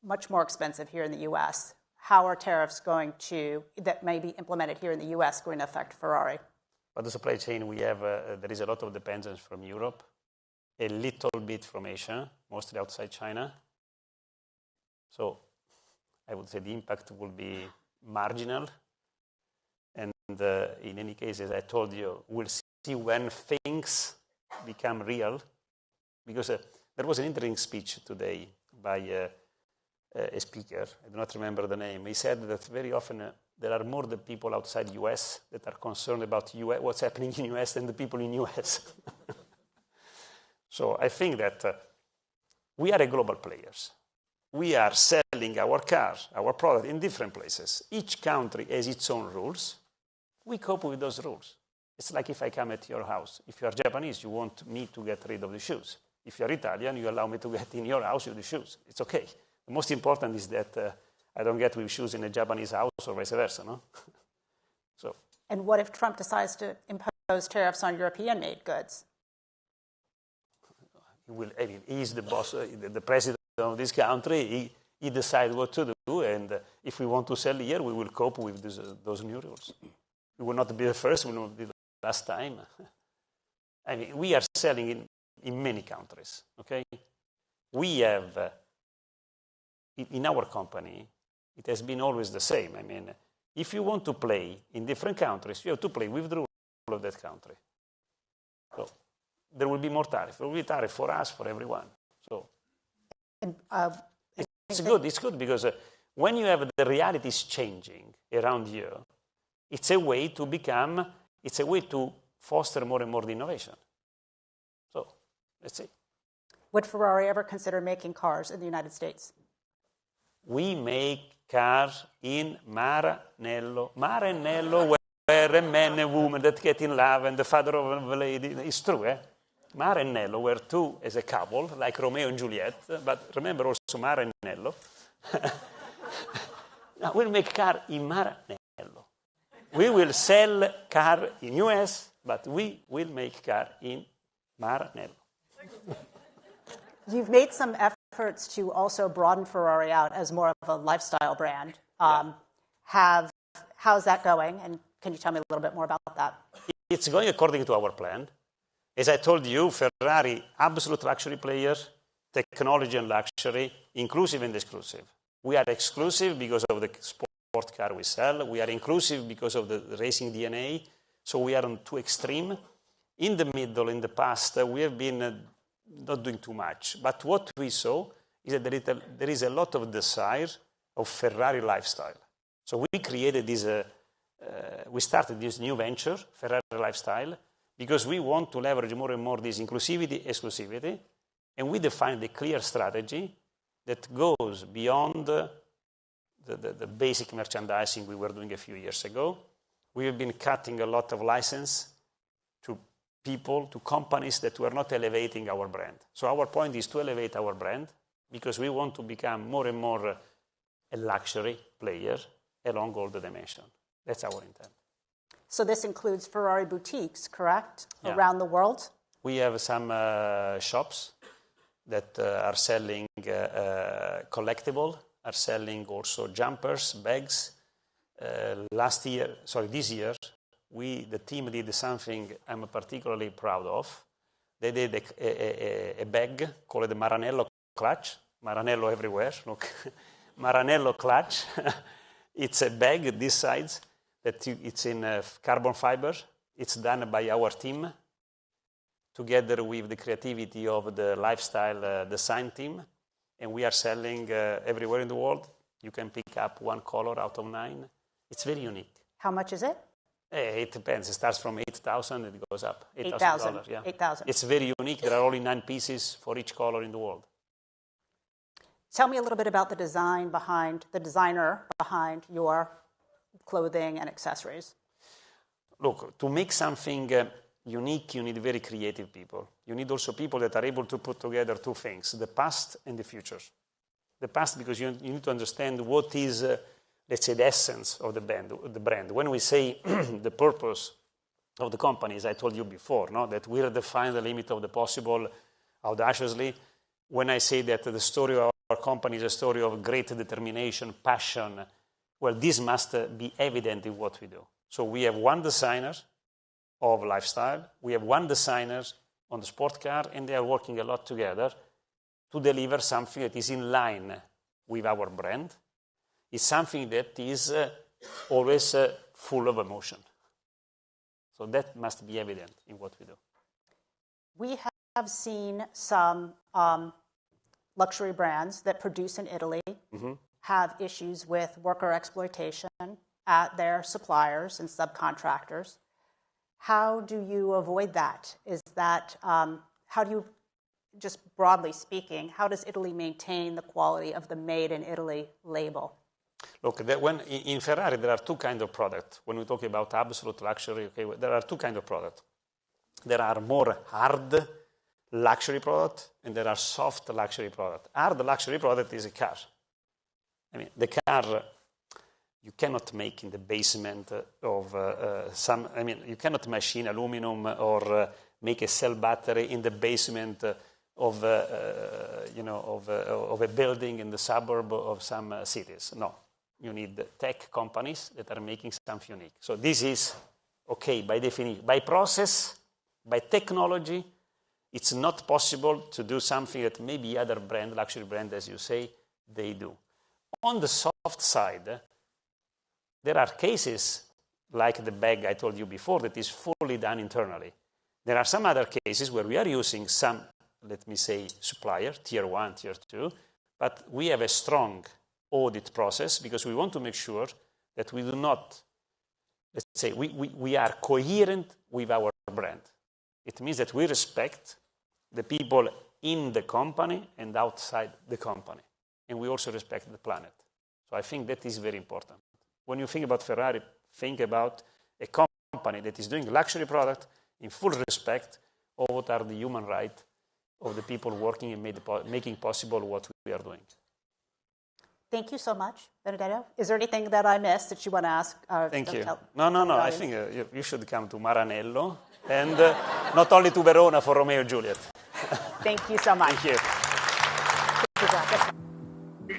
Speaker 6: much more expensive here in the U.S. How are tariffs that may be implemented here in the U.S. going to affect Ferrari?
Speaker 8: But the supply chain, we have, there is a lot of dependence from Europe, a little bit from Asia, mostly outside China. So I would say the impact will be marginal. And in any case, as I told you, we'll see when things become real. Because there was an interesting speech today by a speaker, I do not remember the name. He said that very often there are more the people outside the US that are concerned about what's happening in the US than the people in the US. So I think that we are a global players. We are selling our cars, our product in different places. Each country has its own rules. We cope with those rules. It's like if I come at your house. If you are Japanese, you want me to get rid of the shoes. If you are Italian, you allow me to get in your house with the shoes. It's okay. The most important is that I don't get with shoes in a Japanese house or vice versa, no? So.
Speaker 6: And what if Trump decides to impose tariffs on European-made goods?
Speaker 8: He's the boss, the president of this country. He decides what to do, and if we want to sell here, we will cope with those new rules. We will not be the first, we will not be the last time. I mean, we are selling in many countries, okay? We have, in our company, it has been always the same. I mean, if you want to play in different countries, you have to play with the rule of that country. So there will be more tariff. There will be tariff for us, for everyone. So it's good. It's good because when you have the realities changing around you, it's a way to foster more and more the innovation. So let's see.
Speaker 6: Would Ferrari ever consider making cars in the United States?
Speaker 8: We make cars in Maranello, a man and woman that get in love and the father of a lady. It's true, eh? Mara and Nello were two as a couple, like Romeo and Juliet, but remember also Mara and Nello. Now, we'll make car in Mara and Nello. We will sell car in US, but we will make car in Mara and Nello.
Speaker 6: You've made some efforts to also broaden Ferrari out as more of a lifestyle brand. How's that going? And can you tell me a little bit more about that?
Speaker 8: It's going according to our plan. As I told you, Ferrari, absolute luxury player, technology and luxury, inclusive and exclusive. We are exclusive because of the sport car we sell. We are inclusive because of the racing DNA. So we are on two extreme. In the middle, in the past, we have been not doing too much. But what we saw is that there is a lot of desire of Ferrari lifestyle. So we created this, we started this new venture, Ferrari Lifestyle, because we want to leverage more and more this inclusivity, exclusivity, and we defined a clear strategy that goes beyond the basic merchandising we were doing a few years ago. We have been cutting a lot of license to people, to companies that were not elevating our brand. So our point is to elevate our brand because we want to become more and more a luxury player along all the dimensions. That's our intent.
Speaker 6: So this includes Ferrari boutiques, correct?
Speaker 8: Yeah.
Speaker 6: Around the world?
Speaker 8: We have some shops that are selling collectible, are selling also jumpers, bags. This year, the team did something I'm particularly proud of. They did a bag called the Maranello Clutch. Maranello everywhere, look. Maranello Clutch. It's a bag this size that it's in carbon fiber. It's done by our team together with the creativity of the lifestyle design team. And we are selling everywhere in the world. You can pick up one color out of 9. It's very unique.
Speaker 6: How much is it?
Speaker 8: It depends. It starts from 8,000 and it goes up.
Speaker 6: $8,000.
Speaker 8: Yeah.
Speaker 6: 8,000.
Speaker 8: It's very unique. There are only 9 pieces for each color in the world.
Speaker 6: Tell me a little bit about the designer behind your clothing and accessories.
Speaker 8: Look, to make something unique, you need very creative people. You need also people that are able to put together two things, the past and the future. The past, because you need to understand what is, let's say, the essence of the brand. When we say the purpose of the company, as I told you before, that we redefine the limit of the possible audaciously. When I say that the story of our company is a story of great determination, passion, well, this must be evident in what we do. So we have one designer of lifestyle, we have one designer on the sport car, and they are working a lot together to deliver something that is in line with our brand. It's something that is always full of emotion. So that must be evident in what we do.
Speaker 6: We have seen some luxury brands that produce in Italy have issues with worker exploitation at their suppliers and subcontractors. How do you avoid that? How do you, just broadly speaking, how does Italy maintain the quality of the Made in Italy label?
Speaker 8: Look, in Ferrari, there are two kinds of products. When we talk about absolute luxury, there are two kinds of products. There are more hard luxury product, and there are soft luxury product. Hard luxury product is a car. I mean, the car you cannot make in the basement of you cannot machine aluminum or make a cell battery in the basement of a building in the suburb of some cities. No, you need tech companies that are making something unique. So this is okay by definition. By process, by technology, it's not possible to do something that maybe other brand, luxury brand, as you say, they do. On the soft side, there are cases like the bag I told you before that is fully done internally. There are some other cases where we are using some, let me say, supplier, tier 1, tier 2, but we have a strong audit process because we want to make sure that we do not, let's say, we are coherent with our brand. It means that we respect the people in the company and outside the company. And we also respect the planet. So I think that is very important. When you think about Ferrari, think about a company that is doing luxury product in full respect of what are the human rights of the people working and making possible what we are doing.
Speaker 6: Thank you so much, Benedetto. Is there anything that I missed that you want to ask?
Speaker 8: Thank you. No. I think you should come to Maranello and not only to Verona for Romeo and Juliet.
Speaker 6: Thank you so much.
Speaker 8: Thank you.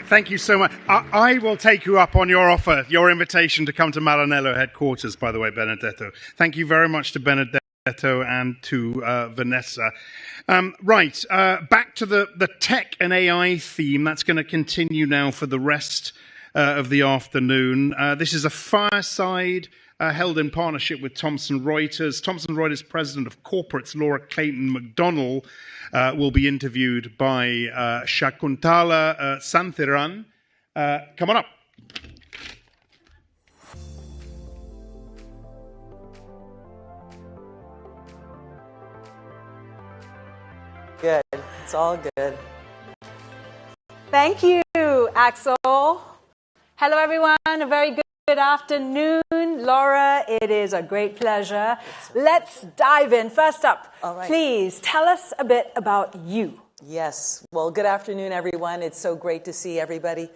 Speaker 1: Thank you so much. I will take you up on your offer, your invitation to come to Maranello headquarters, by the way, Benedetto. Thank you very much to Benedetto and to Vanessa. Back to the tech and AI theme. That's going to continue now for the rest of the afternoon. This is a fireside held in partnership with Thomson Reuters. Thomson Reuters President of Corporates, Laura Clayton McDonnell, will be interviewed by Shakuntala Santhiran. Come on up.
Speaker 7: Good. It's all good.
Speaker 9: Thank you, Axel. Hello, everyone. A very good afternoon. Laura, it is a great pleasure. Let's dive in. First up, please tell us a bit about you.
Speaker 7: Yes. Well, good afternoon, everyone. It's so great to see everybody.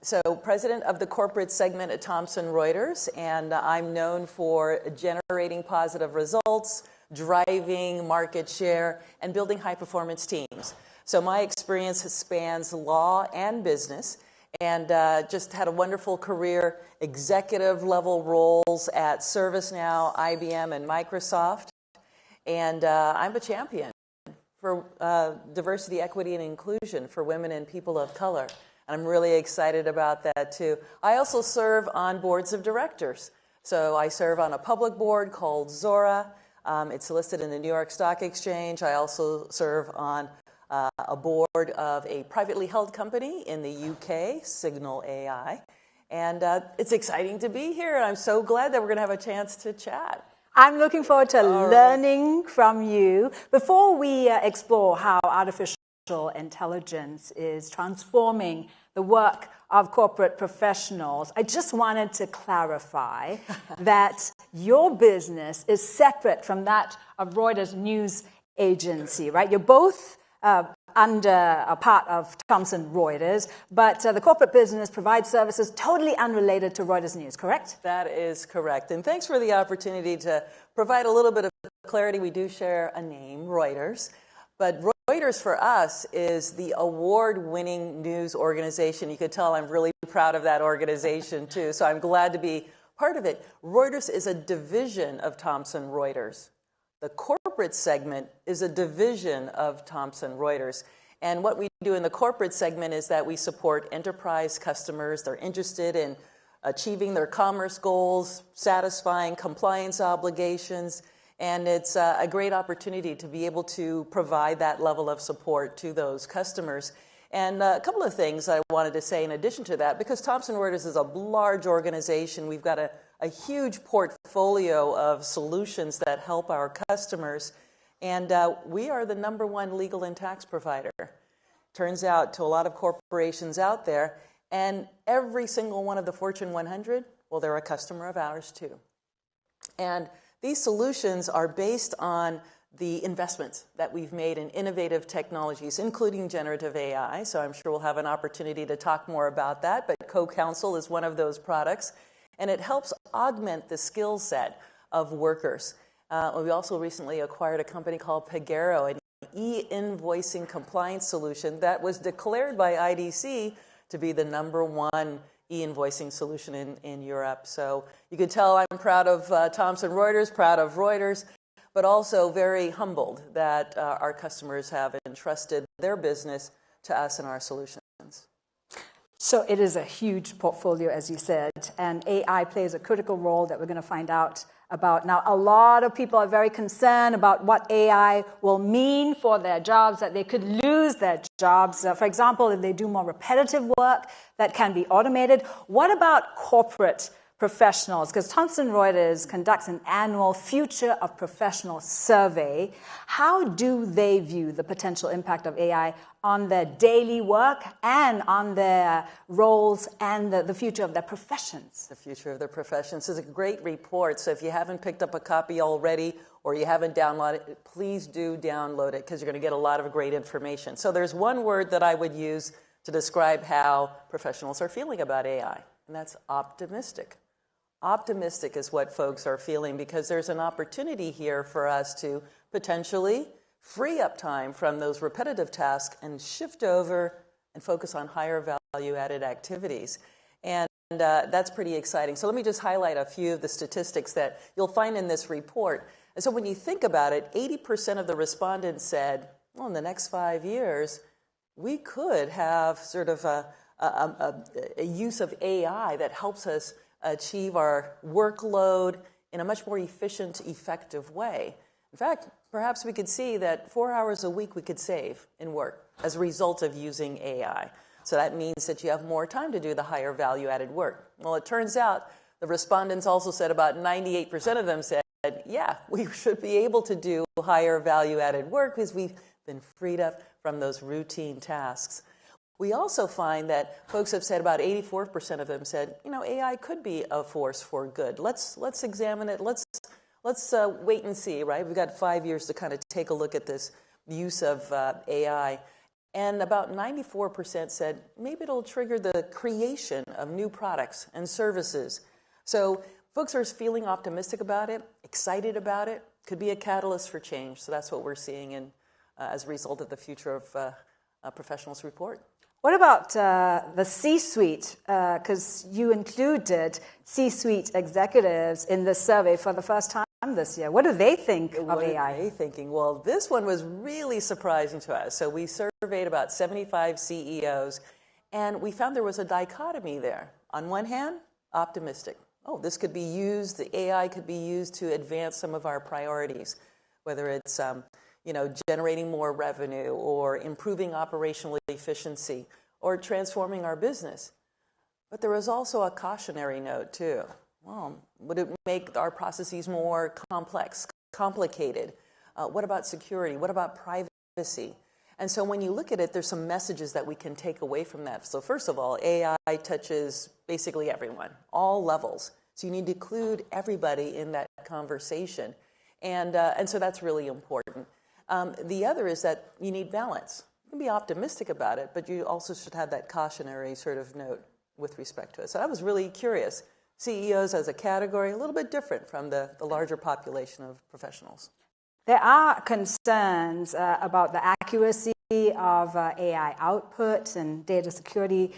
Speaker 7: So president of the corporate segment at Thomson Reuters, and I'm known for generating positive results, driving market share, and building high-performance teams. So my experience spans law and business, and just had a wonderful career, executive-level roles at ServiceNow, IBM, and Microsoft. And I'm a champion for diversity, equity, and inclusion for women and people of color. And I'm really excited about that, too. I also serve on boards of directors. So I serve on a public board called Zora. It's listed in the New York Stock Exchange. I also serve on a board of a privately held company in the UK, Signal AI. And it's exciting to be here. And I'm so glad that we're going to have a chance to chat.
Speaker 9: I'm looking forward to learning from you. Before we explore how artificial intelligence is transforming the work of corporate professionals, I just wanted to clarify that your business is separate from that of Reuters News Agency, right? You're both under a part of Thomson Reuters, but the corporate business provides services totally unrelated to Reuters News, correct?
Speaker 7: That is correct. And thanks for the opportunity to provide a little bit of clarity. We do share a name, Reuters, but Reuters for us is the award-winning news organization. You could tell I'm really proud of that organization too, so I'm glad to be part of it. Reuters is a division of Thomson Reuters. The corporate segment is a division of Thomson Reuters. And what we do in the corporate segment is that we support enterprise customers. They're interested in achieving their commerce goals, satisfying compliance obligations, and it's a great opportunity to be able to provide that level of support to those customers. And a couple of things I wanted to say in addition to that, because Thomson Reuters is a large organization, we've got a huge portfolio of solutions that help our customers, and we are the #1 legal and tax provider. Turns out to a lot of corporations out there, and every single one of the Fortune 100, well, they're a customer of ours too. And these solutions are based on the investments that we've made in innovative technologies, including generative AI, so I'm sure we'll have an opportunity to talk more about that, but CoCounsel is one of those products, and it helps augment the skill set of workers. We also recently acquired a company called Pagero, an e-invoicing compliance solution that was declared by IDC to be the #1 e-invoicing solution in Europe. So you can tell I'm proud of Thomson Reuters, proud of Reuters, but also very humbled that our customers have entrusted their business to us and our solutions.
Speaker 9: So it is a huge portfolio, as you said, and AI plays a critical role that we're going to find out about. Now, a lot of people are very concerned about what AI will mean for their jobs, that they could lose their jobs. For example, if they do more repetitive work that can be automated. What about corporate professionals, because Thomson Reuters conducts an annual Future of Professional survey. How do they view the potential impact of AI on their daily work and on their roles and the future of their professions?
Speaker 7: The future of their professions is a great report. So if you haven't picked up a copy already or you haven't downloaded it, please do download it because you're going to get a lot of great information. So there's one word that I would use to describe how professionals are feeling about AI, and that's optimistic. Optimistic is what folks are feeling because there's an opportunity here for us to potentially free up time from those repetitive tasks and shift over and focus on higher value-added activities. And that's pretty exciting. So let me just highlight a few of the statistics that you'll find in this report. And so when you think about it, 80% of the respondents said, well, in the next 5 years, we could have sort of a use of AI that helps us achieve our workload in a much more efficient, effective way. In fact, perhaps we could see that 4 hours a week we could save in work as a result of using AI. So that means that you have more time to do the higher value-added work. Well, it turns out the respondents also said about 98% of them said, yeah, we should be able to do higher value-added work because we've been freed up from those routine tasks. We also find that folks have said about 84% of them said, you know, AI could be a force for good. Let's examine it. Let's wait and see, right? We've got 5 years to kind of take a look at this use of AI. And about 94% said maybe it'll trigger the creation of new products and services. So folks are feeling optimistic about it, excited about it, could be a catalyst for change. So that's what we're seeing as a result of the Future of Professionals report.
Speaker 9: What about the C-suite? Because you included C-suite executives in this survey for the first time this year. What do they think of AI?
Speaker 7: What are they thinking? Well, this one was really surprising to us. So we surveyed about 75 CEOs, and we found there was a dichotomy there. On one hand, optimistic. Oh, this could be used, the AI could be used to advance some of our priorities, whether it's generating more revenue or improving operational efficiency or transforming our business. But there was also a cautionary note, too. Well, would it make our processes more complex, complicated? What about security? What about privacy? And so when you look at it, there's some messages that we can take away from that. So first of all, AI touches basically everyone, all levels. So you need to include everybody in that conversation. And so that's really important. The other is that you need balance. You can be optimistic about it, but you also should have that cautionary sort of note with respect to it. So I was really curious. CEOs as a category, a little bit different from the larger population of professionals.
Speaker 9: There are concerns about the accuracy of AI output and data security,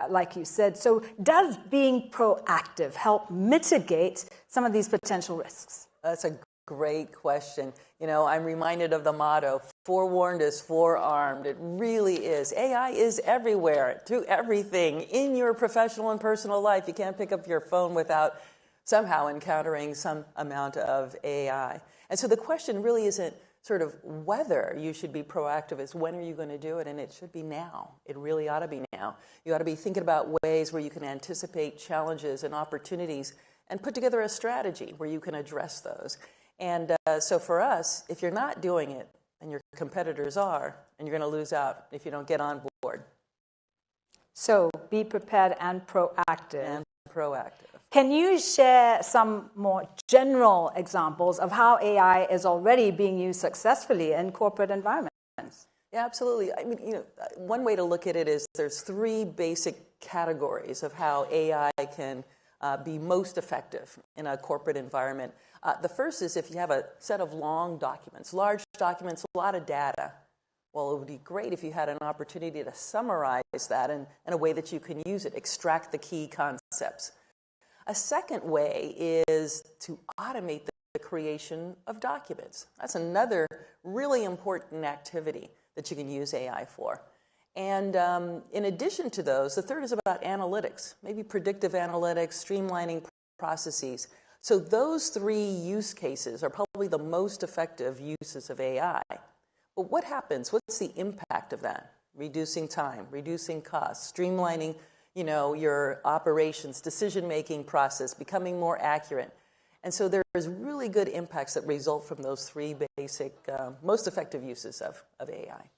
Speaker 9: like you said. So does being proactive help mitigate some of these potential risks?
Speaker 7: That's a great question. You know, I'm reminded of the motto, forewarned is forearmed. It really is. AI is everywhere, through everything, in your professional and personal life. You can't pick up your phone without somehow encountering some amount of AI. And so the question really isn't sort of whether you should be proactive, it's when are you going to do it, and it should be now. It really ought to be now. You ought to be thinking about ways where you can anticipate challenges and opportunities and put together a strategy where you can address those. And so for us, if you're not doing it, and your competitors are, and you're going to lose out if you don't get on board.
Speaker 9: So be prepared and proactive.
Speaker 7: And proactive.
Speaker 9: Can you share some more general examples of how AI is already being used successfully in corporate environments?
Speaker 7: Yeah, absolutely. I mean, one way to look at it is there's 3 basic categories of how AI can be most effective in a corporate environment. The first is if you have a set of long documents, large documents, a lot of data. Well, it would be great if you had an opportunity to summarize that in a way that you can use it, extract the key concepts. A second way is to automate the creation of documents. That's another really important activity that you can use AI for. And in addition to those, the third is about analytics, maybe predictive analytics, streamlining processes. So those 3 use cases are probably the most effective uses of AI. But what happens? What's the impact of that? Reducing time, reducing costs, streamlining, your operations, decision-making process, becoming more accurate. And so there's really good impacts that result from those three basic, most effective uses of AI.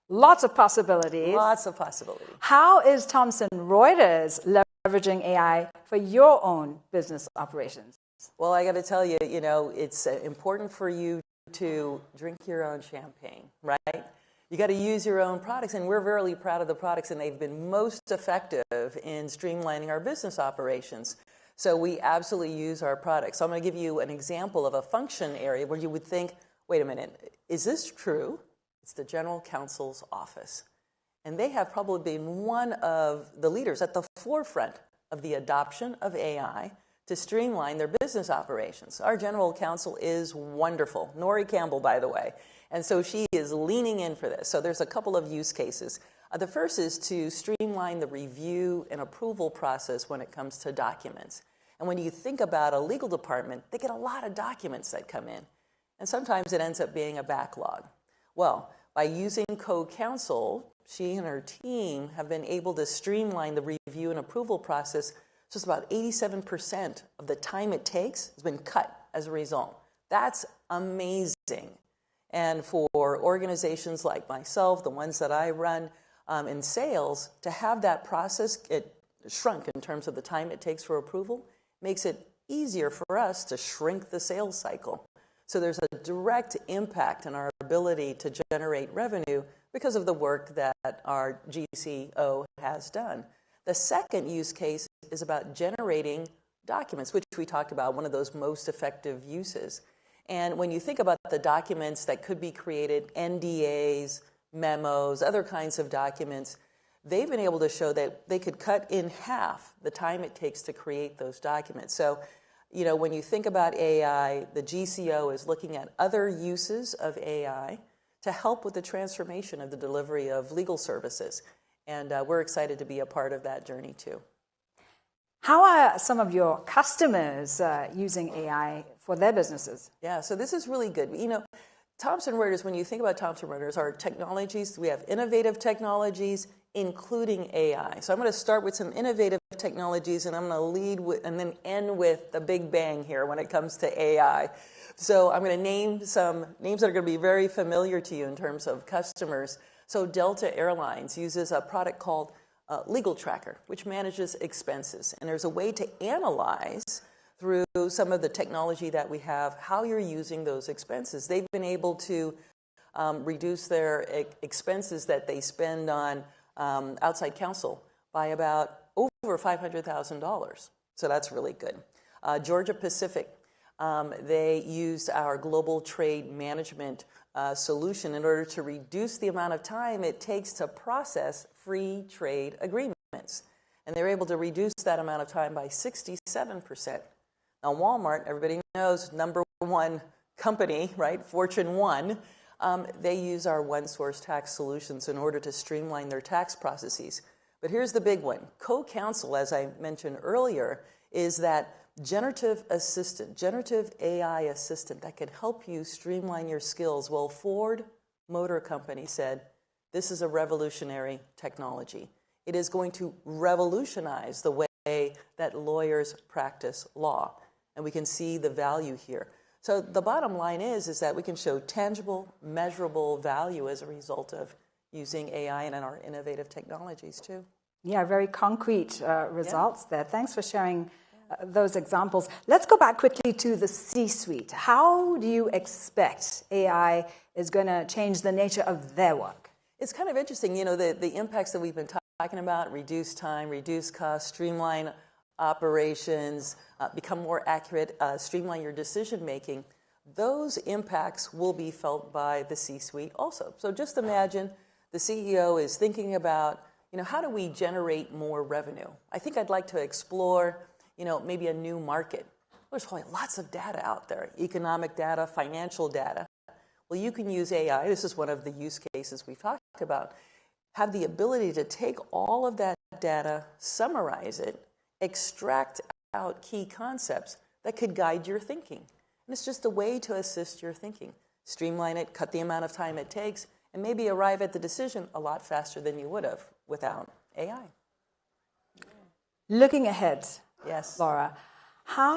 Speaker 9: Lots of possibilities.
Speaker 7: Lots of possibilities.
Speaker 9: How is Thomson Reuters leveraging AI for your own business operations?
Speaker 7: Well, I got to tell you, it's important for you to drink your own champagne, right? You got to use your own products, and we're very proud of the products, and they've been most effective in streamlining our business operations. So we absolutely use our products. So I'm going to give you an example of a function area where you would think, wait a minute, is this true? It's the General Counsel's office. And they have probably been one of the leaders at the forefront of the adoption of AI to streamline their business operations. Our General Counsel is wonderful. Nori Campbell, by the way. And so she is leaning in for this. So there's a couple of use cases. The first is to streamline the review and approval process when it comes to documents. And when you think about a legal department, they get a lot of documents that come in. And sometimes it ends up being a backlog. Well, by using Co-Counsel, she and her team have been able to streamline the review and approval process. Just about 87% of the time it takes has been cut as a result. That's amazing. And for organizations like myself, the ones that I run in sales, to have that process get shrunk in terms of the time it takes for approval makes it easier for us to shrink the sales cycle. So there's a direct impact in our ability to generate revenue because of the work that our GCO has done. The second use case is about generating documents, which we talked about, one of those most effective uses. And when you think about the documents that could be created, NDAs, memos, other kinds of documents, they've been able to show that they could cut in half the time it takes to create those documents. So, when you think about AI, the GCO is looking at other uses of AI to help with the transformation of the delivery of legal services. And we're excited to be a part of that journey, too.
Speaker 9: How are some of your customers using AI for their businesses?
Speaker 7: Yeah, so this is really good. Thomson Reuters, when you think about Thomson Reuters, our technologies, we have innovative technologies, including AI. So I'm going to start with some innovative technologies, and I'm going to lead with, and then end with the big bang here when it comes to AI. So I'm going to name some names that are going to be very familiar to you in terms of customers. So Delta Airlines uses a product called Legal Tracker, which manages expenses. And there's a way to analyze through some of the technology that we have how you're using those expenses. They've been able to reduce their expenses that they spend on outside counsel by about over $500,000. So that's really good. Georgia Pacific, they used our global trade management solution in order to reduce the amount of time it takes to process free trade agreements. And they were able to reduce that amount of time by 67%. Now, Walmart, everybody knows, number one company, right? Fortune 1. They use our one-source tax solutions in order to streamline their tax processes. But here's the big one. Co-Counsel, as I mentioned earlier, is that generative assistant, generative AI assistant that can help you streamline your skills. Well, Ford Motor Company said, this is a revolutionary technology. It is going to revolutionize the way that lawyers practice law. And we can see the value here. So the bottom line is that we can show tangible, measurable value as a result of using AI and our innovative technologies, too.
Speaker 9: Yeah, very concrete results there. Thanks for sharing those examples. Let's go back quickly to the C-suite. How do you expect AI is going to change the nature of their work?
Speaker 7: It's kind of interesting, the impacts that we've been talking about, reduce time, reduce cost, streamline operations, become more accurate, streamline your decision-making. Those impacts will be felt by the C-suite also. So just imagine the CEO is thinking about, how do we generate more revenue? I think I'd like to explore, maybe a new market. There's probably lots of data out there, economic data, financial data. Well, you can use AI. This is one of the use cases we've talked about. Have the ability to take all of that data, summarize it, extract out key concepts that could guide your thinking. And it's just a way to assist your thinking. Streamline it, cut the amount of time it takes, and maybe arrive at the decision a lot faster than you would have without AI.
Speaker 9: Looking ahead,
Speaker 7: yes,
Speaker 9: Laura, how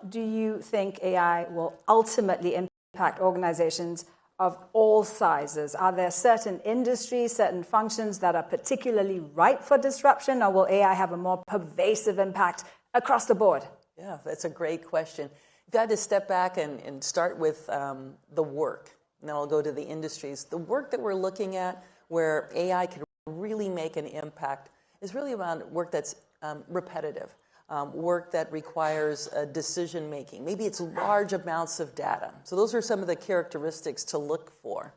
Speaker 9: do you think AI will ultimately impact organizations of all sizes? Are there certain industries, certain functions that are particularly ripe for disruption, or will AI have a more pervasive impact across the board?
Speaker 7: Yeah, that's a great question. If I had to step back and start with the work, and then I'll go to the industries. The work that we're looking at where AI can really make an impact is really around work that's repetitive, work that requires decision-making. Maybe it's large amounts of data. So those are some of the characteristics to look for.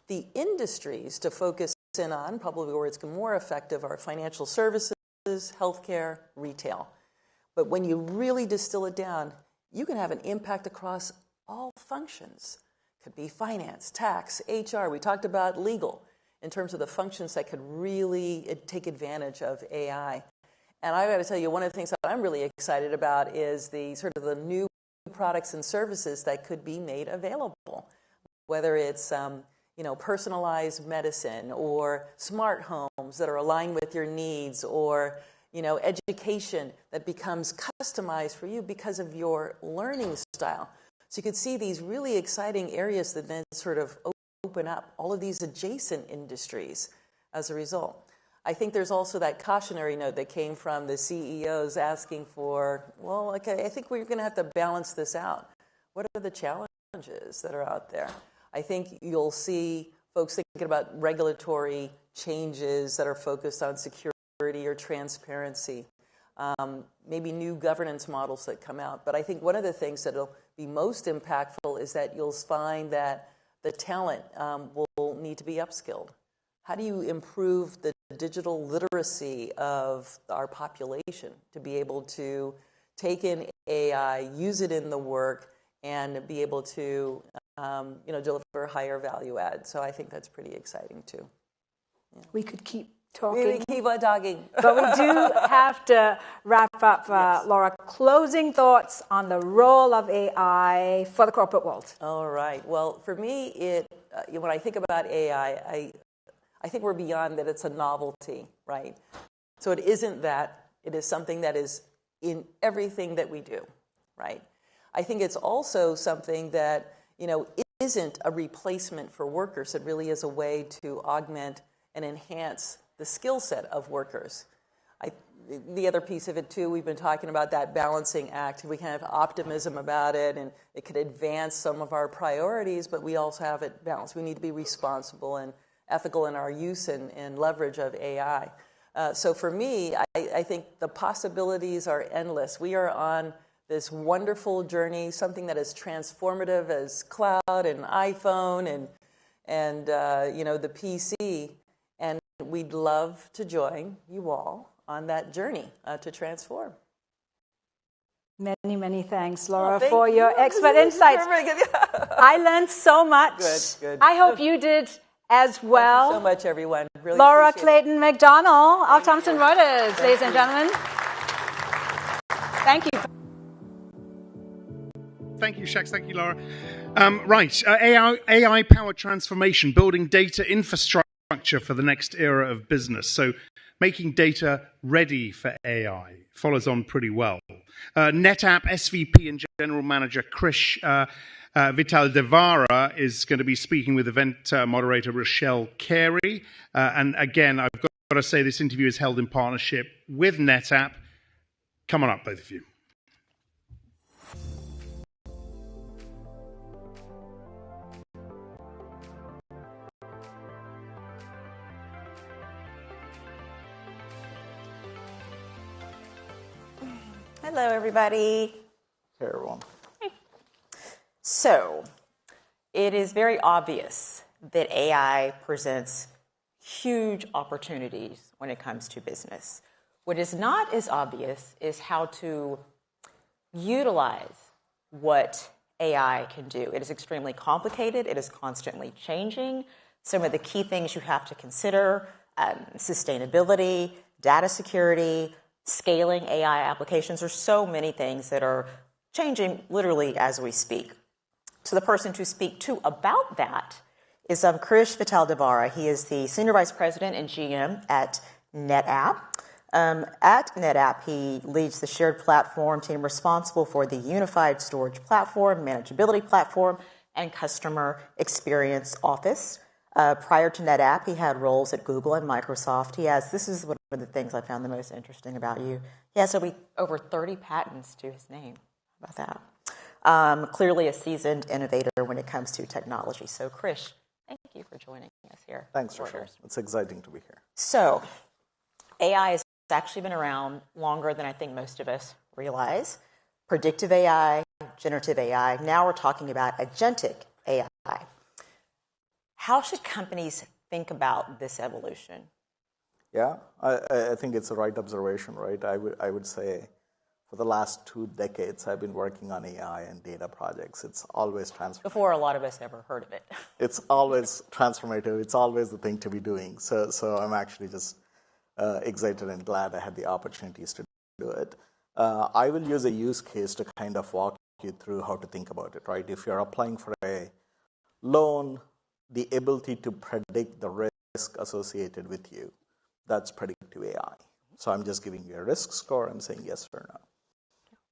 Speaker 7: The industries to focus in on, probably where it's more effective, are financial services, healthcare, retail. But when you really distill it down, you can have an impact across all functions. It could be finance, tax, HR. We talked about legal in terms of the functions that could really take advantage of AI. And I got to tell you, one of the things that I'm really excited about is the sort of the new products and services that could be made available, whether it's personalized medicine or smart homes that are aligned with your needs, or education that becomes customized for you because of your learning style. So you could see these really exciting areas that then sort of open up all of these adjacent industries as a result. I think there's also that cautionary note that came from the CEOs asking for, well, okay, I think we're going to have to balance this out. What are the challenges that are out there? I think you'll see folks thinking about regulatory changes that are focused on security or transparency, maybe new governance models that come out. But I think one of the things that will be most impactful is that you'll find that the talent will need to be upskilled. How do you improve the digital literacy of our population to be able to take in AI, use it in the work, and be able to deliver higher value add? So I think that's pretty exciting too. Yeah.
Speaker 9: We could keep talking.
Speaker 7: We keep on talking.
Speaker 9: But we do have to wrap up.
Speaker 7: Yes.
Speaker 9: Laura, closing thoughts on the role of AI for the corporate world.
Speaker 7: All right. Well, for me, when I think about AI, I think we're beyond that it's a novelty, right? So it isn't that. It is something that is in everything that we do, right? I think it's also something that, isn't a replacement for workers. It really is a way to augment and enhance the skill set of workers. The other piece of it, too, we've been talking about that balancing act. We can have optimism about it, and it could advance some of our priorities, but we also have it balanced. We need to be responsible and ethical in our use and leverage of AI. So for me, I think the possibilities are endless. We are on this wonderful journey, something that is transformative as cloud and iPhone and the PC. And we'd love to join you all on that journey to transform.
Speaker 9: Many, many thanks, Laura, for your expert insights. I learned so much.
Speaker 7: Good.
Speaker 9: I hope you did as well.
Speaker 7: Thank you so much, everyone. Really
Speaker 9: Laura Clayton McDonnell of Thomson Reuters, ladies and gentlemen. Thank you.
Speaker 1: Thank you, Shax. Thank you, Laura. AI-powered transformation, building data infrastructure for the next era of business. So making data ready for AI follows on pretty well. NetApp SVP and General Manager Krish Vitaldevara is going to be speaking with event moderator Rochelle Carey. And again, I've got to say this interview is held in partnership with NetApp. Come on up, both of you.
Speaker 11: Hello, everybody.
Speaker 12: Hey, everyone.
Speaker 11: So, it is very obvious that AI presents huge opportunities when it comes to business. What is not as obvious is how to utilize what AI can do. It is extremely complicated. It is constantly changing. Some of the key things you have to consider, sustainability, data security, scaling AI applications. There's so many things that are changing literally as we speak. So the person to speak to about that is Krish Vitaldevara. He is the Senior Vice President and GM at NetApp. At NetApp, he leads the shared platform team responsible for the unified storage platform, manageability platform, and customer experience office. Prior to NetApp, he had roles at Google and Microsoft. This is one of the things I found the most interesting about you. He has over 30 patents to his name. How about that? Clearly a seasoned innovator when it comes to technology. So, Krish, thank you for joining us here.
Speaker 12: Thanks, Rachel. It's exciting to be here.
Speaker 11: So, AI has actually been around longer than I think most of us realize. Predictive AI, generative AI. Now we're talking about agentic AI. How should companies think about this evolution?
Speaker 12: Yeah, I think it's the right observation, right? I would say for the last 2 decades, I've been working on AI and data projects. It's always transformative.
Speaker 11: Before a lot of us ever heard of it.
Speaker 12: It's always transformative. It's always the thing to be doing. So I'm actually just excited and glad I had the opportunities to do it. I will use a use case to kind of walk you through how to think about it, right? If you're applying for a loan, the ability to predict the risk associated with you, that's predictive AI. So I'm just giving you a risk score. I'm saying yes or no,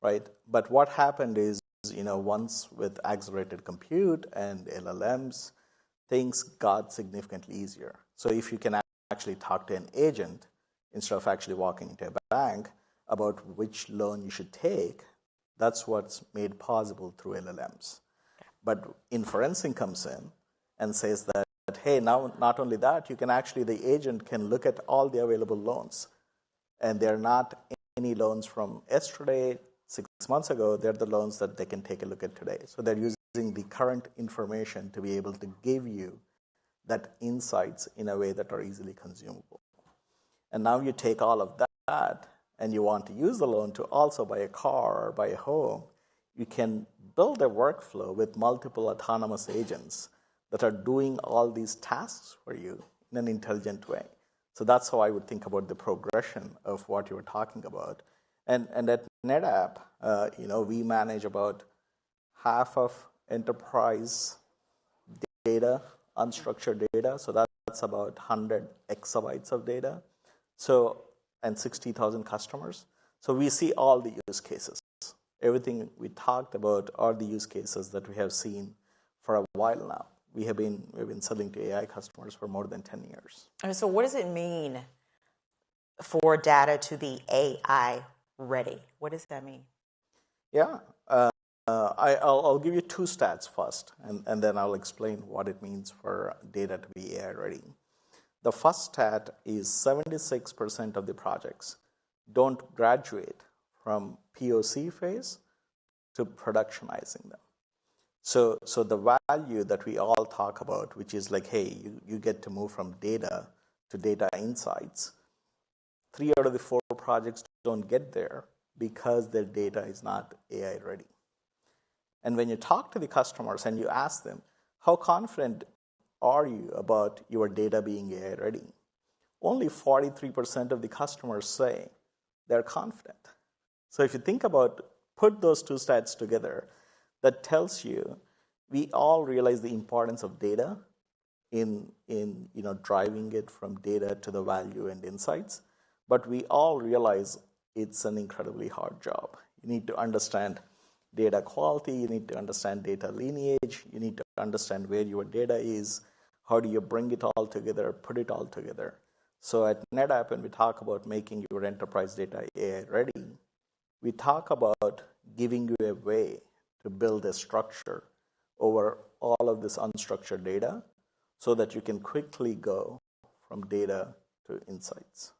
Speaker 12: right? But what happened is, once with accelerated compute and LLMs, things got significantly easier. So if you can actually talk to an agent instead of actually walking into a bank about which loan you should take, that's what's made possible through LLMs. But inferencing comes in and says that, hey, now not only that, the agent can look at all the available loans. And they're not any loans from yesterday, 6 months ago. They're the loans that they can take a look at today. So they're using the current information to be able to give you that insights in a way that are easily consumable. And now you take all of that and you want to use the loan to also buy a car or buy a home. You can build a workflow with multiple autonomous agents that are doing all these tasks for you in an intelligent way. So that's how I would think about the progression of what you were talking about. And at NetApp, we manage about half of enterprise data, unstructured data. So that's about 100 exabytes of data. And 60,000 customers. So we see all the use cases. Everything we talked about are the use cases that we have seen for a while now. We've been selling to AI customers for more than 10 years.
Speaker 11: So what does it mean for data to be AI ready? What does that mean?
Speaker 12: Yeah, I'll give you 2 stats first, and then I'll explain what it means for data to be AI ready. The first stat is 76% of the projects don't graduate from POC phase to productionizing them. So the value that we all talk about, which is like, hey, you get to move from data to data insights, 3 out of the 4 projects don't get there because their data is not AI ready. And when you talk to the customers and you ask them, how confident are you about your data being AI ready? Only 43% of the customers say they're confident. So if you think about, put those 2 stats together, that tells you we all realize the importance of data in driving it from data to the value and insights, but we all realize it's an incredibly hard job. You need to understand data quality, you need to understand data lineage, you need to understand where your data is, how do you bring it all together, put it all together. So at NetApp, when we talk about making your enterprise data AI ready, we talk about giving you a way to build a structure over all of this unstructured data so that you can quickly go from data to insights.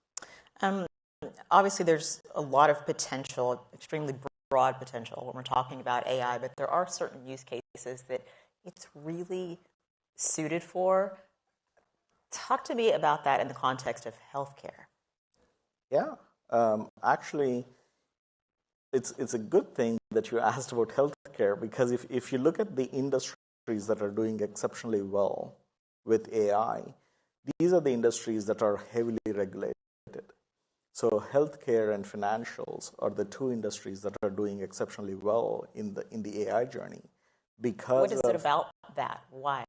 Speaker 11: Obviously, there's a lot of potential, extremely broad potential when we're talking about AI, but there are certain use cases that it's really suited for. Talk to me about that in the context of healthcare.
Speaker 12: Yeah, actually, it's a good thing that you asked about healthcare, because if you look at the industries that are doing exceptionally well with AI, these are the industries that are heavily regulated. So healthcare and financials are the 2 industries that are doing exceptionally well in the AI journey. Because
Speaker 11: what is it about that? Why?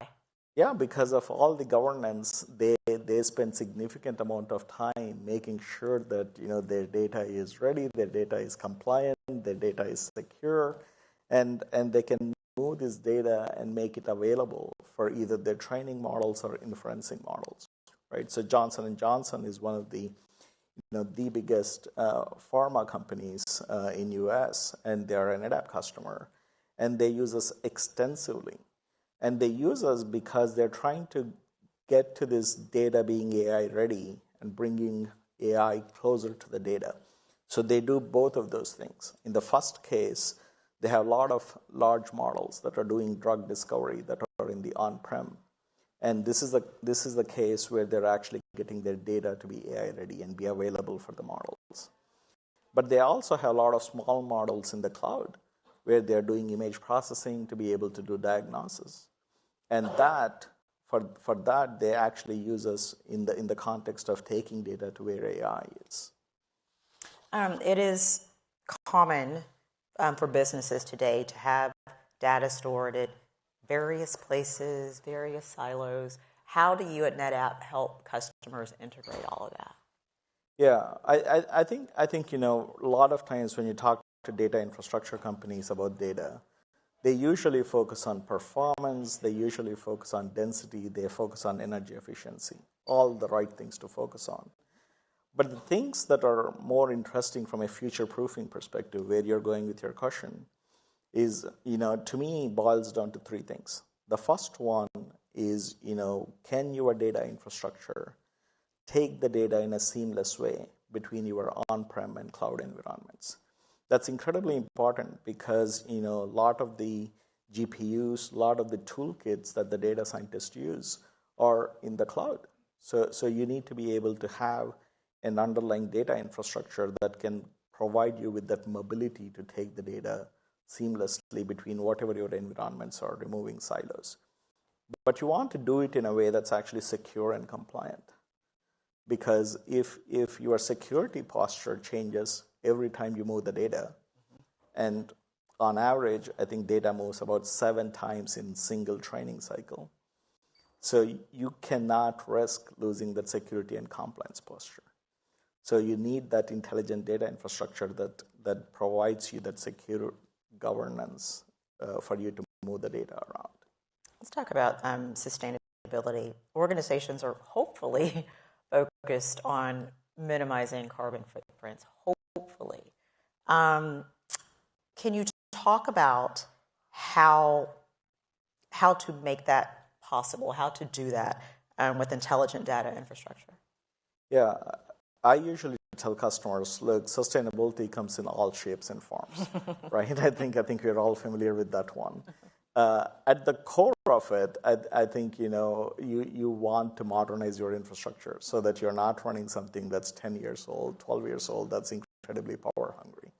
Speaker 12: Yeah, because of all the governance, they spend significant amount of time making sure that their data is ready, their data is compliant, their data is secure, and they can move this data and make it available for either their training models or inferencing models, right? So Johnson & Johnson is one of the the biggest pharma companies in US, and they are an NetApp customer, and they use us extensively. And they use us because they're trying to get to this data being AI ready and bringing AI closer to the data. So they do both of those things. In the first case, they have a lot of large models that are doing drug discovery that are in the on-prem. And this is the case where they're actually getting their data to be AI ready and be available for the models. But they also have a lot of small models in the cloud where they're doing image processing to be able to do diagnosis. And that, for that, they actually use us in the context of taking data to where AI is.
Speaker 11: It is common for businesses today to have data stored at various places, various silos. How do you at NetApp help customers integrate all of that?
Speaker 12: Yeah, I think a lot of times when you talk to data infrastructure companies about data, they usually focus on performance, they usually focus on density, they focus on energy efficiency, all the right things to focus on. But the things that are more interesting from a future-proofing perspective, where you're going with your question, is, to me, boils down to three things. The first one is, can your data infrastructure take the data in a seamless way between your on-prem and cloud environments? That's incredibly important because, a lot of the GPUs, a lot of the toolkits that the data scientists use are in the cloud. So you need to be able to have an underlying data infrastructure that can provide you with that mobility to take the data seamlessly between whatever your environments are, removing silos. But you want to do it in a way that's actually secure and compliant. Because if your security posture changes every time you move the data, and on average, I think data moves about 7 times in single training cycle. So you cannot risk losing that security and compliance posture. So you need that intelligent data infrastructure that provides you that secure governance for you to move the data around.
Speaker 11: Let's talk about sustainability. Organizations are hopefully focused on minimizing carbon footprints, hopefully. Can you talk about how to make that possible, how to do that with intelligent data infrastructure?
Speaker 12: Yeah, I usually tell customers, look, sustainability comes in all shapes and forms, right? I think we're all familiar with that one. At the core of it, I think you want to modernize your infrastructure so that you're not running something that's 10 years old, 12 years old, that's incredibly power hungry.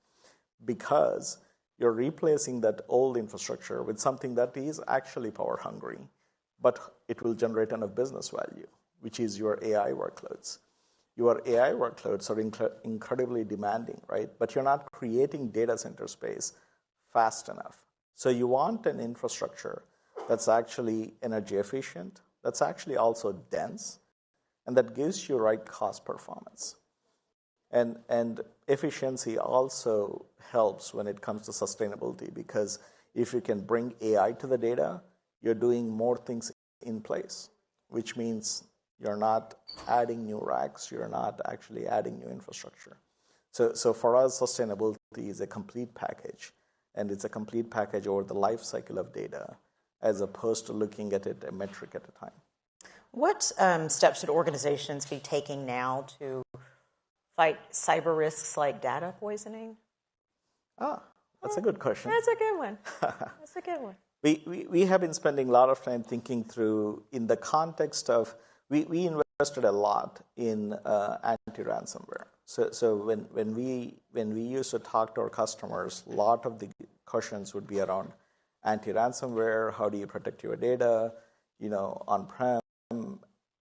Speaker 12: Because you're replacing that old infrastructure with something that is actually power hungry, but it will generate enough business value, which is your AI workloads. Your AI workloads are incredibly demanding, right? But you're not creating data center space fast enough. So you want an infrastructure that's actually energy efficient, that's actually also dense, and that gives you right cost performance. And efficiency also helps when it comes to sustainability, because if you can bring AI to the data, you're doing more things in place, which means you're not adding new racks, you're not actually adding new infrastructure. So for us, sustainability is a complete package, and it's a complete package over the life cycle of data, as opposed to looking at it a metric at a time.
Speaker 11: What steps should organizations be taking now to fight cyber risks like data poisoning?
Speaker 12: That's a good question.
Speaker 11: That's a good one. That's a good one.
Speaker 12: We have been spending a lot of time thinking through, in the context of, we invested a lot in anti-ransomware. So when we used to talk to our customers, a lot of the questions would be around anti-ransomware, how do you protect your data, on-prem.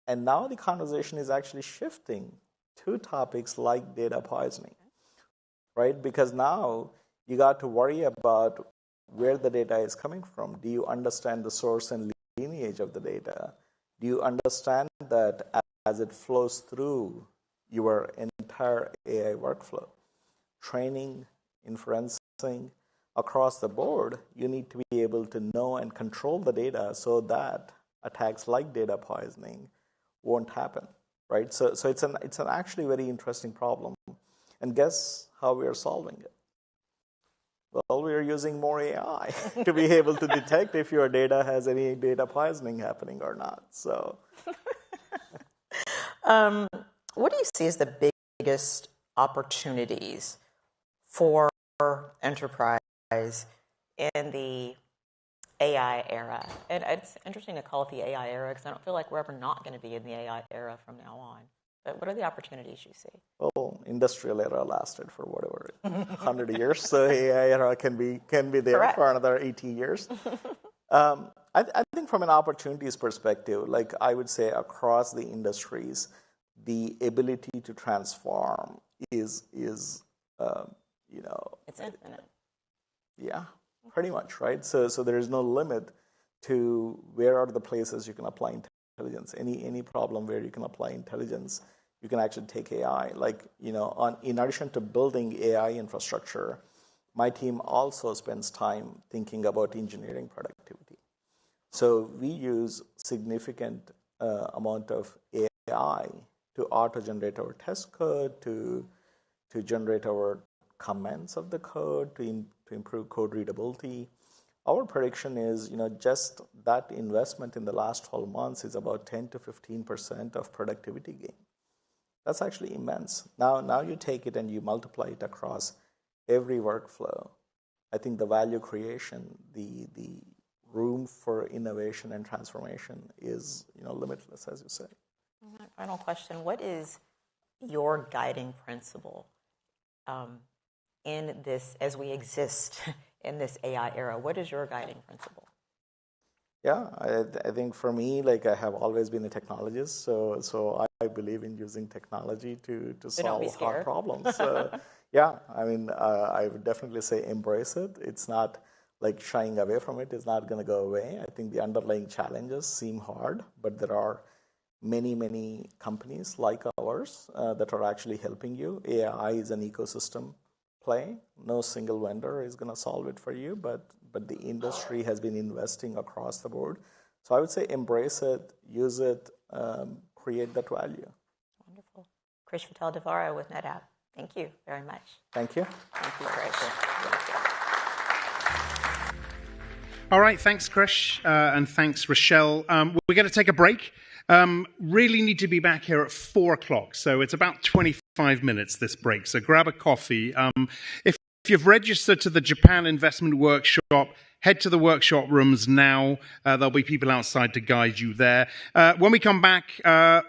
Speaker 12: And now the conversation is actually shifting to topics like data poisoning, right? Because now you got to worry about where the data is coming from. Do you understand the source and lineage image of the data, do you understand that as it flows through your entire AI workflow, training, inferencing, across the board, you need to be able to know and control the data so that attacks like data poisoning won't happen, right? So it's an actually very interesting problem. And guess how we are solving it? Well, we are using more AI to be able to detect if your data has any data poisoning happening or not. So,
Speaker 11: what do you see as the biggest opportunities for enterprise in the AI era? And it's interesting to call it the AI era because I don't feel like we're ever not going to be in the AI era from now on. But what are the opportunities you see?
Speaker 12: Well, industrial era lasted for whatever, 100 years. So AI era can be there Correct. For another 80 years. I think from an opportunities perspective, like I would say across the industries, the ability to transform is it's
Speaker 11: infinite.
Speaker 12: Yeah, pretty much, right? So there is no limit to where are the places you can apply intelligence. Any problem where you can apply intelligence, you can actually take AI. Like, in addition to building AI infrastructure, my team also spends time thinking about engineering productivity. So we use significant amount of AI to auto-generate our test code, to generate our comments of the code, to improve code readability. Our prediction is, just that investment in the last 12 months is about 10 to 15% of productivity gain. That's actually immense. Now you take it and you multiply it across every workflow. I think the value creation, the room for innovation and transformation is, limitless, as you say.
Speaker 11: Final question: what is your guiding principle in this, as we exist in this AI era? What is your guiding principle?
Speaker 12: Yeah, I think for me, like I have always been a technologist, so I believe in using technology to solve hard problems. Yeah, I mean, I would definitely say embrace it. It's not like shying away from it. It's not going to go away. I think the underlying challenges seem hard, but there are many companies like ours that are actually helping you. AI is an ecosystem play. No single vendor is going to solve it for you, but the industry has been investing across the board. So I would say embrace it, use it, create that value.
Speaker 11: Wonderful. Krish Patel-Devara with NetApp. Thank you very much.
Speaker 12: Thank you.
Speaker 11: Thank you, Krish.
Speaker 1: All right, thanks, Krish, and thanks, Rochelle. We're going to take a break. Really need to be back here at 4 o'clock, so it's about 25 minutes, this break. So grab a coffee. If you've registered to the Japan Investment Workshop, head to the workshop rooms now. There'll be people outside to guide you there. When we come back,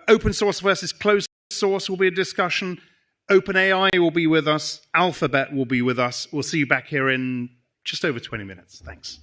Speaker 1: open source versus closed source will be a discussion. OpenAI will be with us. Alphabet will be with us. We'll see you back here in just over 20 minutes. Thanks.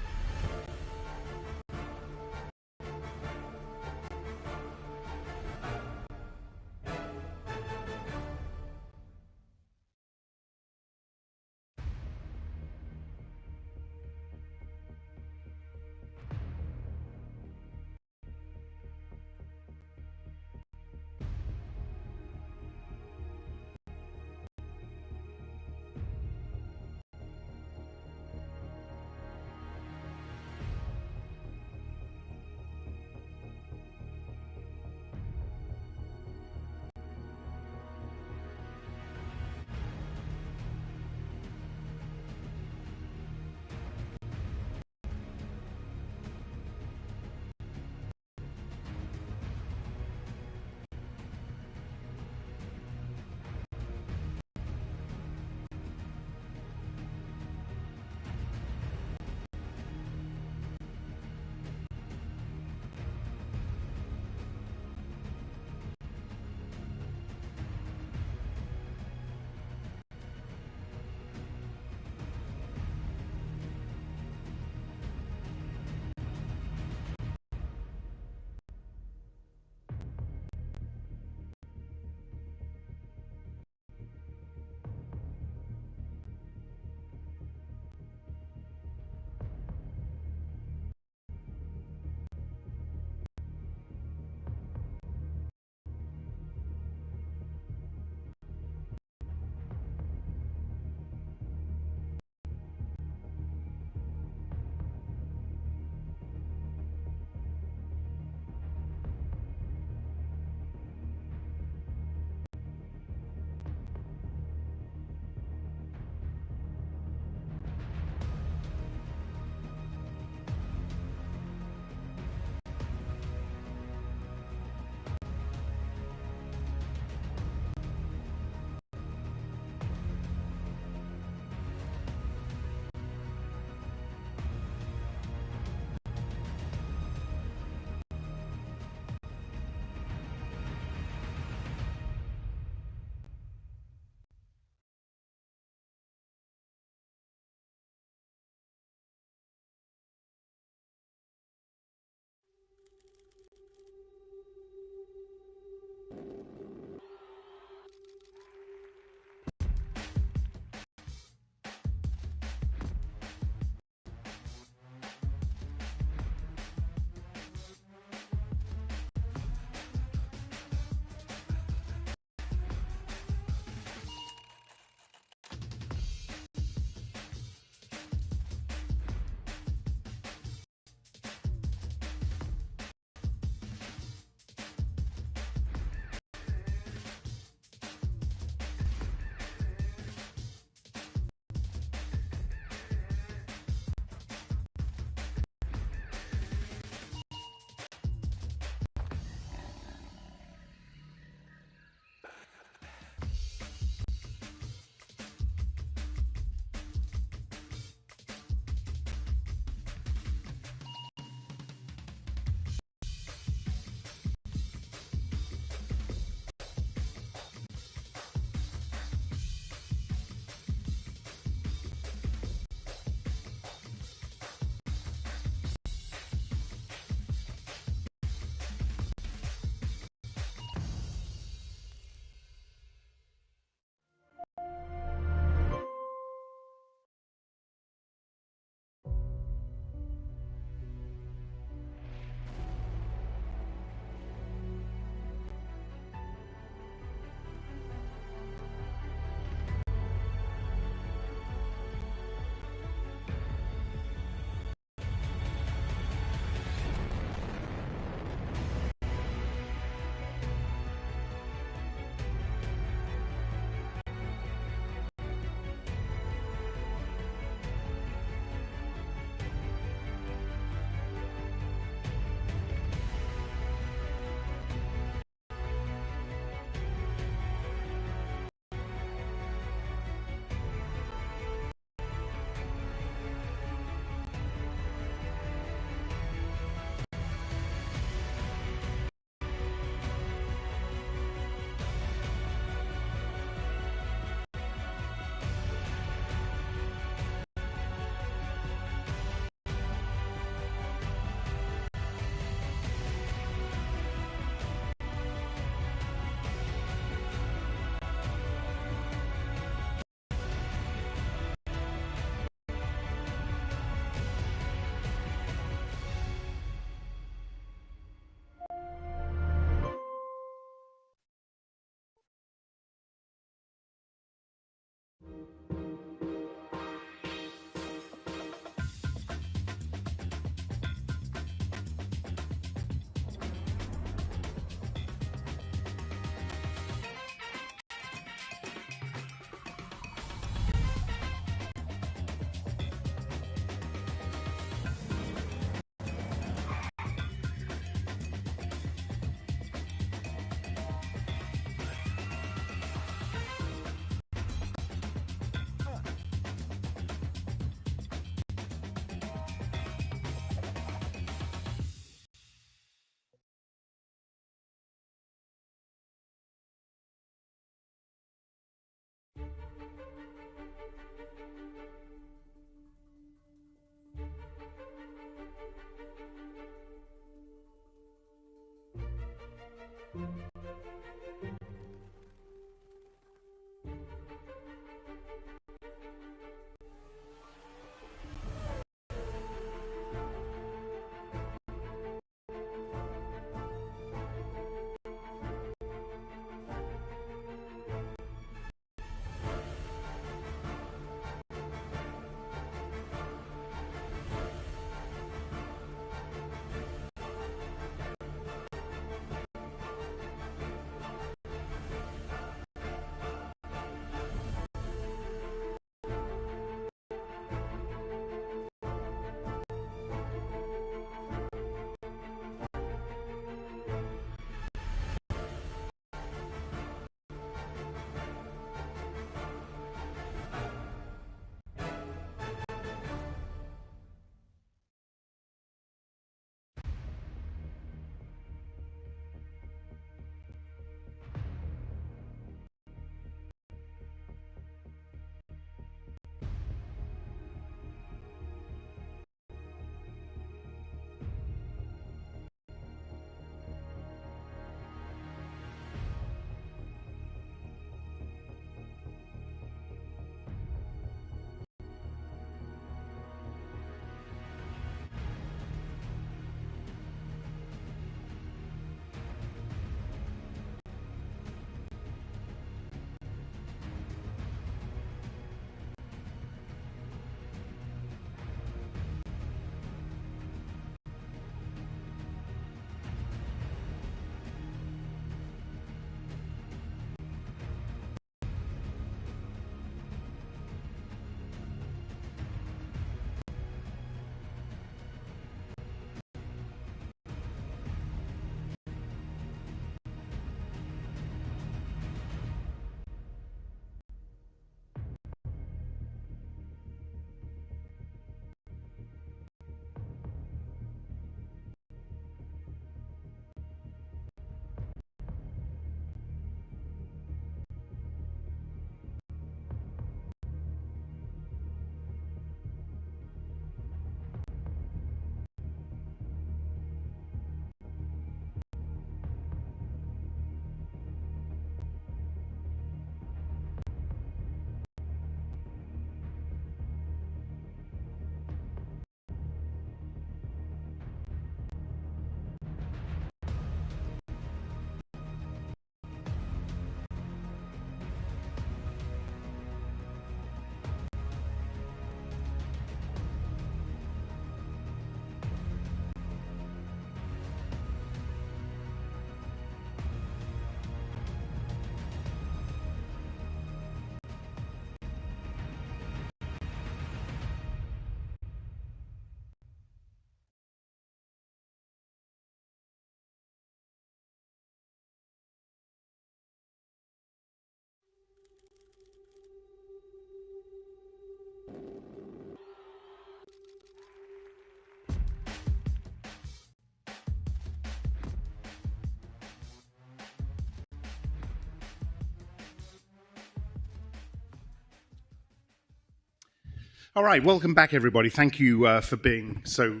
Speaker 1: All right, welcome back, everybody. Thank you for being so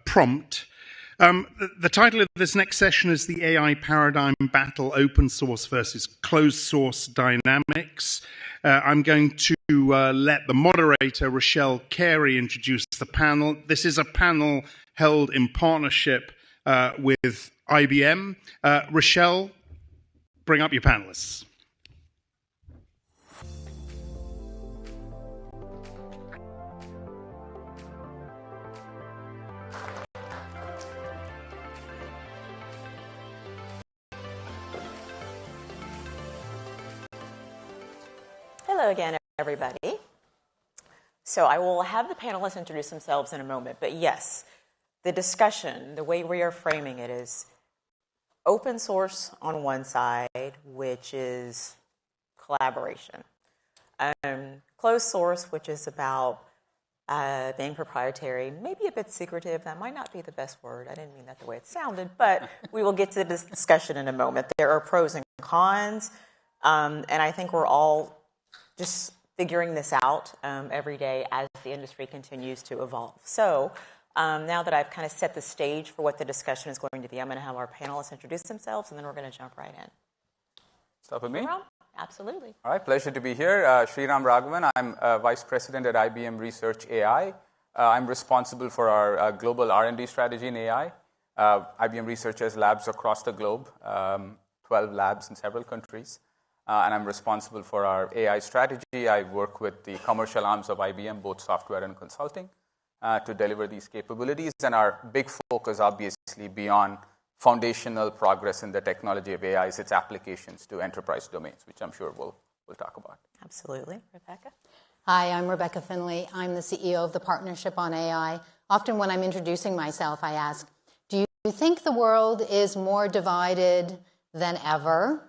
Speaker 1: prompt. The title of this next session is The AI Paradigm Battle, Open Source versus Closed Source Dynamics. I'm going to let the moderator, Rochelle Carey, introduce the panel. This is a panel held in partnership with IBM. Rochelle, bring up your panelists.
Speaker 11: Hello again, everybody. So I will have the panelists introduce themselves in a moment, but yes, the discussion, the way we are framing it is open source on one side, which is collaboration. Closed source, which is about being proprietary, maybe a bit secretive. That might not be the best word. I didn't mean that the way it sounded, but we will get to this discussion in a moment. There are pros and cons, and I think we're all just figuring this out every day as the industry continues to evolve. So now that I've kind of set the stage for what the discussion is going to be, I'm going to have our panelists introduce themselves, and then we're going to jump right in.
Speaker 14: Start with me?
Speaker 11: Absolutely.
Speaker 14: All right, pleasure to be here. Sriram Raghavan, I'm Vice President at IBM Research AI. I'm responsible for our global R&D strategy in AI. IBM Research has labs across the globe, 12 labs in several countries. And I'm responsible for our AI strategy. I work with the commercial arms of IBM, both software and consulting, to deliver these capabilities. And our big focus, obviously, beyond foundational progress in the technology of AI is its applications to enterprise domains, which I'm sure we'll talk about.
Speaker 11: Absolutely. Rebecca?
Speaker 15: Hi, I'm Rebecca Finley. I'm the CEO of the Partnership on AI. Often when I'm introducing myself, I ask, do you think the world is more divided than ever?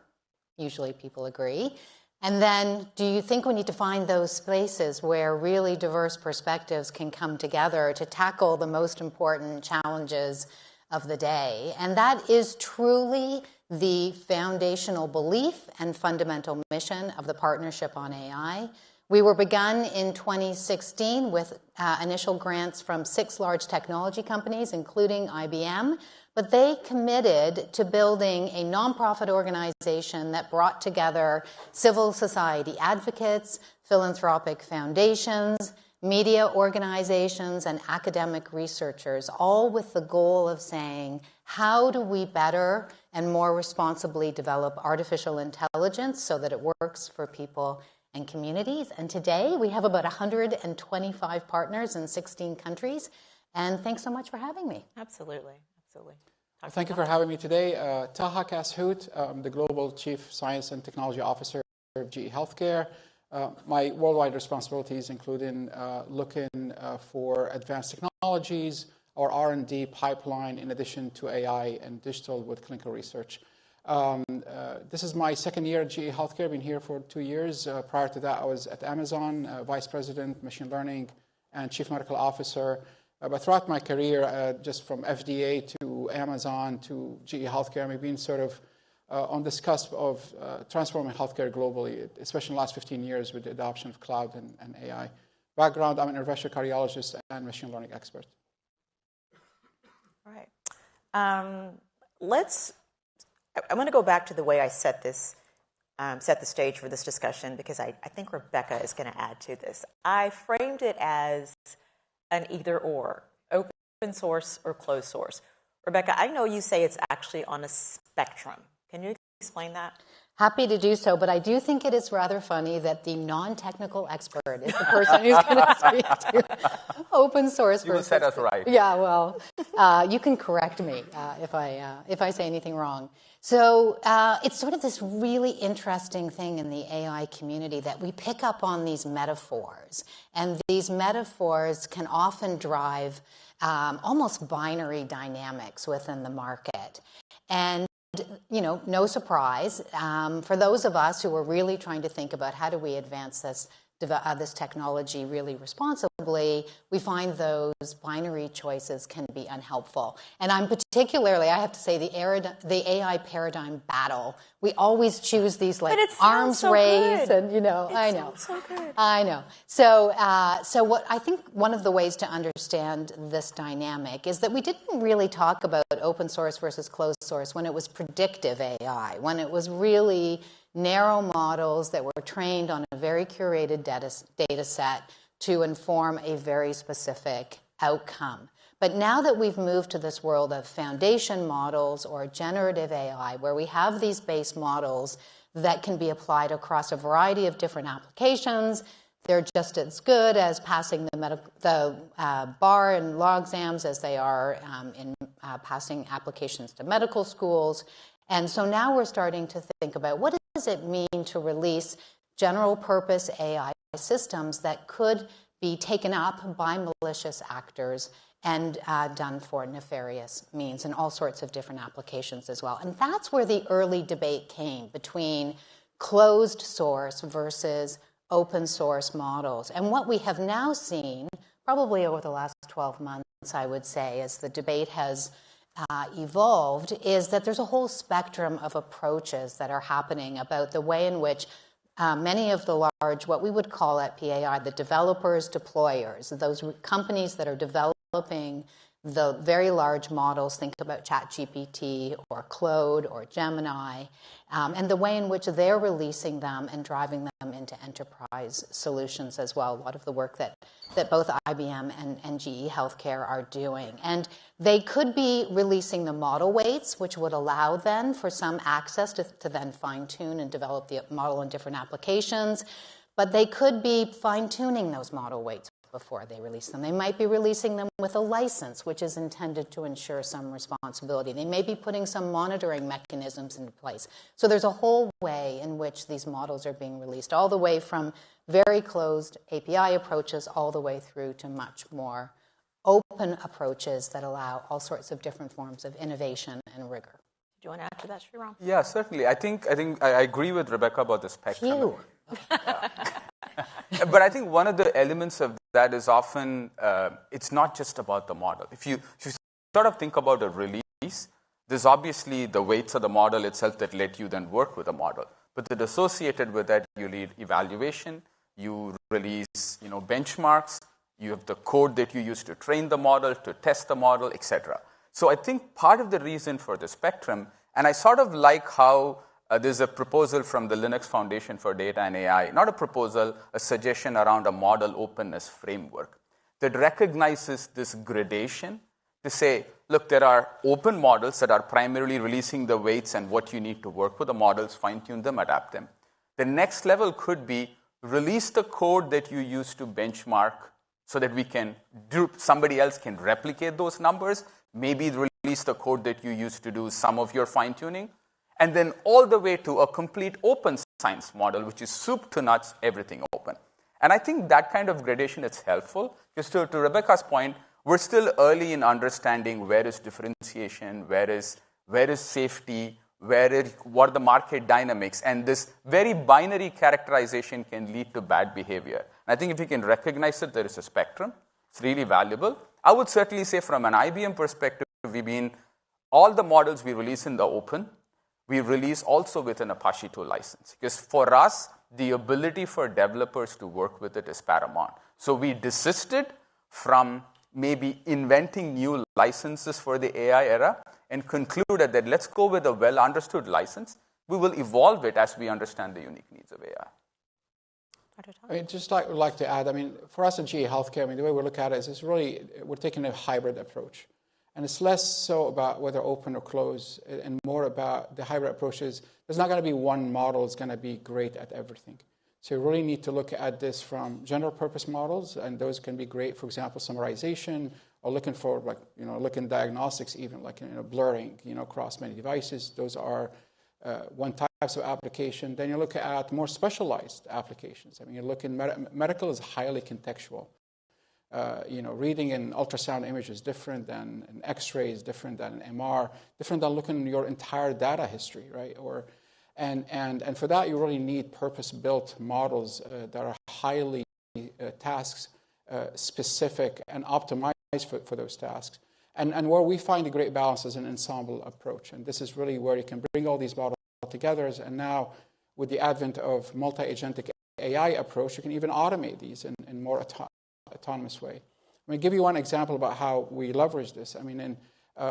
Speaker 15: Usually people agree. And then, do you think we need to find those spaces where really diverse perspectives can come together to tackle the most important challenges of the day? And that is truly the foundational belief and fundamental mission of the Partnership on AI. We were begun in 2016 with initial grants from 6 large technology companies, including IBM. But they committed to building a nonprofit organization that brought together civil society advocates, philanthropic foundations, media organizations, and academic researchers, all with the goal of saying, how do we better and more responsibly develop artificial intelligence so that it works for people and communities? And today, we have about 125 partners in 16 countries. And thanks so much for having me.
Speaker 11: Absolutely. Absolutely.
Speaker 23: Well, thank you for having me today. Taha Kashout, I'm the Global Chief Science and Technology Officer of GE Healthcare. My worldwide responsibilities include looking for advanced technologies, our R&D pipeline, in addition to AI and digital with clinical research. This is my second year at GE Healthcare. I've been here for 2 years. Prior to that, I was at Amazon, Vice President, Machine Learning, and Chief Medical Officer. But throughout my career, just from FDA to Amazon to GE Healthcare, I've been sort of on this cusp of transforming healthcare globally, especially in the last 15 years with the adoption of cloud and AI. Background, I'm an interventional cardiologist and machine learning expert.
Speaker 11: All right. I'm going to go back to the way I set the stage for this discussion, because I think Rebecca is going to add to this. I framed it as an either-or, open source or closed source. Rebecca, I know you say it's actually on a spectrum. Can you explain that?
Speaker 15: Happy to do so, but I do think it is rather funny that the non-technical expert is the person who's going to speak to open source.
Speaker 14: You will set us right.
Speaker 15: Yeah, well, you can correct me if I say anything wrong. So it's sort of this really interesting thing in the AI community that we pick up on these metaphors, and these metaphors can often drive almost binary dynamics within the market. And no surprise, for those of us who are really trying to think about how do we advance this technology really responsibly, we find those binary choices can be unhelpful. And I'm particularly, I have to say, the AI paradigm battle. We always choose these like arms race, and I know.
Speaker 21: So good.
Speaker 15: I know. So what I think one of the ways to understand this dynamic is that we didn't really talk about open source versus closed source when it was predictive AI, when it was really narrow models that were trained on a very curated data set to inform a very specific outcome. But now that we've moved to this world of foundation models or generative AI, where we have these base models that can be applied across a variety of different applications, they're just as good as passing the bar and law exams as they are in passing applications to medical schools. And so now we're starting to think about what does it mean to release general purpose AI systems that could be taken up by malicious actors and done for nefarious means in all sorts of different applications as well. And that's where the early debate came between closed source versus open source models. And what we have now seen, probably over the last 12 months, I would say, as the debate has evolved, is that there's a whole spectrum of approaches that are happening about the way in which many of the large, what we would call at PAI, the developers, deployers, those companies that are developing the very large models, think about ChatGPT or Claude or Gemini, and the way in which they're releasing them and driving them into enterprise solutions as well. A lot of the work that both IBM and GE Healthcare are doing. And they could be releasing the model weights, which would allow then for some access to then fine-tune and develop the model in different applications. But they could be fine-tuning those model weights before they release them. They might be releasing them with a license, which is intended to ensure some responsibility. They may be putting some monitoring mechanisms into place. So there's a whole way in which these models are being released, all the way from very closed API approaches all the way through to much more open approaches that allow all sorts of different forms of innovation and rigor.
Speaker 11: Do you want to add to that, Sriram?
Speaker 14: Yeah, certainly. I think I agree with Rebecca about the spectrum. But I think one of the elements of that is often, it's not just about the model. If you sort of think about a release, there's obviously the weights of the model itself that let you then work with the model. But then associated with that, you need evaluation, you release benchmarks, you have the code that you use to train the model, to test the model, etc. So I think part of the reason for the spectrum, and I sort of like how there's a proposal from the Linux Foundation for Data and AI, not a proposal, a suggestion around a model openness framework that recognizes this gradation to say, look, there are open models that are primarily releasing the weights and what you need to work with the models, fine-tune them, adapt them. The next level could be release the code that you use to benchmark so that somebody else can replicate those numbers, maybe release the code that you use to do some of your fine-tuning, and then all the way to a complete open science model, which is soup to nuts, everything open. And I think that kind of gradation is helpful, because to Rebecca's point, we're still early in understanding where is differentiation, where is safety, what are the market dynamics, and this very binary characterization can lead to bad behavior. And I think if you can recognize that there is a spectrum, it's really valuable. I would certainly say from an IBM perspective, all the models we release in the open, we release also with an Apache 2 license. Because for us, the ability for developers to work with it is paramount. So we desisted from maybe inventing new licenses for the AI era and concluded that let's go with a well-understood license. We will evolve it as we understand the unique needs of AI.
Speaker 23: I mean, would like to add, for us at GE Healthcare, the way we look at it is really, we're taking a hybrid approach. And it's less so about whether open or closed and more about the hybrid approaches. There's not going to be one model that's going to be great at everything. So you really need to look at this from general purpose models, and those can be great, for example, summarization, or looking for looking diagnostics, even like blurring, across many devices. Those are one types of application. Then you look at more specialized applications. You look in medical is highly contextual. Reading an ultrasound image is different than an X-ray, is different than an MR, different than looking at your entire data history, right? And for that, you really need purpose-built models that are highly tasks specific and optimized for those tasks. And where we find a great balance is an ensemble approach. And this is really where you can bring all these models together. And now, with the advent of multi-agentic AI approach, you can even automate these in more autonomous way. I'm going to give you one example about how we leverage this. I mean,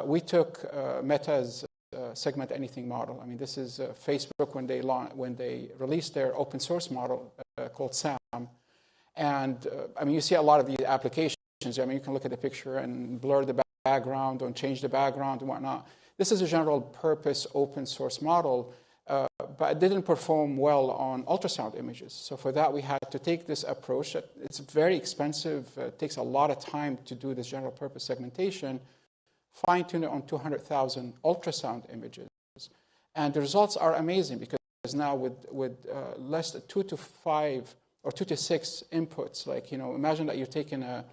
Speaker 23: we took Meta's segment anything model. I mean, this is Facebook when they released their open source model called SAM. And I mean, you see a lot of these applications. I mean, you can look at the picture and blur the background or change the background and whatnot. This is a general purpose open source model, but it didn't perform well on ultrasound images. So for that, we had to take this approach. It's very expensive. It takes a lot of time to do this general purpose segmentation, fine-tune it on 200,000 ultrasound images. And the results are amazing because now with less than 2 to 5 or 2 to 6 inputs, like, you know, imagine that you're taking a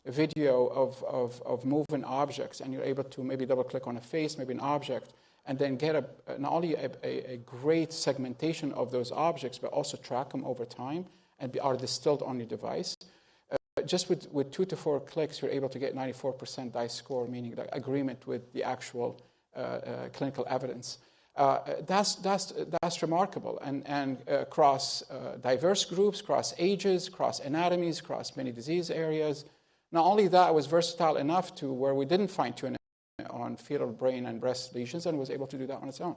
Speaker 23: video of moving objects and you're able to maybe double click on a face, maybe an object, and then get not only a great segmentation of those objects, but also track them over time and are distilled on your device. Just with 2 to 4 clicks, you're able to get 94% dice score, meaning like agreement with the actual clinical evidence. That's remarkable, and across diverse groups, across ages, across anatomies, across many disease areas. Not only that, it was versatile enough to where we didn't fine-tune it on fetal brain and breast lesions, and was able to do that on its own.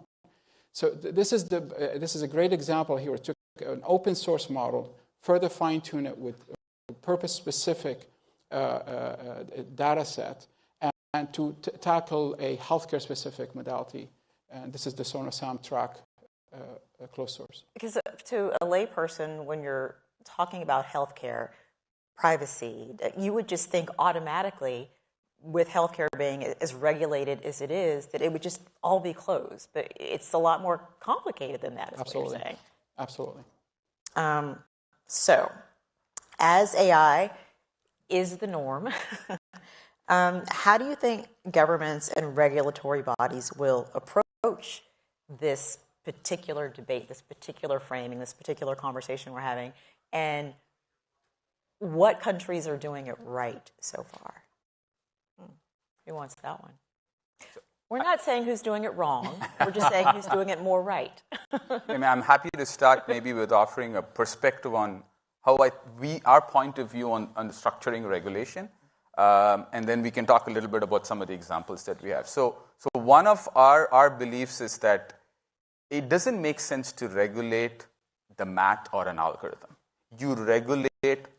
Speaker 23: So this is a great example here. We took an open source model, further fine-tune it with purpose-specific data set, and to tackle a healthcare-specific modality. And this is the Sonos SamTrack closed source.
Speaker 11: Because to a layperson, when you're talking about healthcare, privacy, you would just think automatically, with healthcare being as regulated as it is, that it would just all be closed. But it's a lot more complicated than that, is
Speaker 23: Absolutely.
Speaker 11: what you're saying.
Speaker 23: Absolutely.
Speaker 11: So, as AI is the norm, how do you think governments and regulatory bodies will approach this particular debate, this particular framing, this particular conversation we're having, and what countries are doing it right so far? Who wants that one? We're not saying who's doing it wrong. We're just saying who's doing it more right.
Speaker 14: I'm happy to start maybe with offering a perspective on how our point of view on the structuring regulation, and then we can talk a little bit about some of the examples that we have. So one of our beliefs is that it doesn't make sense to regulate the math or an algorithm. You regulate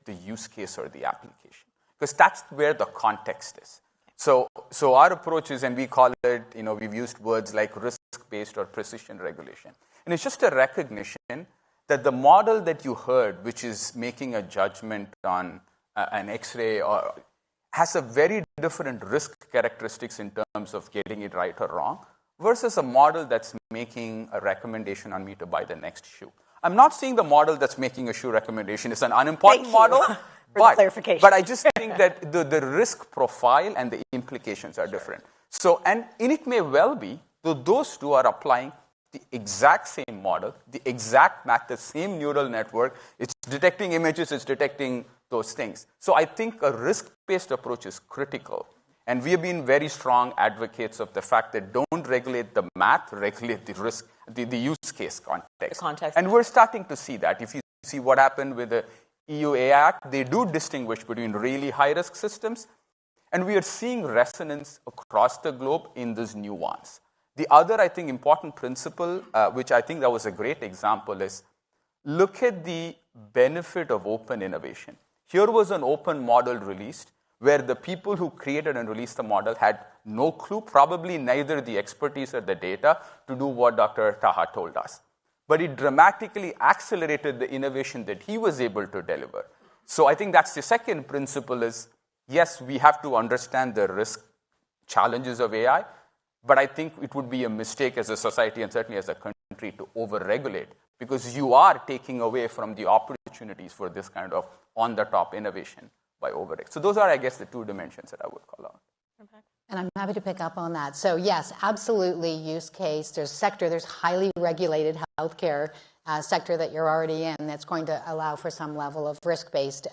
Speaker 14: the use case or the application, because that's where the context is. So our approach is, and we call it, we've used words like risk-based or precision regulation. And it's just a recognition that the model that you heard, which is making a judgment on an X-ray, has a very different risk characteristics in terms of getting it right or wrong, versus a model that's making a recommendation on me to buy the next shoe. I'm not saying the model that's making a shoe recommendation is an unimportant model, but I just think that the risk profile and the implications are different. So, and it may well be that those two are applying the exact same model, the exact math, the same neural network. It's detecting images, it's detecting those things. So I think a risk-based approach is critical. And we have been very strong advocates of the fact that don't regulate the math, regulate the risk, the use case context. And we're starting to see that. If you see what happened with the EU AI Act, they do distinguish between really high-risk systems, and we are seeing resonance across the globe in this nuance. The other, I think, important principle, which I think that was a great example, is look at the benefit of open innovation. Here was an open model released, where the people who created and released the model had no clue, probably neither the expertise or the data, to do what Dr. Taha told us. But it dramatically accelerated the innovation that he was able to deliver. So I think that's the second principle is, yes, we have to understand the risk challenges of AI, but I think it would be a mistake as a society and certainly as a country to over-regulate, because you are taking away from the opportunities for this kind of on-the-top innovation by over-regulation. So those are, I guess, the two dimensions that I would call out.
Speaker 15: And I'm happy to pick up on that. So yes, absolutely use case. There's highly regulated healthcare sector that you're already in that's going to allow for some level of risk-based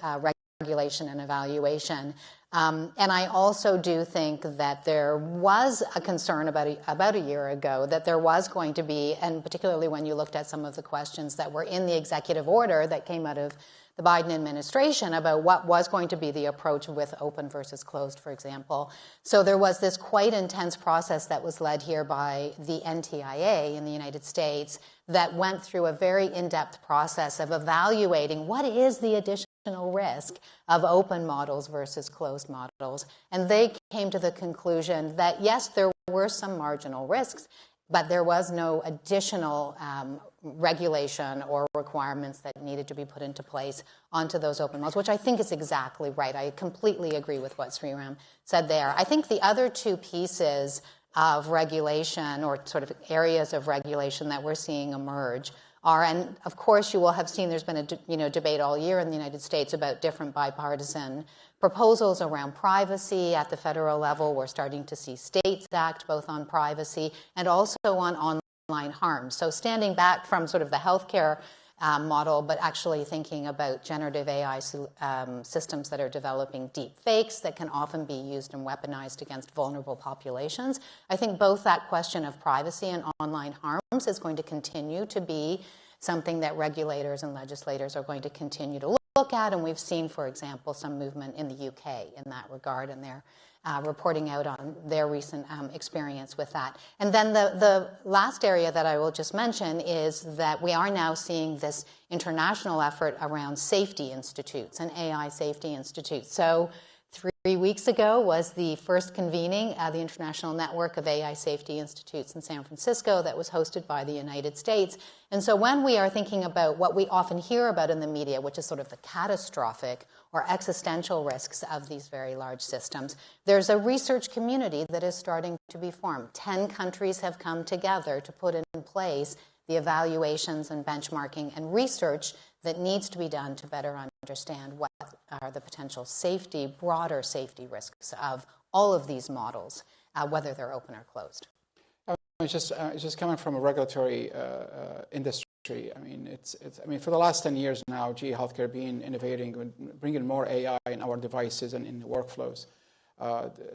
Speaker 15: regulation and evaluation. And I also do think that there was a concern about a year ago that there was going to be, and particularly when you looked at some of the questions that were in the executive order that came out of the Biden administration about what was going to be the approach with open versus closed, for example. So there was this quite intense process that was led here by the NTIA in the United States that went through a very in-depth process of evaluating what is the additional risk of open models versus closed models. And they came to the conclusion that, yes, there were some marginal risks, but there was no additional regulation or requirements that needed to be put into place onto those open models, which I think is exactly right. I completely agree with what Sriram said there. I think the other two pieces of regulation or sort of areas of regulation that we're seeing emerge are, and of course you will have seen there's been a debate all year in the United States about different bipartisan proposals around privacy at the federal level. We're starting to see states act both on privacy and also on online harm. So standing back from sort of the healthcare model, but actually thinking about generative AI systems that are developing deep fakes that can often be used and weaponized against vulnerable populations. I think both that question of privacy and online harms is going to continue to be something that regulators and legislators are going to continue to look at, and we've seen, for example, some movement in the UK in that regard, and they're reporting out on their recent experience with that. And then the last area that I will just mention is that we are now seeing this international effort around safety institutes and AI safety institutes. So 3 weeks ago was the first convening of the International Network of AI Safety Institutes in San Francisco that was hosted by the United States. And so when we are thinking about what we often hear about in the media, which is sort of the catastrophic or existential risks of these very large systems, there's a research community that is starting to be formed. 10 countries have come together to put in place the evaluations and benchmarking and research that needs to be done to better understand what are the potential safety, broader safety risks of all of these models, whether they're open or closed.
Speaker 23: It's just coming from a regulatory industry. I mean, for the last 10 years now, GE Healthcare been innovating, bringing more AI in our devices and in the workflows.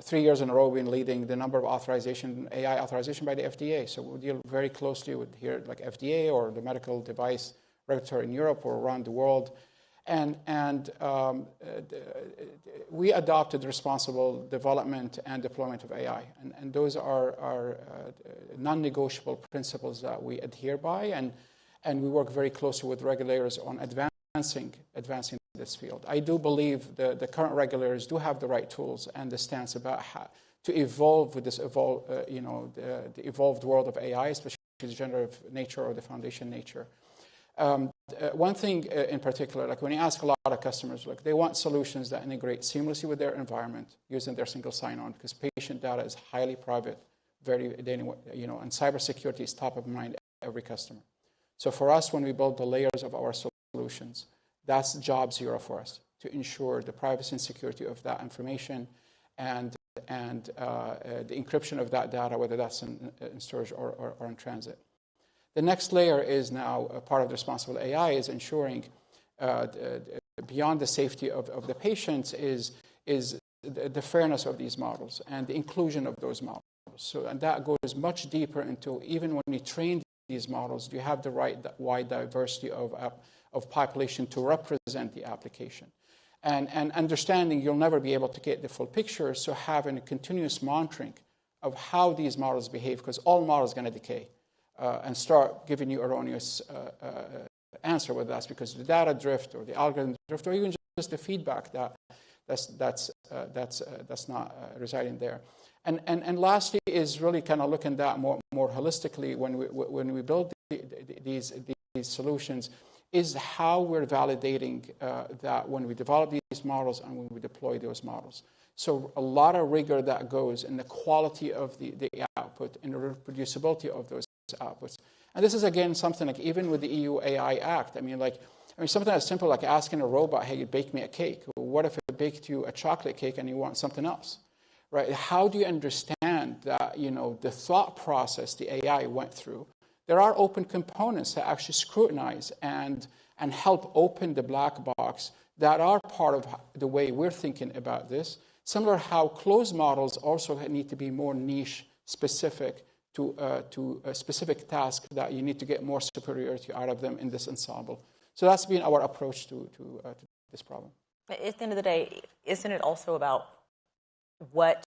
Speaker 23: 3 years in a row, we've been leading the number of AI authorization by the FDA. So we deal very closely with here, like FDA or the medical device regulatory in Europe or around the world. And we adopted responsible development and deployment of AI. And those are non-negotiable principles that we adhere by. And we work very closely with regulators on advancing this field. I do believe the current regulators do have the right tools and the stance about how to evolve with this the evolved world of AI, especially the generative nature or the foundation nature. One thing in particular, like when you ask a lot of customers, like they want solutions that integrate seamlessly with their environment using their single sign-on, because patient data is highly private, and cybersecurity is top of mind every customer. So for us, when we build the layers of our solutions, that's job zero for us, to ensure the privacy and security of that information and the encryption of that data, whether that's in storage or in transit. The next layer is now a part of the responsible AI is ensuring beyond the safety of the patients is the fairness of these models and the inclusion of those models. So, and that goes much deeper into even when you train these models, do you have the right wide diversity of population to represent the application? And understanding you'll never be able to get the full picture, so having a continuous monitoring of how these models behave, because all models are going to decay. And start giving you erroneous answer, whether that's because of the data drift or the algorithm drift, or even just the feedback that's not residing there. And lastly is really kind of looking at that more holistically when we build these solutions, is how we're validating that when we develop these models and when we deploy those models. So a lot of rigor that goes in the quality of the output and the reproducibility of those outputs. And this is, again, something like even with the EU AI Act. I mean, something as simple like asking a robot, hey, bake me a cake. Well, what if it baked you a chocolate cake and you want something else, right? How do you understand that, the thought process the AI went through? There are open components that actually scrutinize and help open the black box that are part of the way we're thinking about this. Similar how closed models also need to be more niche specific to a specific task that you need to get more superiority out of them in this ensemble. So that's been our approach to this problem.
Speaker 11: At the end of the day, isn't it also about what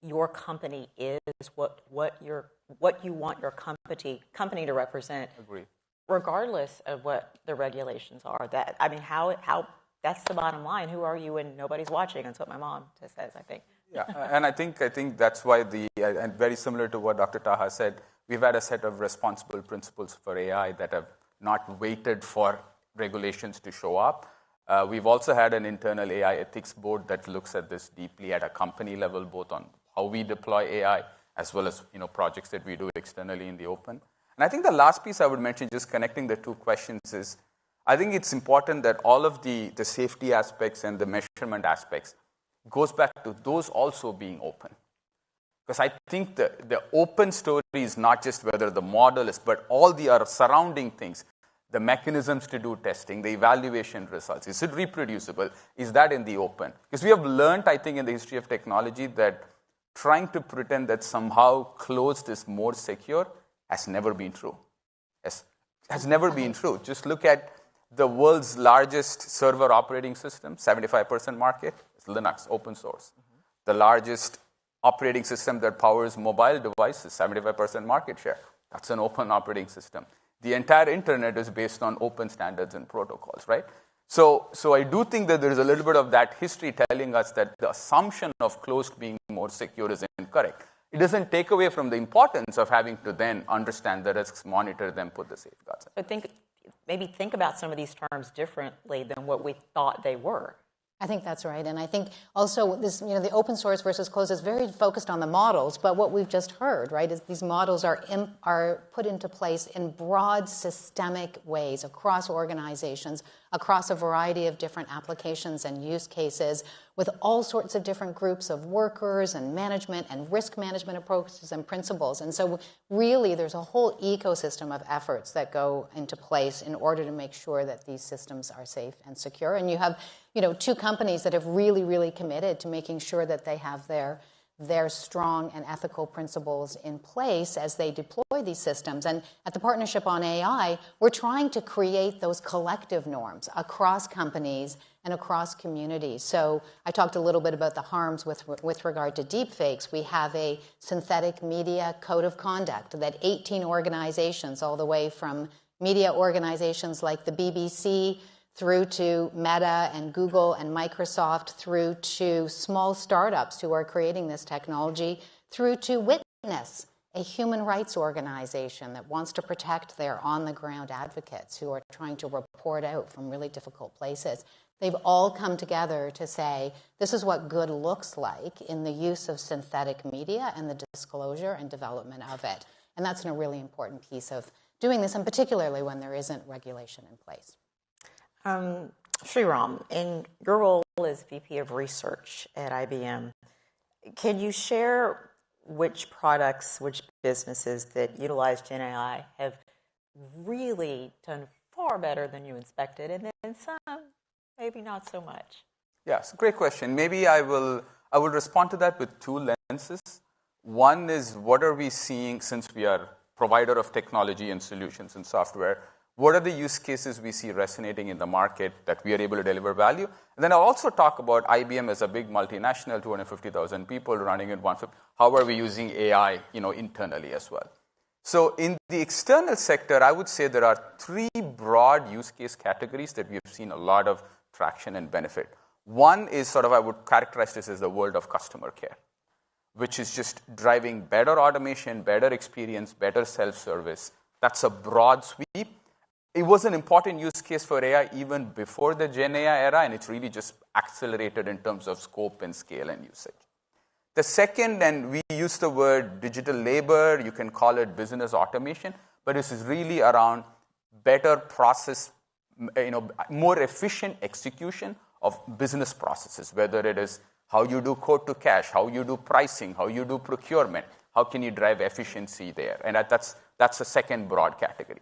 Speaker 11: your company is, what you want your company to represent?
Speaker 14: Agree.
Speaker 11: Regardless of what the regulations are? That, I mean, how that's the bottom line. Who are you when nobody's watching? That's what my mom says, I think.
Speaker 14: Yeah, and I think that's why and very similar to what Dr. Taha said, we've had a set of responsible principles for AI that have not waited for regulations to show up. We've also had an internal AI ethics board that looks at this deeply at a company level, both on how we deploy AI as well as projects that we do externally in the open. And I think the last piece I would mention, just connecting the two questions, is I think it's important that all of the safety aspects and the measurement aspects goes back to those also being open. Because I think the open story is not just whether the model is, but all the other surrounding things, the mechanisms to do testing, the evaluation results. Is it reproducible? Is that in the open? Because we have learned, I think, in the history of technology that trying to pretend that somehow closed is more secure has never been true. Has never been true. Just look at the world's largest server operating system, 75% market, is Linux, open source. The largest operating system that powers mobile devices, 75% market share. That's an open operating system. The entire internet is based on open standards and protocols, right? So I do think that there's a little bit of that history telling us that the assumption of closed being more secure is incorrect. It doesn't take away from the importance of having to then understand the risks, monitor them, put the safeguards in.
Speaker 11: But maybe think about some of these terms differently than what we thought they were.
Speaker 15: I think that's right. And I think also this, the open source versus closed is very focused on the models, but what we've just heard, right, is these models are put into place in broad systemic ways across organizations, across a variety of different applications and use cases, with all sorts of different groups of workers and management and risk management approaches and principles. And so really there's a whole ecosystem of efforts that go into place in order to make sure that these systems are safe and secure. And you have two companies that have really, really committed to making sure that they have their strong and ethical principles in place as they deploy these systems. And at the Partnership on AI, we're trying to create those collective norms across companies and across communities. So I talked a little bit about the harms with regard to deepfakes. We have a synthetic media code of conduct that 18 organizations, all the way from media organizations like the BBC, through to Meta and Google and Microsoft, through to small startups who are creating this technology, through to Witness, a human rights organization that wants to protect their on-the-ground advocates who are trying to report out from really difficult places. They've all come together to say, this is what good looks like in the use of synthetic media and the disclosure and development of it. And that's a really important piece of doing this, and particularly when there isn't regulation in place.
Speaker 11: Sriram, in your role as VP of Research at IBM, can you share which products, which businesses that utilize Gen AI have really done far better than you expected, and then some maybe not so much?
Speaker 14: Yes, great question. Maybe I will respond to that with two lenses. One is, what are we seeing, since we are provider of technology and solutions and software? What are the use cases we see resonating in the market that we are able to deliver value? And then I'll also talk about IBM as a big multinational, 250,000 people running in 150. How are we using AI, internally as well? So in the external sector, I would say there are three broad use case categories that we've seen a lot of traction and benefit. One is I would characterize this as the world of customer care, which is just driving better automation, better experience, better self-service. That's a broad sweep. It was an important use case for AI even before the Gen AI era, and it's really just accelerated in terms of scope and scale and usage. The second, and we use the word digital labor, you can call it business automation, but this is really around better process, more efficient execution of business processes, whether it is how you do quote to cash, how you do pricing, how you do procurement, how can you drive efficiency there? And that's the second broad category.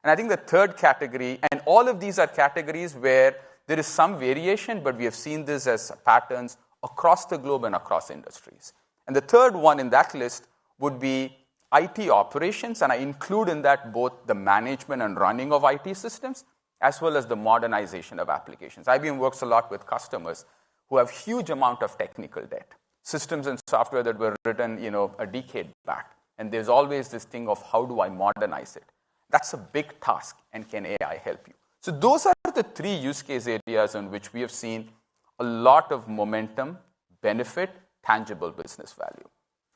Speaker 14: And I think the third category, and all of these are categories where There is some variation, but we have seen this as patterns across the globe and across industries. And the third one in that list would be IT operations, and I include in that both the management and running of IT systems, as well as the modernization of applications. IBM works a lot with customers who have huge amount of technical debt, systems and software that were written, a decade back. And there's always this thing of how do I modernize it? That's a big task, and can AI help you? So those are the three use case areas in which we have seen a lot of momentum, benefit, tangible business value.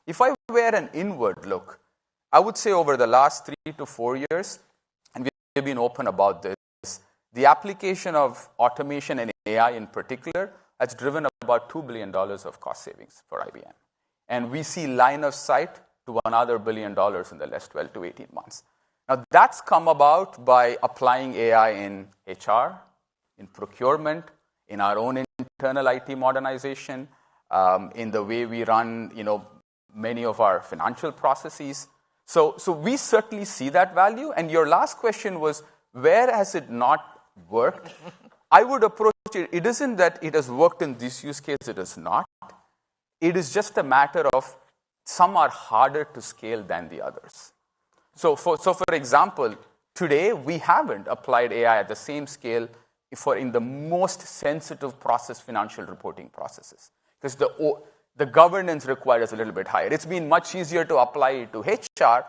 Speaker 14: If I were an inward look, I would say over the last 3 to 4 years, and we've been open about this, the application of automation and AI in particular has driven about $2 billion of cost savings for IBM. And we see line of sight to another $1 billion in the last 12 to 18 months. Now, that's come about by applying AI in HR, in procurement, in our own internal IT modernization, in the way we run, many of our financial processes. So we certainly see that value. And your last question was, where has it not worked? I would approach it, it isn't that it has worked in this use case, it is not. It is just a matter of some are harder to scale than the others. So for example, today we haven't applied AI at the same scale in the most sensitive process, financial reporting processes, because the governance required is a little bit higher. It's been much easier to apply it to HR,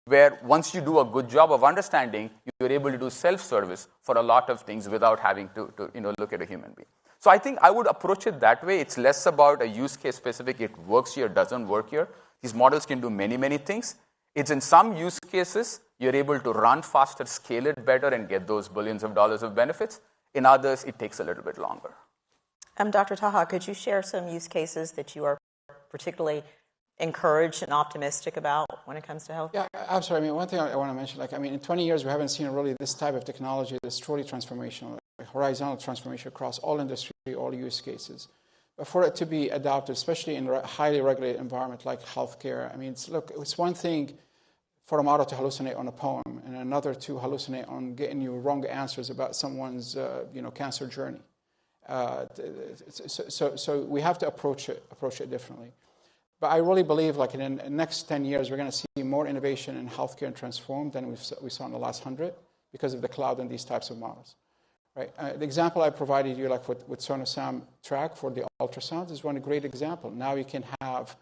Speaker 14: where once you do a good job of understanding, you're able to do self-service for a lot of things without having to look at a human being. So I think I would approach it that way. It's less about a use case specific, it works here, doesn't work here. These models can do many, many things. It's in some use cases, you're able to run faster, scale it better, and get those billions of dollars of benefits. In others, it takes a little bit longer.
Speaker 11: Dr. Taha, could you share some use cases that you are particularly encouraged and optimistic about when it comes to health?
Speaker 23: Yeah, absolutely. One thing I want to mention, in 20 years, we haven't seen really this type of technology that's truly transformational, horizontal transformation across all industry, all use cases. But for it to be adopted, especially in a highly regulated environment like healthcare, it's one thing for a model to hallucinate on a poem, and another to hallucinate on getting you wrong answers about someone's cancer journey. So we have to approach it differently. But I really believe, in the next 10 years, we're going to see more innovation in healthcare and transform than we saw in the last 100 because of the cloud and these types of models. Right? The example I provided you, with Sonosam track for the ultrasound, is one great example. Now you can have,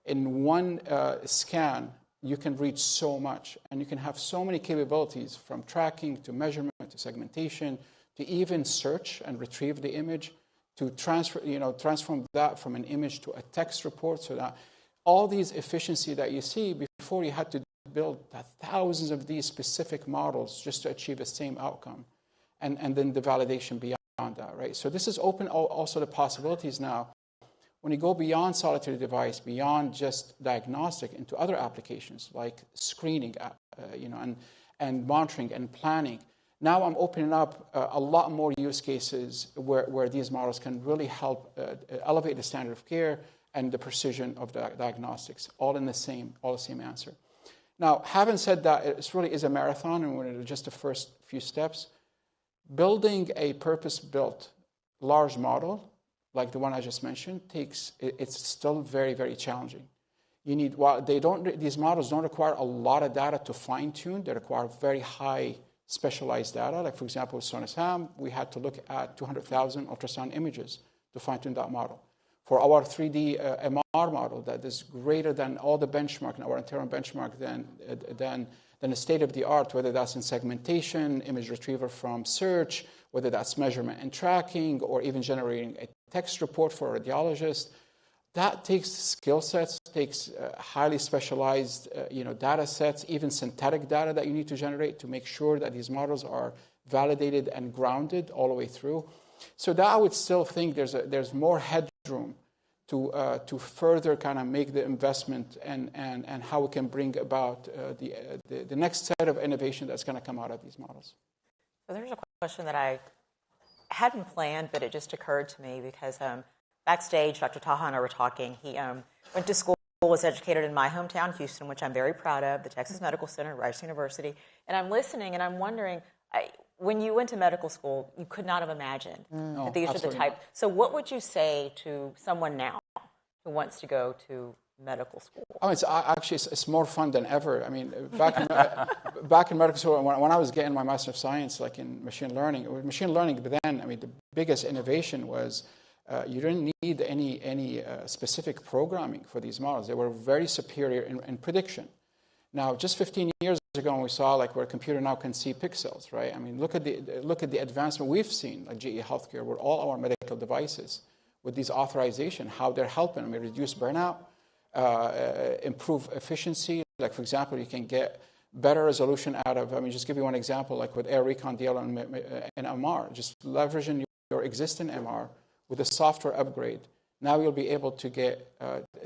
Speaker 23: in one scan, you can reach so much, and you can have so many capabilities, from tracking to measurement to segmentation to even search and retrieve the image, to transform that from an image to a text report, so that all these efficiency that you see, before you had to build thousands of these specific models just to achieve the same outcome, and then the validation beyond that, right? So this is open also the possibilities now. When you go beyond solitary device, beyond just diagnostic, into other applications like screening, and monitoring and planning, now I'm opening up a lot more use cases where these models can really help elevate the standard of care and the precision of the diagnostics, all the same answer. Now, having said that, it really is a marathon, and we're just the first few steps. Building a purpose-built large model like the one I just mentioned it's still very, very challenging. These models don't require a lot of data to fine-tune. They require very high specialized data. Like, for example, with Sonosam, we had to look at 200,000 ultrasound images to fine-tune that model. For our 3D MR model, that is greater than all the benchmark, our internal benchmark, than the state-of-the-art, whether that's in segmentation, image retrieval from search, whether that's measurement and tracking, or even generating a text report for a radiologist. That takes skill sets, takes highly specialized data sets, even synthetic data that you need to generate to make sure that these models are validated and grounded all the way through. So that I would still think there's more headroom to further kind of make the investment and how we can bring about the next set of innovation that's going to come out of these models.
Speaker 11: So there's a question that I hadn't planned, but it just occurred to me because backstage, Dr. Taha and I were talking. He went to school, was educated in my hometown, Houston, which I'm very proud of, the Texas Medical Center, Rice University. And I'm listening and I'm wondering, when you went to medical school, you could not have imagined that these are the type. So what would you say to someone now who wants to go to medical school?
Speaker 23: Oh, it's more fun than ever. I mean, back in medical school, when I was getting my Master of Science, like in machine learning, but then, I mean, the biggest innovation was you didn't need any specific programming for these models. They were very superior in prediction. Now, just 15 years ago, when we saw like where a computer now can see pixels, right? I mean, look at the advancement we've seen, like GE Healthcare, with all our medical devices, with these authorization, how they're helping. I mean, reduce burnout, improve efficiency. Like, for example, you can get better resolution out of, I mean, just give you one example, like with Air Recon DL and MR, just leveraging your existing MR with a software upgrade. Now you'll be able to get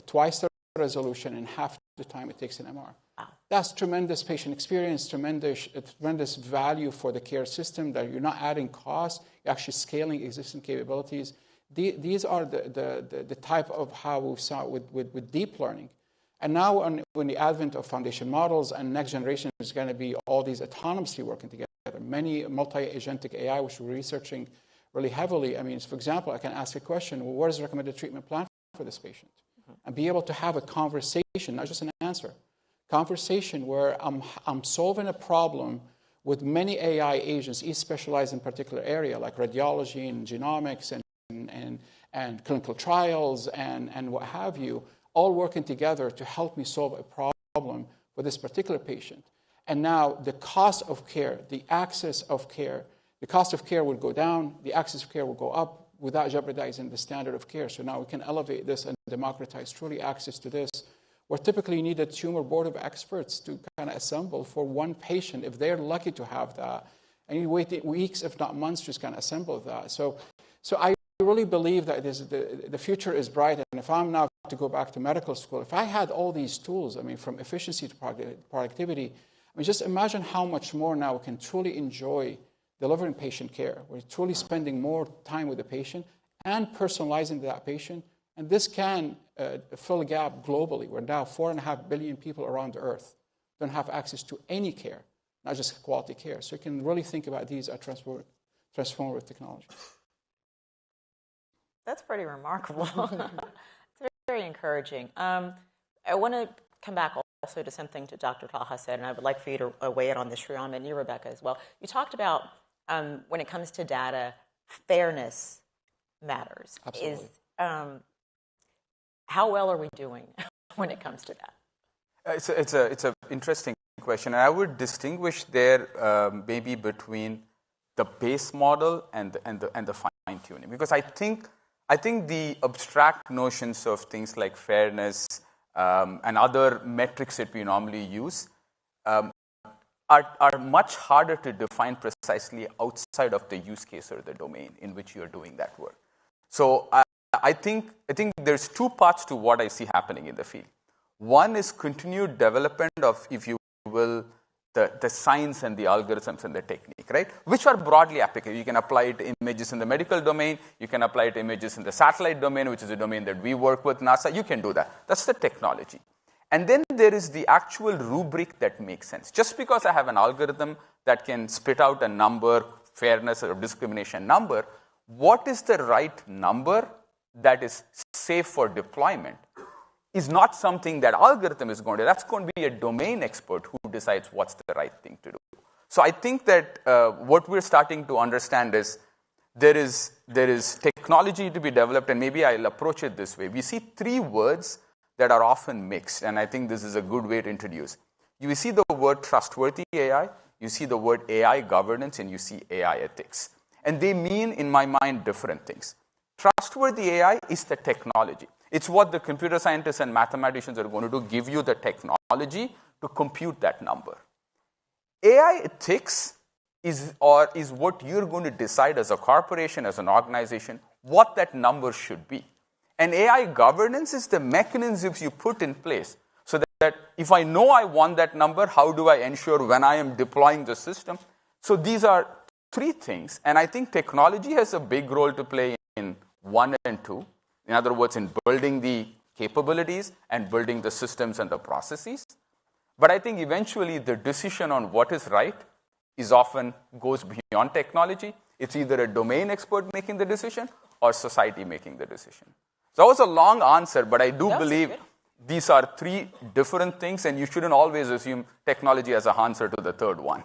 Speaker 23: twice the resolution in half the time it takes an MR. That's tremendous patient experience, tremendous value for the care system, that you're not adding cost, you're actually scaling existing capabilities. These are the type of how we saw with deep learning. And now when the advent of foundation models and next generation is going to be all these autonomously working together, many multi-agentic AI, which we're researching really heavily. I mean, for example, I can ask a question, well, what is the recommended treatment plan for this patient? And be able to have a conversation, not just an answer. Conversation where I'm solving a problem with many AI agents, each specialized in a particular area, like radiology and genomics and clinical trials and what have you, all working together to help me solve a problem for this particular patient. And now the cost of care, the access of care, the cost of care will go down, the access of care will go up without jeopardizing the standard of care. So now we can elevate this and democratize truly access to this, where typically you need a tumor board of experts to kind of assemble for one patient, if they're lucky to have that. And you wait weeks, if not months, just kind of assemble that. So I really believe that the future is bright. And if I'm now to go back to medical school, if I had all these tools, I mean, from efficiency to productivity, I mean, just imagine how much more now we can truly enjoy delivering patient care. We're truly spending more time with the patient and personalizing to that patient. And this can fill a gap globally, where now 4.5 billion people around the earth don't have access to any care, not just quality care. So you can really think about these as transformative technologies.
Speaker 11: That's pretty remarkable. It's very encouraging. I want to come back also to something that Dr. Taha said, and I would like for you to weigh in on this, Sriram, and you, Rebecca, as well. You talked about, when it comes to data, fairness matters.
Speaker 23: Absolutely.
Speaker 11: How well are we doing when it comes to that?
Speaker 14: It's an interesting question. And I would distinguish there maybe between the base model and the fine-tuning. Because I think the abstract notions of things like fairness and other metrics that we normally use are much harder to define precisely outside of the use case or the domain in which you're doing that work. So I think there's two parts to what I see happening in the field. One is continued development of, if you will, the science and the algorithms and the technique, right? Which are broadly applicable. You can apply it to images in the medical domain. You can apply it to images in the satellite domain, which is a domain that we work with, NASA. You can do that. That's the technology. And then there is the actual rubric that makes sense. Just because I have an algorithm that can spit out a number, fairness or discrimination number, what is the right number that is safe for deployment is not something that algorithm is going to do. That's going to be a domain expert who decides what's the right thing to do. So I think that what we're starting to understand is there is technology to be developed, and maybe I'll approach it this way. We see three words that are often mixed, and I think this is a good way to introduce. You see the word trustworthy AI, you see the word AI governance, and you see AI ethics. And they mean, in my mind, different things. Trustworthy AI is the technology. It's what the computer scientists and mathematicians are going to do, give you the technology to compute that number. AI ethics is what you're going to decide as a corporation, as an organization, what that number should be. And AI governance is the mechanisms you put in place so that if I know I want that number, how do I ensure when I am deploying the system? So these are three things, and I think technology has a big role to play in 1 and 2. In other words, in building the capabilities and building the systems and the processes. But I think eventually the decision on what is right is often goes beyond technology. It's either a domain expert making the decision or society making the decision. So that was a long answer, but I do believe these are three different things, and you shouldn't always assume technology as an answer to the third one.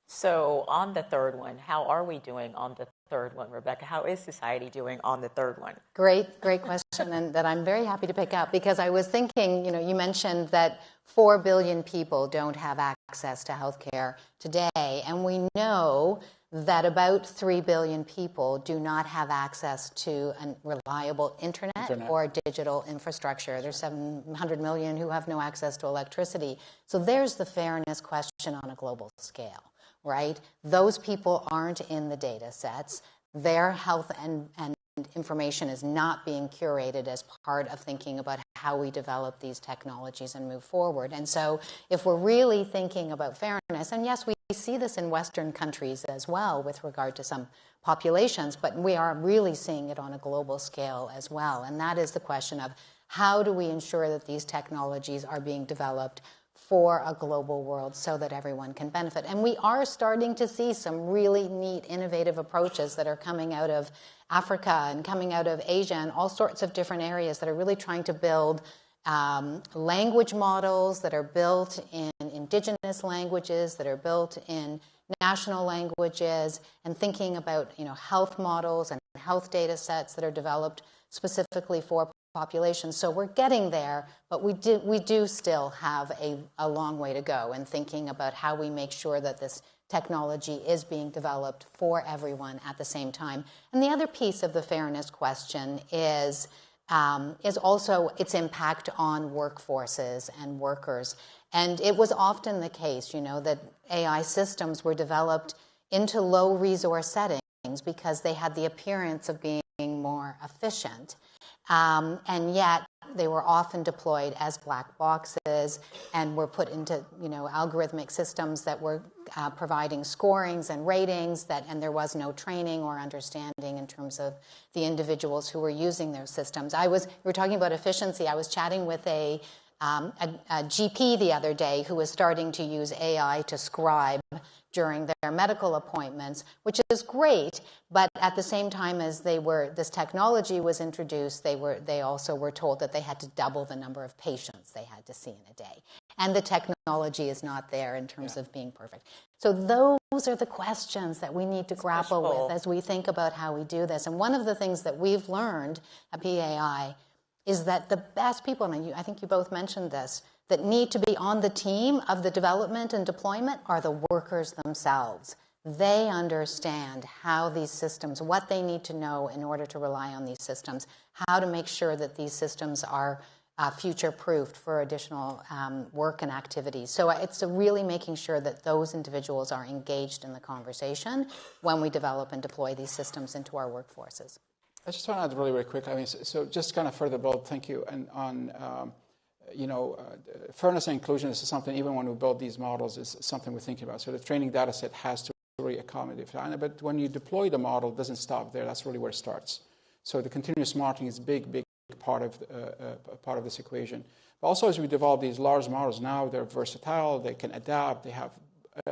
Speaker 11: So on the third one, how are we doing on the third one, Rebecca? How is society doing on the third one?
Speaker 15: Great question, and that I'm very happy to pick up, because I was thinking, you mentioned that 4 billion people don't have access to healthcare today, and we know that about 3 billion people do not have access to a reliable internet or digital infrastructure. There's 700 million who have no access to electricity. So there's the fairness question on a global scale, right? Those people aren't in the data sets. Their health and information is not being curated as part of thinking about how we develop these technologies and move forward. And so if we're really thinking about fairness, and yes, we see this in Western countries as well with regard to some populations, but we are really seeing it on a global scale as well. And that is the question of how do we ensure that these technologies are being developed for a global world so that everyone can benefit. And we are starting to see some really neat, innovative approaches that are coming out of Africa and coming out of Asia and all sorts of different areas that are really trying to build language models that are built in indigenous languages, that are built in national languages, and thinking about health models and health data sets that are developed specifically for populations. So we're getting there, but we do still have a long way to go in thinking about how we make sure that this technology is being developed for everyone at the same time. And the other piece of the fairness question is also its impact on workforces and workers. And it was often the case, that AI systems were developed into low resource settings because they had the appearance of being more efficient. And yet they were often deployed as black boxes and were put into algorithmic systems that were providing scorings and ratings, and there was no training or understanding in terms of the individuals who were using those systems. We were talking about efficiency. I was chatting with a GP the other day who was starting to use AI to scribe during their medical appointments, which is great, but at the same time as this technology was introduced, they also were told that they had to double the number of patients they had to see in a day. And the technology is not there in terms of being perfect. So those are the questions that we need to grapple with as we think about how we do this. And one of the things that we've learned at PAI is that the best people, and I think you both mentioned this, that need to be on the team of the development and deployment are the workers themselves. They understand how these systems, what they need to know in order to rely on these systems, how to make sure that these systems are future-proofed for additional work and activities. So it's really making sure that those individuals are engaged in the conversation when we develop and deploy these systems into our workforces.
Speaker 23: I just want to add really quick. So just kind of further build, thank you, and on fairness and inclusion is something, even when we build these models, is something we're thinking about. So the training data set has to really accommodate that. But when you deploy the model, it doesn't stop there. That's really where it starts. So the continuous monitoring is a big part of this equation. But also, as we develop these large models, now they're versatile, they can adapt, they have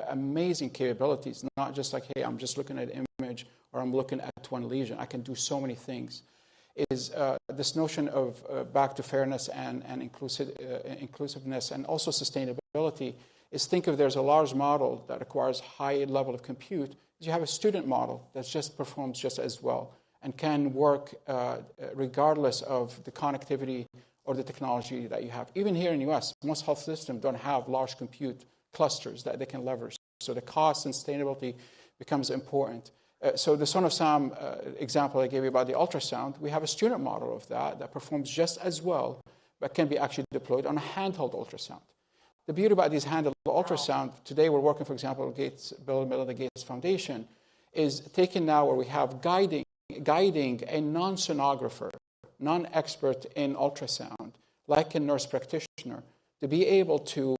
Speaker 23: amazing capabilities, not just like, hey, I'm just looking at an image or I'm looking at one lesion. I can do so many things. Is this notion of back to fairness and inclusiveness and also sustainability is think if there's a large model that requires high level of compute, you have a student model that just performs just as well and can work regardless of the connectivity or the technology that you have. Even here in the US, most health systems don't have large compute clusters that they can leverage. So the cost and sustainability becomes important. So the Son of Sam example I gave you about the ultrasound, we have a student model of that performs just as well, but can be actually deployed on a handheld ultrasound. The beauty about these handheld ultrasound, today we're working, for example, Bill and Melinda Gates Foundation, is taking now where we have guiding a non-sonographer, non-expert in ultrasound, like a nurse practitioner, to be able to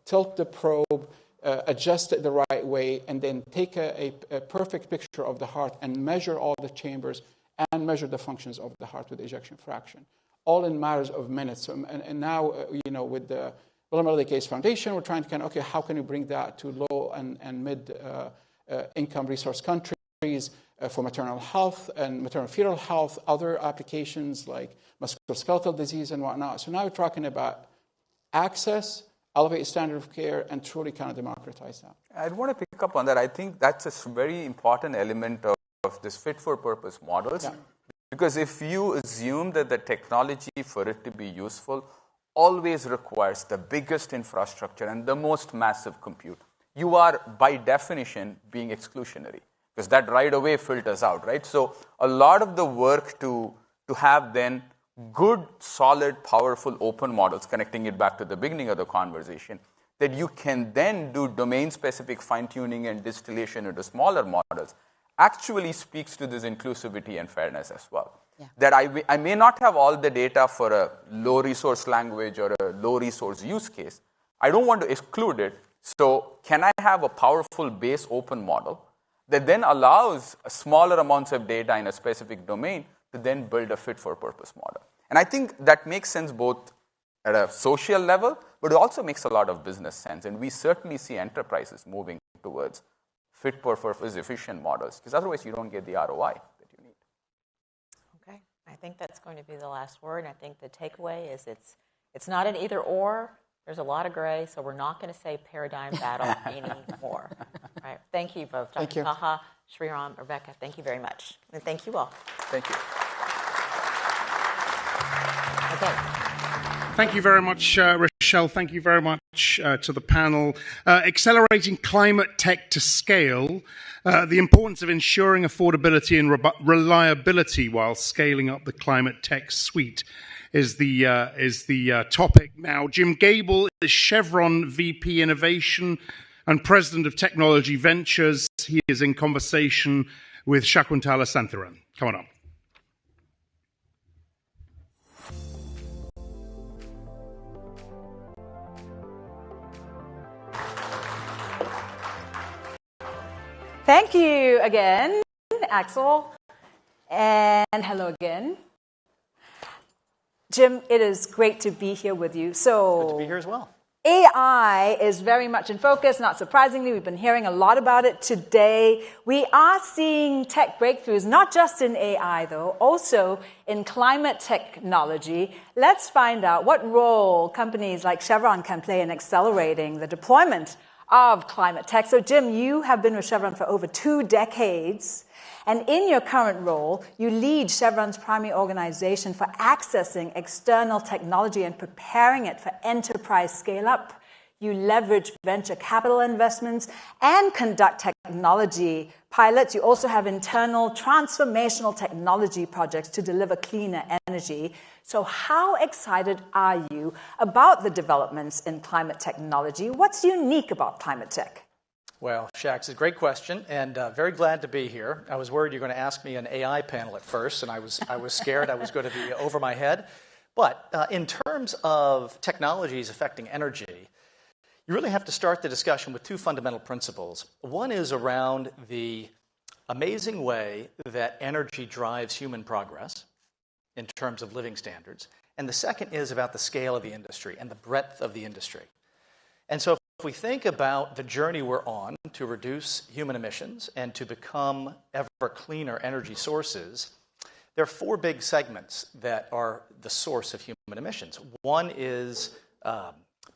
Speaker 23: tilt the probe, adjust it the right way, and then take a perfect picture of the heart and measure all the chambers and measure the functions of the heart with ejection fraction, all in matters of minutes. And now, with the Vulnerability Case Foundation, we're trying to kind of, okay, how can you bring that to low and mid income resource countries for maternal health and maternal fetal health, other applications like musculoskeletal disease and whatnot. So now we're talking about access, elevate standard of care, and truly kind of democratize that.
Speaker 14: I'd want to pick up on that. I think that's a very important element of this fit-for-purpose models. Yeah. Because if you assume that the technology for it to be useful always requires the biggest infrastructure and the most massive compute, you are, by definition, being exclusionary. Because that right away filters out, right? So a lot of the work to have then good, solid, powerful open models, connecting it back to the beginning of the conversation, that you can then do domain-specific fine-tuning and distillation into smaller models, actually speaks to this inclusivity and fairness as well. Yeah. That I may not have all the data for a low-resource language or a low-resource use case. I don't want to exclude it. So can I have a powerful base open model that then allows smaller amounts of data in a specific domain to then build a fit-for-purpose model? And I think that makes sense both at a social level, but it also makes a lot of business sense. And we certainly see enterprises moving towards fit-for-purpose efficient models, because otherwise you don't get the ROI that you need.
Speaker 11: Okay, I think that's going to be the last word. I think the takeaway is it's not an either-or. There's a lot of gray, so we're not going to say paradigm battle anymore. Right. Thank you both, Dr. Taha, Sriram, Rebecca. Thank you very much. And thank you all.
Speaker 14: Thank you.
Speaker 11: Okay.
Speaker 1: Thank you very much, Rochelle. Thank you very much to the panel. Accelerating climate tech to scale, the importance of ensuring affordability and reliability while scaling up the climate tech suite is the topic now. Jim Gable is Chevron VP Innovation and President of Technology Ventures. He is in conversation with Shakuntala Santhiran. Come on up.
Speaker 9: Thank you again, Axel, and hello again. Jim, it is great to be here with you. So,
Speaker 3: good to be here as well.
Speaker 9: AI is very much in focus. Not surprisingly, we've been hearing a lot about it today. We are seeing tech breakthroughs, not just in AI, though, also in climate technology. Let's find out what role companies like Chevron can play in accelerating the deployment of climate tech. So, Jim, you have been with Chevron for over 2 decades. And in your current role, you lead Chevron's primary organization for accessing external technology and preparing it for enterprise scale-up. You leverage venture capital investments and conduct technology pilots. You also have internal transformational technology projects to deliver cleaner energy. So how excited are you about the developments in climate technology? What's unique about climate tech?
Speaker 3: Well, Shaq, it's a great question, and very glad to be here. I was worried you were going to ask me an AI panel at first, and I was scared I was going to be over my head. But in terms of technologies affecting energy, you really have to start the discussion with 2 fundamental principles. One is around the amazing way that energy drives human progress in terms of living standards, and the second is about the scale of the industry and the breadth of the industry. And so if we think about the journey we're on to reduce human emissions and to become ever cleaner energy sources, there are 4 big segments that are the source of human emissions. One is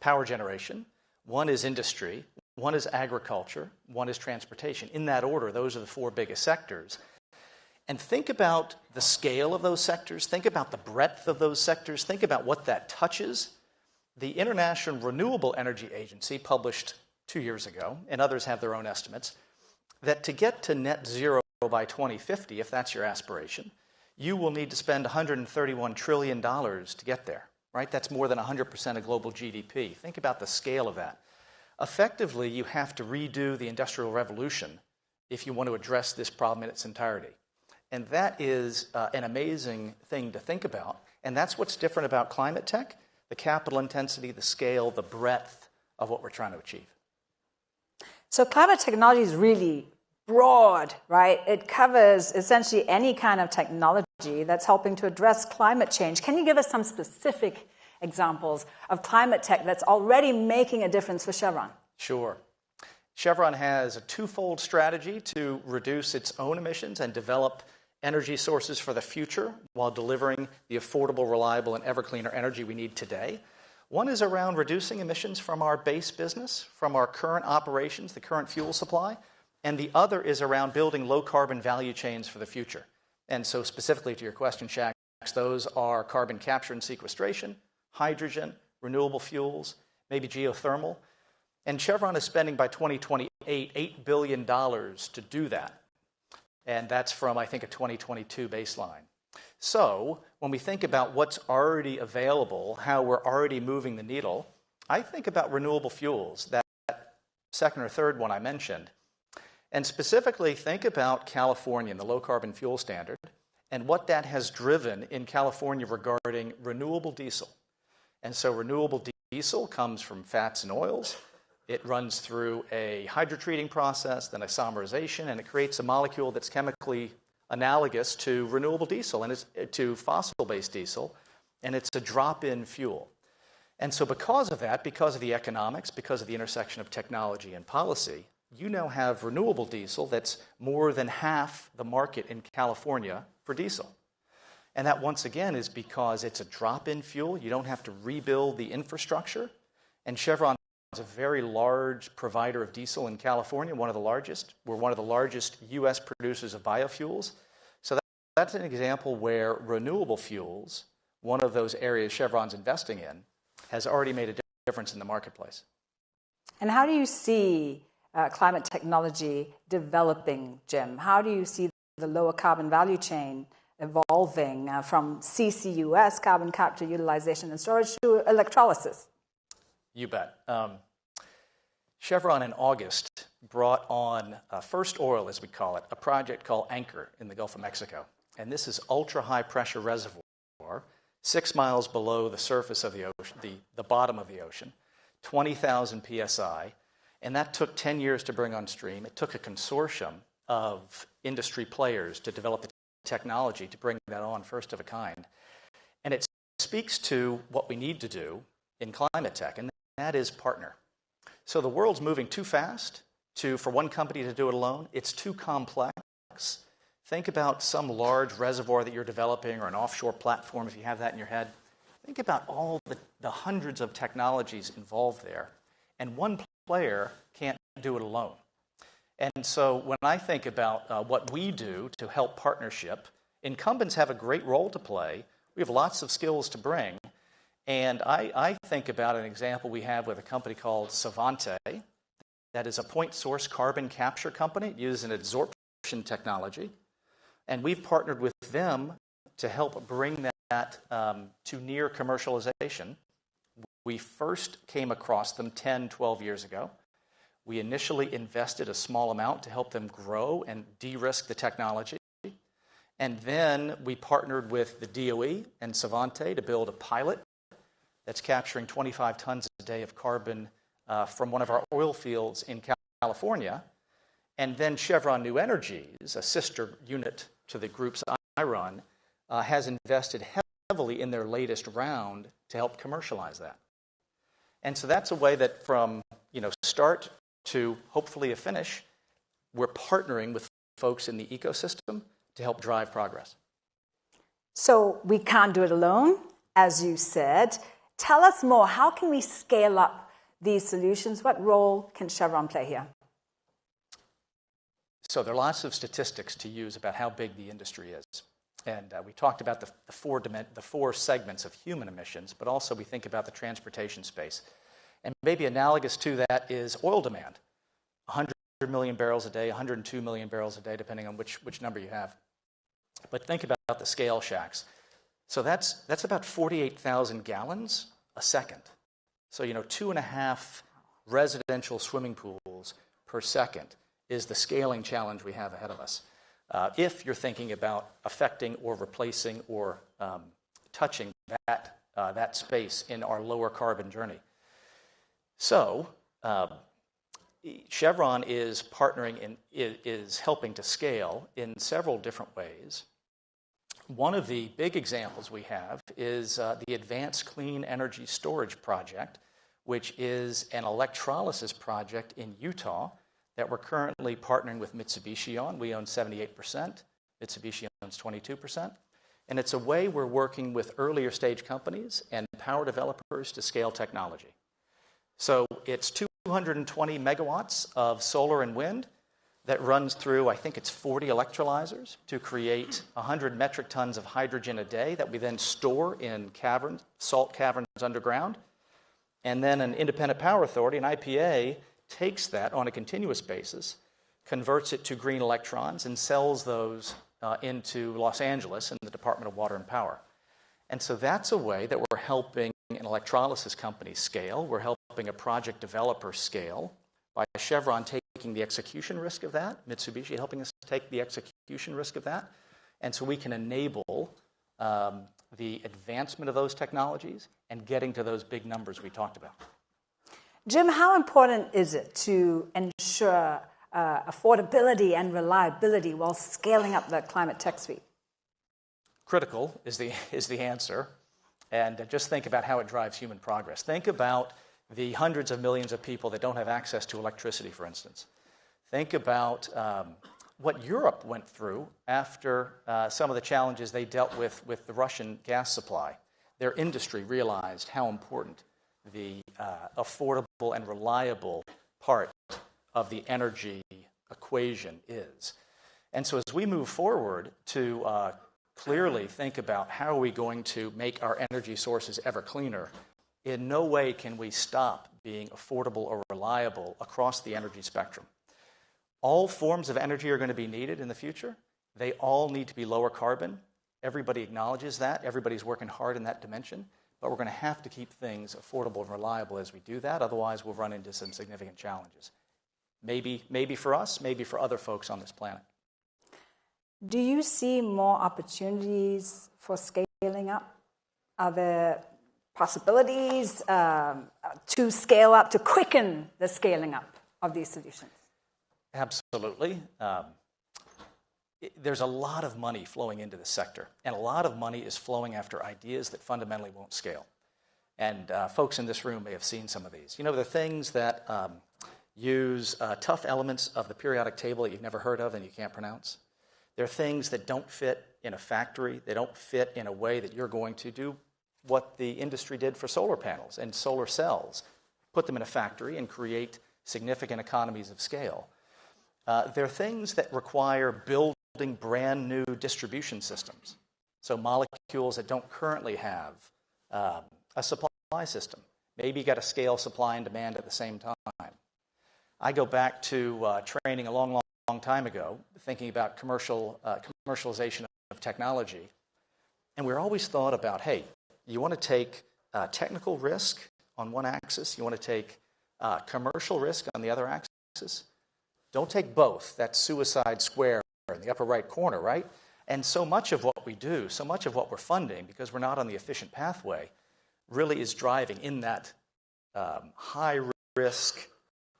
Speaker 3: power generation, one is industry, one is agriculture, one is transportation. In that order, those are the 4 biggest sectors. And think about the scale of those sectors, think about the breadth of those sectors, think about what that touches. The International Renewable Energy Agency published 2 years ago, and others have their own estimates, that to get to net zero by 2050, if that's your aspiration, you will need to spend $131 trillion to get there, right? That's more than 100% of global GDP. Think about the scale of that. Effectively, you have to redo the Industrial Revolution if you want to address this problem in its entirety. And that is an amazing thing to think about, and that's what's different about climate tech. The capital intensity, the scale, the breadth of what we're trying to achieve.
Speaker 9: So climate technology is really broad, right? It covers essentially any kind of technology that's helping to address climate change. Can you give us some specific examples of climate tech that's already making a difference for Chevron?
Speaker 3: Sure. Chevron has a twofold strategy to reduce its own emissions and develop energy sources for the future while delivering the affordable, reliable, and ever cleaner energy we need today. One is around reducing emissions from our base business, from our current operations, the current fuel supply, and the other is around building low-carbon value chains for the future. And so specifically to your question, Shax, those are carbon capture and sequestration, hydrogen, renewable fuels, maybe geothermal. And Chevron is spending by 2028 $8 billion to do that. And that's from, I think, a 2022 baseline. So when we think about what's already available, how we're already moving the needle, I think about renewable fuels, that second or third one I mentioned. And specifically think about California and the low-carbon fuel standard and what that has driven in California regarding renewable diesel. And so renewable diesel comes from fats and oils. It runs through a hydrotreating process, then isomerization, and it creates a molecule that's chemically analogous to renewable diesel and it's to fossil-based diesel, and it's a drop-in fuel. And so because of that, because of the economics, because of the intersection of technology and policy, you now have renewable diesel that's more than half the market in California for diesel. And that, once again, is because it's a drop-in fuel. You don't have to rebuild the infrastructure. And Chevron is a very large provider of diesel in California, one of the largest. We're one of the largest U.S. producers of biofuels. So that's an example where renewable fuels, one of those areas Chevron's investing in, has already made a difference in the marketplace.
Speaker 9: And how do you see climate technology developing, Jim? How do you see the lower carbon value chain evolving from CCUS, carbon capture, utilization, and storage, to electrolysis?
Speaker 3: You bet. Chevron in August brought on first oil, as we call it, a project called Anchor in the Gulf of Mexico. And this is ultra-high pressure reservoir, 6 miles below the surface of the ocean, the bottom of the ocean, 20,000 PSI. And that took 10 years to bring on stream. It took a consortium of industry players to develop the technology to bring that on, first of a kind. And it speaks to what we need to do in climate tech, and that is partner. So the world's moving too fast for one company to do it alone. It's too complex. Think about some large reservoir that you're developing or an offshore platform, if you have that in your head. Think about all the hundreds of technologies involved there. And one player can't do it alone. And so when I think about what we do to help partnership, incumbents have a great role to play. We have lots of skills to bring. And I think about an example we have with a company called Savante. That is a point source carbon capture company. It uses an adsorption technology. And we've partnered with them to help bring that to near commercialization. We first came across them 10, 12 years ago. We initially invested a small amount to help them grow and de-risk the technology. And then we partnered with the DOE and Savante to build a pilot that's capturing 25 tons a day of carbon from one of our oil fields in California. And then Chevron New Energies, a sister unit to the groups I run, has invested heavily in their latest round to help commercialize that. And so that's a way that from start to hopefully a finish, we're partnering with folks in the ecosystem to help drive progress.
Speaker 9: So we can't do it alone, as you said. Tell us more. How can we scale up these solutions? What role can Chevron play here?
Speaker 3: So there are lots of statistics to use about how big the industry is. And we talked about the four segments of human emissions, but also we think about the transportation space. And maybe analogous to that is oil demand. 100 million barrels a day, 102 million barrels a day, depending on which number you have. But think about the scale, Shax. So that's about 48,000 gallons a second. So 2.5 residential swimming pools per second is the scaling challenge we have ahead of us. If you're thinking about affecting or replacing or touching that space in our lower carbon journey. So Chevron is partnering and is helping to scale in several different ways. One of the big examples we have is the Advanced Clean Energy Storage Project, which is an electrolysis project in Utah that we're currently partnering with Mitsubishi on. We own 78%, Mitsubishi owns 22%. And it's a way we're working with earlier stage companies and power developers to scale technology. So it's 220 megawatts of solar and wind that runs through, I think it's 40 electrolyzers to create 100 metric tons of hydrogen a day that we then store in caverns, salt caverns underground. And then an independent power authority, an IPA, takes that on a continuous basis, converts it to green electrons, and sells those into Los Angeles in the Department of Water and Power. And so that's a way that we're helping an electrolysis company scale. We're helping a project developer scale by Chevron taking the execution risk of that, Mitsubishi helping us take the execution risk of that. And so we can enable the advancement of those technologies and getting to those big numbers we talked about.
Speaker 9: Jim, how important is it to ensure affordability and reliability while scaling up the climate tech suite?
Speaker 3: Critical is the answer. And just think about how it drives human progress. Think about the hundreds of millions of people that don't have access to electricity, for instance. Think about what Europe went through after some of the challenges they dealt with the Russian gas supply. Their industry realized how important the affordable and reliable part of the energy equation is. And so as we move forward to clearly think about how are we going to make our energy sources ever cleaner, in no way can we stop being affordable or reliable across the energy spectrum. All forms of energy are going to be needed in the future. They all need to be lower carbon. Everybody acknowledges that. Everybody's working hard in that dimension. But we're going to have to keep things affordable and reliable as we do that. Otherwise, we'll run into some significant challenges. Maybe for us, maybe for other folks on this planet.
Speaker 9: Do you see more opportunities for scaling up? Are there possibilities to scale up, to quicken the scaling up of these solutions?
Speaker 3: Absolutely. There's a lot of money flowing into the sector, and a lot of money is flowing after ideas that fundamentally won't scale. And folks in this room may have seen some of these. You know, the things that use tough elements of the periodic table that you've never heard of and you can't pronounce. They're things that don't fit in a factory. They don't fit in a way that you're going to do what the industry did for solar panels and solar cells. Put them in a factory and create significant economies of scale. They're things that require building brand new distribution systems. So molecules that don't currently have a supply system. Maybe you got to scale supply and demand at the same time. I go back to training a long time ago, thinking about commercialization of technology. And we're always thought about, hey, you want to take technical risk on one axis, you want to take commercial risk on the other axis. Don't take both. That's suicide square in the upper right corner, right? And so much of what we do, so much of what we're funding, because we're not on the efficient pathway, really is driving in that high risk,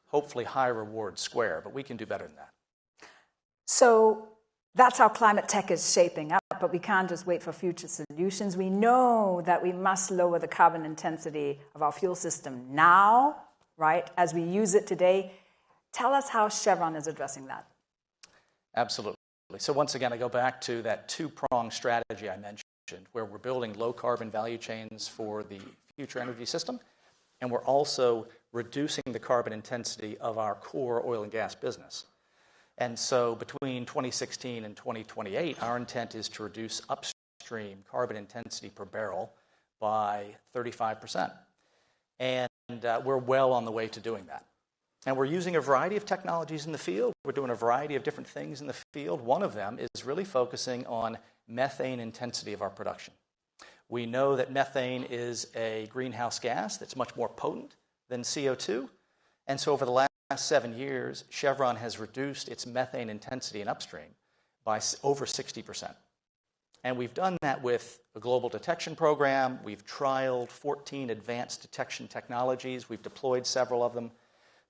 Speaker 3: hopefully high reward square. But we can do better than that.
Speaker 9: So that's how climate tech is shaping up, but we can't just wait for future solutions. We know that we must lower the carbon intensity of our fuel system now, right, as we use it today. Tell us how Chevron is addressing that.
Speaker 3: Absolutely. So once again, I go back to that two-pronged strategy I mentioned, where we're building low-carbon value chains for the future energy system, and we're also reducing the carbon intensity of our core oil and gas business. And so between 2016 and 2028, our intent is to reduce upstream carbon intensity per barrel by 35%. And we're well on the way to doing that. And we're using a variety of technologies in the field. We're doing a variety of different things in the field. One of them is really focusing on methane intensity of our production. We know that methane is a greenhouse gas that's much more potent than CO2. And so over the last 7 years, Chevron has reduced its methane intensity in upstream by over 60%. And we've done that with a global detection program. We've trialed 14 advanced detection technologies. We've deployed several of them.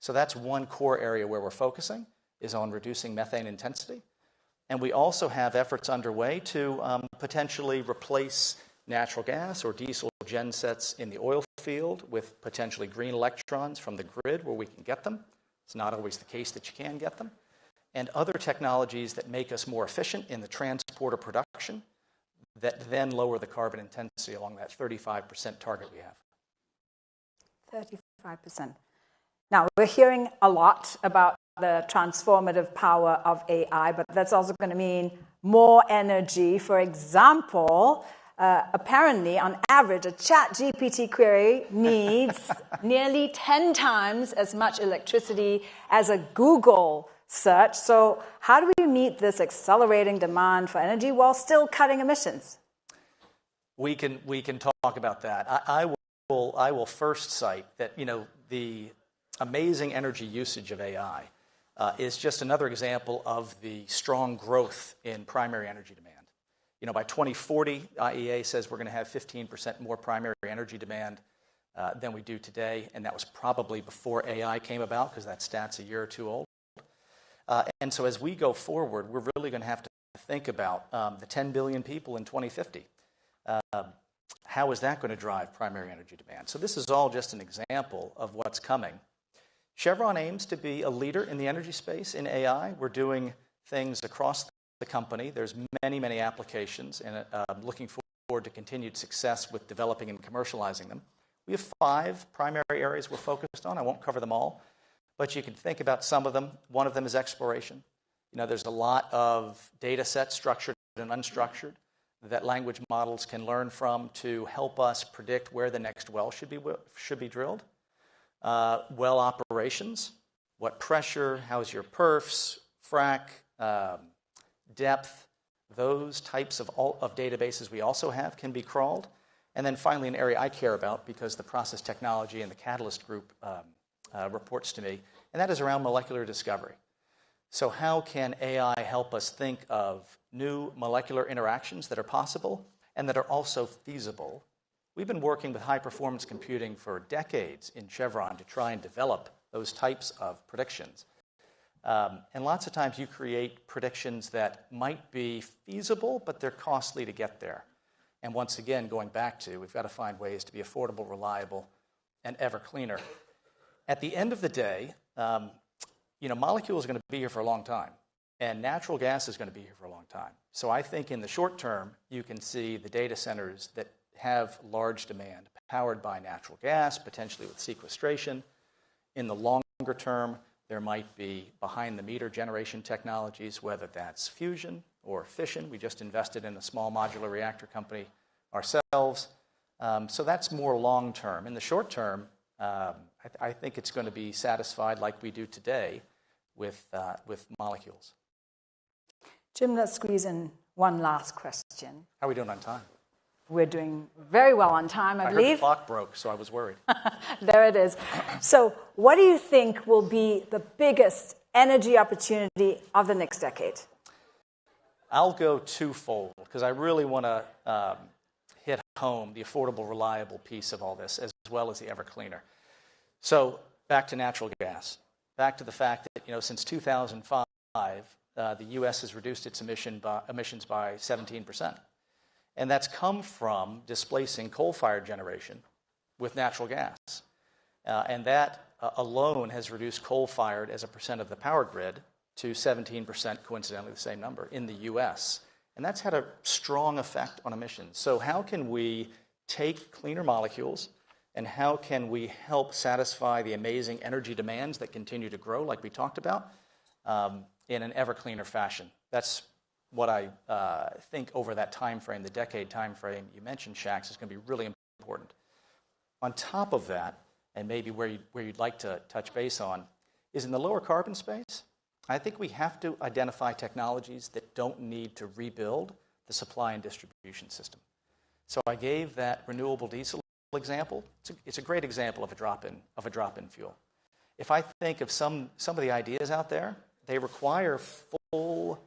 Speaker 3: So that's one core area where we're focusing, is on reducing methane intensity. And we also have efforts underway to potentially replace natural gas or diesel gensets in the oil field with potentially green electrons from the grid where we can get them. It's not always the case that you can get them. And other technologies that make us more efficient in the transport or production that then lower the carbon intensity along that 35% target we have.
Speaker 9: 35%. Now, we're hearing a lot about the transformative power of AI, but that's also going to mean more energy. For example, apparently, on average, a ChatGPT query needs nearly 10 times as much electricity as a Google search. So how do we meet this accelerating demand for energy while still cutting emissions?
Speaker 3: We can talk about that. I will first cite that the amazing energy usage of AI is just another example of the strong growth in primary energy demand. By 2040, IEA says we're going to have 15% more primary energy demand than we do today, and that was probably before AI came about because that stat's a year or two old. And so as we go forward, we're really going to have to think about the 10 billion people in 2050. How is that going to drive primary energy demand? So this is all just an example of what's coming. Chevron aims to be a leader in the energy space in AI. We're doing things across the company. There's many, many applications, and looking forward to continued success with developing and commercializing them. We have 5 primary areas we're focused on. I won't cover them all, but you can think about some of them. One of them is exploration. There's a lot of data sets, structured and unstructured, that language models can learn from to help us predict where the next well should be drilled. Well operations, what pressure, how's your perfs, frac, depth, those types of databases we also have can be crawled. And then finally, an area I care about because the process technology and the Catalyst group reports to me, and that is around molecular discovery. So how can AI help us think of new molecular interactions that are possible and that are also feasible? We've been working with high-performance computing for decades in Chevron to try and develop those types of predictions. And lots of times you create predictions that might be feasible, but they're costly to get there. And once again, going back to, we've got to find ways to be affordable, reliable, and ever cleaner. At the end of the day, molecules are going to be here for a long time, and natural gas is going to be here for a long time. So I think in the short term, you can see the data centers that have large demand powered by natural gas, potentially with sequestration. In the longer term, there might be behind-the-meter generation technologies, whether that's fusion or fission. We just invested in a small modular reactor company ourselves. So that's more long-term. In the short term, I think it's going to be satisfied like we do today with molecules.
Speaker 9: Jim, let's squeeze in one last question.
Speaker 3: How are we doing on time?
Speaker 9: We're doing very well on time, I believe.
Speaker 3: Heard the clock broke, so I was worried.
Speaker 9: There it is. So what do you think will be the biggest energy opportunity of the next decade?
Speaker 3: I'll go twofold, because I really want to hit home the affordable, reliable piece of all this, as well as the ever cleaner. So back to natural gas. Back to the fact that, since 2005, the U.S. has reduced its emissions by 17%. And that's come from displacing coal-fired generation with natural gas. And that alone has reduced coal-fired as a percent of the power grid to 17%, coincidentally the same number, in the U.S. And that's had a strong effect on emissions. So how can we take cleaner molecules, and how can we help satisfy the amazing energy demands that continue to grow, like we talked about, in an ever cleaner fashion? That's what I think over that time frame, the decade time frame you mentioned, Shax, is going to be really important. On top of that, and maybe where you'd like to touch base on, is in the lower carbon space. I think we have to identify technologies that don't need to rebuild the supply and distribution system. So I gave that renewable diesel example. It's a great example of a drop-in fuel. If I think of some of the ideas out there, they require full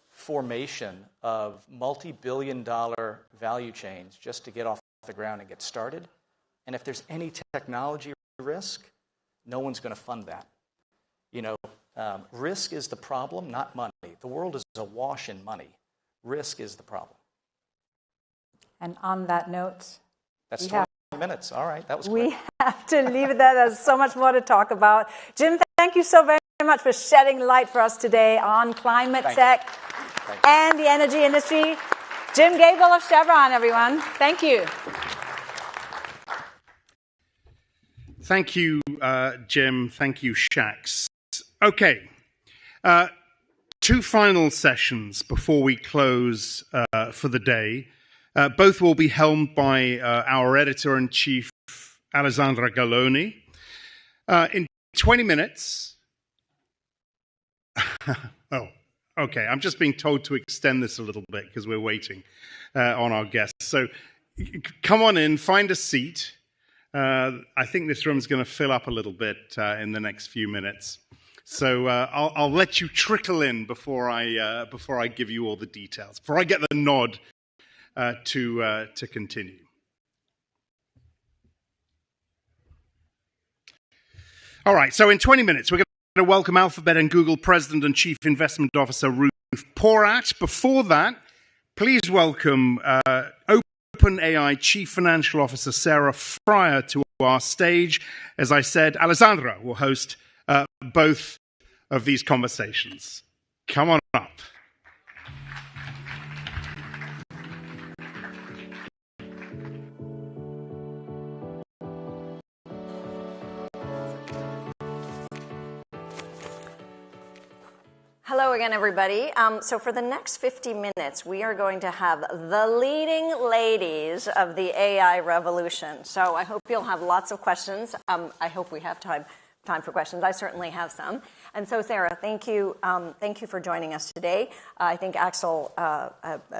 Speaker 3: formation of multi-billion-dollar value chains just to get off the ground and get started. And if there's any technology risk, no one's going to fund that. Risk is the problem, not money. money. The world is awash in money. Risk is the problem.
Speaker 9: And on that note,
Speaker 3: that's 20 minutes. All right, that was quick.
Speaker 9: We have to leave it there. There's so much more to talk about. Jim, thank you so very much for shedding light for us today on climate tech and the energy industry. Jim Gable of Chevron, everyone. Thank you.
Speaker 1: Thank you, Jim. Thank you, Shax. Okay. 2 final sessions before we close for the day. Both will be helmed by our Editor-in-Chief, Alessandra Galloni. In 20 minutes... oh, okay. I'm just being told to extend this a little bit because we're waiting on our guests. So come on in, find a seat. I think this room's going to fill up a little bit in the next few minutes. So I'll let you trickle in before I give you all the details, before I get the nod to continue. All right, so in 20 minutes, we're going to welcome Alphabet and Google President and Chief Investment Officer Ruth Porat. Before that, please welcome OpenAI Chief Financial Officer Sarah Friar to our stage. As I said, Alessandra will host both of these conversations. Come on up.
Speaker 16: Hello again, everybody. So for the next 50 minutes, we are going to have the leading ladies of the AI revolution. So I hope you'll have lots of questions. I hope we have time for questions. I certainly have some. And so, Sarah, thank you for joining us today. I think Axel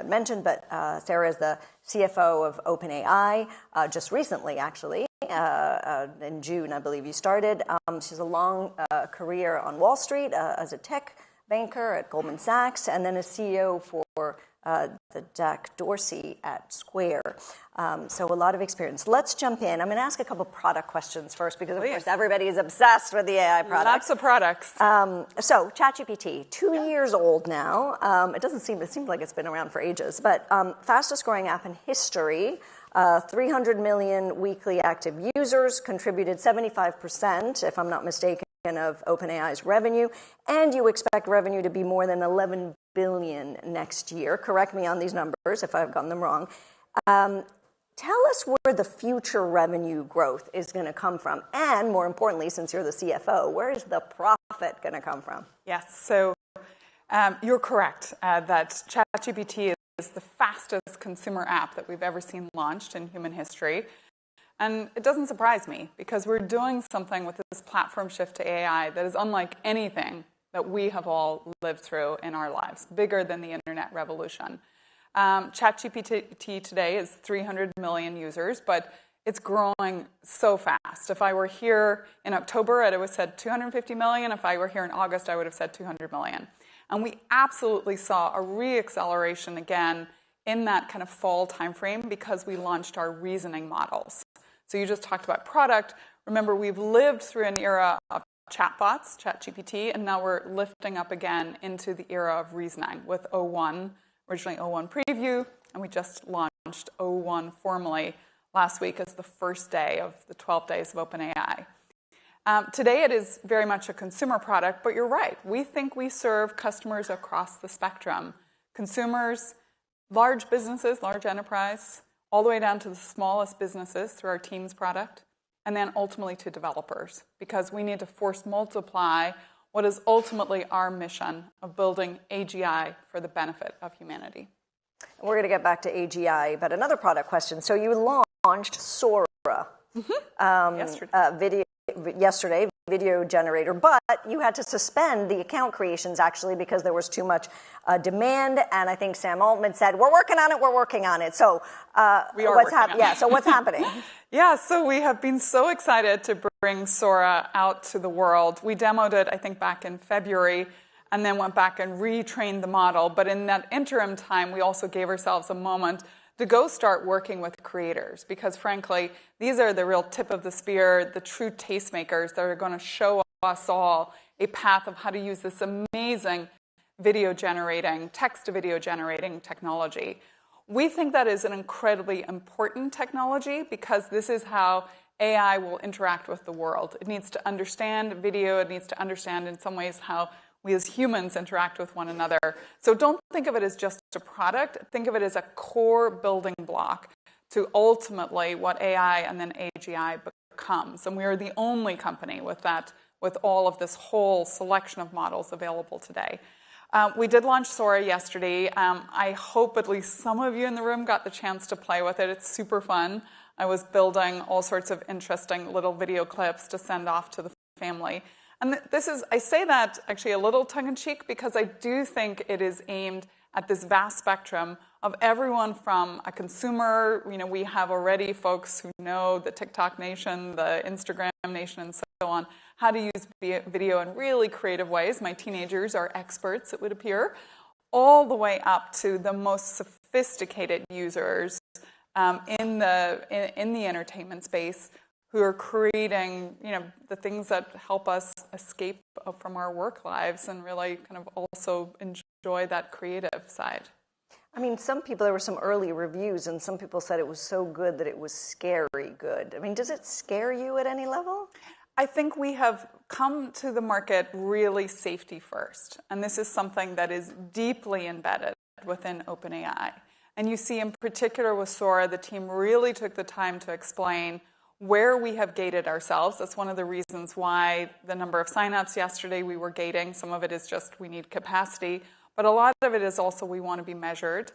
Speaker 16: mentioned, but Sarah is the CFO of OpenAI, just recently, actually. In June, I believe you started. She has a long career on Wall Street as a tech banker at Goldman Sachs, and then a CEO for the Jack Dorsey at Square. So a lot of experience. Let's jump in. I'm going to ask a couple product questions first, because, of course, everybody is obsessed with the AI products.
Speaker 17: Lots of products.
Speaker 16: So ChatGPT, 2 years old now. It seems like it's been around for ages, but fastest growing app in history. 300 million weekly active users, contributed 75%, if I'm not mistaken, of OpenAI's revenue, and you expect revenue to be more than 11 billion next year. Correct me on these numbers if I've gotten them wrong. Tell us where the future revenue growth is going to come from, and more importantly, since you're the CFO, where is the profit going to come from?
Speaker 17: Yes, so you're correct that ChatGPT is the fastest consumer app that we've ever seen launched in human history. And it doesn't surprise me, because we're doing something with this platform shift to AI that is unlike anything that we have all lived through in our lives, bigger than the internet revolution. ChatGPT today is 300 million users, but it's growing so fast. If I were here in October, I would have said 250 million. If I were here in August, I would have said 200 million. And we absolutely saw a re-acceleration again in that kind of fall timeframe, because we launched our reasoning models. So you just talked about product. Remember, we've lived through an era of chatbots, ChatGPT, and now we're lifting up again into the era of reasoning with O1, originally O1 Preview, and we just launched O1 formally last week as the first day of the 12 days of OpenAI. Today it is very much a consumer product, but you're right. We think we serve customers across the spectrum. Consumers, large businesses, large enterprise, all the way down to the smallest businesses through our Teams product, and then ultimately to developers, because we need to force multiply what is ultimately our mission of building AGI for the benefit of humanity.
Speaker 16: We're going to get back to AGI, but another product question. So you launched Sora yesterday, video generator, but you had to suspend the account creations, actually, because there was too much demand, and I think Sam Altman said, we're working on it. So what's happening?
Speaker 17: Yeah, so we have been so excited to bring Sora out to the world. We demoed it, I think, back in February, and then went back and retrained the model. But in that interim time, we also gave ourselves a moment to go start working with creators, because frankly, these are the real tip of the spear, the true tastemakers that are going to show us all a path of how to use this amazing video generating, text to video generating technology. We think that is an incredibly important technology because this is how AI will interact with the world. It needs to understand video. It needs to understand in some ways how we as humans interact with one another. So don't think of it as just a product. Think of it as a core building block to ultimately what AI and then AGI becomes. And we are the only company with that, with all of this whole selection of models available today. We did launch Sora yesterday. I hope at least some of you in the room got the chance to play with it. It's super fun. I was building all sorts of interesting little video clips to send off to the family. And this is, I say that actually a little tongue-in-cheek because I do think it is aimed at this vast spectrum of everyone from a consumer. You know, we have already folks who know the TikTok nation, the Instagram nation, and so on, how to use video in really creative ways. My teenagers are experts, it would appear, all the way up to the most sophisticated users in the entertainment space who are creating, you know, the things that help us escape from our work lives and really kind of also enjoy that creative side.
Speaker 16: I mean, there were some early reviews, and some people said it was so good that it was scary good. I mean, does it scare you at any level?
Speaker 17: I think we have come to the market really safety first. And this is something that is deeply embedded within OpenAI. And you see in particular with Sora, the team really took the time to explain where we have gated ourselves. That's one of the reasons why the number of signups yesterday we were gating. Some of it is just we need capacity. But a lot of it is also we want to be measured.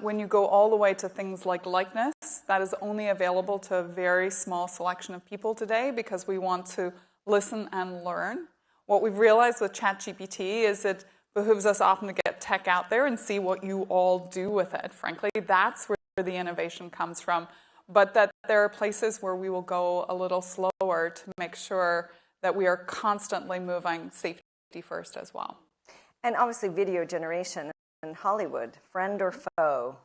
Speaker 17: When you go all the way to things like likeness, that is only available to a very small selection of people today because we want to listen and learn. What we've realized with ChatGPT is it behooves us often to get tech out there and see what you all do with it. Frankly, that's where the innovation comes from. But that there are places where we will go a little slower to make sure that we are constantly moving safety first as well.
Speaker 16: And obviously video generation in Hollywood, friend or foe?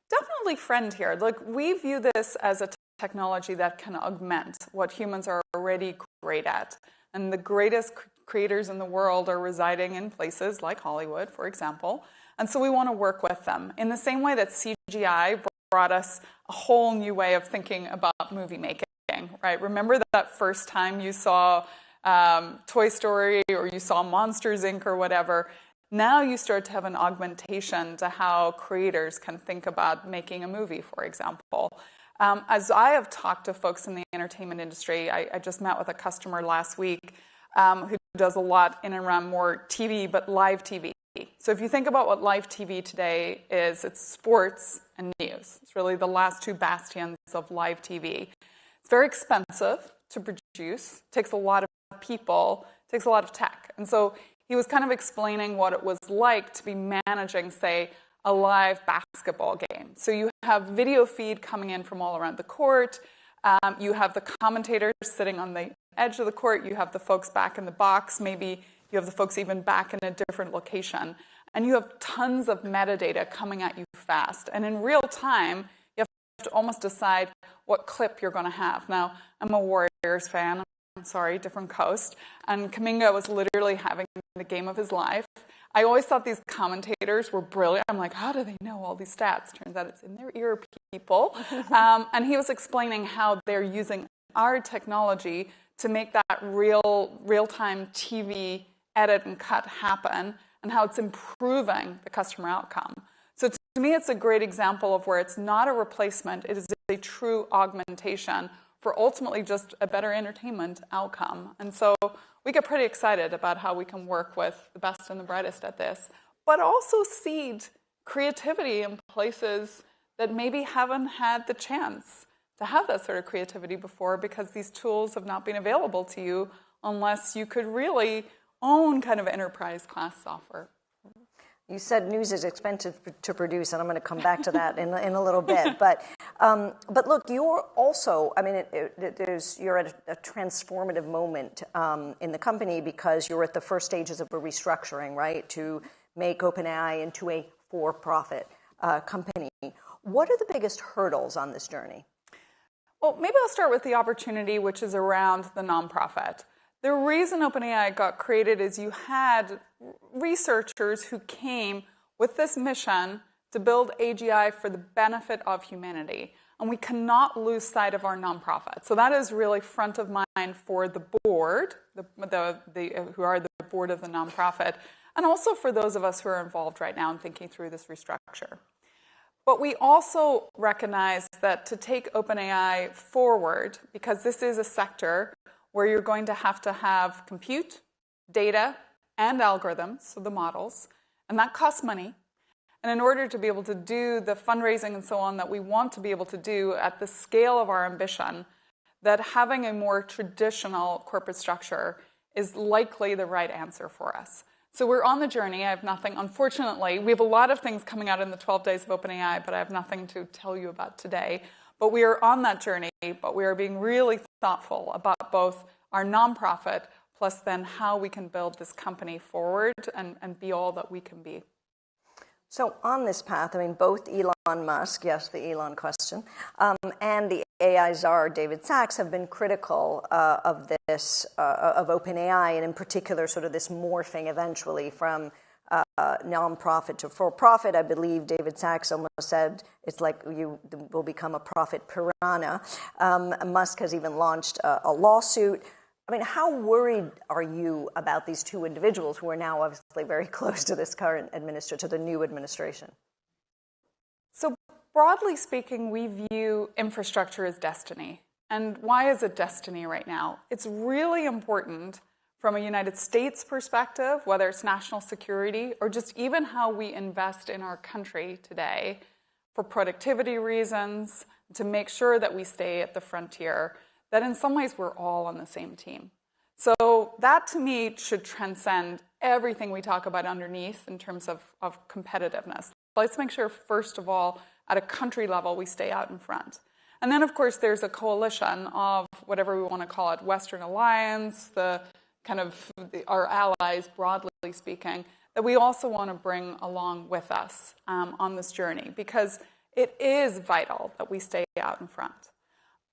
Speaker 17: Definitely friend here. Look, we view this as a technology that can augment what humans are already great at. And the greatest creators in the world are residing in places like Hollywood, for example. And so we want to work with them. In the same way that CGI brought us a whole new way of thinking about movie making, right? Remember that first time you saw Toy Story or you saw Monsters, Inc. or whatever. Now you start to have an augmentation to how creators can think about making a movie, for example. As I have talked to folks in the entertainment industry, I just met with a customer last week who does a lot in and around more TV, but live TV. So if you think about what live TV today is, it's sports and news. It's really the last two bastions of live TV. It's very expensive to produce, takes a lot of people, takes a lot of tech. And so he was kind of explaining what it was like to be managing, say, a live basketball game. So you have video feed coming in from all around the court. You have the commentators sitting on the edge of the court. You have the folks back in the box. Maybe you have the folks even back in a different location. And you have tons of metadata coming at you fast. And in real time, you have to almost decide what clip you're going to have. Now, I'm a Warriors fan. I'm sorry, different coast. And Kuminga was literally having the game of his life. I always thought these commentators were brilliant. I'm like, how do they know all these stats? Turns out it's in their ear, people. And he was explaining how they're using our technology to make that real-time TV edit and cut happen, and how it's improving the customer outcome. So to me, it's a great example of where it's not a replacement. It is a true augmentation for ultimately just a better entertainment outcome. And so we get pretty excited about how we can work with the best and the brightest at this, but also seed creativity in places that maybe haven't had the chance to have that sort of creativity before because these tools have not been available to you unless you could really own kind of enterprise class software.
Speaker 16: You said news is expensive to produce, and I'm going to come back to that in a little bit. But look, you're also, I mean, you're at a transformative moment in the company because you're at the first stages of a restructuring, right, to make OpenAI into a for-profit company. What are the biggest hurdles on this journey?
Speaker 17: Well, maybe I'll start with the opportunity, which is around the nonprofit. The reason OpenAI got created is you had researchers who came with this mission to build AGI for the benefit of humanity. And we cannot lose sight of our nonprofit. So that is really front of mind for the board, who are the board of the nonprofit, and also for those of us who are involved right now in thinking through this restructure. But we also recognize that to take OpenAI forward, because this is a sector where you're going to have compute, data, and algorithms, so the models, and that costs money. And in order to be able to do the fundraising and so on that we want to be able to do at the scale of our ambition, that having a more traditional corporate structure is likely the right answer for us. So we're on the journey. I have nothing, unfortunately. We have a lot of things coming out in the 12 days of OpenAI, but I have nothing to tell you about today. But we are on that journey, but we are being really thoughtful about both our nonprofit plus then how we can build this company forward and be all that we can be.
Speaker 16: So on this path, I mean, both Elon Musk, yes, the Elon question, and the AI czar, David Sachs, have been critical of this, of OpenAI, and in particular, sort of this morphing eventually from nonprofit to for-profit. I believe David Sachs almost said it's like you will become a profit piranha. Musk has even launched a lawsuit. I mean, how worried are you about these two individuals who are now obviously very close to this current to the new administration?
Speaker 17: So broadly speaking, we view infrastructure as destiny. And why is it destiny right now? It's really important from a United States perspective, whether it's national security or just even how we invest in our country today for productivity reasons, to make sure that we stay at the frontier, that in some ways we're all on the same team. So that, to me, should transcend everything we talk about underneath in terms of competitiveness. Let's make sure, first of all, at a country level, we stay out in front. And then, of course, there's a coalition of whatever we want to call it, Western Alliance, our allies, broadly speaking, that we also want to bring along with us on this journey, because it is vital that we stay out in front.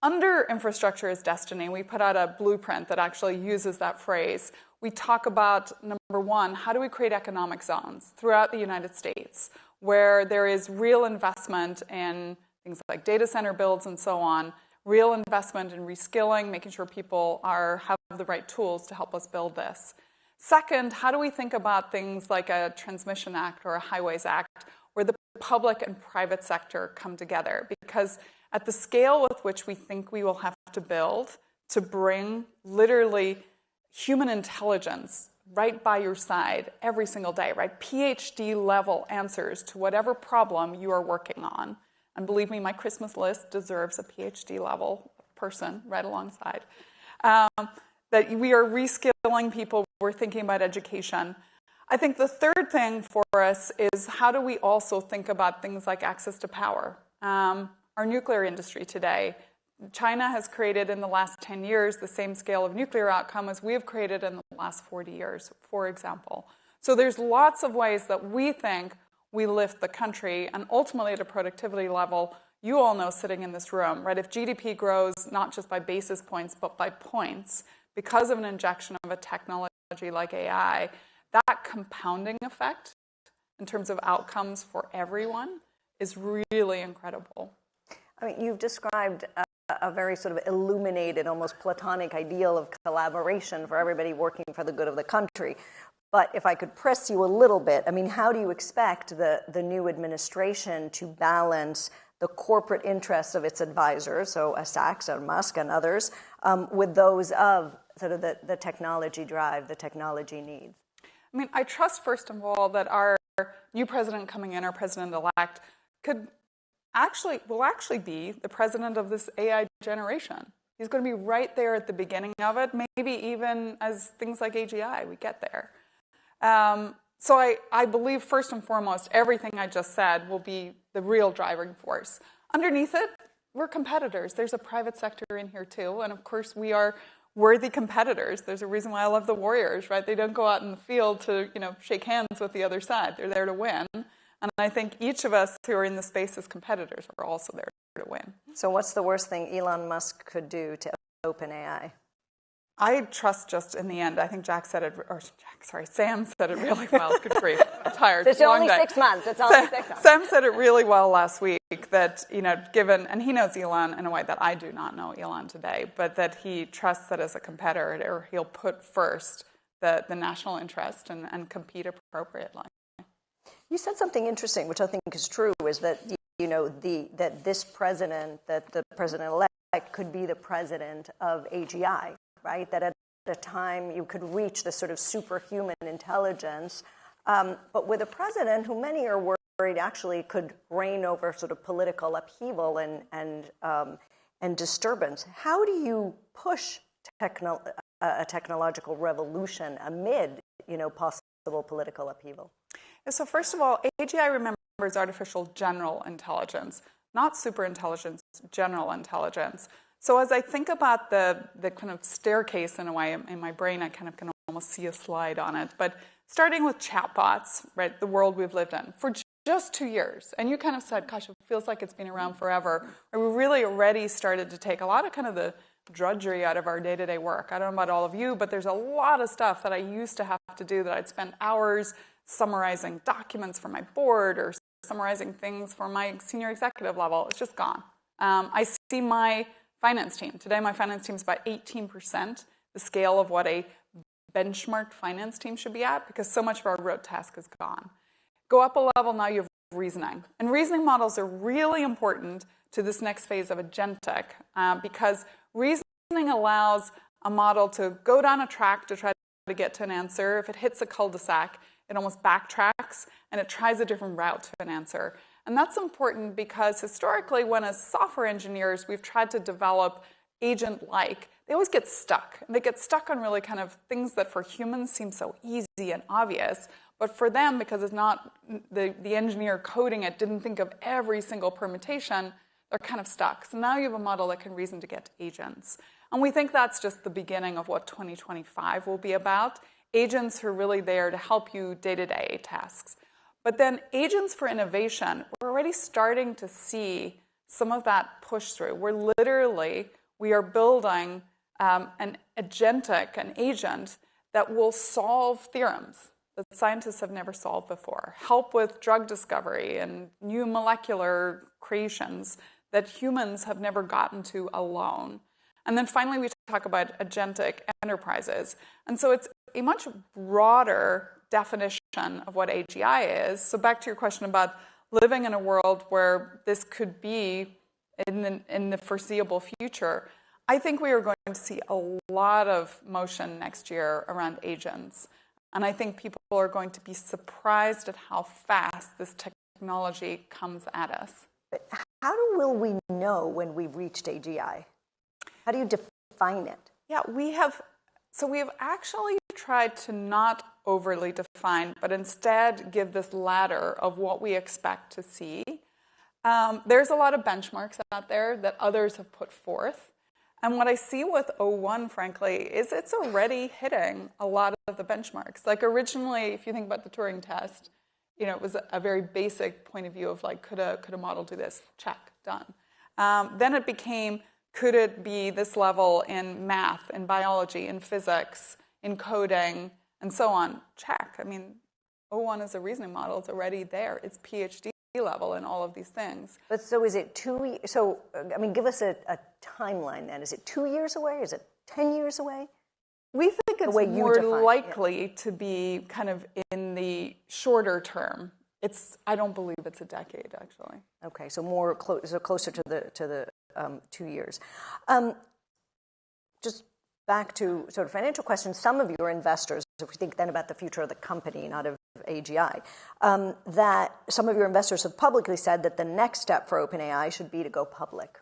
Speaker 17: Under Infrastructure as Destiny, we put out a blueprint that actually uses that phrase. We talk about, number one, how do we create economic zones throughout the United States where there is real investment in things like data center builds and so on, real investment in reskilling, making sure people have the right tools to help us build this. Second, how do we think about things like a Transmission Act or a Highways Act where the public and private sector come together? Because at the scale with which we think we will have to build to bring literally human intelligence right by your side every single day, right? PhD level answers to whatever problem you are working on. And believe me, my Christmas list deserves a PhD level person right alongside. That we are reskilling people, we're thinking about education. I think the third thing for us is how do we also think about things like access to power? Our nuclear industry today, China has created in the last 10 years the same scale of nuclear outcome as we have created in the last 40 years, for example. So there's lots of ways that we think we lift the country, and ultimately at a productivity level, you all know sitting in this room, right? If GDP grows not just by basis points, but by points, because of an injection of a technology like AI, that compounding effect in terms of outcomes for everyone is really incredible.
Speaker 16: I mean, you've described a very sort of illuminated, almost platonic ideal of collaboration for everybody working for the good of the country. But if I could press you a little bit, I mean, how do you expect the new administration to balance the corporate interests of its advisors, so Sachs or Musk and others, with those of sort of the technology drive, the technology needs?
Speaker 17: I mean, I trust, first of all, that our new president coming in, our president-elect, will actually be the president of this AI generation. He's going to be right there at the beginning of it, maybe even as things like AGI, we get there. So I believe, first and foremost, everything I just said will be the real driving force. Underneath it, we're competitors. There's a private sector in here too, and of course we are worthy competitors. There's a reason why I love the Warriors, right? They don't go out in the field to, shake hands with the other side. They're there to win. And I think each of us who are in the space as competitors are also there to win.
Speaker 16: So what's the worst thing Elon Musk could do to OpenAI?
Speaker 17: I trust just in the end. I think Sam said it really well. Good grief, I'm tired.
Speaker 16: It's
Speaker 17: Long
Speaker 16: only
Speaker 17: day.
Speaker 16: 6 months. It's only 6 months.
Speaker 17: Sam said it really well last week that, given, and he knows Elon in a way that I do not know Elon today, but that he trusts that as a competitor, he'll put first the national interest and compete appropriately.
Speaker 16: You said something interesting, which I think is true, is that, that this president, that the president-elect could be the president of AGI. Right, that at a time you could reach this sort of superhuman intelligence, but with a president who many are worried actually could reign over sort of political upheaval and disturbance. How do you push a technological revolution amid possible political upheaval?
Speaker 17: So first of all, AGI remembers artificial general intelligence, not superintelligence, general intelligence. So as I think about the kind of staircase in a way in my brain, I kind of can almost see a slide on it. But starting with chatbots, right, the world we've lived in for just 2 years. And you kind of said, gosh, it feels like it's been around forever. We really already started to take a lot of kind of the drudgery out of our day-to-day work. I don't know about all of you, but there's a lot of stuff that I used to have to do that I'd spend hours summarizing documents for my board or summarizing things for my senior executive level. It's just gone. I see my finance team. Today, my finance team is about 18%, the scale of what a benchmarked finance team should be at, because so much of our rote task is gone. Go up a level, now you have reasoning. And reasoning models are really important to this next phase of agentic, because reasoning allows a model to go down a track to try to get to an answer. If it hits a cul-de-sac, it almost backtracks, and it tries a different route to an answer. And that's important because historically, when as software engineers, we've tried to develop agent-like, they always get stuck. And they get stuck on really kind of things that for humans seem so easy and obvious. But for them, because it's not the engineer coding it didn't think of every single permutation, they're kind of stuck. So now you have a model that can reason to get to agents. And we think that's just the beginning of what 2025 will be about. Agents who are really there to help you day-to-day tasks. But then agents for innovation, we're already starting to see some of that push through. We are building an agent that will solve theorems that scientists have never solved before, help with drug discovery and new molecular creations that humans have never gotten to alone. And then finally, we talk about agentic enterprises. And so it's a much broader definition of what AGI is. So back to your question about living in a world where this could be in the foreseeable future, I think we are going to see a lot of motion next year around agents. And I think people are going to be surprised at how fast this technology comes at us.
Speaker 16: But how will we know when we've reached AGI? How do you define it?
Speaker 17: Yeah, we have actually tried to not overly define, but instead give this ladder of what we expect to see. There's a lot of benchmarks out there that others have put forth. And what I see with O1, frankly, is it's already hitting a lot of the benchmarks. Like originally, if you think about the Turing test, it was a very basic point of view of like, could a model do this? Check, done. Then it became, could it be this level in math, in biology, in physics, in coding, and so on? Check. I mean, O1 is a reasoning model. It's already there. It's PhD level in all of these things.
Speaker 16: But so is it 2 years? So, I mean, give us a timeline then. Is it 2 years away? Is it 10 years away?
Speaker 17: We think it's more likely to be kind of in the shorter term. I don't believe it's a decade, actually.
Speaker 16: Okay, so closer to the 2 years. Just back to sort of financial questions. Some of your investors, if we think then about the future of the company, not of AGI, that some of your investors have publicly said that the next step for OpenAI should be to go public.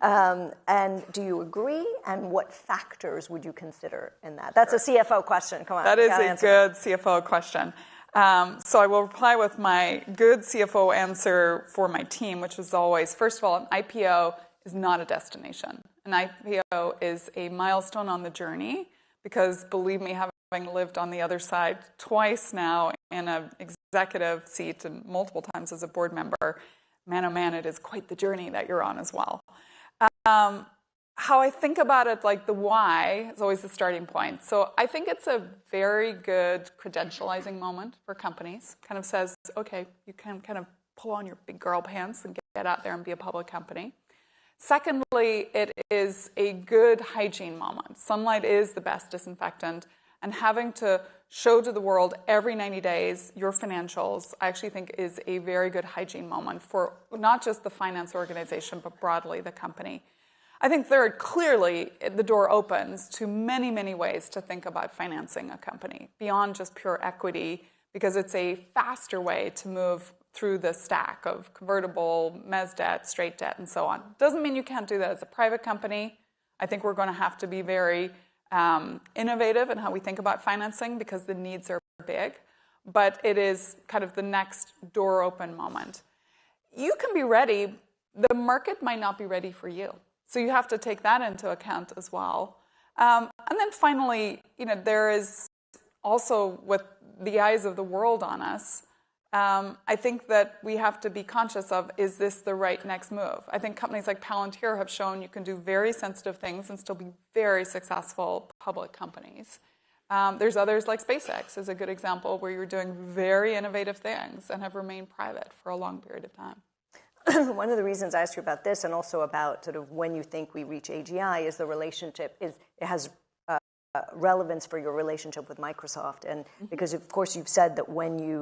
Speaker 16: And do you agree? And what factors would you consider in that? That's a CFO question. Come on.
Speaker 17: That is a good CFO question. So I will reply with my good CFO answer for my team, which is always, first of all, an IPO is not a destination. An IPO is a milestone on the journey because, believe me, having lived on the other side twice now in an executive seat and multiple times as a board member, man, oh man, it is quite the journey that you're on as well. how I think about it, like the why is always the starting point. So I think it's a very good credentializing moment for companies. Kind of says, okay, you can kind of pull on your big girl pants and get out there and be a public company. Secondly, it is a good hygiene moment. Sunlight is the best disinfectant, and having to show to the world every 90 days your financials, I actually think is a very good hygiene moment for not just the finance organization, but broadly the company. I think third, clearly, the door opens to many, many ways to think about financing a company beyond just pure equity, because it's a faster way to move through the stack of convertible, mezz debt, straight debt, and so on. Doesn't mean you can't do that as a private company. I think we're going to have to be very innovative in how we think about financing because the needs are big, but it is kind of the next door open moment. You can be ready. The market might not be ready for you. So you have to take that into account as well. And then finally, there is also with the eyes of the world on us, I think that we have to be conscious of, is this the right next move? I think companies like Palantir have shown you can do very sensitive things and still be very successful public companies. There's others like SpaceX is a good example where you're doing very innovative things and have remained private for a long period of time.
Speaker 16: One of the reasons I asked you about this and also about sort of when you think we reach AGI is the relationship, it has relevance for your relationship with Microsoft. And because, of course, you've said that when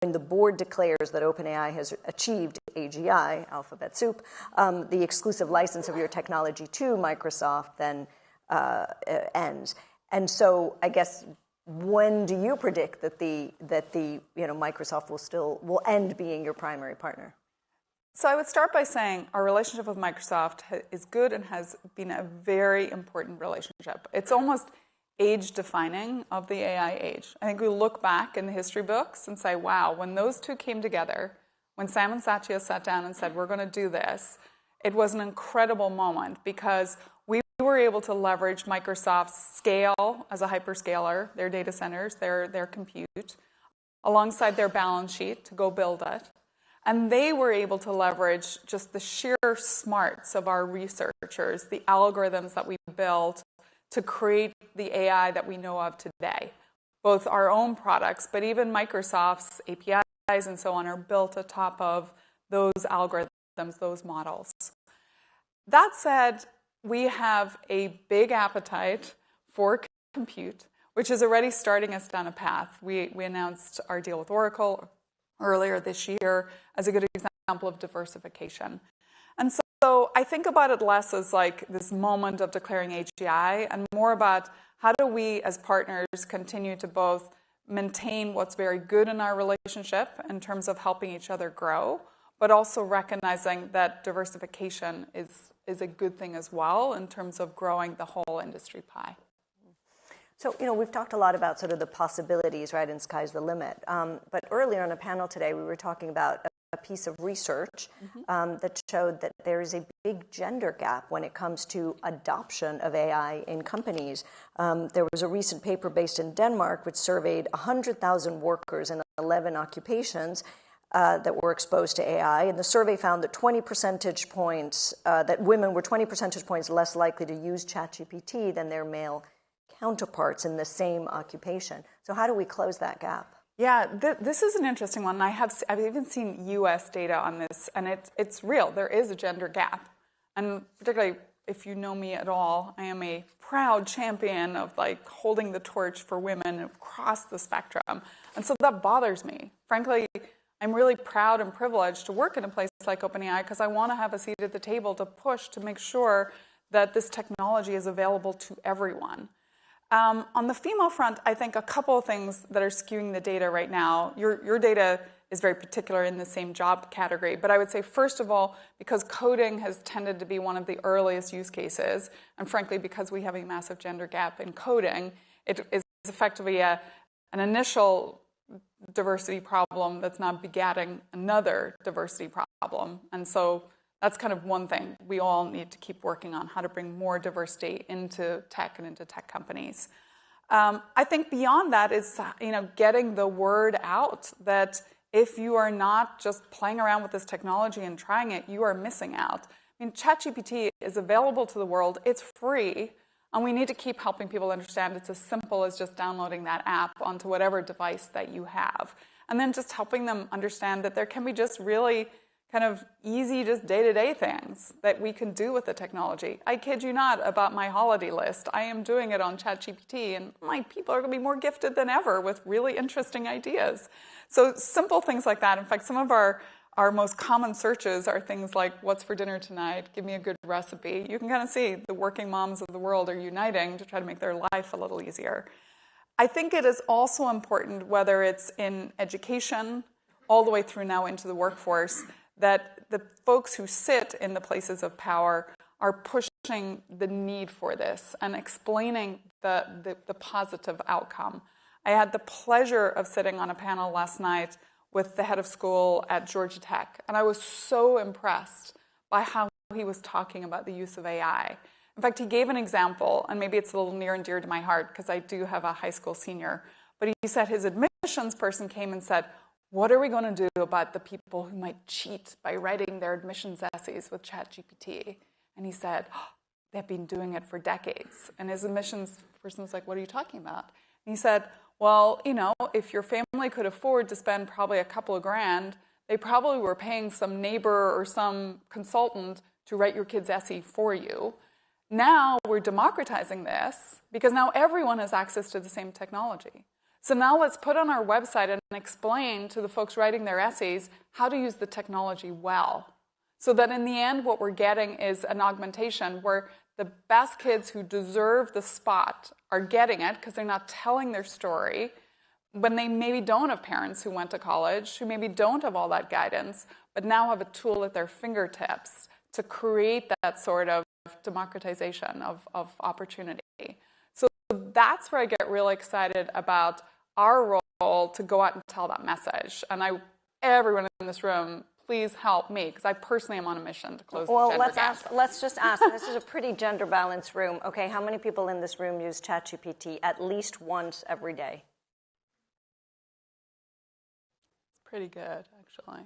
Speaker 16: the board declares that OpenAI has achieved AGI, alphabet soup, the exclusive license of your technology to Microsoft then ends. And so I guess when do you predict that the Microsoft will end being your primary partner?
Speaker 17: So I would start by saying our relationship with Microsoft is good and has been a very important relationship. It's almost age-defining of the AI age. I think we look back in the history books and say, wow, when those two came together, when Sam and Satya sat down and said, we're going to do this, it was an incredible moment because we were able to leverage Microsoft's scale as a hyperscaler, their data centers, their compute, alongside their balance sheet to go build it. And they were able to leverage just the sheer smarts of our researchers, the algorithms that we built to create the AI that we know of today. Both our own products, but even Microsoft's APIs and so on are built atop of those algorithms, those models. That said, we have a big appetite for compute, which is already starting us down a path. We announced our deal with Oracle earlier this year as a good example of diversification. And so I think about it less as like this moment of declaring AGI and more about how do we as partners continue to both maintain what's very good in our relationship in terms of helping each other grow, but also recognizing that diversification is a good thing as well in terms of growing the whole industry pie.
Speaker 16: So, we've talked a lot about sort of the possibilities, right, and sky's the limit. But earlier on a panel today, we were talking about a piece of research that showed that there is a big gender gap when it comes to adoption of AI in companies. There was a recent paper based in Denmark which surveyed 100,000 workers in 11 occupations that were exposed to AI. And the survey found that 20 percentage points, that women were 20 percentage points less likely to use ChatGPT than their male counterparts in the same occupation. So how do we close that gap?
Speaker 17: Yeah, this is an interesting one. I've even seen U.S. data on this, and it's real. There is a gender gap. And particularly if you know me at all, I am a proud champion of like holding the torch for women across the spectrum. And so that bothers me. Frankly, I'm really proud and privileged to work in a place like OpenAI because I want to have a seat at the table to push to make sure that this technology is available to everyone. On the female front, I think a couple of things that are skewing the data right now. Your data is very particular in the same job category, but I would say, first of all, because coding has tended to be one of the earliest use cases, and frankly, because we have a massive gender gap in coding, it is effectively an initial diversity problem that's now begatting another diversity problem. And so that's kind of one thing we all need to keep working on, how to bring more diversity into tech and into tech companies. I think beyond that is getting the word out that if you are not just playing around with this technology and trying it, you are missing out. I mean, ChatGPT is is available to the world. It's free. And we need to keep helping people understand it's as simple as just downloading that app onto whatever device that you have. And then just helping them understand that there can be just really kind of easy, just day-to-day things that we can do with the technology. I kid you not about my holiday list. I am doing it on ChatGPT, and my people are going to be more gifted than ever with really interesting ideas. So simple things like that. In fact, some of our most common searches are things like, what's for dinner tonight? Give me a good recipe. You can kind of see the working moms of the world are uniting to try to make their life a little easier. I think it is also important, whether it's in education, all the way through now into the workforce, that the folks who sit in the places of power are pushing the need for this and explaining the positive outcome. I had the pleasure of sitting on a panel last night with the head of school at Georgia Tech, and I was so impressed by how he was talking about the use of AI. In fact, he gave an example, and maybe it's a little near and dear to my heart because I do have a high school senior, but he said his admissions person came and said, what are we going to do about the people who might cheat by writing their admissions essays with ChatGPT? And he said, they've been doing it for decades. And his admissions person was like, what are you talking about? And he said, well, you know, if your family could afford to spend probably a couple of grand, they probably were paying some neighbor or some consultant to write your kid's essay for you. Now we're democratizing this because now everyone has access to the same technology. So now let's put on our website and explain to the folks writing their essays how to use the technology well. So that in the end, what we're getting is an augmentation where the best kids who deserve the spot are getting it because they're not telling their story when they maybe don't have parents who went to college, who maybe don't have all that guidance, but now have a tool at their fingertips to create that sort of democratization of opportunity. So that's where I get really excited about our role to go out and tell that message. And everyone in this room, please help me, because I personally am on a mission to close the gender gap.
Speaker 16: Let's just ask, this is a pretty gender-balanced room. Okay, how many people in this room use ChatGPT at least once every day?
Speaker 17: It's pretty good, actually.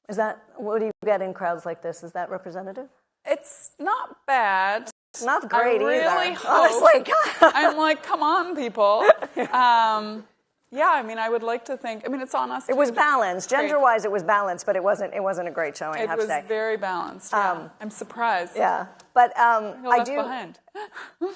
Speaker 16: Is that, what do you get in crowds like this? Is that representative?
Speaker 17: It's not bad.
Speaker 16: It's not great
Speaker 17: either. I really
Speaker 16: hope.
Speaker 17: I'm like, come on, people. Yeah, I mean, I would like to think. I mean, it's on us.
Speaker 16: It was balanced, gender-wise. It was balanced, but it wasn't a great showing. I have to say.
Speaker 17: It was very balanced. Yeah. I'm surprised.
Speaker 16: Yeah, but I do.
Speaker 17: Behind.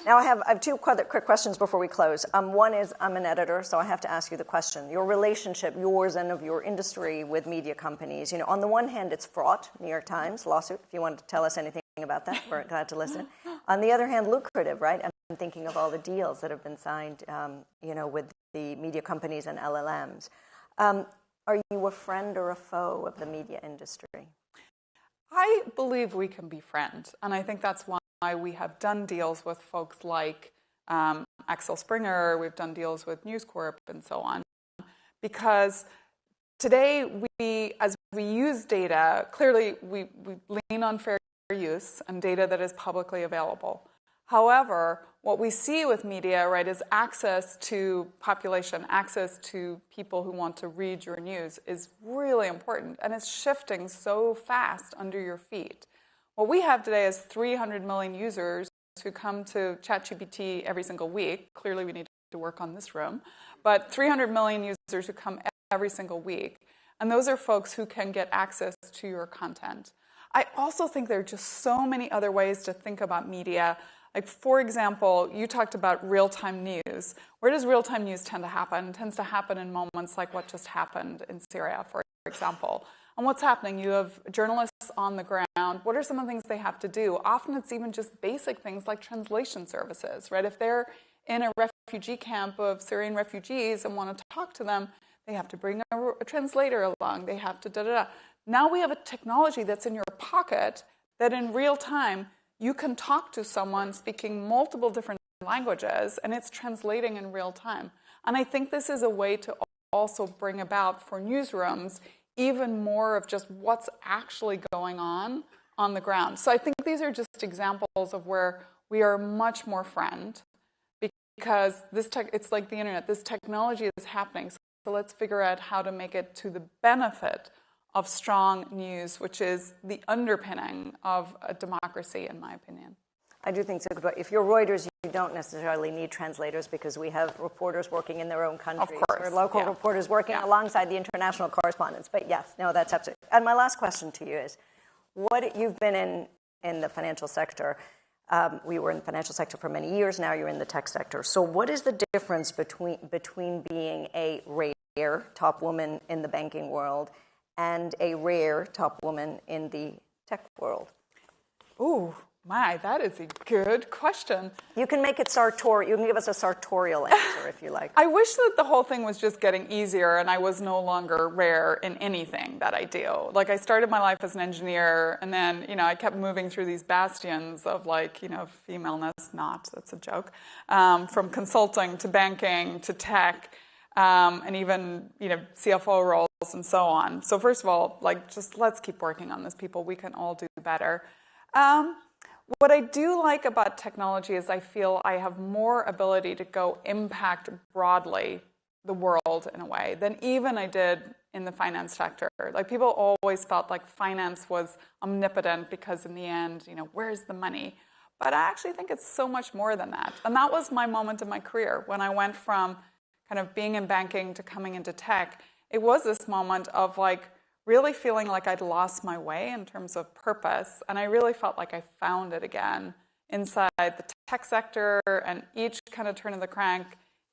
Speaker 16: Now I have two quick questions before we close. One is I'm an editor, so I have to ask you the question: your relationship, yours and of your industry, with media companies. You know, on the one hand, it's fraught. New York Times lawsuit. If you want to tell us anything about that, we're glad to listen. On the other hand, lucrative, right? I'm thinking of all the deals that have been signed, you know, with the media companies and LLMs. Are you a friend or a foe of the media industry?
Speaker 17: I believe we can be friends, and I think that's why we have done deals with folks like Axel Springer, we've done deals with News Corp, and so on. Because today, as we use data, clearly we lean on fair use and data that is publicly available. However, what we see with media, right, is access to population, access to people who want to read your news is really important, and it's shifting so fast under your feet. What we have today is 300 million users who come to ChatGPT every single week. Clearly, we need to work on this room, but 300 million users who come every single week, and those are folks who can get access to your content. I also think there are just so many other ways to think about media. Like, for example, you talked about real-time news. Where does real-time news tend to happen? It tends to happen in moments like what just happened in Syria, for example. And what's happening? You have journalists on the ground. What are some of the things they have to do? Often it's even just basic things like translation services, right? If they're in a refugee camp of Syrian refugees and want to talk to them, they have to bring a translator along. They have to da-da-da. Now we have a technology that's in your pocket that in real time you can talk to someone speaking multiple different languages, and it's translating in real time. And I think this is a way to also bring about for newsrooms even more of just what's actually going on the ground. So I think these are just examples of where we are much more friend, because it's like the internet. This technology is happening, so let's figure out how to make it to the benefit of strong news, which is the underpinning of a democracy, in my opinion.
Speaker 16: I do think so. If you're Reuters, you don't necessarily need translators because we have reporters working in their own countries or local reporters working alongside the international correspondents. But yes, no, that's absolutely. And my last question to you is, you've been in the financial sector. We were in the financial sector for many years. Now you're in the tech sector. So what is the difference between being a rare top woman in the banking world and a rare top woman in the tech world?
Speaker 17: Ooh. My, that is a good question.
Speaker 16: You can make it sartorial. You can give us a sartorial answer if you like.
Speaker 17: I wish that the whole thing was just getting easier and I was no longer rare in anything that I do. Like, I started my life as an engineer, and then, I kept moving through these bastions of, femaleness, that's a joke, from consulting to banking to tech, and even, CFO roles and so on. So first of all, just let's keep working on this, people. We can all do better. What I do like about technology is I feel I have more ability to go impact broadly the world in a way than even I did in the finance sector. People always felt like finance was omnipotent because in the end, where's the money? But I actually think it's so much more than that. And that was my moment in my career when I went from kind of being in banking to coming into tech. It was this moment of really feeling like I'd lost my way in terms of purpose, and I really felt like I found it again inside the tech sector, and each kind of turn of the crank,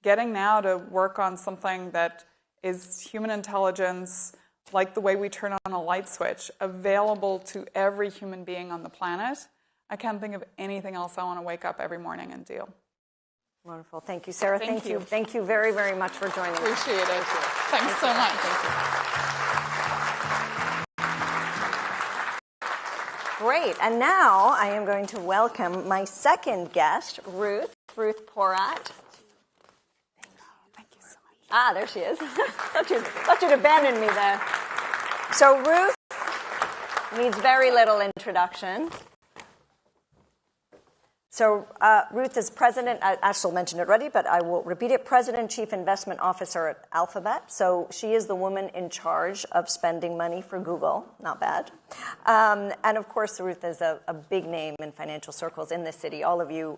Speaker 17: getting now to work on something that is human intelligence, like the way we turn on a light switch, available to every human being on the planet. I can't think of anything else I want to wake up every morning and do.
Speaker 16: Wonderful. Thank you, Sarah.
Speaker 17: Thank you.
Speaker 16: Thank you very, very much for joining us.
Speaker 17: Appreciate it. Thanks so much. Thank you.
Speaker 16: Great. And now I am going to welcome my second guest, Ruth Porat.
Speaker 17: Thank you so much.
Speaker 16: There she is. thought you'd abandoned me there. So Ruth needs very little introduction. So Ruth is president, Ashel mentioned it already, but I will repeat it, President Chief Investment Officer at Alphabet. So she is the woman in charge of spending money for Google. Not bad. And of course, Ruth is a big name in financial circles in this city. All of you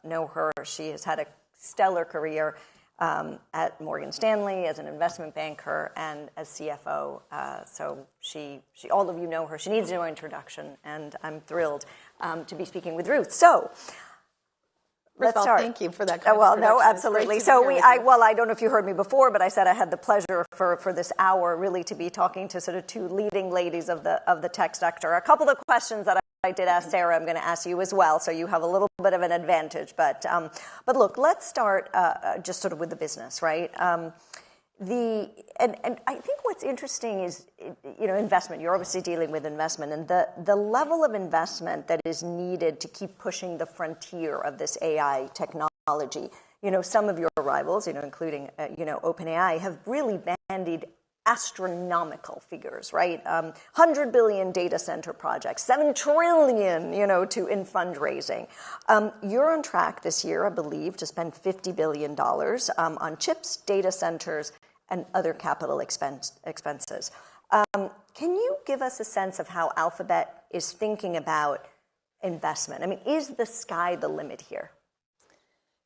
Speaker 16: know her. She has had a stellar career at Morgan Stanley as an investment banker and as CFO. So she, all of you know her. She needs no introduction, and I'm thrilled to be speaking with Ruth. So let's start.
Speaker 19: Thank you for that.
Speaker 16: No, absolutely. So I don't know if you heard me before, but I said I had the pleasure for this hour really to be talking to sort of two leading ladies of the tech sector. A couple of questions that I did ask Sarah, I'm going to ask you as well, so you have a little bit of an advantage. But look, let's start just sort of with the business, right? And I think what's interesting is, investment. You're obviously dealing with investment, and the level of investment that is needed to keep pushing the frontier of this AI technology. Some of your rivals, including, OpenAI, have really bandied astronomical figures, right? 100 billion data center projects, 7 trillion, in fundraising. You're on track this year, I believe, to spend $50 billion on chips, data centers, and other capital expenses. Can you give us a sense of how Alphabet is thinking about investment? I mean, is the sky the limit here?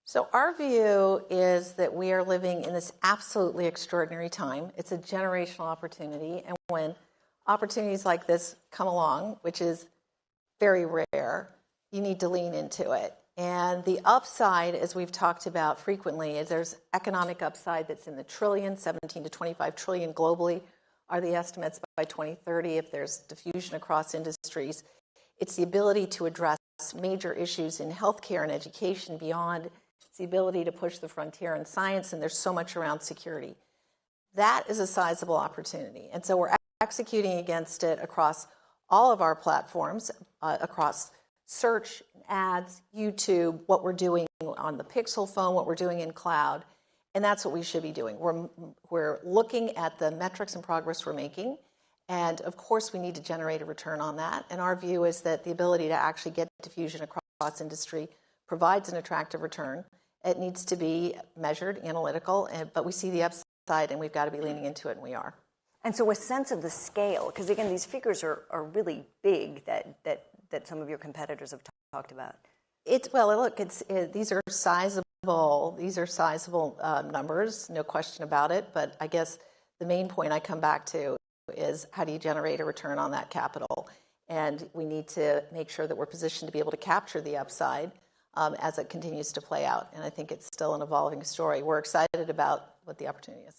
Speaker 19: So our view is that we are living in this absolutely extraordinary time. It's a generational opportunity. And when opportunities like this come along, which is very rare, you need to lean into it. And the upside, as we've talked about frequently, is there's economic upside that's in the trillions, 17 to 25 trillion globally are the estimates by 2030 if there's diffusion across industries. It's the ability to address major issues in healthcare and education beyond. It's the ability to push the frontier in science, and there's so much around security. That is a sizable opportunity. And so we're executing against it across all of our platforms, across search, ads, YouTube, what we're doing on the Pixel phone, what we're doing in cloud, and that's what we should be doing. We're looking at the metrics and progress we're making, and of course we need to generate a return on that, and our view is that the ability to actually get diffusion across industry provides an attractive return. It needs to be measured, analytical, but we see the upside, and we've got to be leaning into it, and we are.
Speaker 16: And so a sense of the scale, because again, these figures are really big that some of your competitors have talked about.
Speaker 19: These are sizable. These are sizable numbers, no question about it. But I guess the main point I come back to is how do you generate a return on that capital? And we need to make sure that we're positioned to be able to capture the upside as it continues to play out. And I think it's still an evolving story. We're excited about what the opportunity is.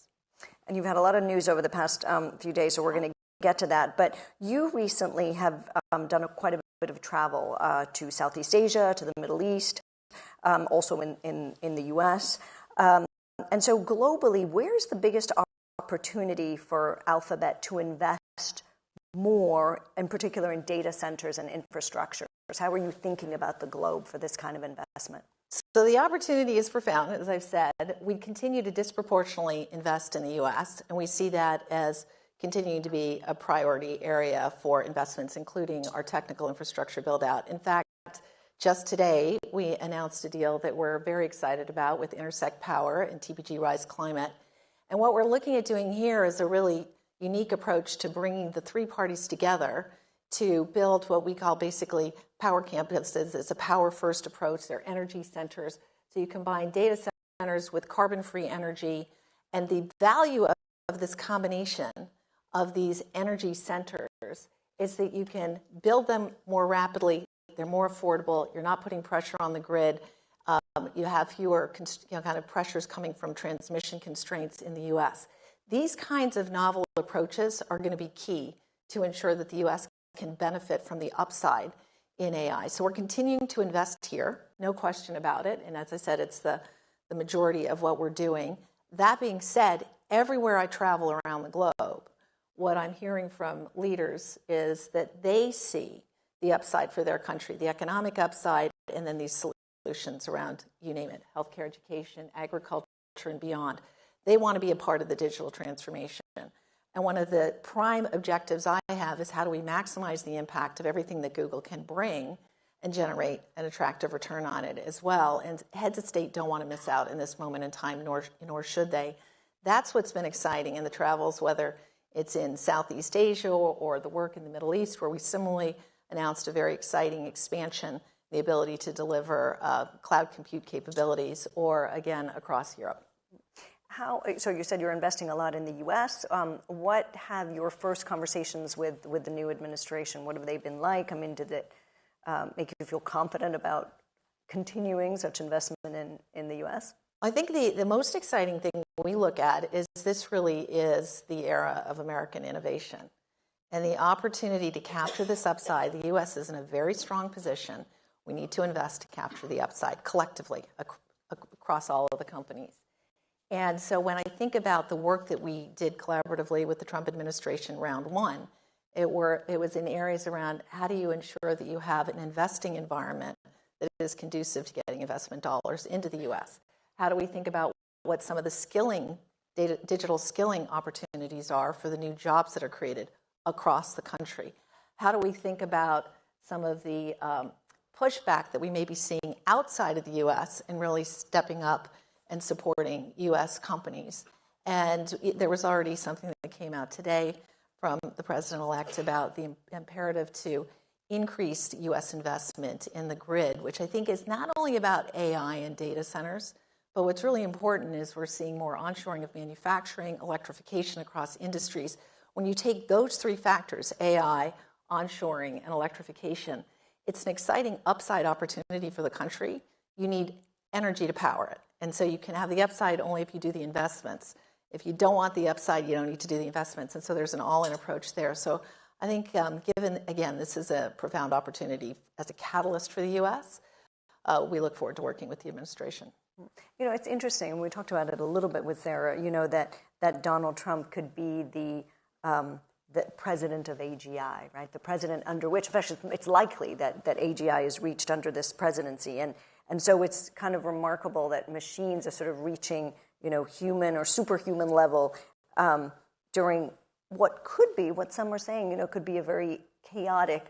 Speaker 16: And you've had a lot of news over the past few days, so we're going to get to that. But you recently have done quite a bit of travel to Southeast Asia, to the Middle East, also in the US. And so globally, where's the biggest opportunity for Alphabet to invest more, in particular in data centers and infrastructure? How are you thinking about the globe for this kind of investment?
Speaker 19: So the opportunity is profound, as I've said. We continue to disproportionately invest in the U.S., and we see that as continuing to be a priority area for investments, including our technical infrastructure build-out. In fact, just today, we announced a deal that we're very excited about with Intersect Power and TPG Rise Climate. And what we're looking at doing here is a really unique approach to bringing the three parties together to build what we call basically power campuses. It's a power-first approach. They're energy centers. So you combine data centers with carbon-free energy. And the value of this combination of these energy centers is that you can build them more rapidly. They're more affordable. You're not putting pressure on the grid. You have fewer kind of pressures coming from transmission constraints in the U.S. These kinds of novel approaches are going to be key to ensure that the U.S. can benefit from the upside in AI. So we're continuing to invest here, no question about it. And as I said, it's the majority of what we're doing. That being said, everywhere I travel around the globe, what I'm hearing from leaders is that they see the upside for their country, the economic upside, and then these solutions around, you name it, healthcare, education, agriculture, and beyond. They want to be a part of the digital transformation. And one of the prime objectives I have is how do we maximize the impact of everything that Google can bring and generate an attractive return on it as well. And heads of state don't want to miss out in this moment in time, nor should they. That's what's been exciting in the travels, whether it's in Southeast Asia or the work in the Middle East, where we similarly announced a very exciting expansion, the ability to deliver cloud compute capabilities, or again, across Europe.
Speaker 16: So you said you're investing a lot in the U.S. What have your first conversations with the new administration, what have they been like? I mean, did it make you feel confident about continuing such investment in the U.S.?
Speaker 19: I think the most exciting thing we look at is this really is the era of American innovation. And the opportunity to capture this upside, the U.S. is in a very strong position. We need to invest to capture the upside collectively across all of the companies. And so when I think about the work that we did collaboratively with the Trump administration round one, it was in areas around how do you ensure that you have an investing environment that is conducive to getting investment dollars into the U.S.? How do we think about what some of the digital skilling opportunities are for the new jobs that are created across the country? How do we think about some of the pushback that we may be seeing outside of the U.S. and really stepping up and supporting U.S. companies? And there was already something that came out today from the president-elect about the imperative to increase U.S. investment in the grid, which I think is not only about AI and data centers, but what's really important is we're seeing more onshoring of manufacturing, electrification across industries. When you take those three factors, AI, onshoring, and electrification, it's an exciting upside opportunity for the country. You need energy to power it. And so you can have the upside only if you do the investments. If you don't want the upside, you don't need to do the investments. And so there's an all-in approach there. So I think given, again, this is a profound opportunity as a catalyst for the U.S., we look forward to working with the administration.
Speaker 16: You know, it's interesting, and we talked about it a little bit with Sarah, you know, that Donald Trump could be the president of AGI, right? The president under which, it's likely that AGI is reached under this presidency. And so it's kind of remarkable that machines are sort of reaching, you know, human or superhuman level during what could be, what some are saying, you know, could be a very chaotic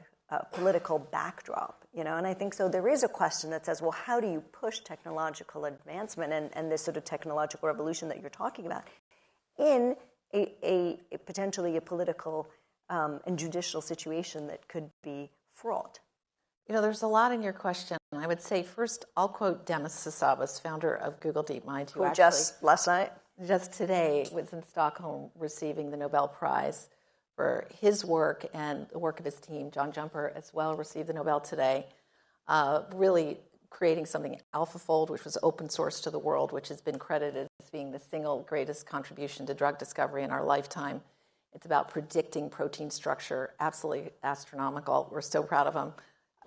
Speaker 16: political backdrop, you know. And I think so there is a question that says, well, how do you push technological advancement and this sort of technological revolution that you're talking about in potentially a political and judicial situation that could be fraught?
Speaker 19: You know, there's a lot in your question. I would say first, I'll quote Demis Hassabis, founder of Google DeepMind, who
Speaker 16: just last night,
Speaker 19: just today, was in Stockholm receiving the Nobel Prize for his work and the work of his team. John Jumper as well received the Nobel today, really creating something, AlphaFold, which was open source to the world, which has been credited as being the single greatest contribution to drug discovery in our lifetime. It's about predicting protein structure, absolutely astronomical. We're so proud of him.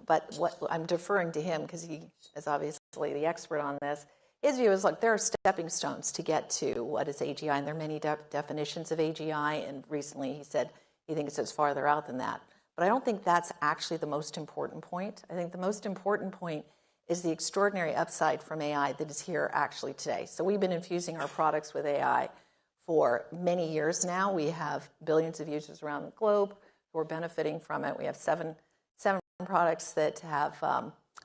Speaker 19: But what I'm deferring to him because he is obviously the expert on this. His view is, look, there are stepping stones to get to what is AGI, and there are many definitions of AGI, and recently he said he thinks it's farther out than that. But I don't think that's actually the most important point. I think the most important point is the extraordinary upside from AI that is here actually today. So we've been infusing our products with AI for many years now. We have billions of users around the globe who are benefiting from it. We have seven products that have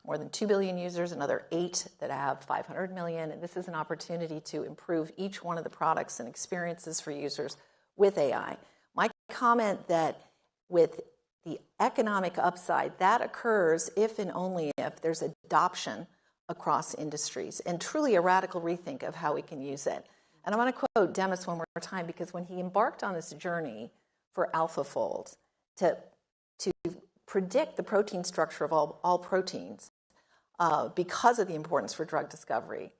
Speaker 19: more than 2 billion users, another 8 that have 500 million. And this is an opportunity to improve each one of the products and experiences for users with AI. My comment that with the economic upside, that occurs if and only if there's adoption across industries and truly a radical rethink of how we can use it. And I want to quote Demis one more time, because when he embarked on this journey for AlphaFold to predict the protein structure of all proteins because of the importance for drug discovery,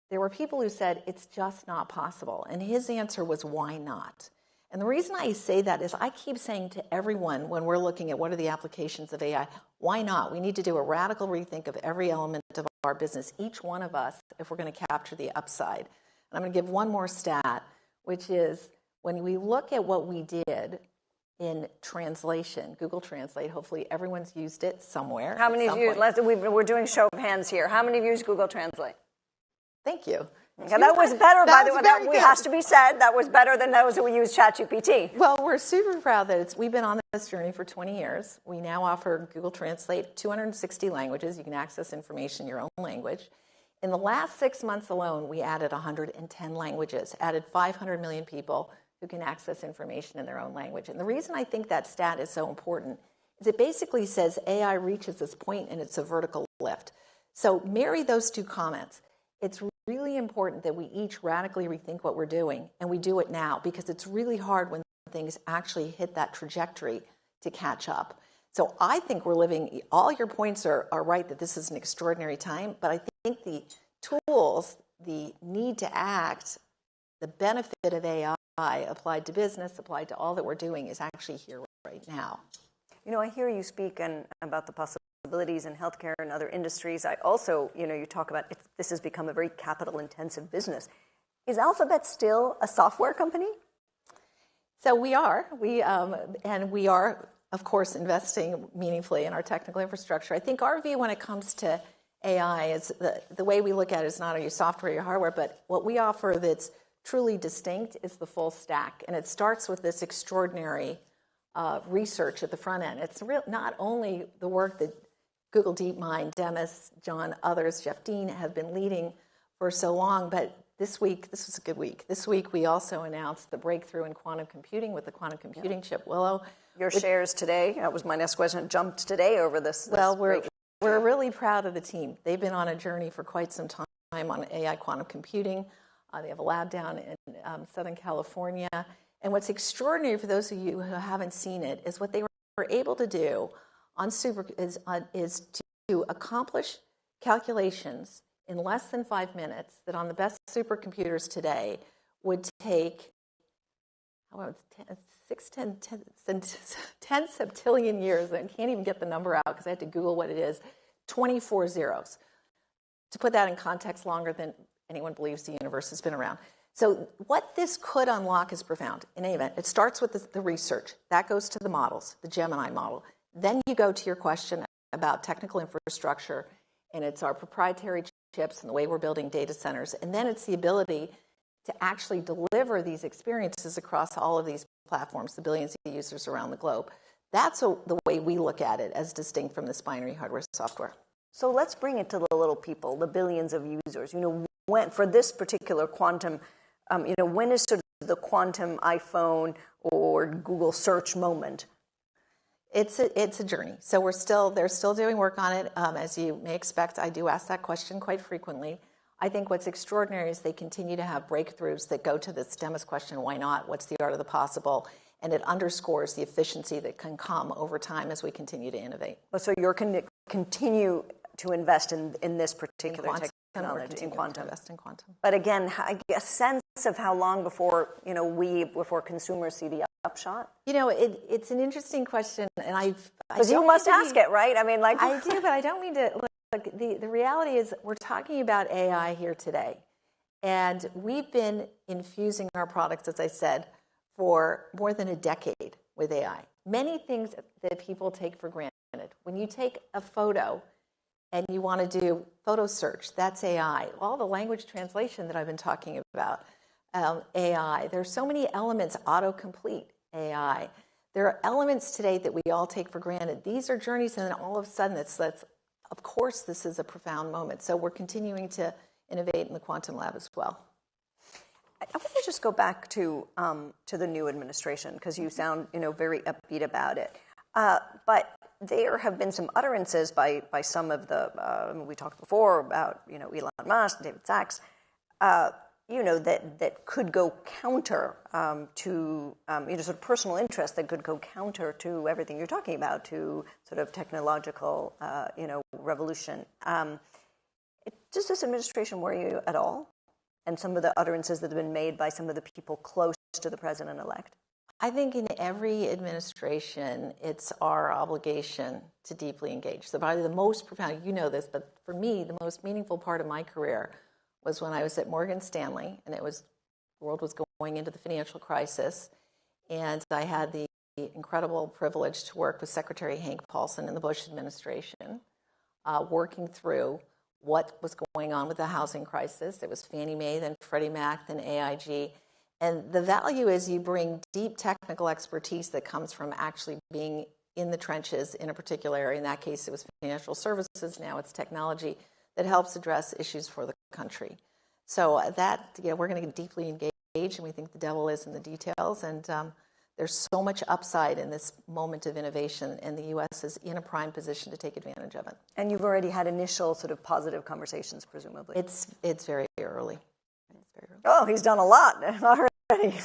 Speaker 19: there were people who said it's just not possible. And his answer was, why not? And the reason I say that is I keep saying to everyone when we're looking at what are the applications of AI, why not? We need to do a radical rethink of every element of our business, each one of us, if we're going to capture the upside. And I'm going to give one more stat, which is when we look at what we did in translation, Google Translate, hopefully everyone's used it somewhere.
Speaker 16: How many of you, we're doing show of hands here, how many of you use Google Translate?
Speaker 19: Thank you.
Speaker 16: Okay, that was better, by the way. That has to be said. That was better than those who use ChatGPT.
Speaker 19: Well, we're super proud that we've been on this journey for 20 years. We now offer Google Translate 260 languages. You can access information in your own language. In the last 6 months alone, we added 110 languages, added 500 million people who can access information in their own language. And the reason I think that stat is so important is it basically says AI reaches this point and it's a vertical lift. So marry those two comments. It's really important that we each radically rethink what we're doing, and we do it now, because it's really hard when things actually hit that trajectory to catch up. So I think we're living, all your points are right that this is an extraordinary time, but I think the tools, the need to act, the benefit of AI applied to business, applied to all that we're doing is actually here right now.
Speaker 16: You know, I hear you speak about the possibilities in healthcare and other industries. I also, you talk about this has become a very capital-intensive business. Is Alphabet still a software company?
Speaker 19: So we are. We are, of course, investing meaningfully in our technical infrastructure. I think our view when it comes to AI is the way we look at it is not your software, your hardware, but what we offer that's truly distinct is the full stack. And it starts with this extraordinary research at the front end. It's not only the work that Google DeepMind, Demis, John, others, Jeff Dean have been leading for so long, but this week, this was a good week. This week we also announced the breakthrough in quantum computing with the quantum computing chip Willow.
Speaker 16: Your shares today, that was my next question, jumped today over this.
Speaker 19: Well, we're really proud of the team. They've been on a journey for quite some time on AI quantum computing. They have a lab down in Southern California. And what's extraordinary for those of you who haven't seen it is what they were able to do on is to accomplish calculations in less than 5 minutes that on the best supercomputers today would take 10 septillion years. I can't even get the number out because I had to Google what it is. 24 zeros. To put that in context, longer than anyone believes the universe has been around. So what this could unlock is profound. In any event, it starts with the research. That goes to the models, the Gemini model. Then you go to your question about technical infrastructure, and it's our proprietary chips and the way we're building data centers. And then it's the ability to actually deliver these experiences across all of these platforms, the billions of users around the globe. That's the way we look at it as distinct from this binary hardware software.
Speaker 16: So let's bring it to the little people, the billions of users. When for this particular quantum, when is sort of the quantum iPhone or Google search moment?
Speaker 19: It's a journey. So they're still doing work on it. As you may expect, I do ask that question quite frequently. I think what's extraordinary is they continue to have breakthroughs that go to this Demis question, why not? What's the art of the possible? And it underscores the efficiency that can come over time as we continue to innovate.
Speaker 16: So you're continue to invest in this particular technology, in quantum.
Speaker 19: Invest in quantum.
Speaker 16: But again, a sense of how long before before consumers see the upshot?
Speaker 19: It's an interesting question, and
Speaker 16: because you must ask it, right? I mean, like
Speaker 19: I do, but I don't mean to. Look, the reality is we're talking about AI here today, and we've been infusing our products, as I said, for more than a decade with AI. Many things that people take for granted. When you take a photo and you want to do photo search, that's AI. All the language translation that I've been talking about, AI. There's so many elements, autocomplete, AI. There are elements today that we all take for granted. These are journeys, and then all of a sudden, of course, this is a profound moment. So we're continuing to innovate in the quantum lab as well.
Speaker 16: I want to just go back to the new administration, because you sound very upbeat about it. But there have been some utterances by some of the we talked before about Elon Musk, David Sachs, that could go counter to sort of personal interest that could go counter to everything you're talking about, to sort of technological revolution. Does this administration worry you at all? And some of the utterances that have been made by some of the people close to the president-elect?
Speaker 19: I think in every administration, it's our obligation to deeply engage. So probably the most profound, this, but for me, the most meaningful part of my career was when I was at Morgan Stanley, and the world was going into the financial crisis, and I had the incredible privilege to work with Secretary Hank Paulson in the Bush administration, working through what was going on with the housing crisis. It was Fannie Mae, then Freddie Mac, then AIG. And the value is you bring deep technical expertise that comes from actually being in the trenches in a particular area. In that case, it was financial services. Now it's technology that helps address issues for the country. So we're going to get deeply engaged, and we think the devil is in the details. And there's so much upside in this moment of innovation, and the U.S. is in a prime position to take advantage of it.
Speaker 16: And you've already had initial sort of positive conversations, presumably.
Speaker 19: It's very early.
Speaker 16: Oh, he's done a lot already.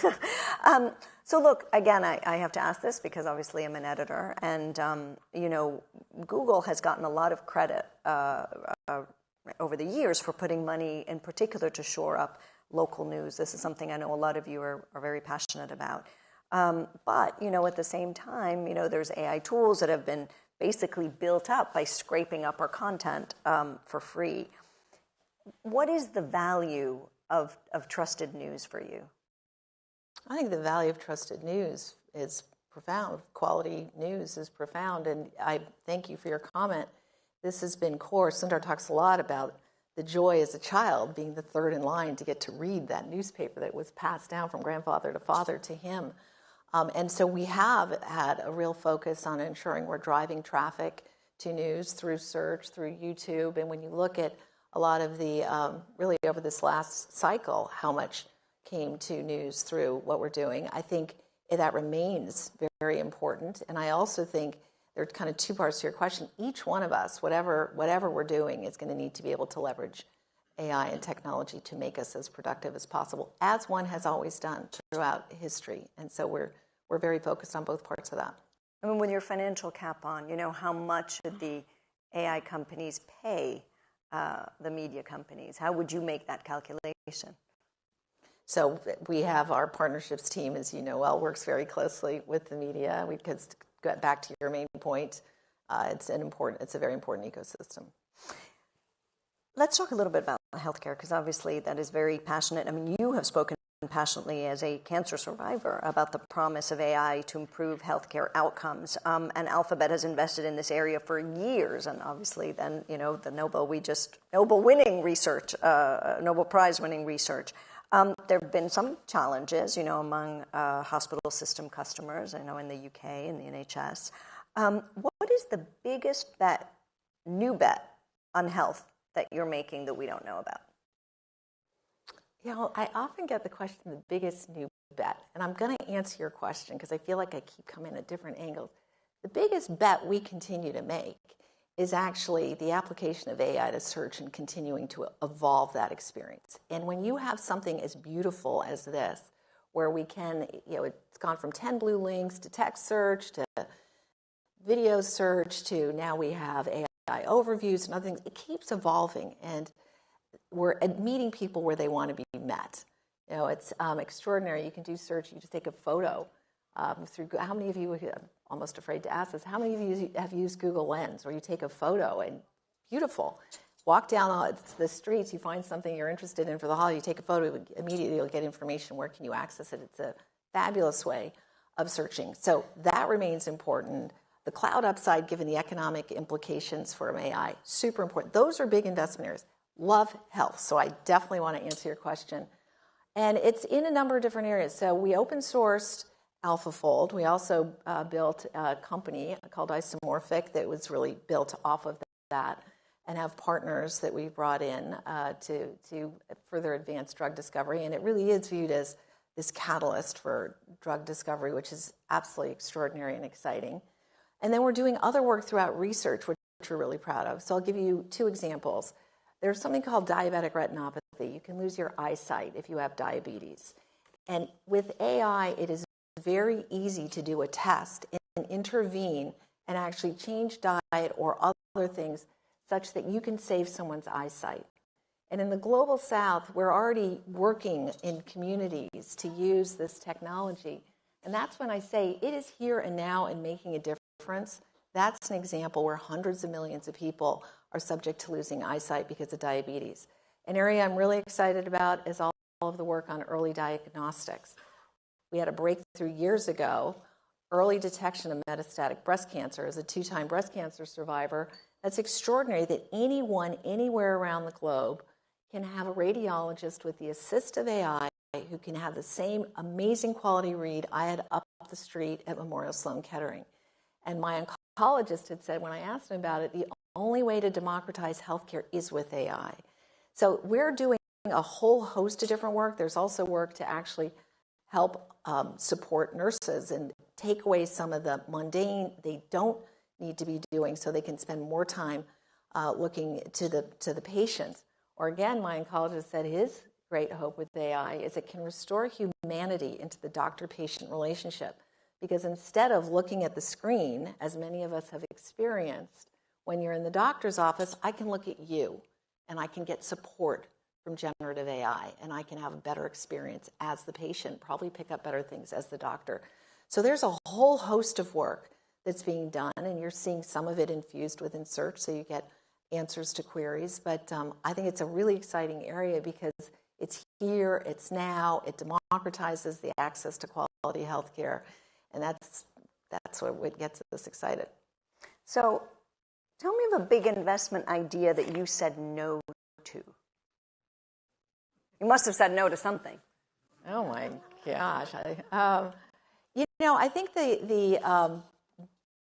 Speaker 16: So look, again, I have to ask this because obviously I'm an editor, and Google has gotten a lot of credit over the years for putting money in particular to shore up local news. This is something I know a lot of you are very passionate about. But at the same time, there's AI tools that have been basically built up by scraping up our content for free. What is the value of trusted news for you?
Speaker 19: I think the value of trusted news is profound. Quality news is profound, and I thank you for your comment. This has been core. Sundar talks a lot about the joy as a child being the third in line to get to read that newspaper that was passed down from grandfather to father to him. And so we have had a real focus on ensuring we're driving traffic to news through search, through YouTube. And when you look at a lot of the, really over this last cycle, how much came to news through what we're doing, I think that remains very important. And I also think there are kind of two parts to your question. Each one of us, whatever we're doing, is going to need to be able to leverage AI and technology to make us as productive as possible, as one has always done throughout history. And so we're very focused on both parts of that.
Speaker 16: I mean, with your financial cap on, how much should the AI companies pay the media companies? How would you make that calculation?
Speaker 19: So we have our partnerships team, as you know well, works very closely with the media. Because to get back to your main point, it's a very important ecosystem.
Speaker 16: Let's talk a little bit about healthcare, because obviously that is very passionate. I mean, you have spoken passionately as a cancer survivor about the promise of AI to improve healthcare outcomes. And Alphabet has invested in this area for years. And obviously then, the Nobel Prize winning research. There have been some challenges, among hospital system customers, in the UK and the NHS. What is the biggest new bet on health that you're making that we don't know about?
Speaker 19: I often get the question, the biggest new bet, and I'm going to answer your question because I feel like I keep coming at different angles. The biggest bet we continue to make is actually the application of AI to search and continuing to evolve that experience. And when you have something as beautiful as this, where we can, it's gone from 10 blue links to text search to video search to now we have AI overviews and other things. It keeps evolving, and we're meeting people where they want to be met. It's extraordinary. You can do search. You just take a photo through. How many of you? I'm almost afraid to ask this. How many of you have used Google Lens, where you take a photo and beautiful, walk down the streets, you find something you're interested in for the holiday, you take a photo, immediately you'll get information. Where can you access it? It's a fabulous way of searching. So that remains important. The cloud upside, given the economic implications for AI, super important. Those are big investment areas. Love health. So I definitely want to answer your question. And it's in a number of different areas. So we open sourced AlphaFold. We also built a company called Isomorphic that was really built off of that, and have partners that we brought in to further advance drug discovery. And it really is viewed as this catalyst for drug discovery, which is absolutely extraordinary and exciting. And then we're doing other work throughout research, which we're really proud of. So I'll give you 2 examples. There's something called diabetic retinopathy. You can lose your eyesight if you have diabetes. And with AI, it is very easy to do a test and intervene and actually change diet or other things such that you can save someone's eyesight. And in the global south, we're already working in communities to use this technology. And that's when I say it is here and now and making a difference. That's an example where hundreds of millions of people are subject to losing eyesight because of diabetes. An area I'm really excited about is all of the work on early diagnostics. We had a breakthrough years ago, early detection of metastatic breast cancer. As a 2-time breast cancer survivor, that's extraordinary that anyone, anywhere around the globe can have a radiologist with the assist of AI who can have the same amazing quality read I had up the street at Memorial Sloan Kettering. And my oncologist had said, when I asked him about it, the only way to democratize healthcare is with AI. So we're doing a whole host of different work. There's also work to actually help support nurses and take away some of the mundane they don't need to be doing so they can spend more time looking to the patients. Or again, my oncologist said his great hope with AI is it can restore humanity into the doctor-patient relationship. Because instead of looking at the screen, as many of us have experienced, when you're in the doctor's office, I can look at you and I can get support from generative AI and I can have a better experience as the patient, probably pick up better things as the doctor. So there's a whole host of work that's being done, and you're seeing some of it infused within search, so you get answers to queries. But I think it's a really exciting area because it's here, it's now, it democratizes the access to quality health care, and that's what gets us excited.
Speaker 16: So tell me of a big investment idea that you said no to. You must have said no to something.
Speaker 19: Oh my gosh. I think the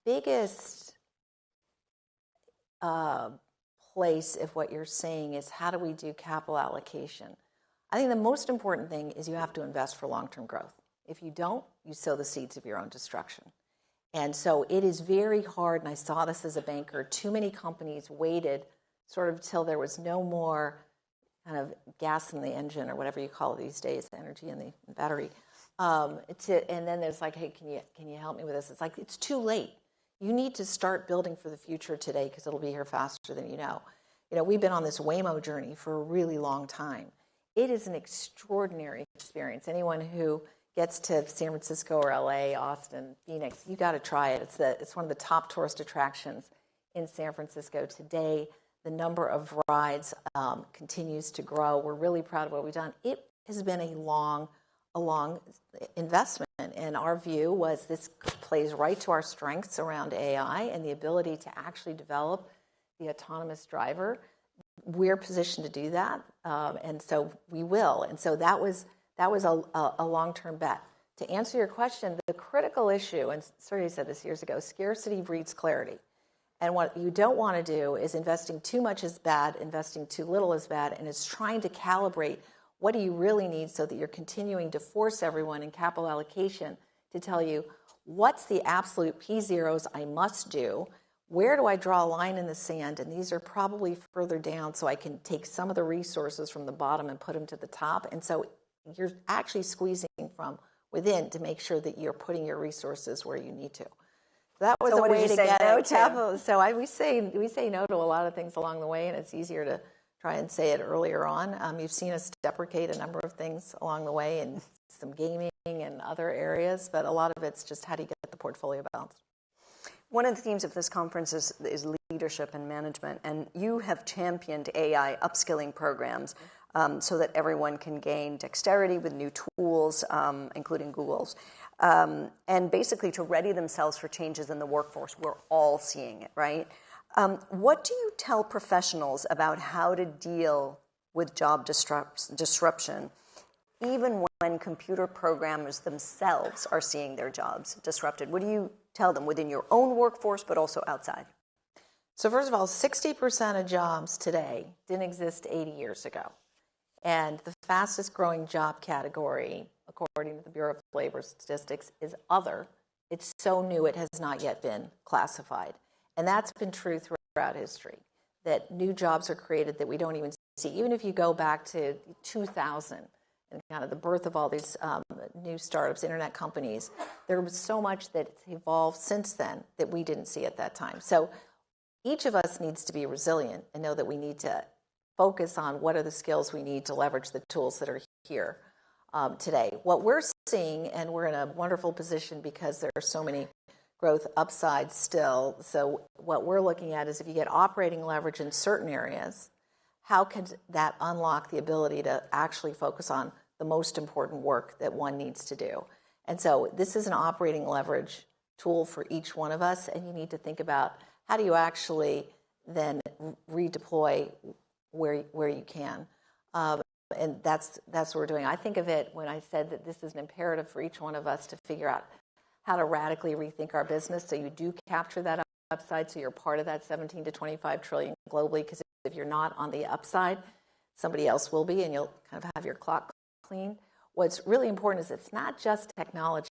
Speaker 19: biggest place of what you're saying is how do we do capital allocation? I think the most important thing is you have to invest for long-term growth. If you don't, you sow the seeds of your own destruction. And so it is very hard, and I saw this as a banker, too many companies waited sort of till there was no more kind of gas in the engine or whatever you call it these days, energy in the battery. And then there's like, hey, can you help me with this? It's like, it's too late. You need to start building for the future today because it'll be here faster than you know. We've been on this Waymo journey for a really long time. It is an extraordinary experience. Anyone who gets to San Francisco or LA, Austin, Phoenix, you got to try it. It's one of the top tourist attractions in San Francisco today. The number of rides continues to grow. We're really proud of what we've done. It has been a long investment, and our view was this plays right to our strengths around AI and the ability to actually develop the autonomous driver. We're positioned to do that, and so we will. And so that was a long-term bet. To answer your question, the critical issue, and Sergey said this years ago, scarcity breeds clarity. And what you don't want to do is investing too much is bad, investing too little is bad, and it's trying to calibrate What do you really need so that you're continuing to force everyone in capital allocation to tell you what's the absolute P0s I must do? Where do I draw a line in the sand? And these are probably further down so I can take some of the resources from the bottom and put them to the top. And so you're actually squeezing from within to make sure that you're putting your resources where you need to. That was a way to get no to. So we say no to a lot of things along the way, and it's easier to try and say it earlier on. You've seen us deprecate a number of things along the way and some gaming and other areas, but a lot of it's just how do you get the portfolio balanced.
Speaker 16: One of the themes of this conference is leadership and management, and you have championed AI upskilling programs so that everyone can gain dexterity with new tools, including Google's, and basically to ready themselves for changes in the workforce. We're all seeing it, right? What do you tell professionals about how to deal with job disruption, even when computer programmers themselves are seeing their jobs disrupted? What do you tell them within your own workforce, but also outside?
Speaker 19: So first of all, 60% of jobs today didn't exist 80 years ago. And the fastest growing job category, according to the Bureau of Labor Statistics, is other. It's so new it has not yet been classified. And that's been true throughout history, that new jobs are created that we don't even see. Even if you go back to 2000 and kind of the birth of all these new startups, internet companies, there was so much that's evolved since then that we didn't see at that time. So each of us needs to be resilient and know that we need to focus on what are the skills we need to leverage the tools that are here today. What we're seeing, and we're in a wonderful position because there are so many growth upsides still. So what we're looking at is if you get operating leverage in certain areas, how can that unlock the ability to actually focus on the most important work that one needs to do? And so this is an operating leverage tool for each one of us, and you need to think about how do you actually then redeploy where you can. And that's what we're doing. I think of it when I said that this is an imperative for each one of us to figure out how to radically rethink our business so you do capture that upside, so you're part of that 17 to 25 trillion globally, because if you're not on the upside, somebody else will be, and you'll kind of have your clock clean. What's really important is it's not just technology.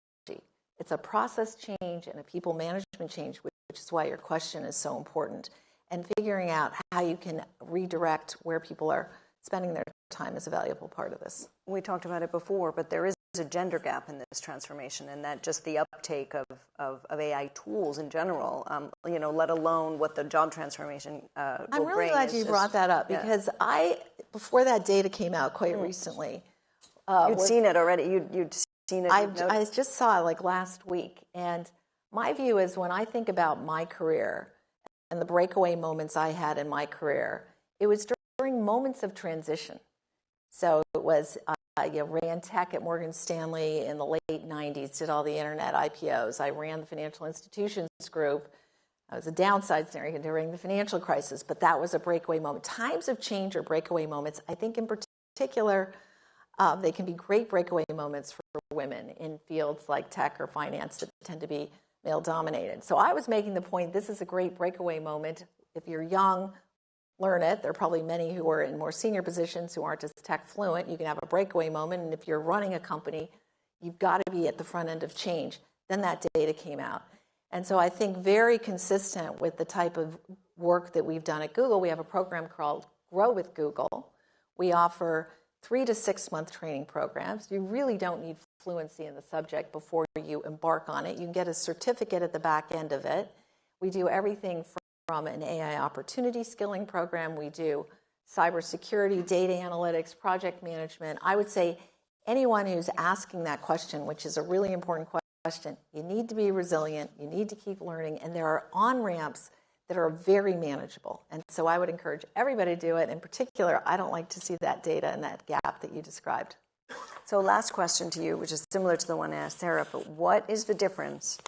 Speaker 19: It's a process change and a people management change, which is why your question is so important. And figuring out how you can redirect where people are spending their time is a valuable part of this.
Speaker 16: We talked about it before, but there is a gender gap in this transformation, and that just the uptake of AI tools in general, let alone what the job transformation will bring.
Speaker 19: I'm really glad you brought that up, because before that data came out quite recently.
Speaker 16: You'd seen it already. You'd seen it.
Speaker 19: I just saw it like last week. And my view is when I think about my career and the breakaway moments I had in my career, it was during moments of transition. So it was, ran tech at Morgan Stanley in the late 90s, did all the internet IPOs. I ran the financial institutions group. I was a downside scenario during the financial crisis, but that was a breakaway moment. Times of change are breakaway moments. I think in particular, they can be great breakaway moments for women in fields like tech or finance that tend to be male-dominated. So I was making the point, this is a great breakaway moment. If you're young, learn it. There are probably many who are in more senior positions who aren't as tech fluent. You can have a breakaway moment, and if you're running a company, you've got to be at the front end of change. Then that data came out. And so I think very consistent with the type of work that we've done at Google, we have a program called Grow with Google. We offer 3 to 6 month training programs. You really don't need fluency in the subject before you embark on it. You can get a certificate at the back end of it. We do everything from an AI opportunity skilling program. We do cybersecurity, data analytics, project management. I would say anyone who's asking that question, which is a really important question, you need to be resilient, you need to keep learning, and there are on-ramps that are very manageable. And so I would encourage everybody to do it. In particular, I don't like to see that data and that gap that you described.
Speaker 16: So last question to you, which is similar to the one I asked Sarah, but what is the difference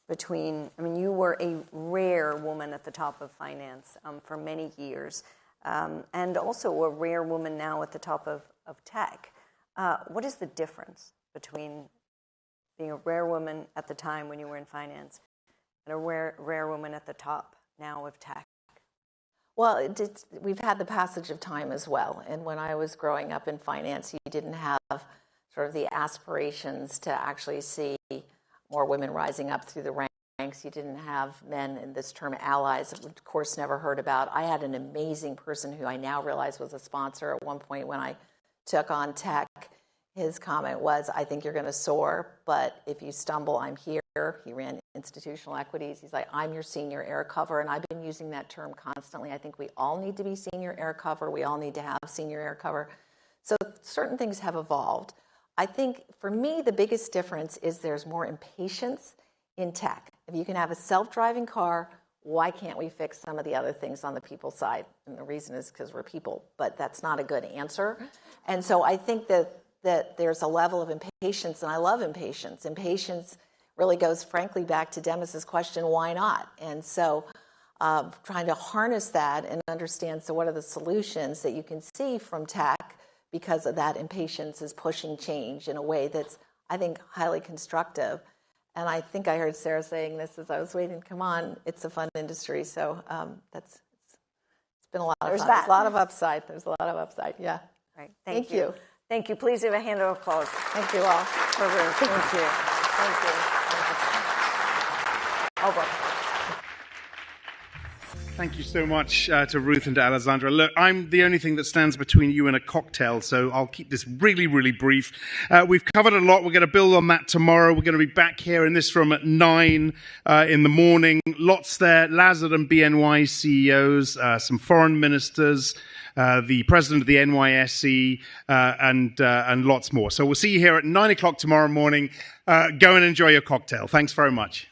Speaker 16: between, you were a rare woman at the top of finance for many years, and also a rare woman now at the top of tech. What is the difference between being a rare woman at the time when you were in finance and a rare woman at the top now of tech?
Speaker 19: Well, we've had the passage of time as well. And when I was growing up in finance, you didn't have sort of the aspirations to actually see more women rising up through the ranks. You didn't have men in this term allies, of course, never heard about. I had an amazing person who I now realize was a sponsor at one point when I took on tech. His comment was, I think you're going to soar, but if you stumble, I'm here. He ran institutional equities. He's like, I'm your senior air cover, and I've been using that term constantly. I think we all need to be senior air cover. We all need to have senior air cover. So certain things have evolved. I think, for me, the biggest difference is there's more impatience in tech. If you can have a self-driving car, why can't we fix some of the other things on the people side? And the reason is because we're people, but that's not a good answer. And so I think that there's a level of impatience, and I love impatience. Impatience really goes, frankly, back to Demis's question, why not? And so trying to harness that and understand, so what are the solutions that you can see from tech because of that impatience is pushing change in a way that's, I think, highly constructive. And I think I heard Sarah saying this as I was waiting, come on, it's a fun industry. So it's been a lot of fun. There's a lot of upside. There's a lot of upside, yeah.
Speaker 16: Right. Thank you. Thank you. Please give a hand of applause.
Speaker 19: Thank you all.
Speaker 16: For Ruth. Thank you. Thank you. Over.
Speaker 1: Thank you so much to Ruth and to Alessandra. Look, I'm the only thing that stands between you and a cocktail, so I'll keep this really, really brief. We've covered a lot. We're going to build on that tomorrow. We're going to be back here in this room at 9 in the morning. Lots there. Lazard and BNY CEOs, some foreign ministers, the president of the NYSE, and lots more. So we'll see you here at 9 o'clock tomorrow morning. Go and enjoy your cocktail. Thanks very much.